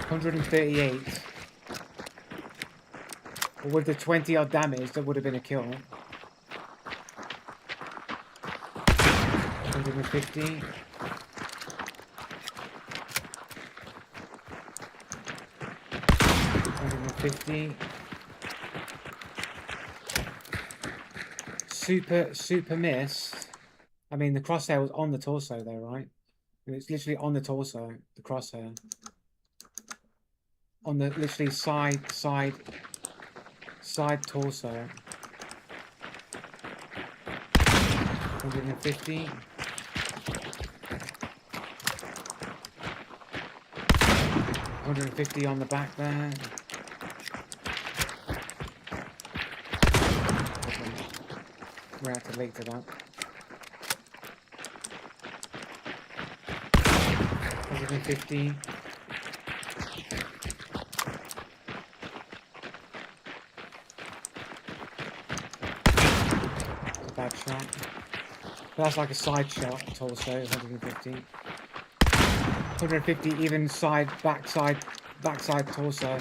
138. But with the 20 odd damage, that would have been a kill. 150. 150. Super miss. I mean, the crosshair was on the torso there, right? It's literally on the torso, the crosshair. On the literally side torso. 150. 150 on the back there. We're gonna have to link to that. 150. That's a bad shot. But that's like a side shot, torso, 150. 150 even backside torso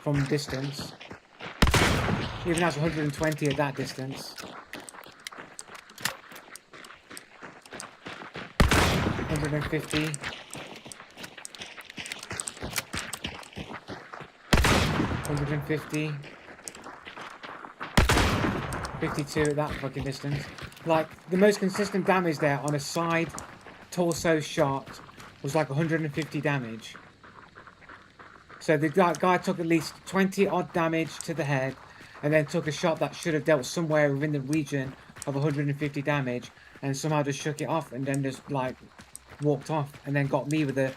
from distance. Even that's 120 at that distance. 150. 150. 52 at that fucking distance. Like, the most consistent damage there on a side torso shot was like 150 damage. So the guy took at least 20 odd damage to the head, and then took a shot that should have dealt somewhere within the region of 150 damage, and somehow just shook it off, and then just like walked off, and then got me with a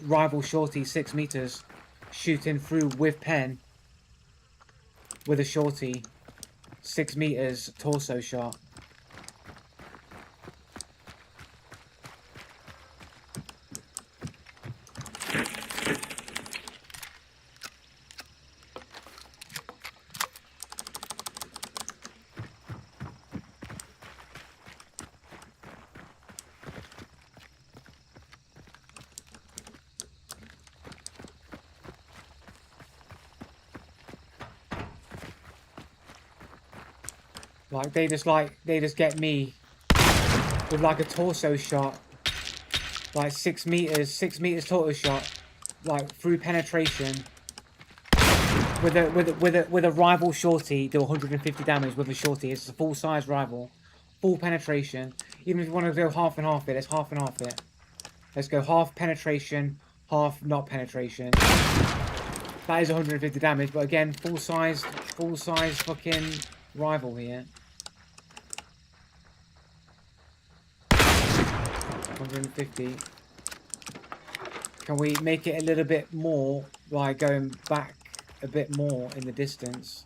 rival shorty 6 meters, shooting through with pen with a shorty 6 meters torso shot. Like they just get me with like a torso shot, like 6 meters torso shot, like through penetration with a rival shorty, do 150 damage with a shorty. It's a full size rival, full penetration. Even if you want to go half and half it, let's half and half it. Let's go half penetration, half not penetration. That is 150 damage, but again, full size fucking rival here. 150. Can we make it a little bit more, like going back a bit more in the distance?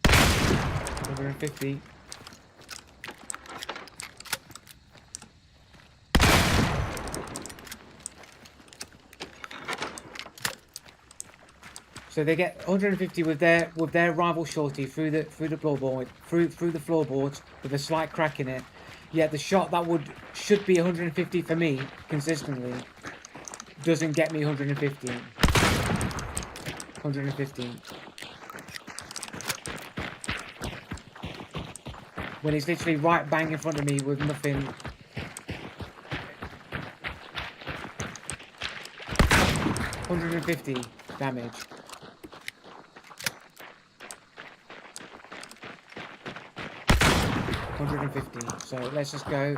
$150. So they get 150 with their rival shorty through the floorboards with a slight crack in it. Yeah, the shot that should be 150 for me consistently doesn't get me 150. 150. When he's literally right bang in front of me with nothing. 150 damage. $150. So let's just go.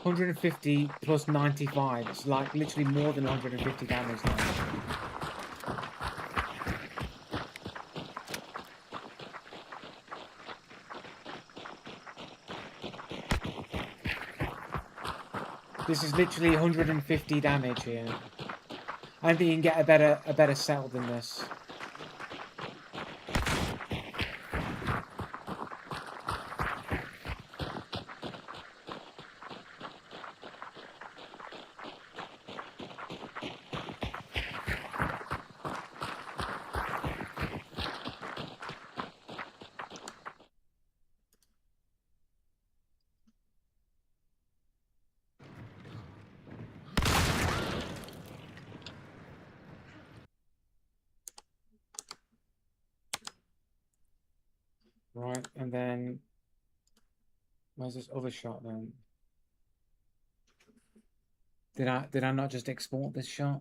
$150 plus 95. It's like literally more than 150 damage now. This is literally 150 damage here. I don't think you can get a better settle than this. Right, and then where's this other shot then? Did I not just export this shot?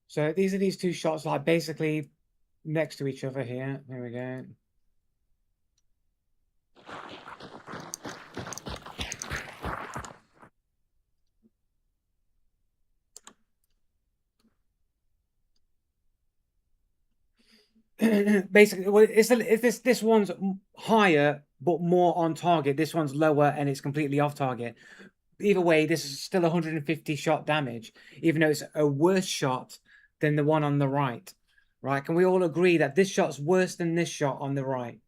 So these are these two shots like basically next to each other here. There we go. Basically, well, it's this one's higher but more on target. This one's lower and it's completely off target. Either way, this is still 150 shot damage, even though it's a worse shot than the one on the right. Right? Can we all agree that this shot's worse than this shot on the right?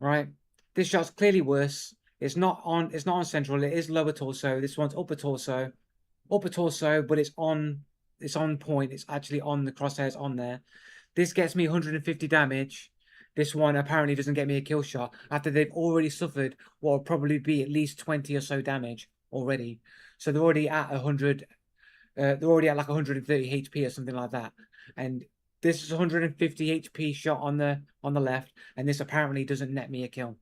Right? This shot's clearly worse. It's not on central, it is lower torso. This one's upper torso. Upper torso, but it's on point. It's actually on the crosshairs on there. This gets me 150 damage. This one apparently doesn't get me a kill shot after they've already suffered what will probably be at least 20 or so damage already. So they're already at 100. They're already at like 130 HP or something like that. And this is 150 HP shot on the left, and this apparently doesn't net me a kill.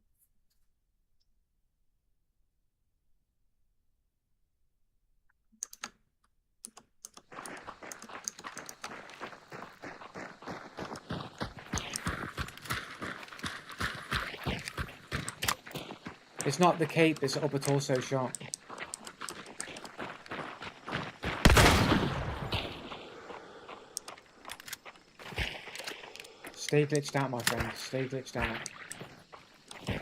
It's not the cape, it's an upper torso shot. Stay glitched out, my friend. Stay glitched out. Okay.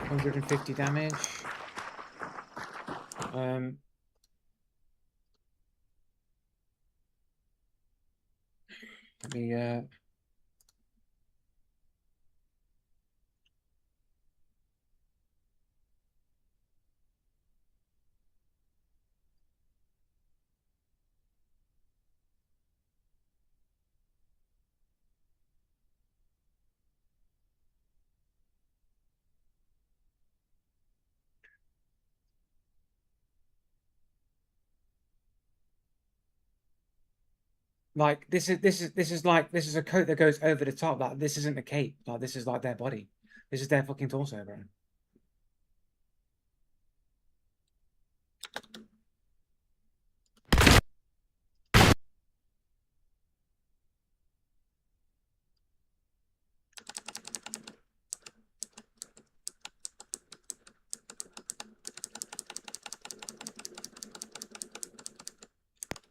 150 damage. Let me like this is a coat that goes over the top. Like this isn't a cape. Like this is like their body. This is their fucking torso, bro.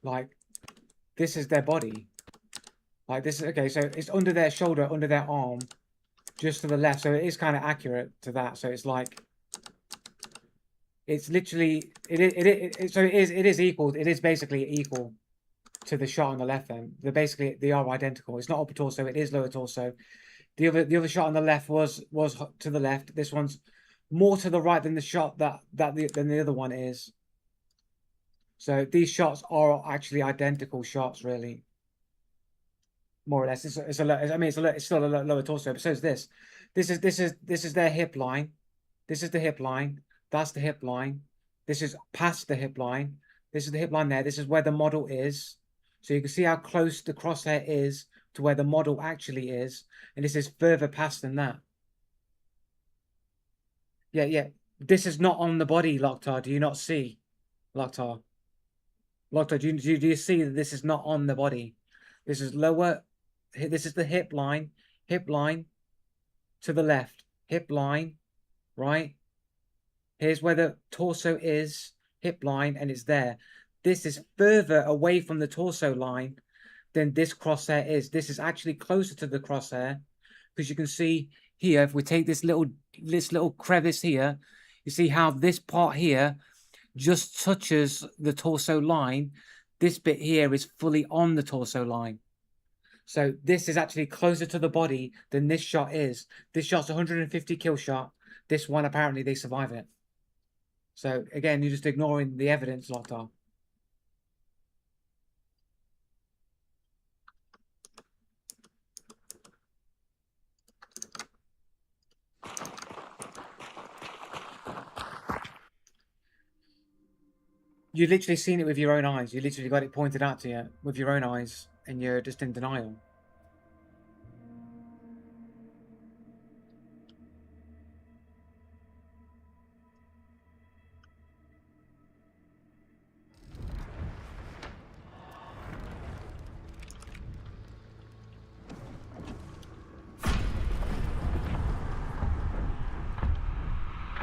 Like, this is their body. Like, this is, okay, so it's under their shoulder, under their arm, just to the left. So it is kind of accurate to that. So it's like, it's literally, so it is equal. It is basically equal to the shot on the left then. They are identical. It's not upper torso, it is lower torso. The other shot on the left was to the left. This one's more to the right than the shot than the other one is. So these shots are actually identical shots, really. More or less. It's still a lower torso, but so is this. This is their hip line. This is the hip line. That's the hip line. This is past the hip line. This is the hip line there. This is where the model is. So you can see how close the crosshair is to where the model actually is. And this is further past than that. Yeah. This is not on the body, Loktar. Do you not see, Loktar? Loktar, do you see that this is not on the body? This is lower. This is the hip line to the left. Hip line, right? Here's where the torso is, hip line, and it's there. This is further away from the torso line than this crosshair is. This is actually closer to the crosshair, because you can see here, if we take this little crevice here, you see how this part here just touches the torso line. This bit here is fully on the torso line. So this is actually closer to the body than this shot is. This shot's 150 kill shot. This one, apparently, they survive it. So, again, you're just ignoring the evidence, Loktar. You literally seen it with your own eyes. You literally got it pointed out to you with your own eyes, and you're just in denial.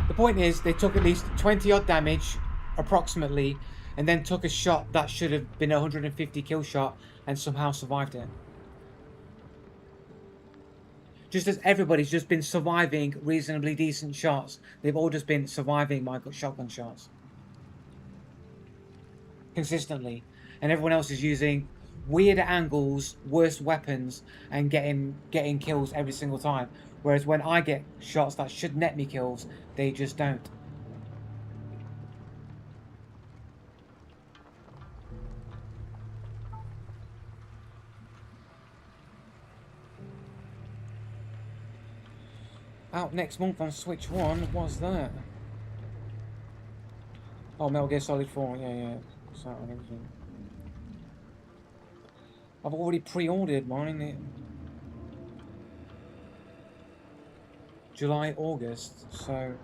The point is, they took at least 20 odd damage, approximately, and then took a shot that should have been a 150 kill shot and somehow survived it. Just as everybody's just been surviving reasonably decent shots, they've all just been surviving my shotgun shots consistently, and everyone else is using weirder angles, worse weapons, and getting kills every single time. Whereas when I get shots that should net me kills, they just don't. Out next month on Switch 1, what's that? Oh, Metal Gear Solid 4, yeah. It's out and everything. I've already pre-ordered mine. July, August, so...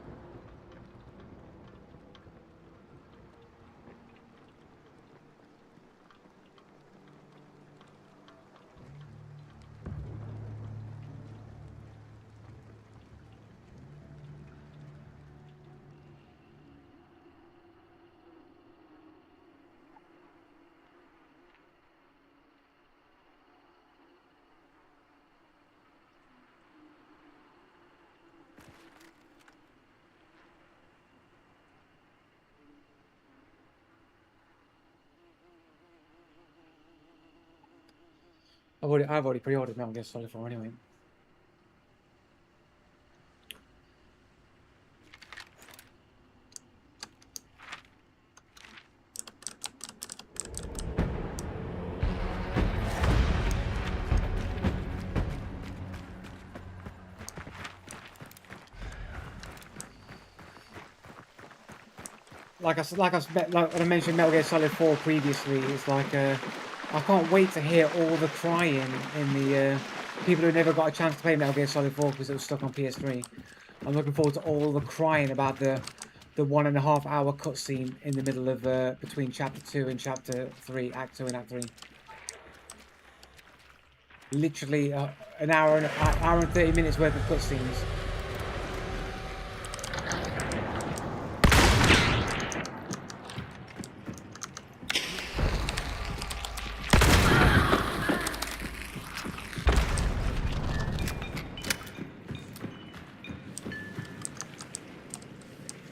I've already pre-ordered Metal Gear Solid 4 anyway. Like I mentioned Metal Gear Solid 4 previously, it's like I can't wait to hear all the crying in the people who never got a chance to play Metal Gear Solid 4 because it was stuck on PS3. I'm looking forward to all the crying about the 1.5 hour cutscene in the middle of between Chapter 2 and Chapter 3, Act 2 and Act 3. Literally an hour and 30 minutes worth of cutscenes.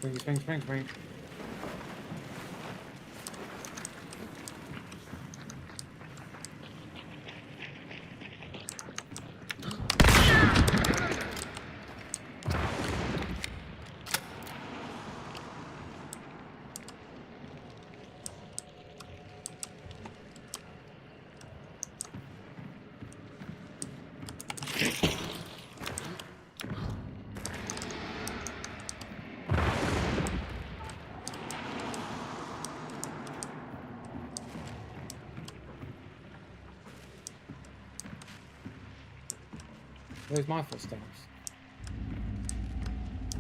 Spring, spring, spring, spring. Where's my footsteps?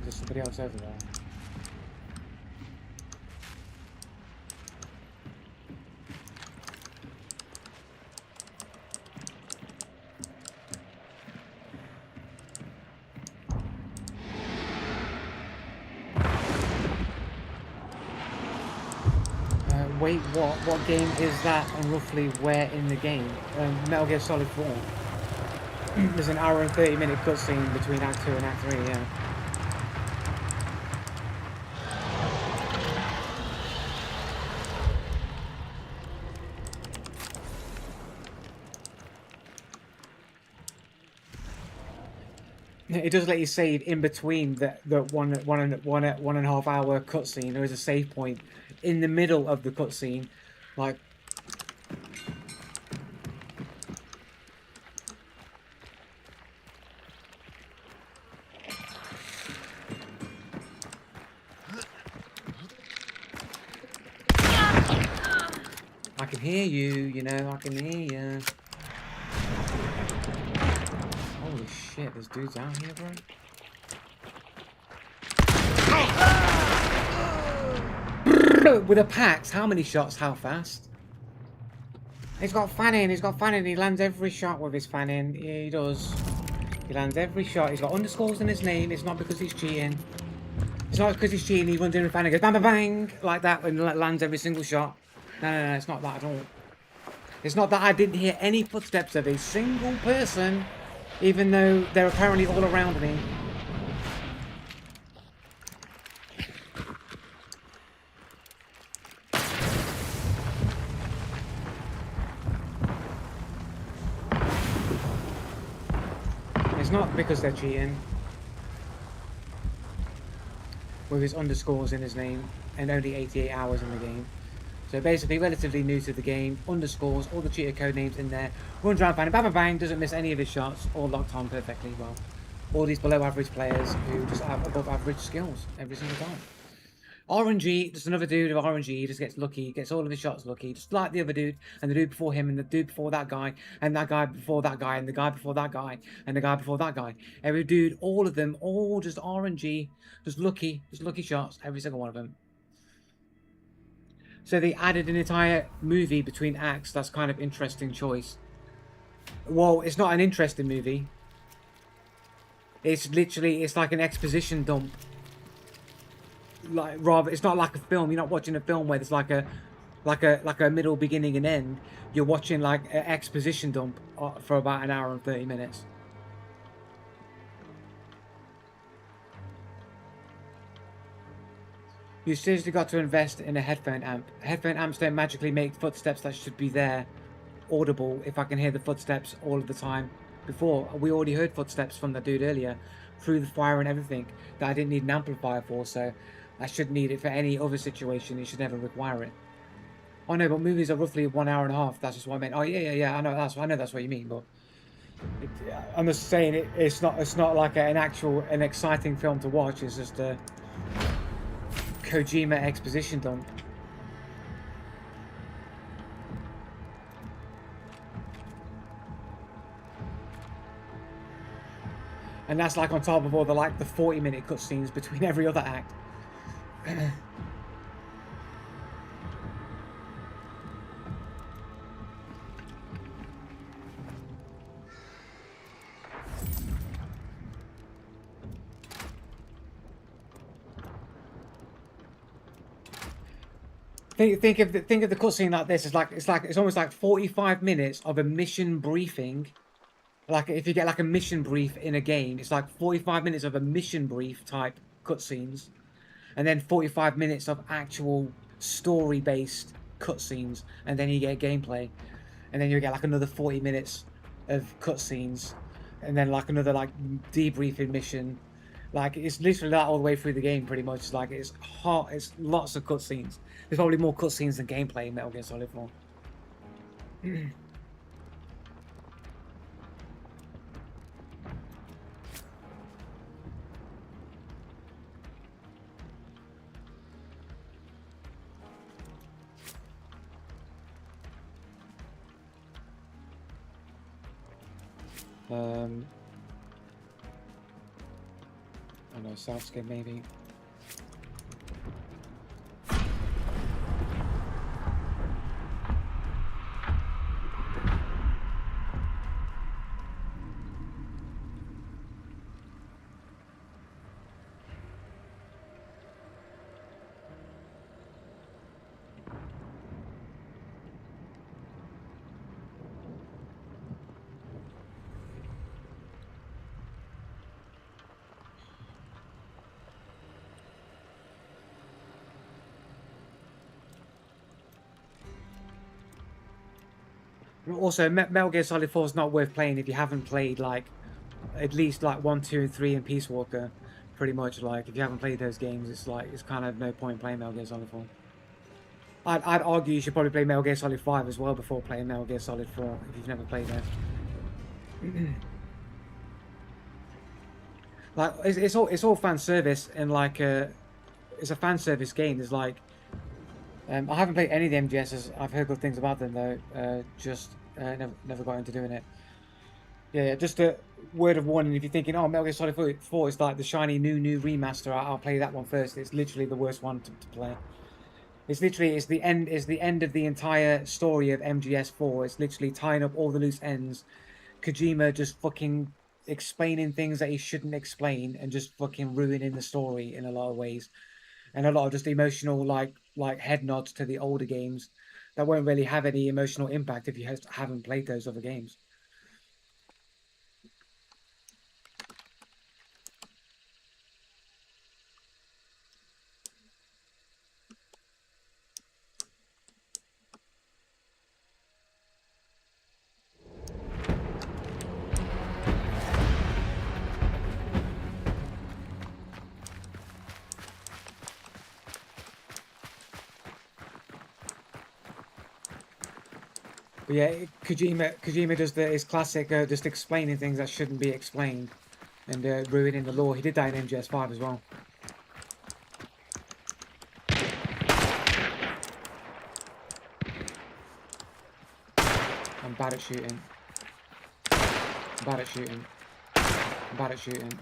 There's somebody else over there. Wait, what? What game is that and roughly where in the game? Metal Gear Solid 4. There's an hour and 30-minute cutscene between Act 2 and Act 3, yeah. It does let you save in between the one and a half hour cutscene. There is a save point in the middle of the cutscene, like. I can hear you, you know, I can hear you. Holy shit, there's dudes out here, bro. With a Pax, how many shots, how fast? He's got fanning, he lands every shot with his fanning. Yeah, he does. He lands every shot, he's got underscores in his name, it's not because he's cheating. It's not because he's cheating, he runs in with fanning, goes bang bang bang, like that, and lands every single shot. No, it's not that at all. It's not that I didn't hear any footsteps of a single person, even though they're apparently all around me. It's not because they're cheating. With his underscores in his name and only 88 hours in the game. So basically, relatively new to the game, underscores, all the cheater code names in there, runs around, bang, bang, bang, bang, doesn't miss any of his shots, all locked on perfectly well. All these below average players who just have above average skills every single time. RNG, just another dude of RNG, just gets lucky, gets all of his shots lucky, just like the other dude, and the dude before him, and the dude before that guy, and that guy before that guy, and the guy before that guy, and the guy before that guy. Every dude, all of them, all just RNG, just lucky shots, every single one of them. So they added an entire movie between acts. That's kind of interesting choice. Well, it's not an interesting movie. It's literally, it's like an exposition dump. Like rather, it's not like a film. You're not watching a film where there's like a middle, beginning, and end. You're watching like an exposition dump for about an hour and 30 minutes. You seriously got to invest in a headphone amp. Headphone amps don't magically make footsteps that should be there audible if I can hear the footsteps all of the time. Before, we already heard footsteps from the dude earlier through the fire and everything that I didn't need an amplifier for, so I shouldn't need it for any other situation. It should never require it. Oh no, but movies are roughly 1 hour and a half. That's just what I meant. Oh yeah. I know that's what you mean, but I'm just saying it's not like an exciting film to watch. It's just a Kojima exposition dump. And that's like on top of all the 40-minute cutscenes between every other act. Think of the cutscene like this. It's almost like 45 minutes of a mission briefing. Like if you get like a mission brief in a game, it's like 45 minutes of a mission brief type cutscenes, and then 45 minutes of actual story-based cutscenes, and then you get gameplay, and then you get like another 40 minutes of cutscenes, and then like another like debriefing mission. Like it's literally that all the way through the game, pretty much. Like it's hot. It's lots of cutscenes. There's probably more cutscenes than gameplay in Metal Gear Solid 4. I don't know, Southscape maybe. Also, Metal Gear Solid 4 is not worth playing if you haven't played like at least like 1, 2, and 3 and Peace Walker. Pretty much, like if you haven't played those games, it's like it's kind of no point playing Metal Gear Solid 4. I'd argue you should probably play Metal Gear Solid 5 as well before playing Metal Gear Solid 4 if you've never played it. Like it's all fan service, and like it's a fan service game. There's like I haven't played any of the MGSs. I've heard good things about them though. Never got into doing it. Yeah, just a word of warning if you're thinking, oh, Metal Gear Solid 4 is like the shiny new remaster. I'll play that one first. It's literally the worst one to play. It's the end of the entire story of MGS4. It's literally tying up all the loose ends. Kojima just fucking explaining things that he shouldn't explain and just fucking ruining the story in a lot of ways. And a lot of just emotional like head nods to the older games that won't really have any emotional impact if you haven't played those other games. But yeah, Kojima does his classic just explaining things that shouldn't be explained and ruining the lore. He did that in MGS5 as well. I'm bad at shooting. I'm bad at shooting. I'm bad at shooting.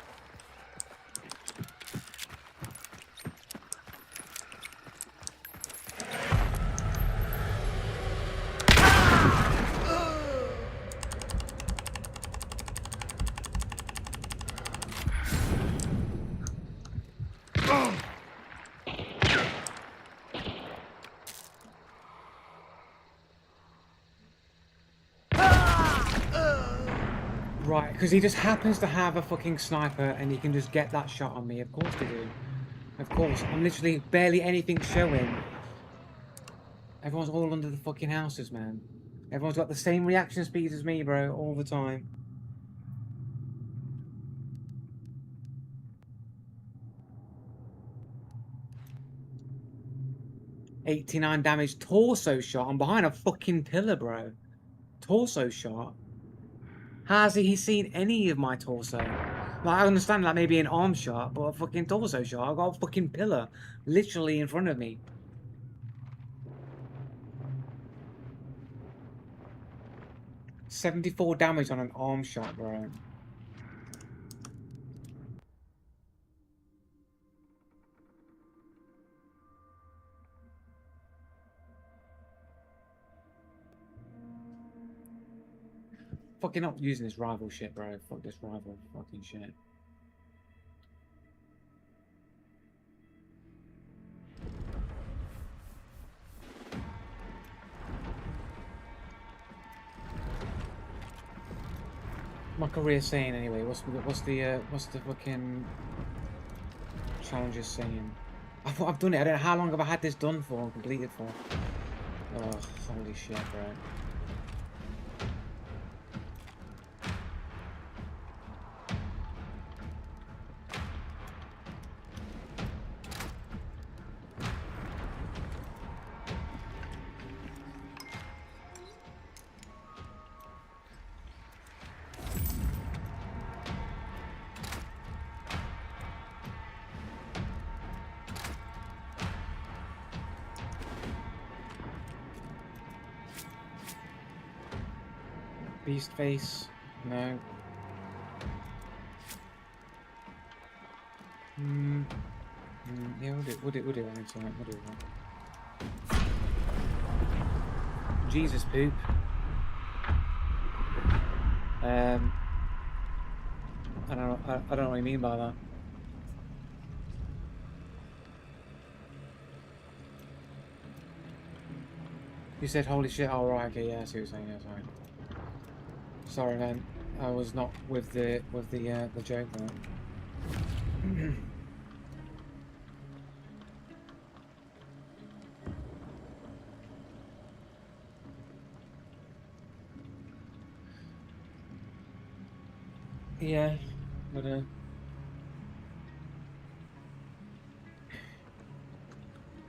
Right, because he just happens to have a fucking sniper and he can just get that shot on me. Of course they do. Of course. I'm literally barely anything showing. Everyone's all under the fucking houses, man. Everyone's got the same reaction speeds as me, bro, all the time. $89 damage torso shot. I'm behind a fucking pillar, bro. Torso shot. Has he seen any of my torso? Like, I understand that maybe an arm shot, but a fucking torso shot. I've got a fucking pillar literally in front of me. $74 damage on an arm shot, bro. Fucking not using this rival shit, bro. Fuck this rival fucking shit. My career saying anyway. What's the fucking challenges saying? I've done it. I don't know how long have I had this done for, completed for. Oh, holy shit, bro. Beast face, no. Yeah, we'll do that next time. We'll do that. Jesus poop. I don't know. I don't know what you mean by that. You said holy shit. Oh right, okay, yeah, I see what you're saying. Yeah, sorry. Sorry, man. I was not with the joke there. Yeah, but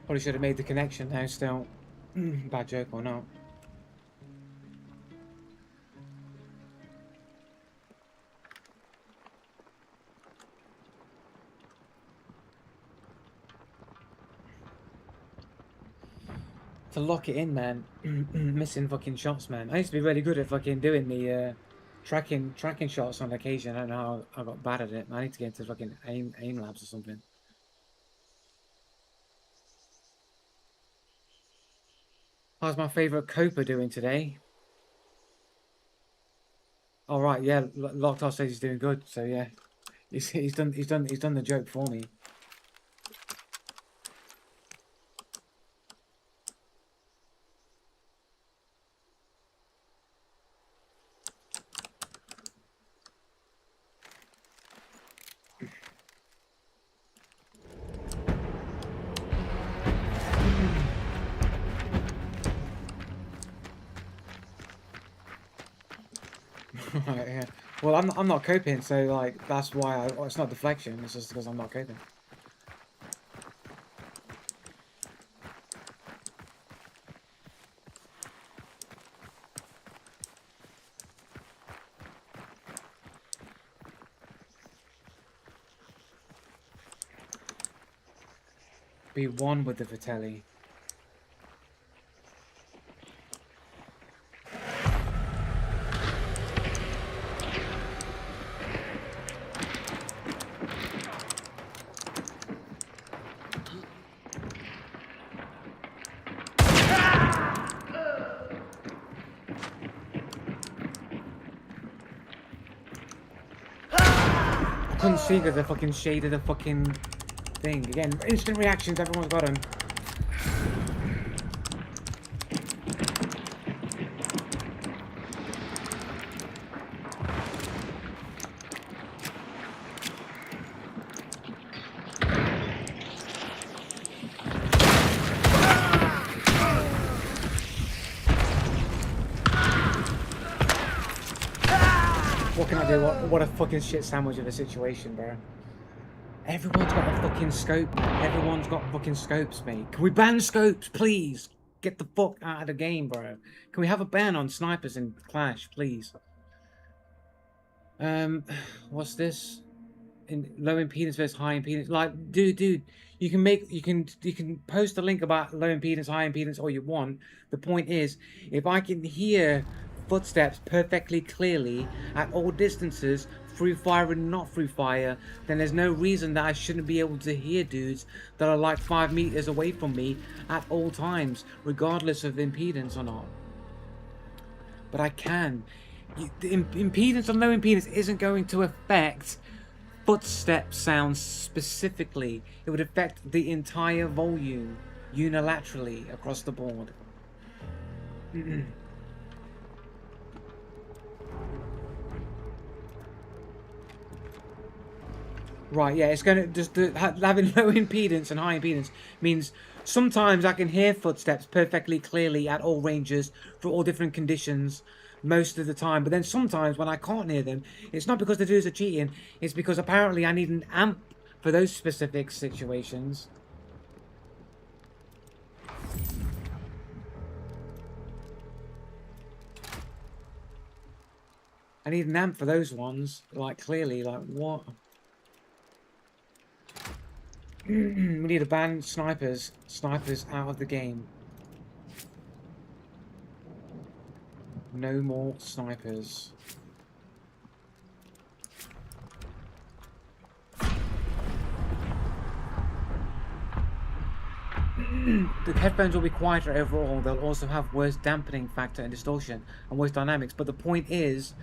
probably should have made the connection now. Still, bad joke or not. To lock it in, man. Missing fucking shots, man. I used to be really good at fucking doing the tracking shots on occasion. I don't know how I got bad at it. I need to get into fucking aim labs or something. How's my favorite Copa doing today? All right, yeah. Locked off says he's doing good. So yeah, he's done the joke for me. Right, yeah. Well, I'm not coping, so like that's why it's not deflection. It's just because I'm not coping. Be one with the Vitelli. Couldn't see because the fucking shade of the fucking thing. Again, instant reactions, everyone's got them. What can I do? What a fucking shit sandwich of a situation, bro. Everyone's got a fucking scope, man. Everyone's got fucking scopes, mate. Can we ban scopes, please? Get the fuck out of the game, bro. Can we have a ban on snipers in Clash, please? What's this? In low impedance versus high impedance. Like, dude, you can post a link about low impedance, high impedance all you want. The point is, if I can hear footsteps perfectly clearly at all distances, through fire and not through fire, then there's no reason that I shouldn't be able to hear dudes that are like 5 meters away from me at all times, regardless of impedance or not. But I can. The impedance or low impedance isn't going to affect footstep sounds specifically. It would affect the entire volume unilaterally across the board. Right, yeah, it's going to just having low impedance and high impedance means sometimes I can hear footsteps perfectly clearly at all ranges for all different conditions most of the time. But then sometimes when I can't hear them, it's not because the dudes are cheating, it's because apparently I need an amp for those specific situations. I need an amp for those ones, like clearly, like what? We need to ban snipers out of the game. No more snipers. The headphones will be quieter overall. They'll also have worse dampening factor and distortion and worse dynamics. But the point is,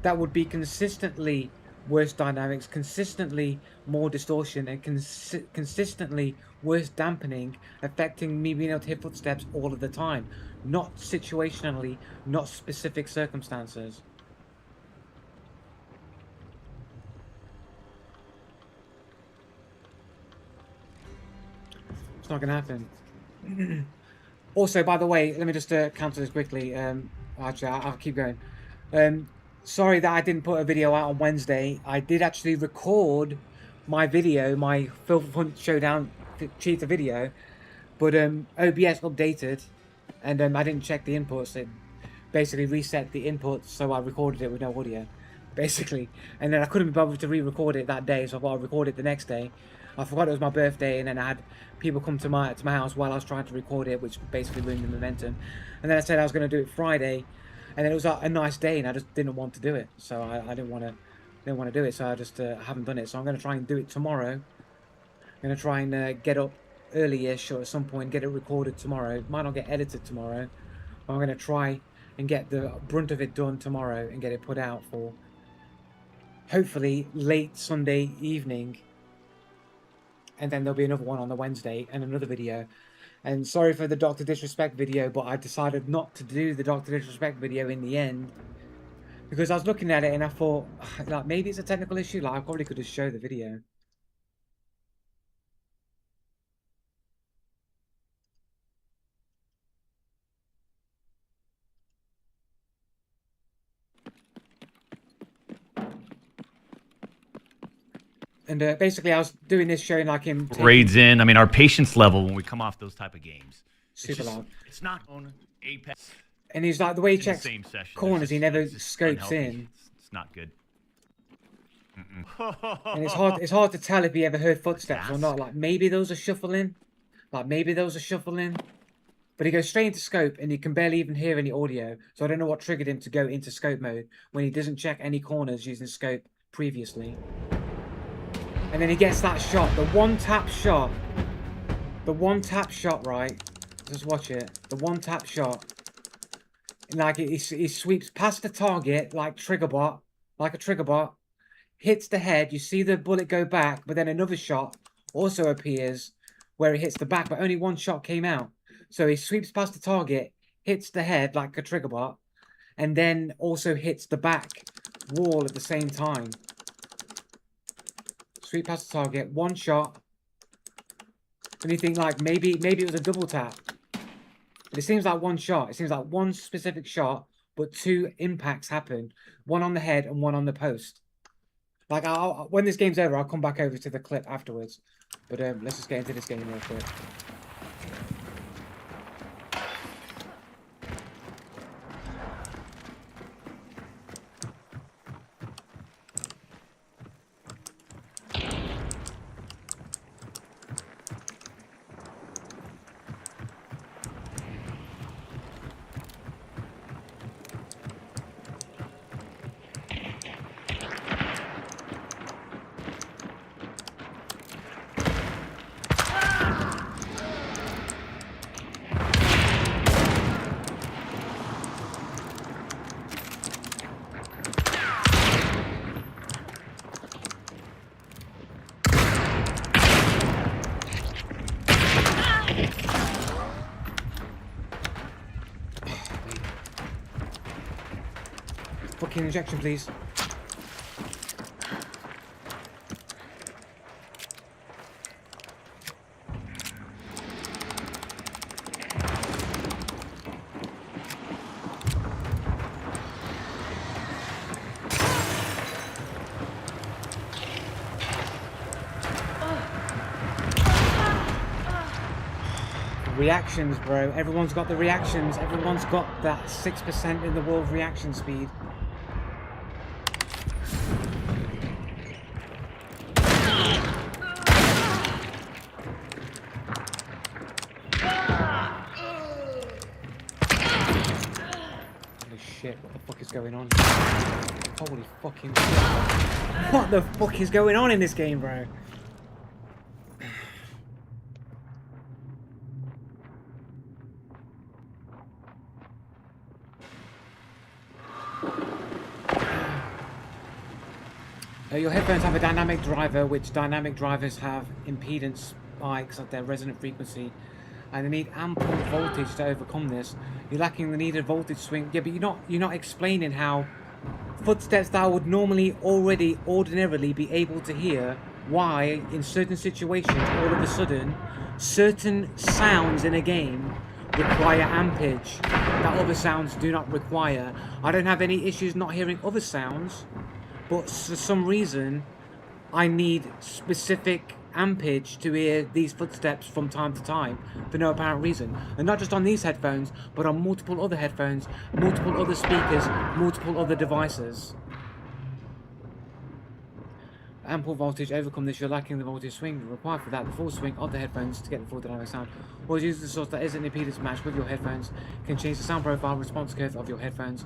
that would be consistently worse dynamics, consistently more distortion, and consistently worse dampening, affecting me being able to hear footsteps all of the time. Not situationally, not specific circumstances. It's not gonna happen. Also, by the way, let me just counter this quickly. Actually, I'll keep going. Sorry that I didn't put a video out on Wednesday. I did actually record my video, my Filth Hunt Showdown cheater video, but OBS updated, and I didn't check the inputs. It basically reset the inputs, so I recorded it with no audio, basically. And then I couldn't be bothered to re-record it that day, so I thought I'd record it the next day. I forgot it was my birthday, and then I had people come to my house while I was trying to record it, which basically ruined the momentum. And then I said I was going to do it Friday, and then it was a nice day, and I just didn't want to do it, so I didn't want to do it, so I just haven't done it. So I'm going to try and do it tomorrow. I'm going to try and get up early-ish or at some point, get it recorded tomorrow. It might not get edited tomorrow, but I'm going to try and get the brunt of it done tomorrow and get it put out for hopefully late Sunday evening. And then there'll be another one on the Wednesday and another video. And sorry for the Dr. Disrespect video, but I decided not to do the Dr. Disrespect video in the end. Because I was looking at it and I thought, like, maybe it's a technical issue. Like, I probably could just show the video. And basically, I was doing this showing like him raids in. I mean, our patience level when we come off those type of games, super loud. It's not on Apex. And he's like, the way he checks corners, he never scopes in. It's not good. And it's hard to tell if he ever heard footsteps or not. Like, maybe those are shuffling. But he goes straight into scope and he can barely even hear any audio. So I don't know what triggered him to go into scope mode when he doesn't check any corners using scope previously. And then he gets that shot, the one tap shot, right? Just watch it. The one tap shot. And like he sweeps past the target like a trigger bot, hits the head. You see the bullet go back, but then another shot also appears where it hits the back, but only one shot came out. So he sweeps past the target, hits the head like a trigger bot, and then also hits the back wall at the same time. Sweep past the target, one shot. And you think like maybe it was a double tap. But it seems like one shot. It seems like one specific shot, but two impacts happen. One on the head and one on the post. Like when this game's over, I'll come back over to the clip afterwards. But let's just get into this game real quick. Fucking injection, please. Reactions, bro. Everyone's got the reactions. Everyone's got that 6% in the world reaction speed. Holy shit, what the fuck is going on? Holy fucking shit. What the fuck is going on in this game, bro? Your headphones have a dynamic driver, which dynamic drivers have impedance spikes at their resonant frequency, and they need ample voltage to overcome this. You're lacking the needed voltage swing. Yeah, but you're not explaining how footsteps that I would normally ordinarily be able to hear, why in certain situations all of a sudden certain sounds in a game require ampage that other sounds do not require. I don't have any issues not hearing other sounds, but for some reason I need specific ampage to hear these footsteps from time to time for no apparent reason. And not just on these headphones, but on multiple other headphones, multiple other speakers, multiple other devices. Ample voltage, overcome this. You're lacking the voltage swing required for that. The full swing of the headphones to get the full dynamic sound. Or use the source that isn't impedance matched with your headphones. Can change the sound profile response curve of your headphones.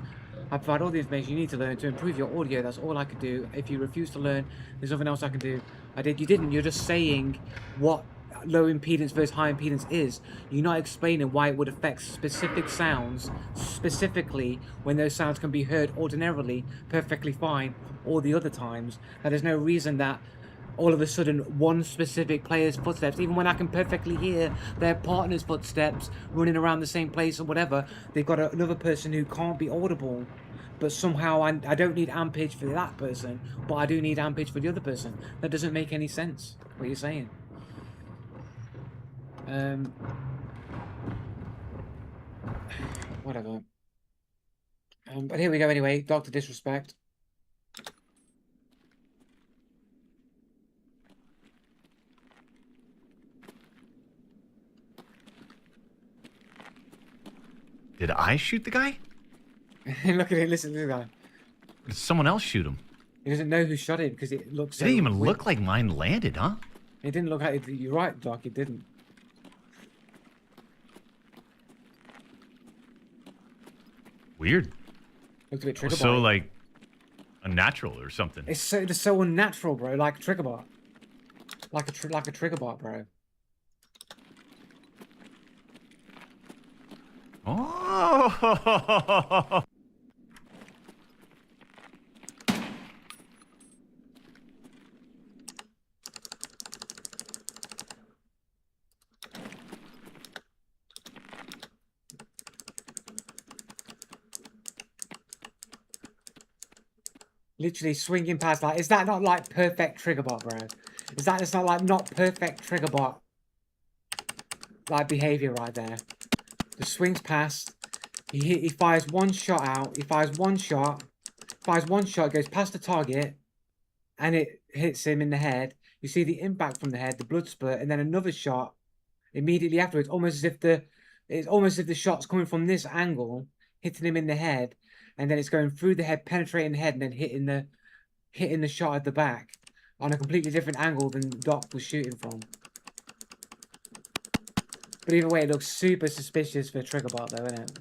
I provide all the information you need to learn to improve your audio. That's all I could do. If you refuse to learn, there's nothing else I can do. I did. You didn't. You're just saying what low impedance versus high impedance is. You're not explaining why it would affect specific sounds, specifically when those sounds can be heard ordinarily perfectly fine all the other times. That there's no reason that all of a sudden one specific player's footsteps, even when I can perfectly hear their partner's footsteps running around the same place or whatever, they've got another person who can't be audible, but somehow I don't need ampage for that person, but I do need ampage for the other person. That doesn't make any sense, what you're saying. Whatever. But here we go anyway, Dr. Disrespect. Did I shoot the guy? Look at it, listen to the guy. Did someone else shoot him? He doesn't know who shot it because it looks It so didn't even weird. look like mine landed, huh? It didn't look like it. You're right, Doc, it didn't. Weird. Looked a bit trigger So bot. like unnatural or something. It's so unnatural, bro. Like a trigger bot. Like a trigger bot, bro. Oh. Literally swinging past like, is that not like perfect trigger bot, bro? Is that just not like not perfect trigger bot like behavior right there? The swings past. He fires one shot out. He fires one shot. Goes past the target, and it hits him in the head. You see the impact from the head, the blood spurt, and then another shot immediately afterwards. It's almost as if the shot's coming from this angle, hitting him in the head, and then it's going through the head, penetrating the head, and then hitting the shot at the back on a completely different angle than Doc was shooting from. But either way, it looks super suspicious for a trigger bot, though, isn't it?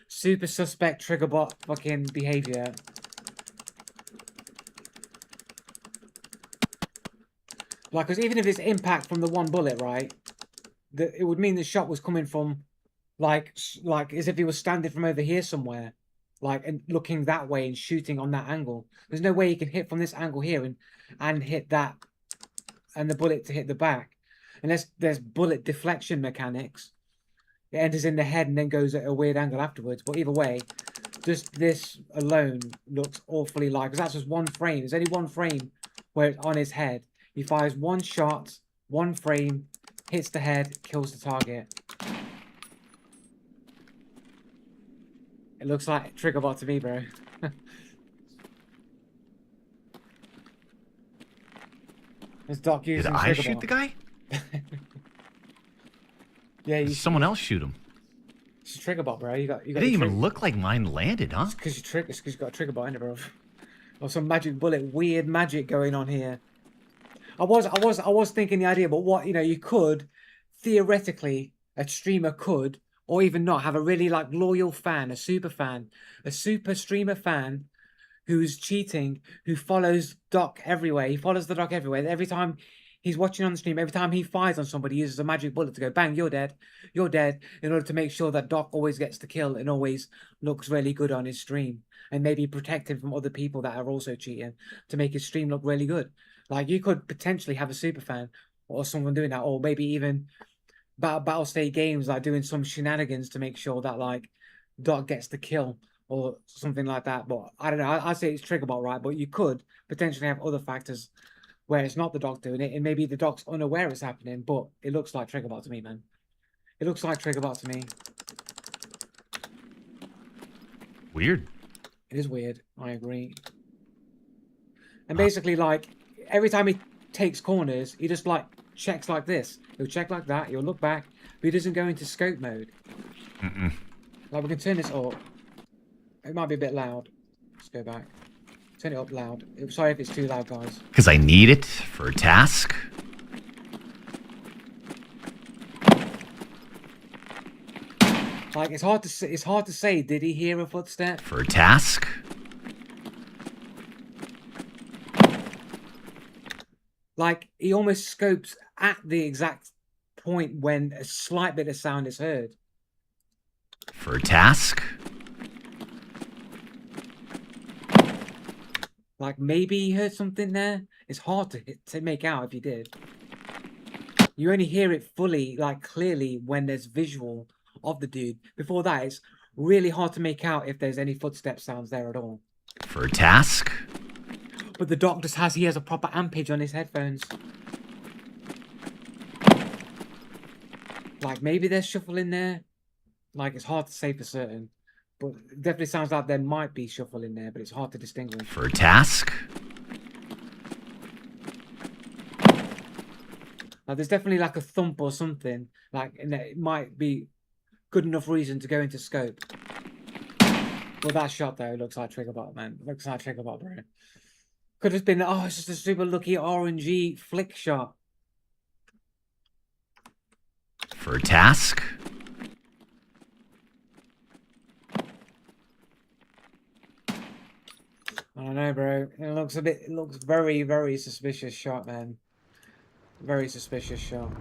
Super suspect trigger bot fucking behavior. Like, because even if it's impact from the one bullet, right? It would mean the shot was coming from, like as if he was standing from over here somewhere, like, and looking that way and shooting on that angle. There's no way he can hit from this angle here and hit that, and the bullet to hit the back, unless there's bullet deflection mechanics. It enters in the head and then goes at a weird angle afterwards. But either way, just this alone looks awfully like, because that's just one frame. There's only one frame where it's on his head. He fires one shot, one frame, hits the head, kills the target. It looks like trigger bot to me, bro. It's Doc Did using I Triggerbot. shoot the guy? Yeah, Did you someone else shoot him? It's a Triggerbot, bro. You got. It didn't even look like mine landed, huh? It's because you got a Triggerbot in it, bro. Or some magic bullet, weird magic going on here. I was thinking the idea, but what you could theoretically, a streamer could, or even not, have a really like loyal fan, a super streamer fan who's cheating, who follows Doc everywhere. He follows the Doc everywhere. Every time he's watching on the stream, every time he fires on somebody, he uses a magic bullet to go bang, you're dead, in order to make sure that Doc always gets the kill and always looks really good on his stream, and maybe protect him from other people that are also cheating to make his stream look really good. Like you could potentially have a super fan or someone doing that, or maybe even Battle State Games like doing some shenanigans to make sure that like Doc gets the kill or something like that. But I don't know. I say it's Triggerbot, right? But you could potentially have other factors where it's not the Doc doing it, and maybe the Doc's unaware it's happening. But it looks like Triggerbot to me, man. It looks like Triggerbot to me. Weird. It is weird. I agree. And basically, like every time he takes corners, he just like checks like this. He'll check like that. He'll look back, but he doesn't go into scope mode. Like we can turn this up. It might be a bit loud. Let's go back. Turn it up loud. Sorry if it's too loud, guys. Because I need it for a task. Like it's hard to say. Did he hear a footstep? For a task. Like he almost scopes at the exact point when a slight bit of sound is heard. For a task. Like maybe he heard something there. It's hard to make out if he did. You only hear it fully, like clearly, when there's visual of the dude. Before that, it's really hard to make out if there's any footstep sounds there at all. For a task. But the Doc just he has a proper ampage on his headphones. Like maybe there's shuffle in there. Like it's hard to say for certain. But it definitely sounds like there might be shuffle in there, but it's hard to distinguish. For a task. Like there's definitely like a thump or something. Like and it might be good enough reason to go into scope. But that shot though looks like Triggerbot, man. Looks like Triggerbot, bro. Could have been, oh, it's just a super lucky RNG flick shot. For a task. I don't know, bro. It looks very, very suspicious shot, man. Very suspicious shot.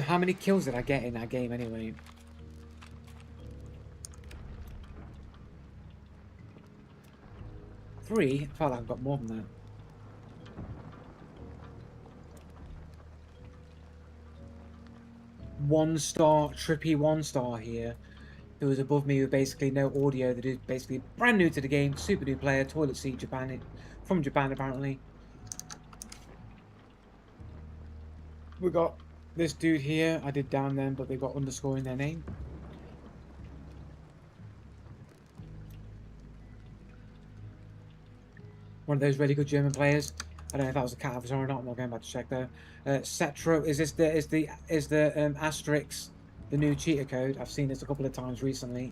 How many kills did I get in that game anyway? Three? I felt like I've got more than that. One star, trippy one star here. Who was above me with basically no audio. That is basically brand new to the game. Super new player, toilet seat Japan. From Japan apparently. We got this dude here. I did down them, but they got underscore in their name. One of those really good German players. I don't know if that was a cat officer or not. I'm not going back to check though. Cetro, is the asterisk the new cheater code? I've seen this a couple of times recently.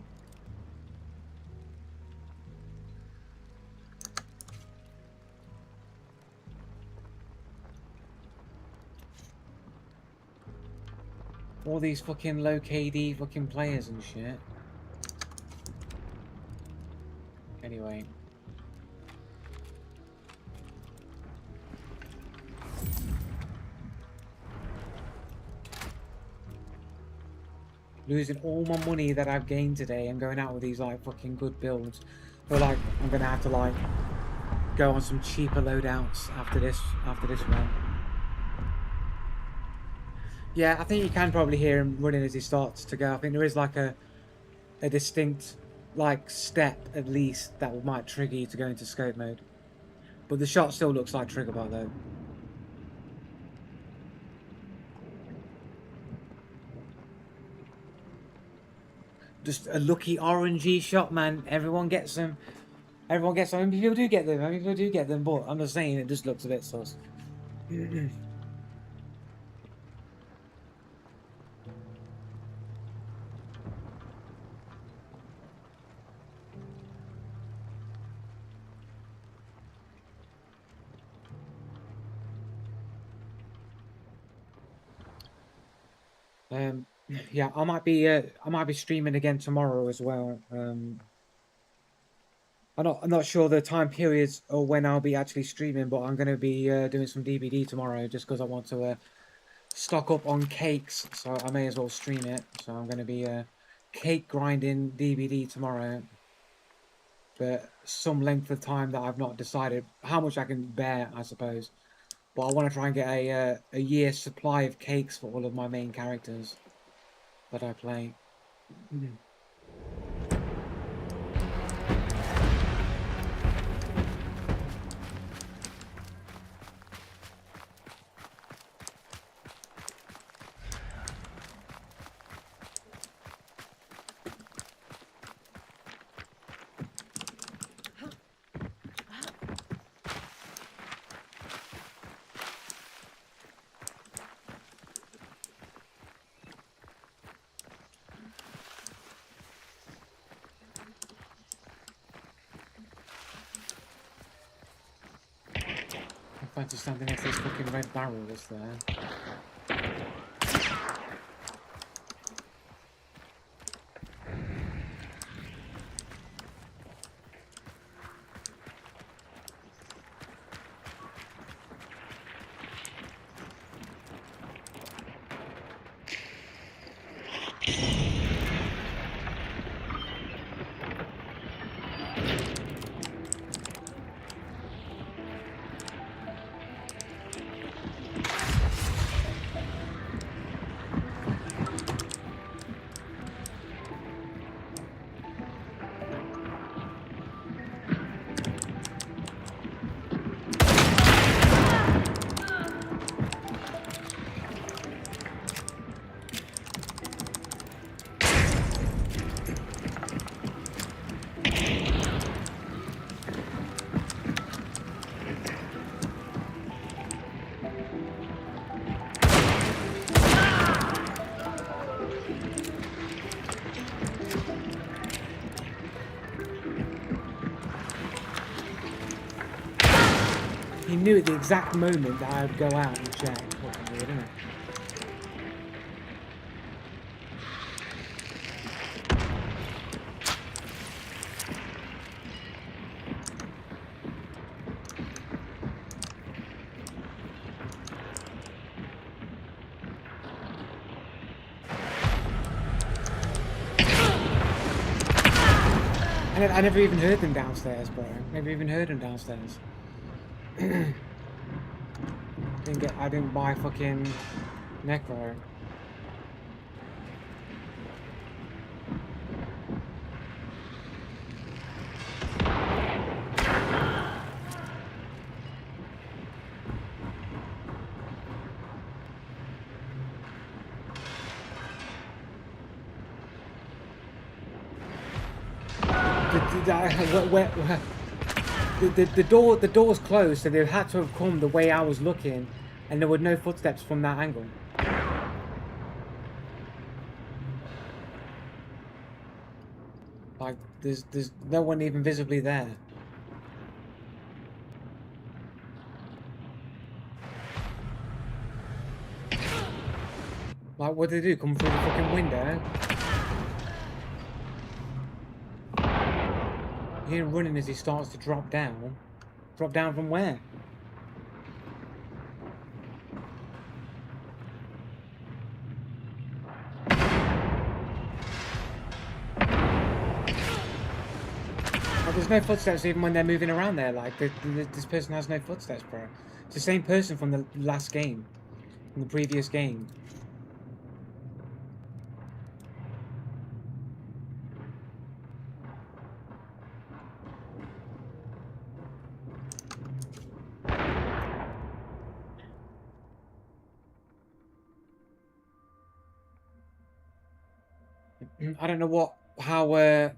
All these fucking low KD fucking players and shit. Anyway. Losing all my money that I've gained today and going out with these like fucking good builds. But like I'm gonna have to like go on some cheaper loadouts after this run. Yeah, I think you can probably hear him running as he starts to go. I think there is like a distinct like step at least that might trigger you to go into scope mode. But the shot still looks like Triggerbot though. just a lucky RNG shot, man. Everyone gets them. Everyone gets them. I mean, people do get them. I mean, people do get them, but I'm just saying it just looks a bit sus. Um, yeah, I might be streaming again tomorrow as well. I'm not sure the time periods or when I'll be actually streaming, but I'm gonna be doing some DBD tomorrow just because I want to stock up on cakes, so I may as well stream it. So I'm gonna be cake grinding DBD tomorrow for some length of time that I've not decided how much I can bear, I suppose. But I want to try and get a year's supply of cakes for all of my main characters that I play. I fancy standing next to this fucking red barrel that's there. He knew at the exact moment that I'd go out and check. Fucking weird, isn't it? I never even heard them downstairs, bro. Never even heard them downstairs. I didn't buy fucking Necro. The door's closed, so they had to have come the way I was looking, and there were no footsteps from that angle. Like there's no one even visibly there. Like what did they do? Come through the fucking window? You hear him running as he starts to drop down. Drop down from where? Like, there's no footsteps even when they're moving around there. Like, this person has no footsteps, bro. It's the same person from the last game. From the previous game. I don't know what how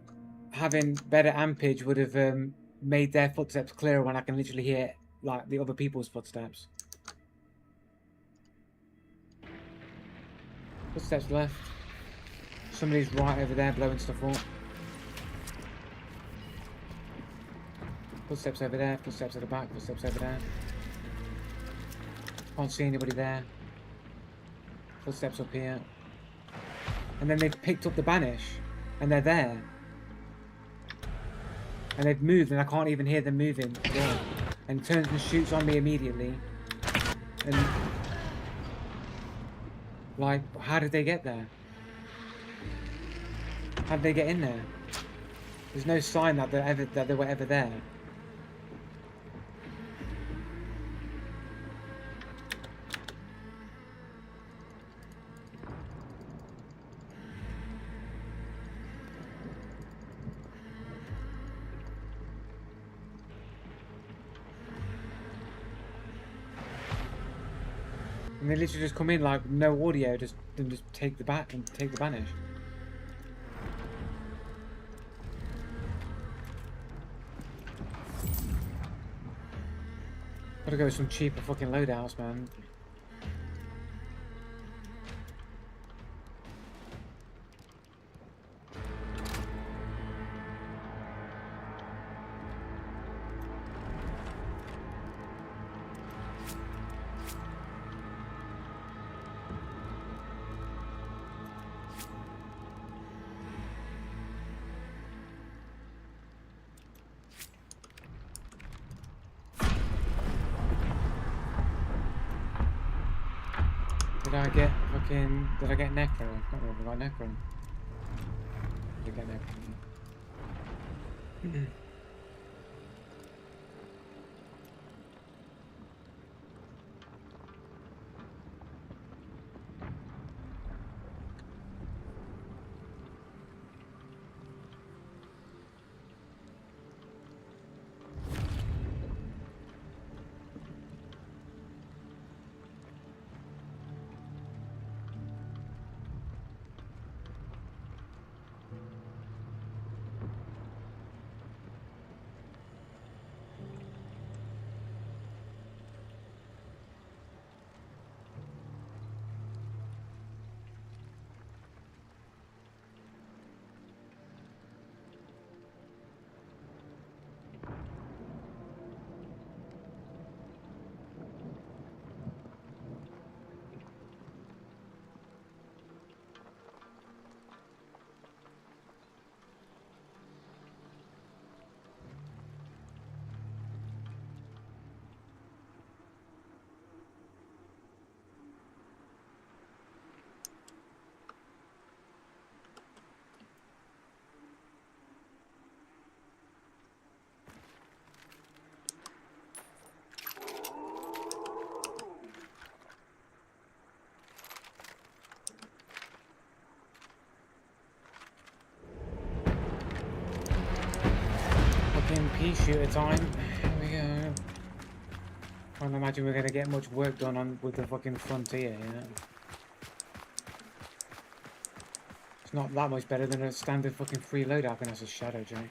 having better ampage would have made their footsteps clearer when I can literally hear like the other people's footsteps. Footsteps left. Somebody's right over there blowing stuff up. Footsteps over there, footsteps at the back, footsteps over there. Can't see anybody there. Footsteps up here. And then they've picked up the banish. And they're there. And they've moved and I can't even hear them moving. Yeah. And turns and shoots on me immediately. And like, how did they get there? How did they get in there? There's no sign that they were ever there. And they literally just come in like no audio, just take the banish. Gotta go with some cheaper fucking loadouts, man. Did I get Necro? I can't remember if I got Necro. Did I get Necro? Pea shooter time. Here we go. Can't imagine we're gonna get much work done on with the fucking frontier, you know. It's not that much better than a standard fucking free loadout, and that's a shadow jump.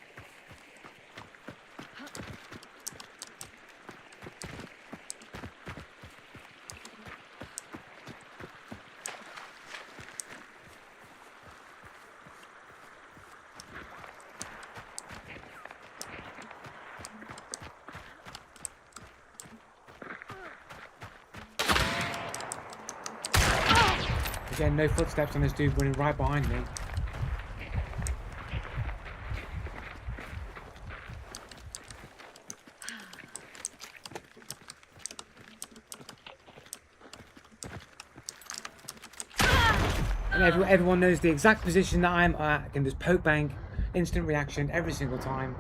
Again, no footsteps on this dude running right behind me. And everyone knows the exact position that I'm at. I can just poke bang, instant reaction every single time.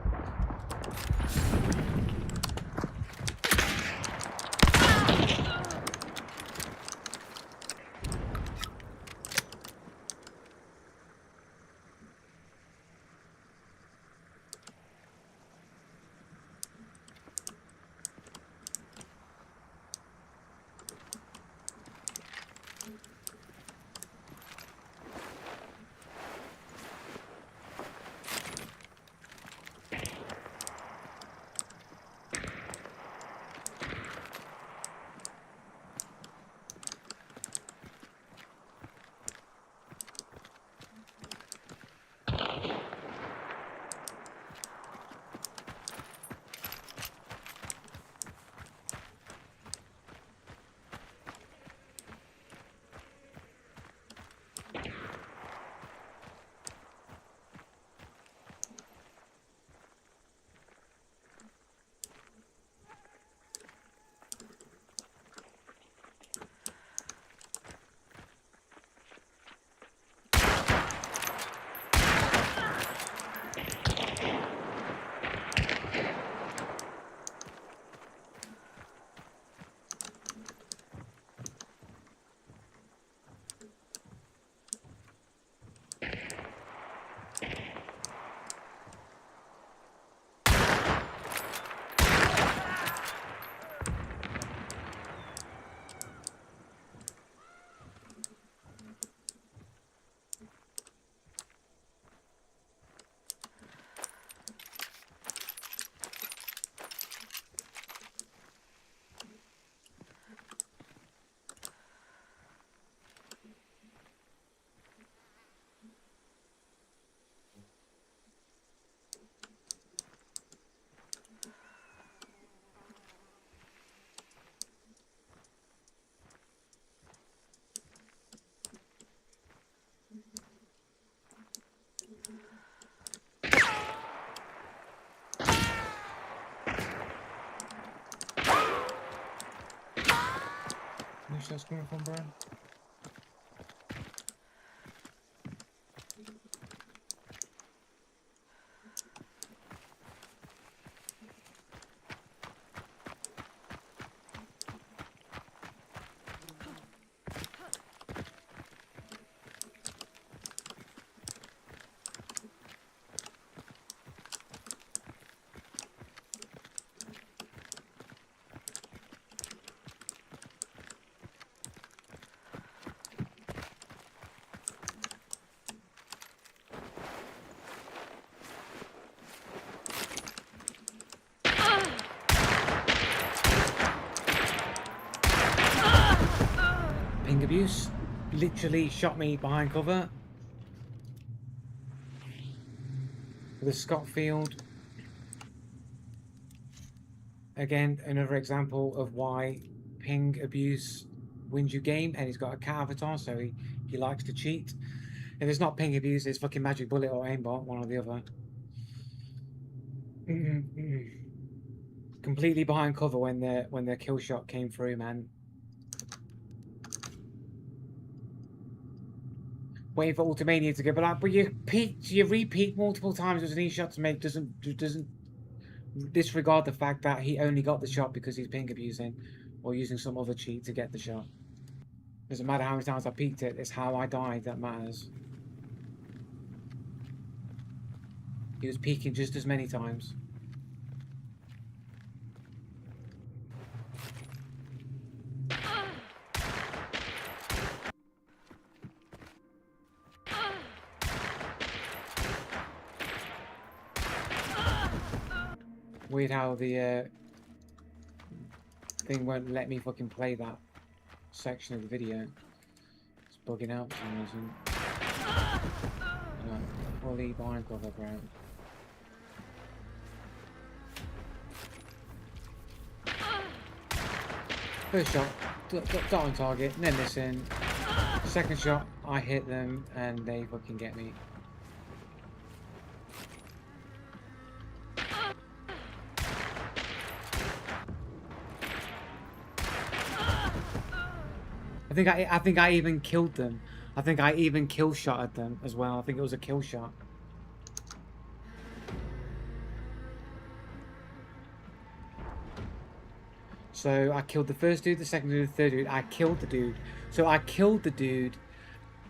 shots coming from, bro? Ping abuse. Literally shot me behind cover. The Scotfield. Again, another example of why ping abuse wins you game, and he's got a cat avatar, so he likes to cheat. If it's not ping abuse, it's fucking magic bullet or aimbot, one or the other. Completely behind cover when their kill shot came through, man. Waiting for Ultimania to go, but like, but you repeat multiple times as an e-shot to make doesn't disregard the fact that he only got the shot because he's ping abusing or using some other cheat to get the shot. Doesn't matter how many times I peeked it, it's how I died that matters. He was peeking just as many times. Weird how the thing won't let me fucking play that section of the video. It's bugging out for some reason. No, fully behind cover ground. First shot, dot on target, and then missing. Second shot, I hit them and they fucking get me. I think I even killed them. I think I even kill shotted them as well. I think it was a kill shot. So I killed the first dude, the second dude, the third dude. I killed the dude. So I killed the dude.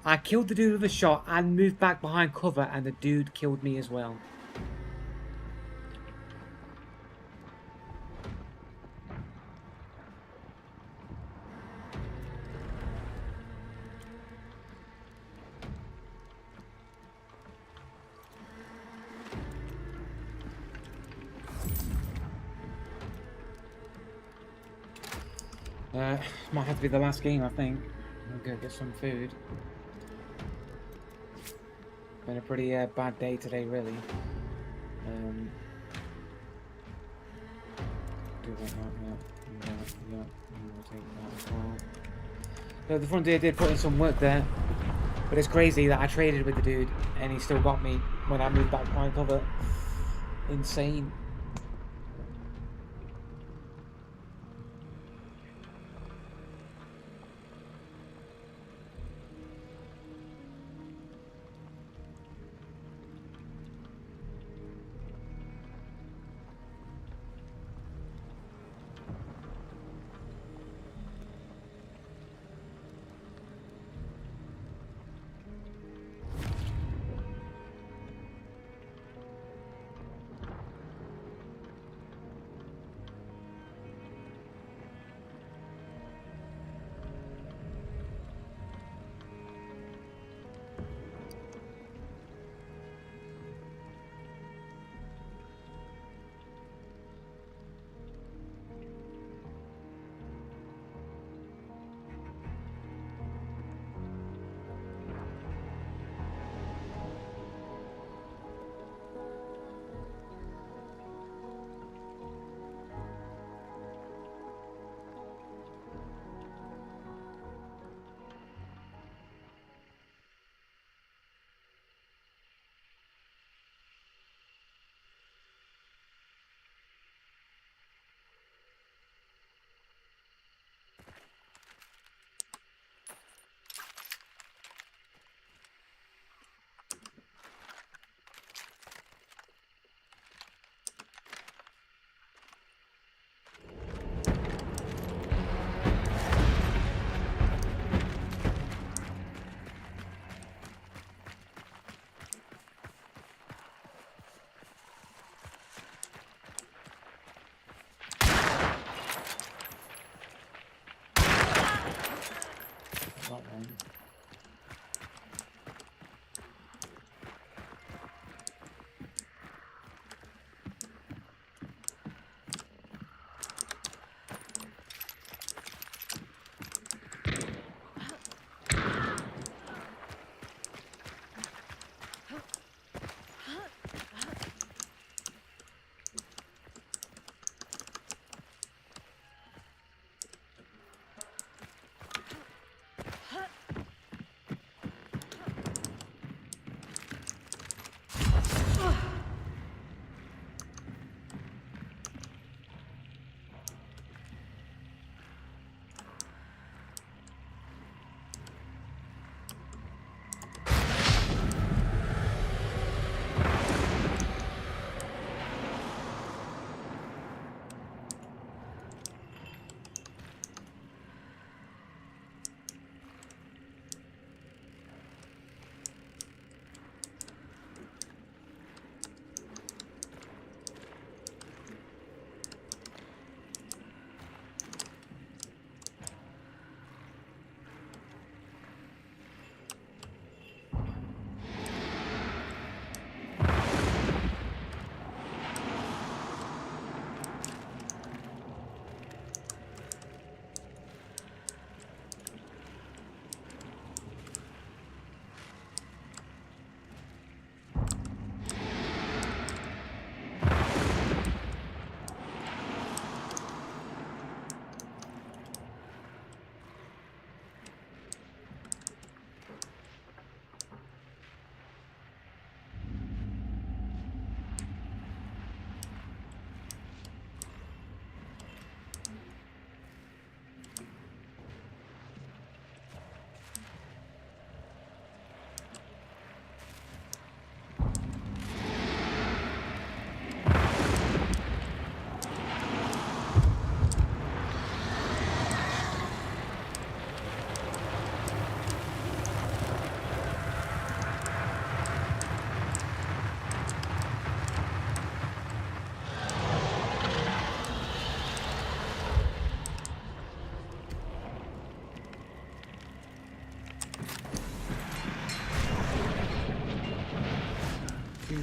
I killed the dude with a shot and moved back behind cover, and the dude killed me as well. Might have to be the last game, I think. I'm gonna get some food. Been a pretty bad day today, really. Do that, yeah. We'll take that as well. So the Frontier did put in some work there, but it's crazy that I traded with the dude and he still got me when I moved back behind cover. Insane.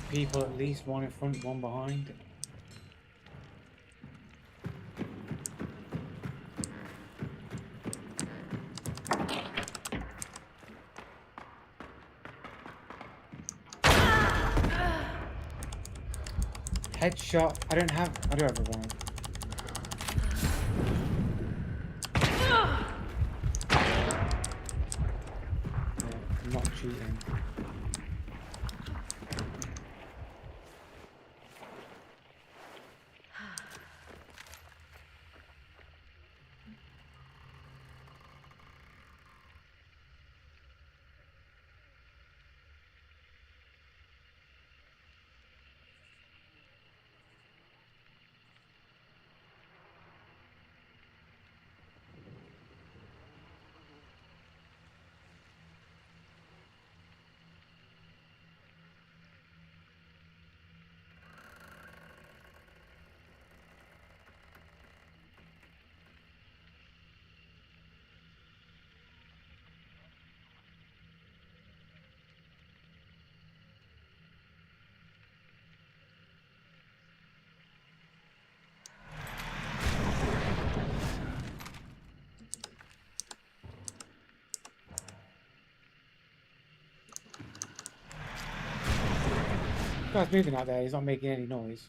people, at least one in front, one behind. Headshot. I do have a round. Yeah, I'm not cheating. The guy's moving out there, he's not making any noise.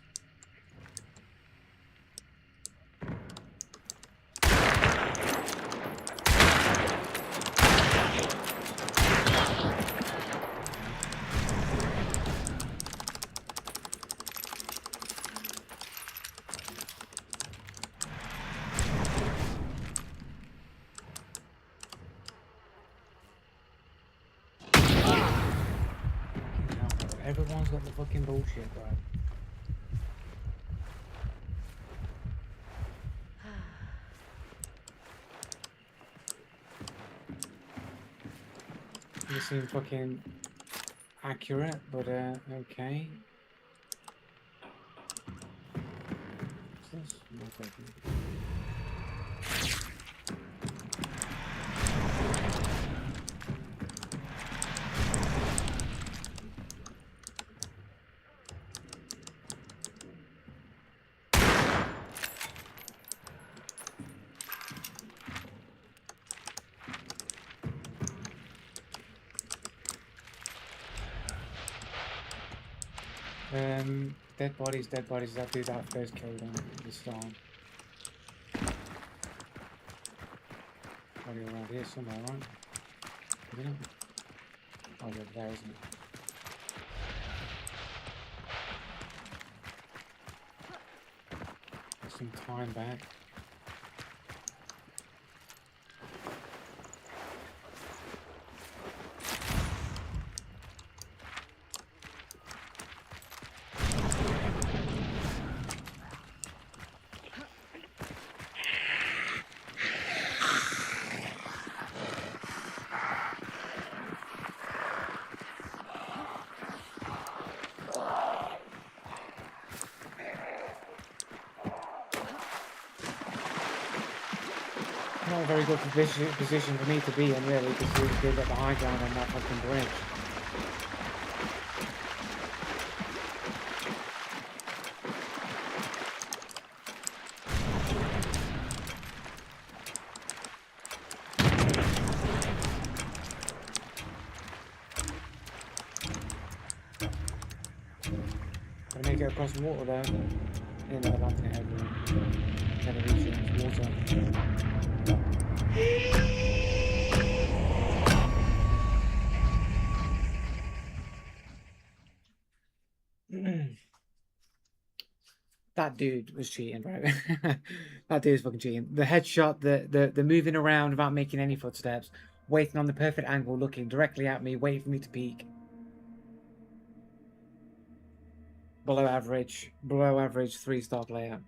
Everyone's got the fucking bullshit, bro. You seem fucking accurate, but okay. What's this? No fucking- dead bodies, dead bodies. I'll do that first kill then. The storm. Body around here somewhere, right? Isn't it? Oh, yeah, there, isn't it? Get some time back. Not a very good position for me to be in, really, because we did get the high ground on that fucking bridge. Gotta make it across the water there. In the Atlantic area. Television, water. That dude was cheating, bro. That dude was fucking cheating. The headshot, the moving around without making any footsteps, waiting on the perfect angle, looking directly at me, waiting for me to peek. Below average 3-star player.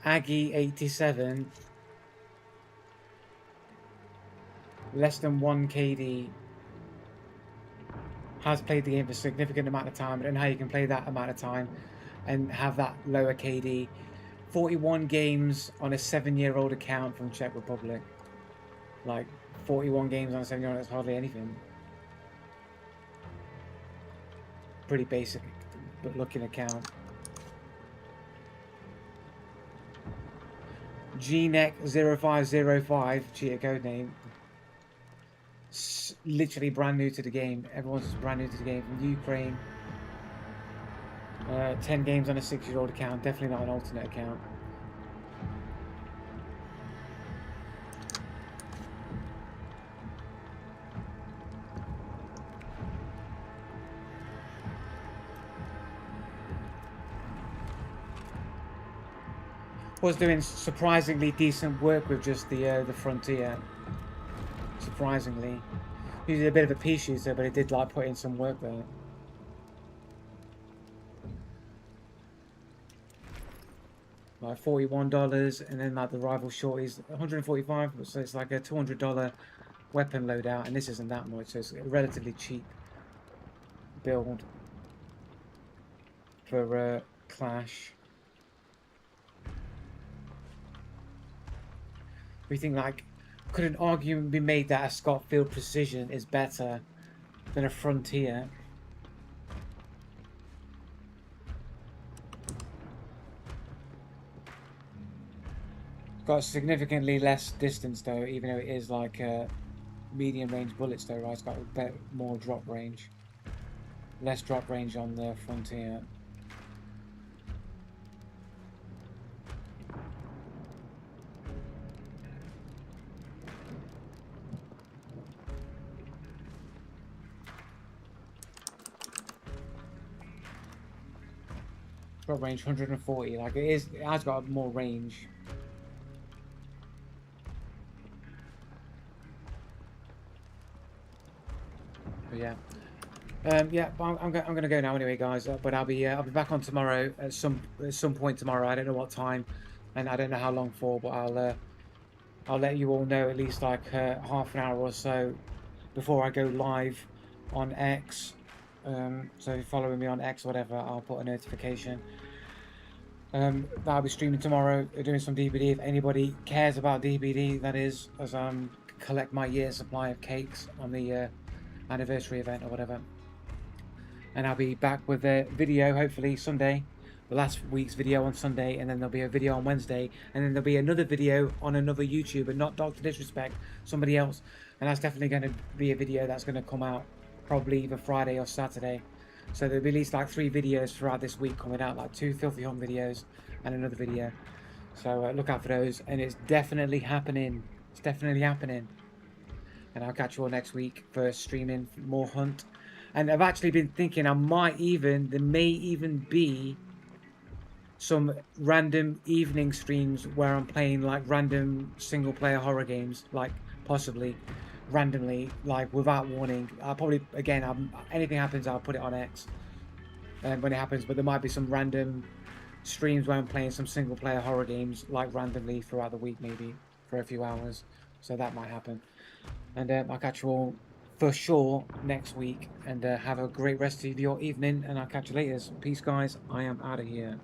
Aggie 87. Less than 1 KD. has played the game for a significant amount of time. I don't know how you can play that amount of time and have that lower KD. 41 games on a 7-year-old account from Czech Republic. Like, 41 games on a 7-year-old, that's hardly anything. Pretty basic, but looking account. GNEC0505, cheater code name. Literally brand new to the game. Everyone's just brand new to the game from Ukraine. 10 games on a 6-year-old account. Definitely not an alternate account. Was doing surprisingly decent work with just the Frontier. Surprisingly, he did a bit of a pea shooter, but he did like put in some work there. Like $41, and then like the rival shorties, $145. So it's like a $200 weapon loadout, and this isn't that much, so it's a relatively cheap build for Clash. We think like, could an argument be made that a Scotfield Precision is better than a Frontier? Got significantly less distance though, even though it is like medium range bullets though, right? It's got a bit more drop range. Less drop range on the Frontier. Drop range 140, like it has got more range. But yeah, yeah. But I'm gonna go now anyway, guys. But I'll be back on tomorrow at some point tomorrow. I don't know what time, and I don't know how long for. But I'll let you all know at least like half an hour or so before I go live on X. So if you're following me on X or whatever, I'll put a notification. I'll be streaming tomorrow, doing some DBD. If anybody cares about DBD, that is, as collect my year's supply of cakes on the anniversary event or whatever. And I'll be back with a video hopefully Sunday, the last week's video on Sunday, and then there'll be a video on Wednesday, and then there'll be another video on another YouTuber, not Dr. Disrespect, somebody else, and that's definitely going to be a video that's going to come out probably either Friday or Saturday. So there'll be at least like 3 videos throughout this week coming out, like 2 Filthy Hunt videos and another video. So look out for those, and it's definitely happening. It's definitely happening. And I'll catch you all next week for streaming more Hunt. And I've actually been thinking there may even be some random evening streams where I'm playing like random single player horror games, like possibly randomly, like without warning. I'll probably, again, anything happens, I'll put it on X when it happens, but there might be some random streams where I'm playing some single player horror games like randomly throughout the week, maybe for a few hours, so that might happen. And I'll catch you all for sure next week, and have a great rest of your evening, and I'll catch you later. Peace guys, I am out of here.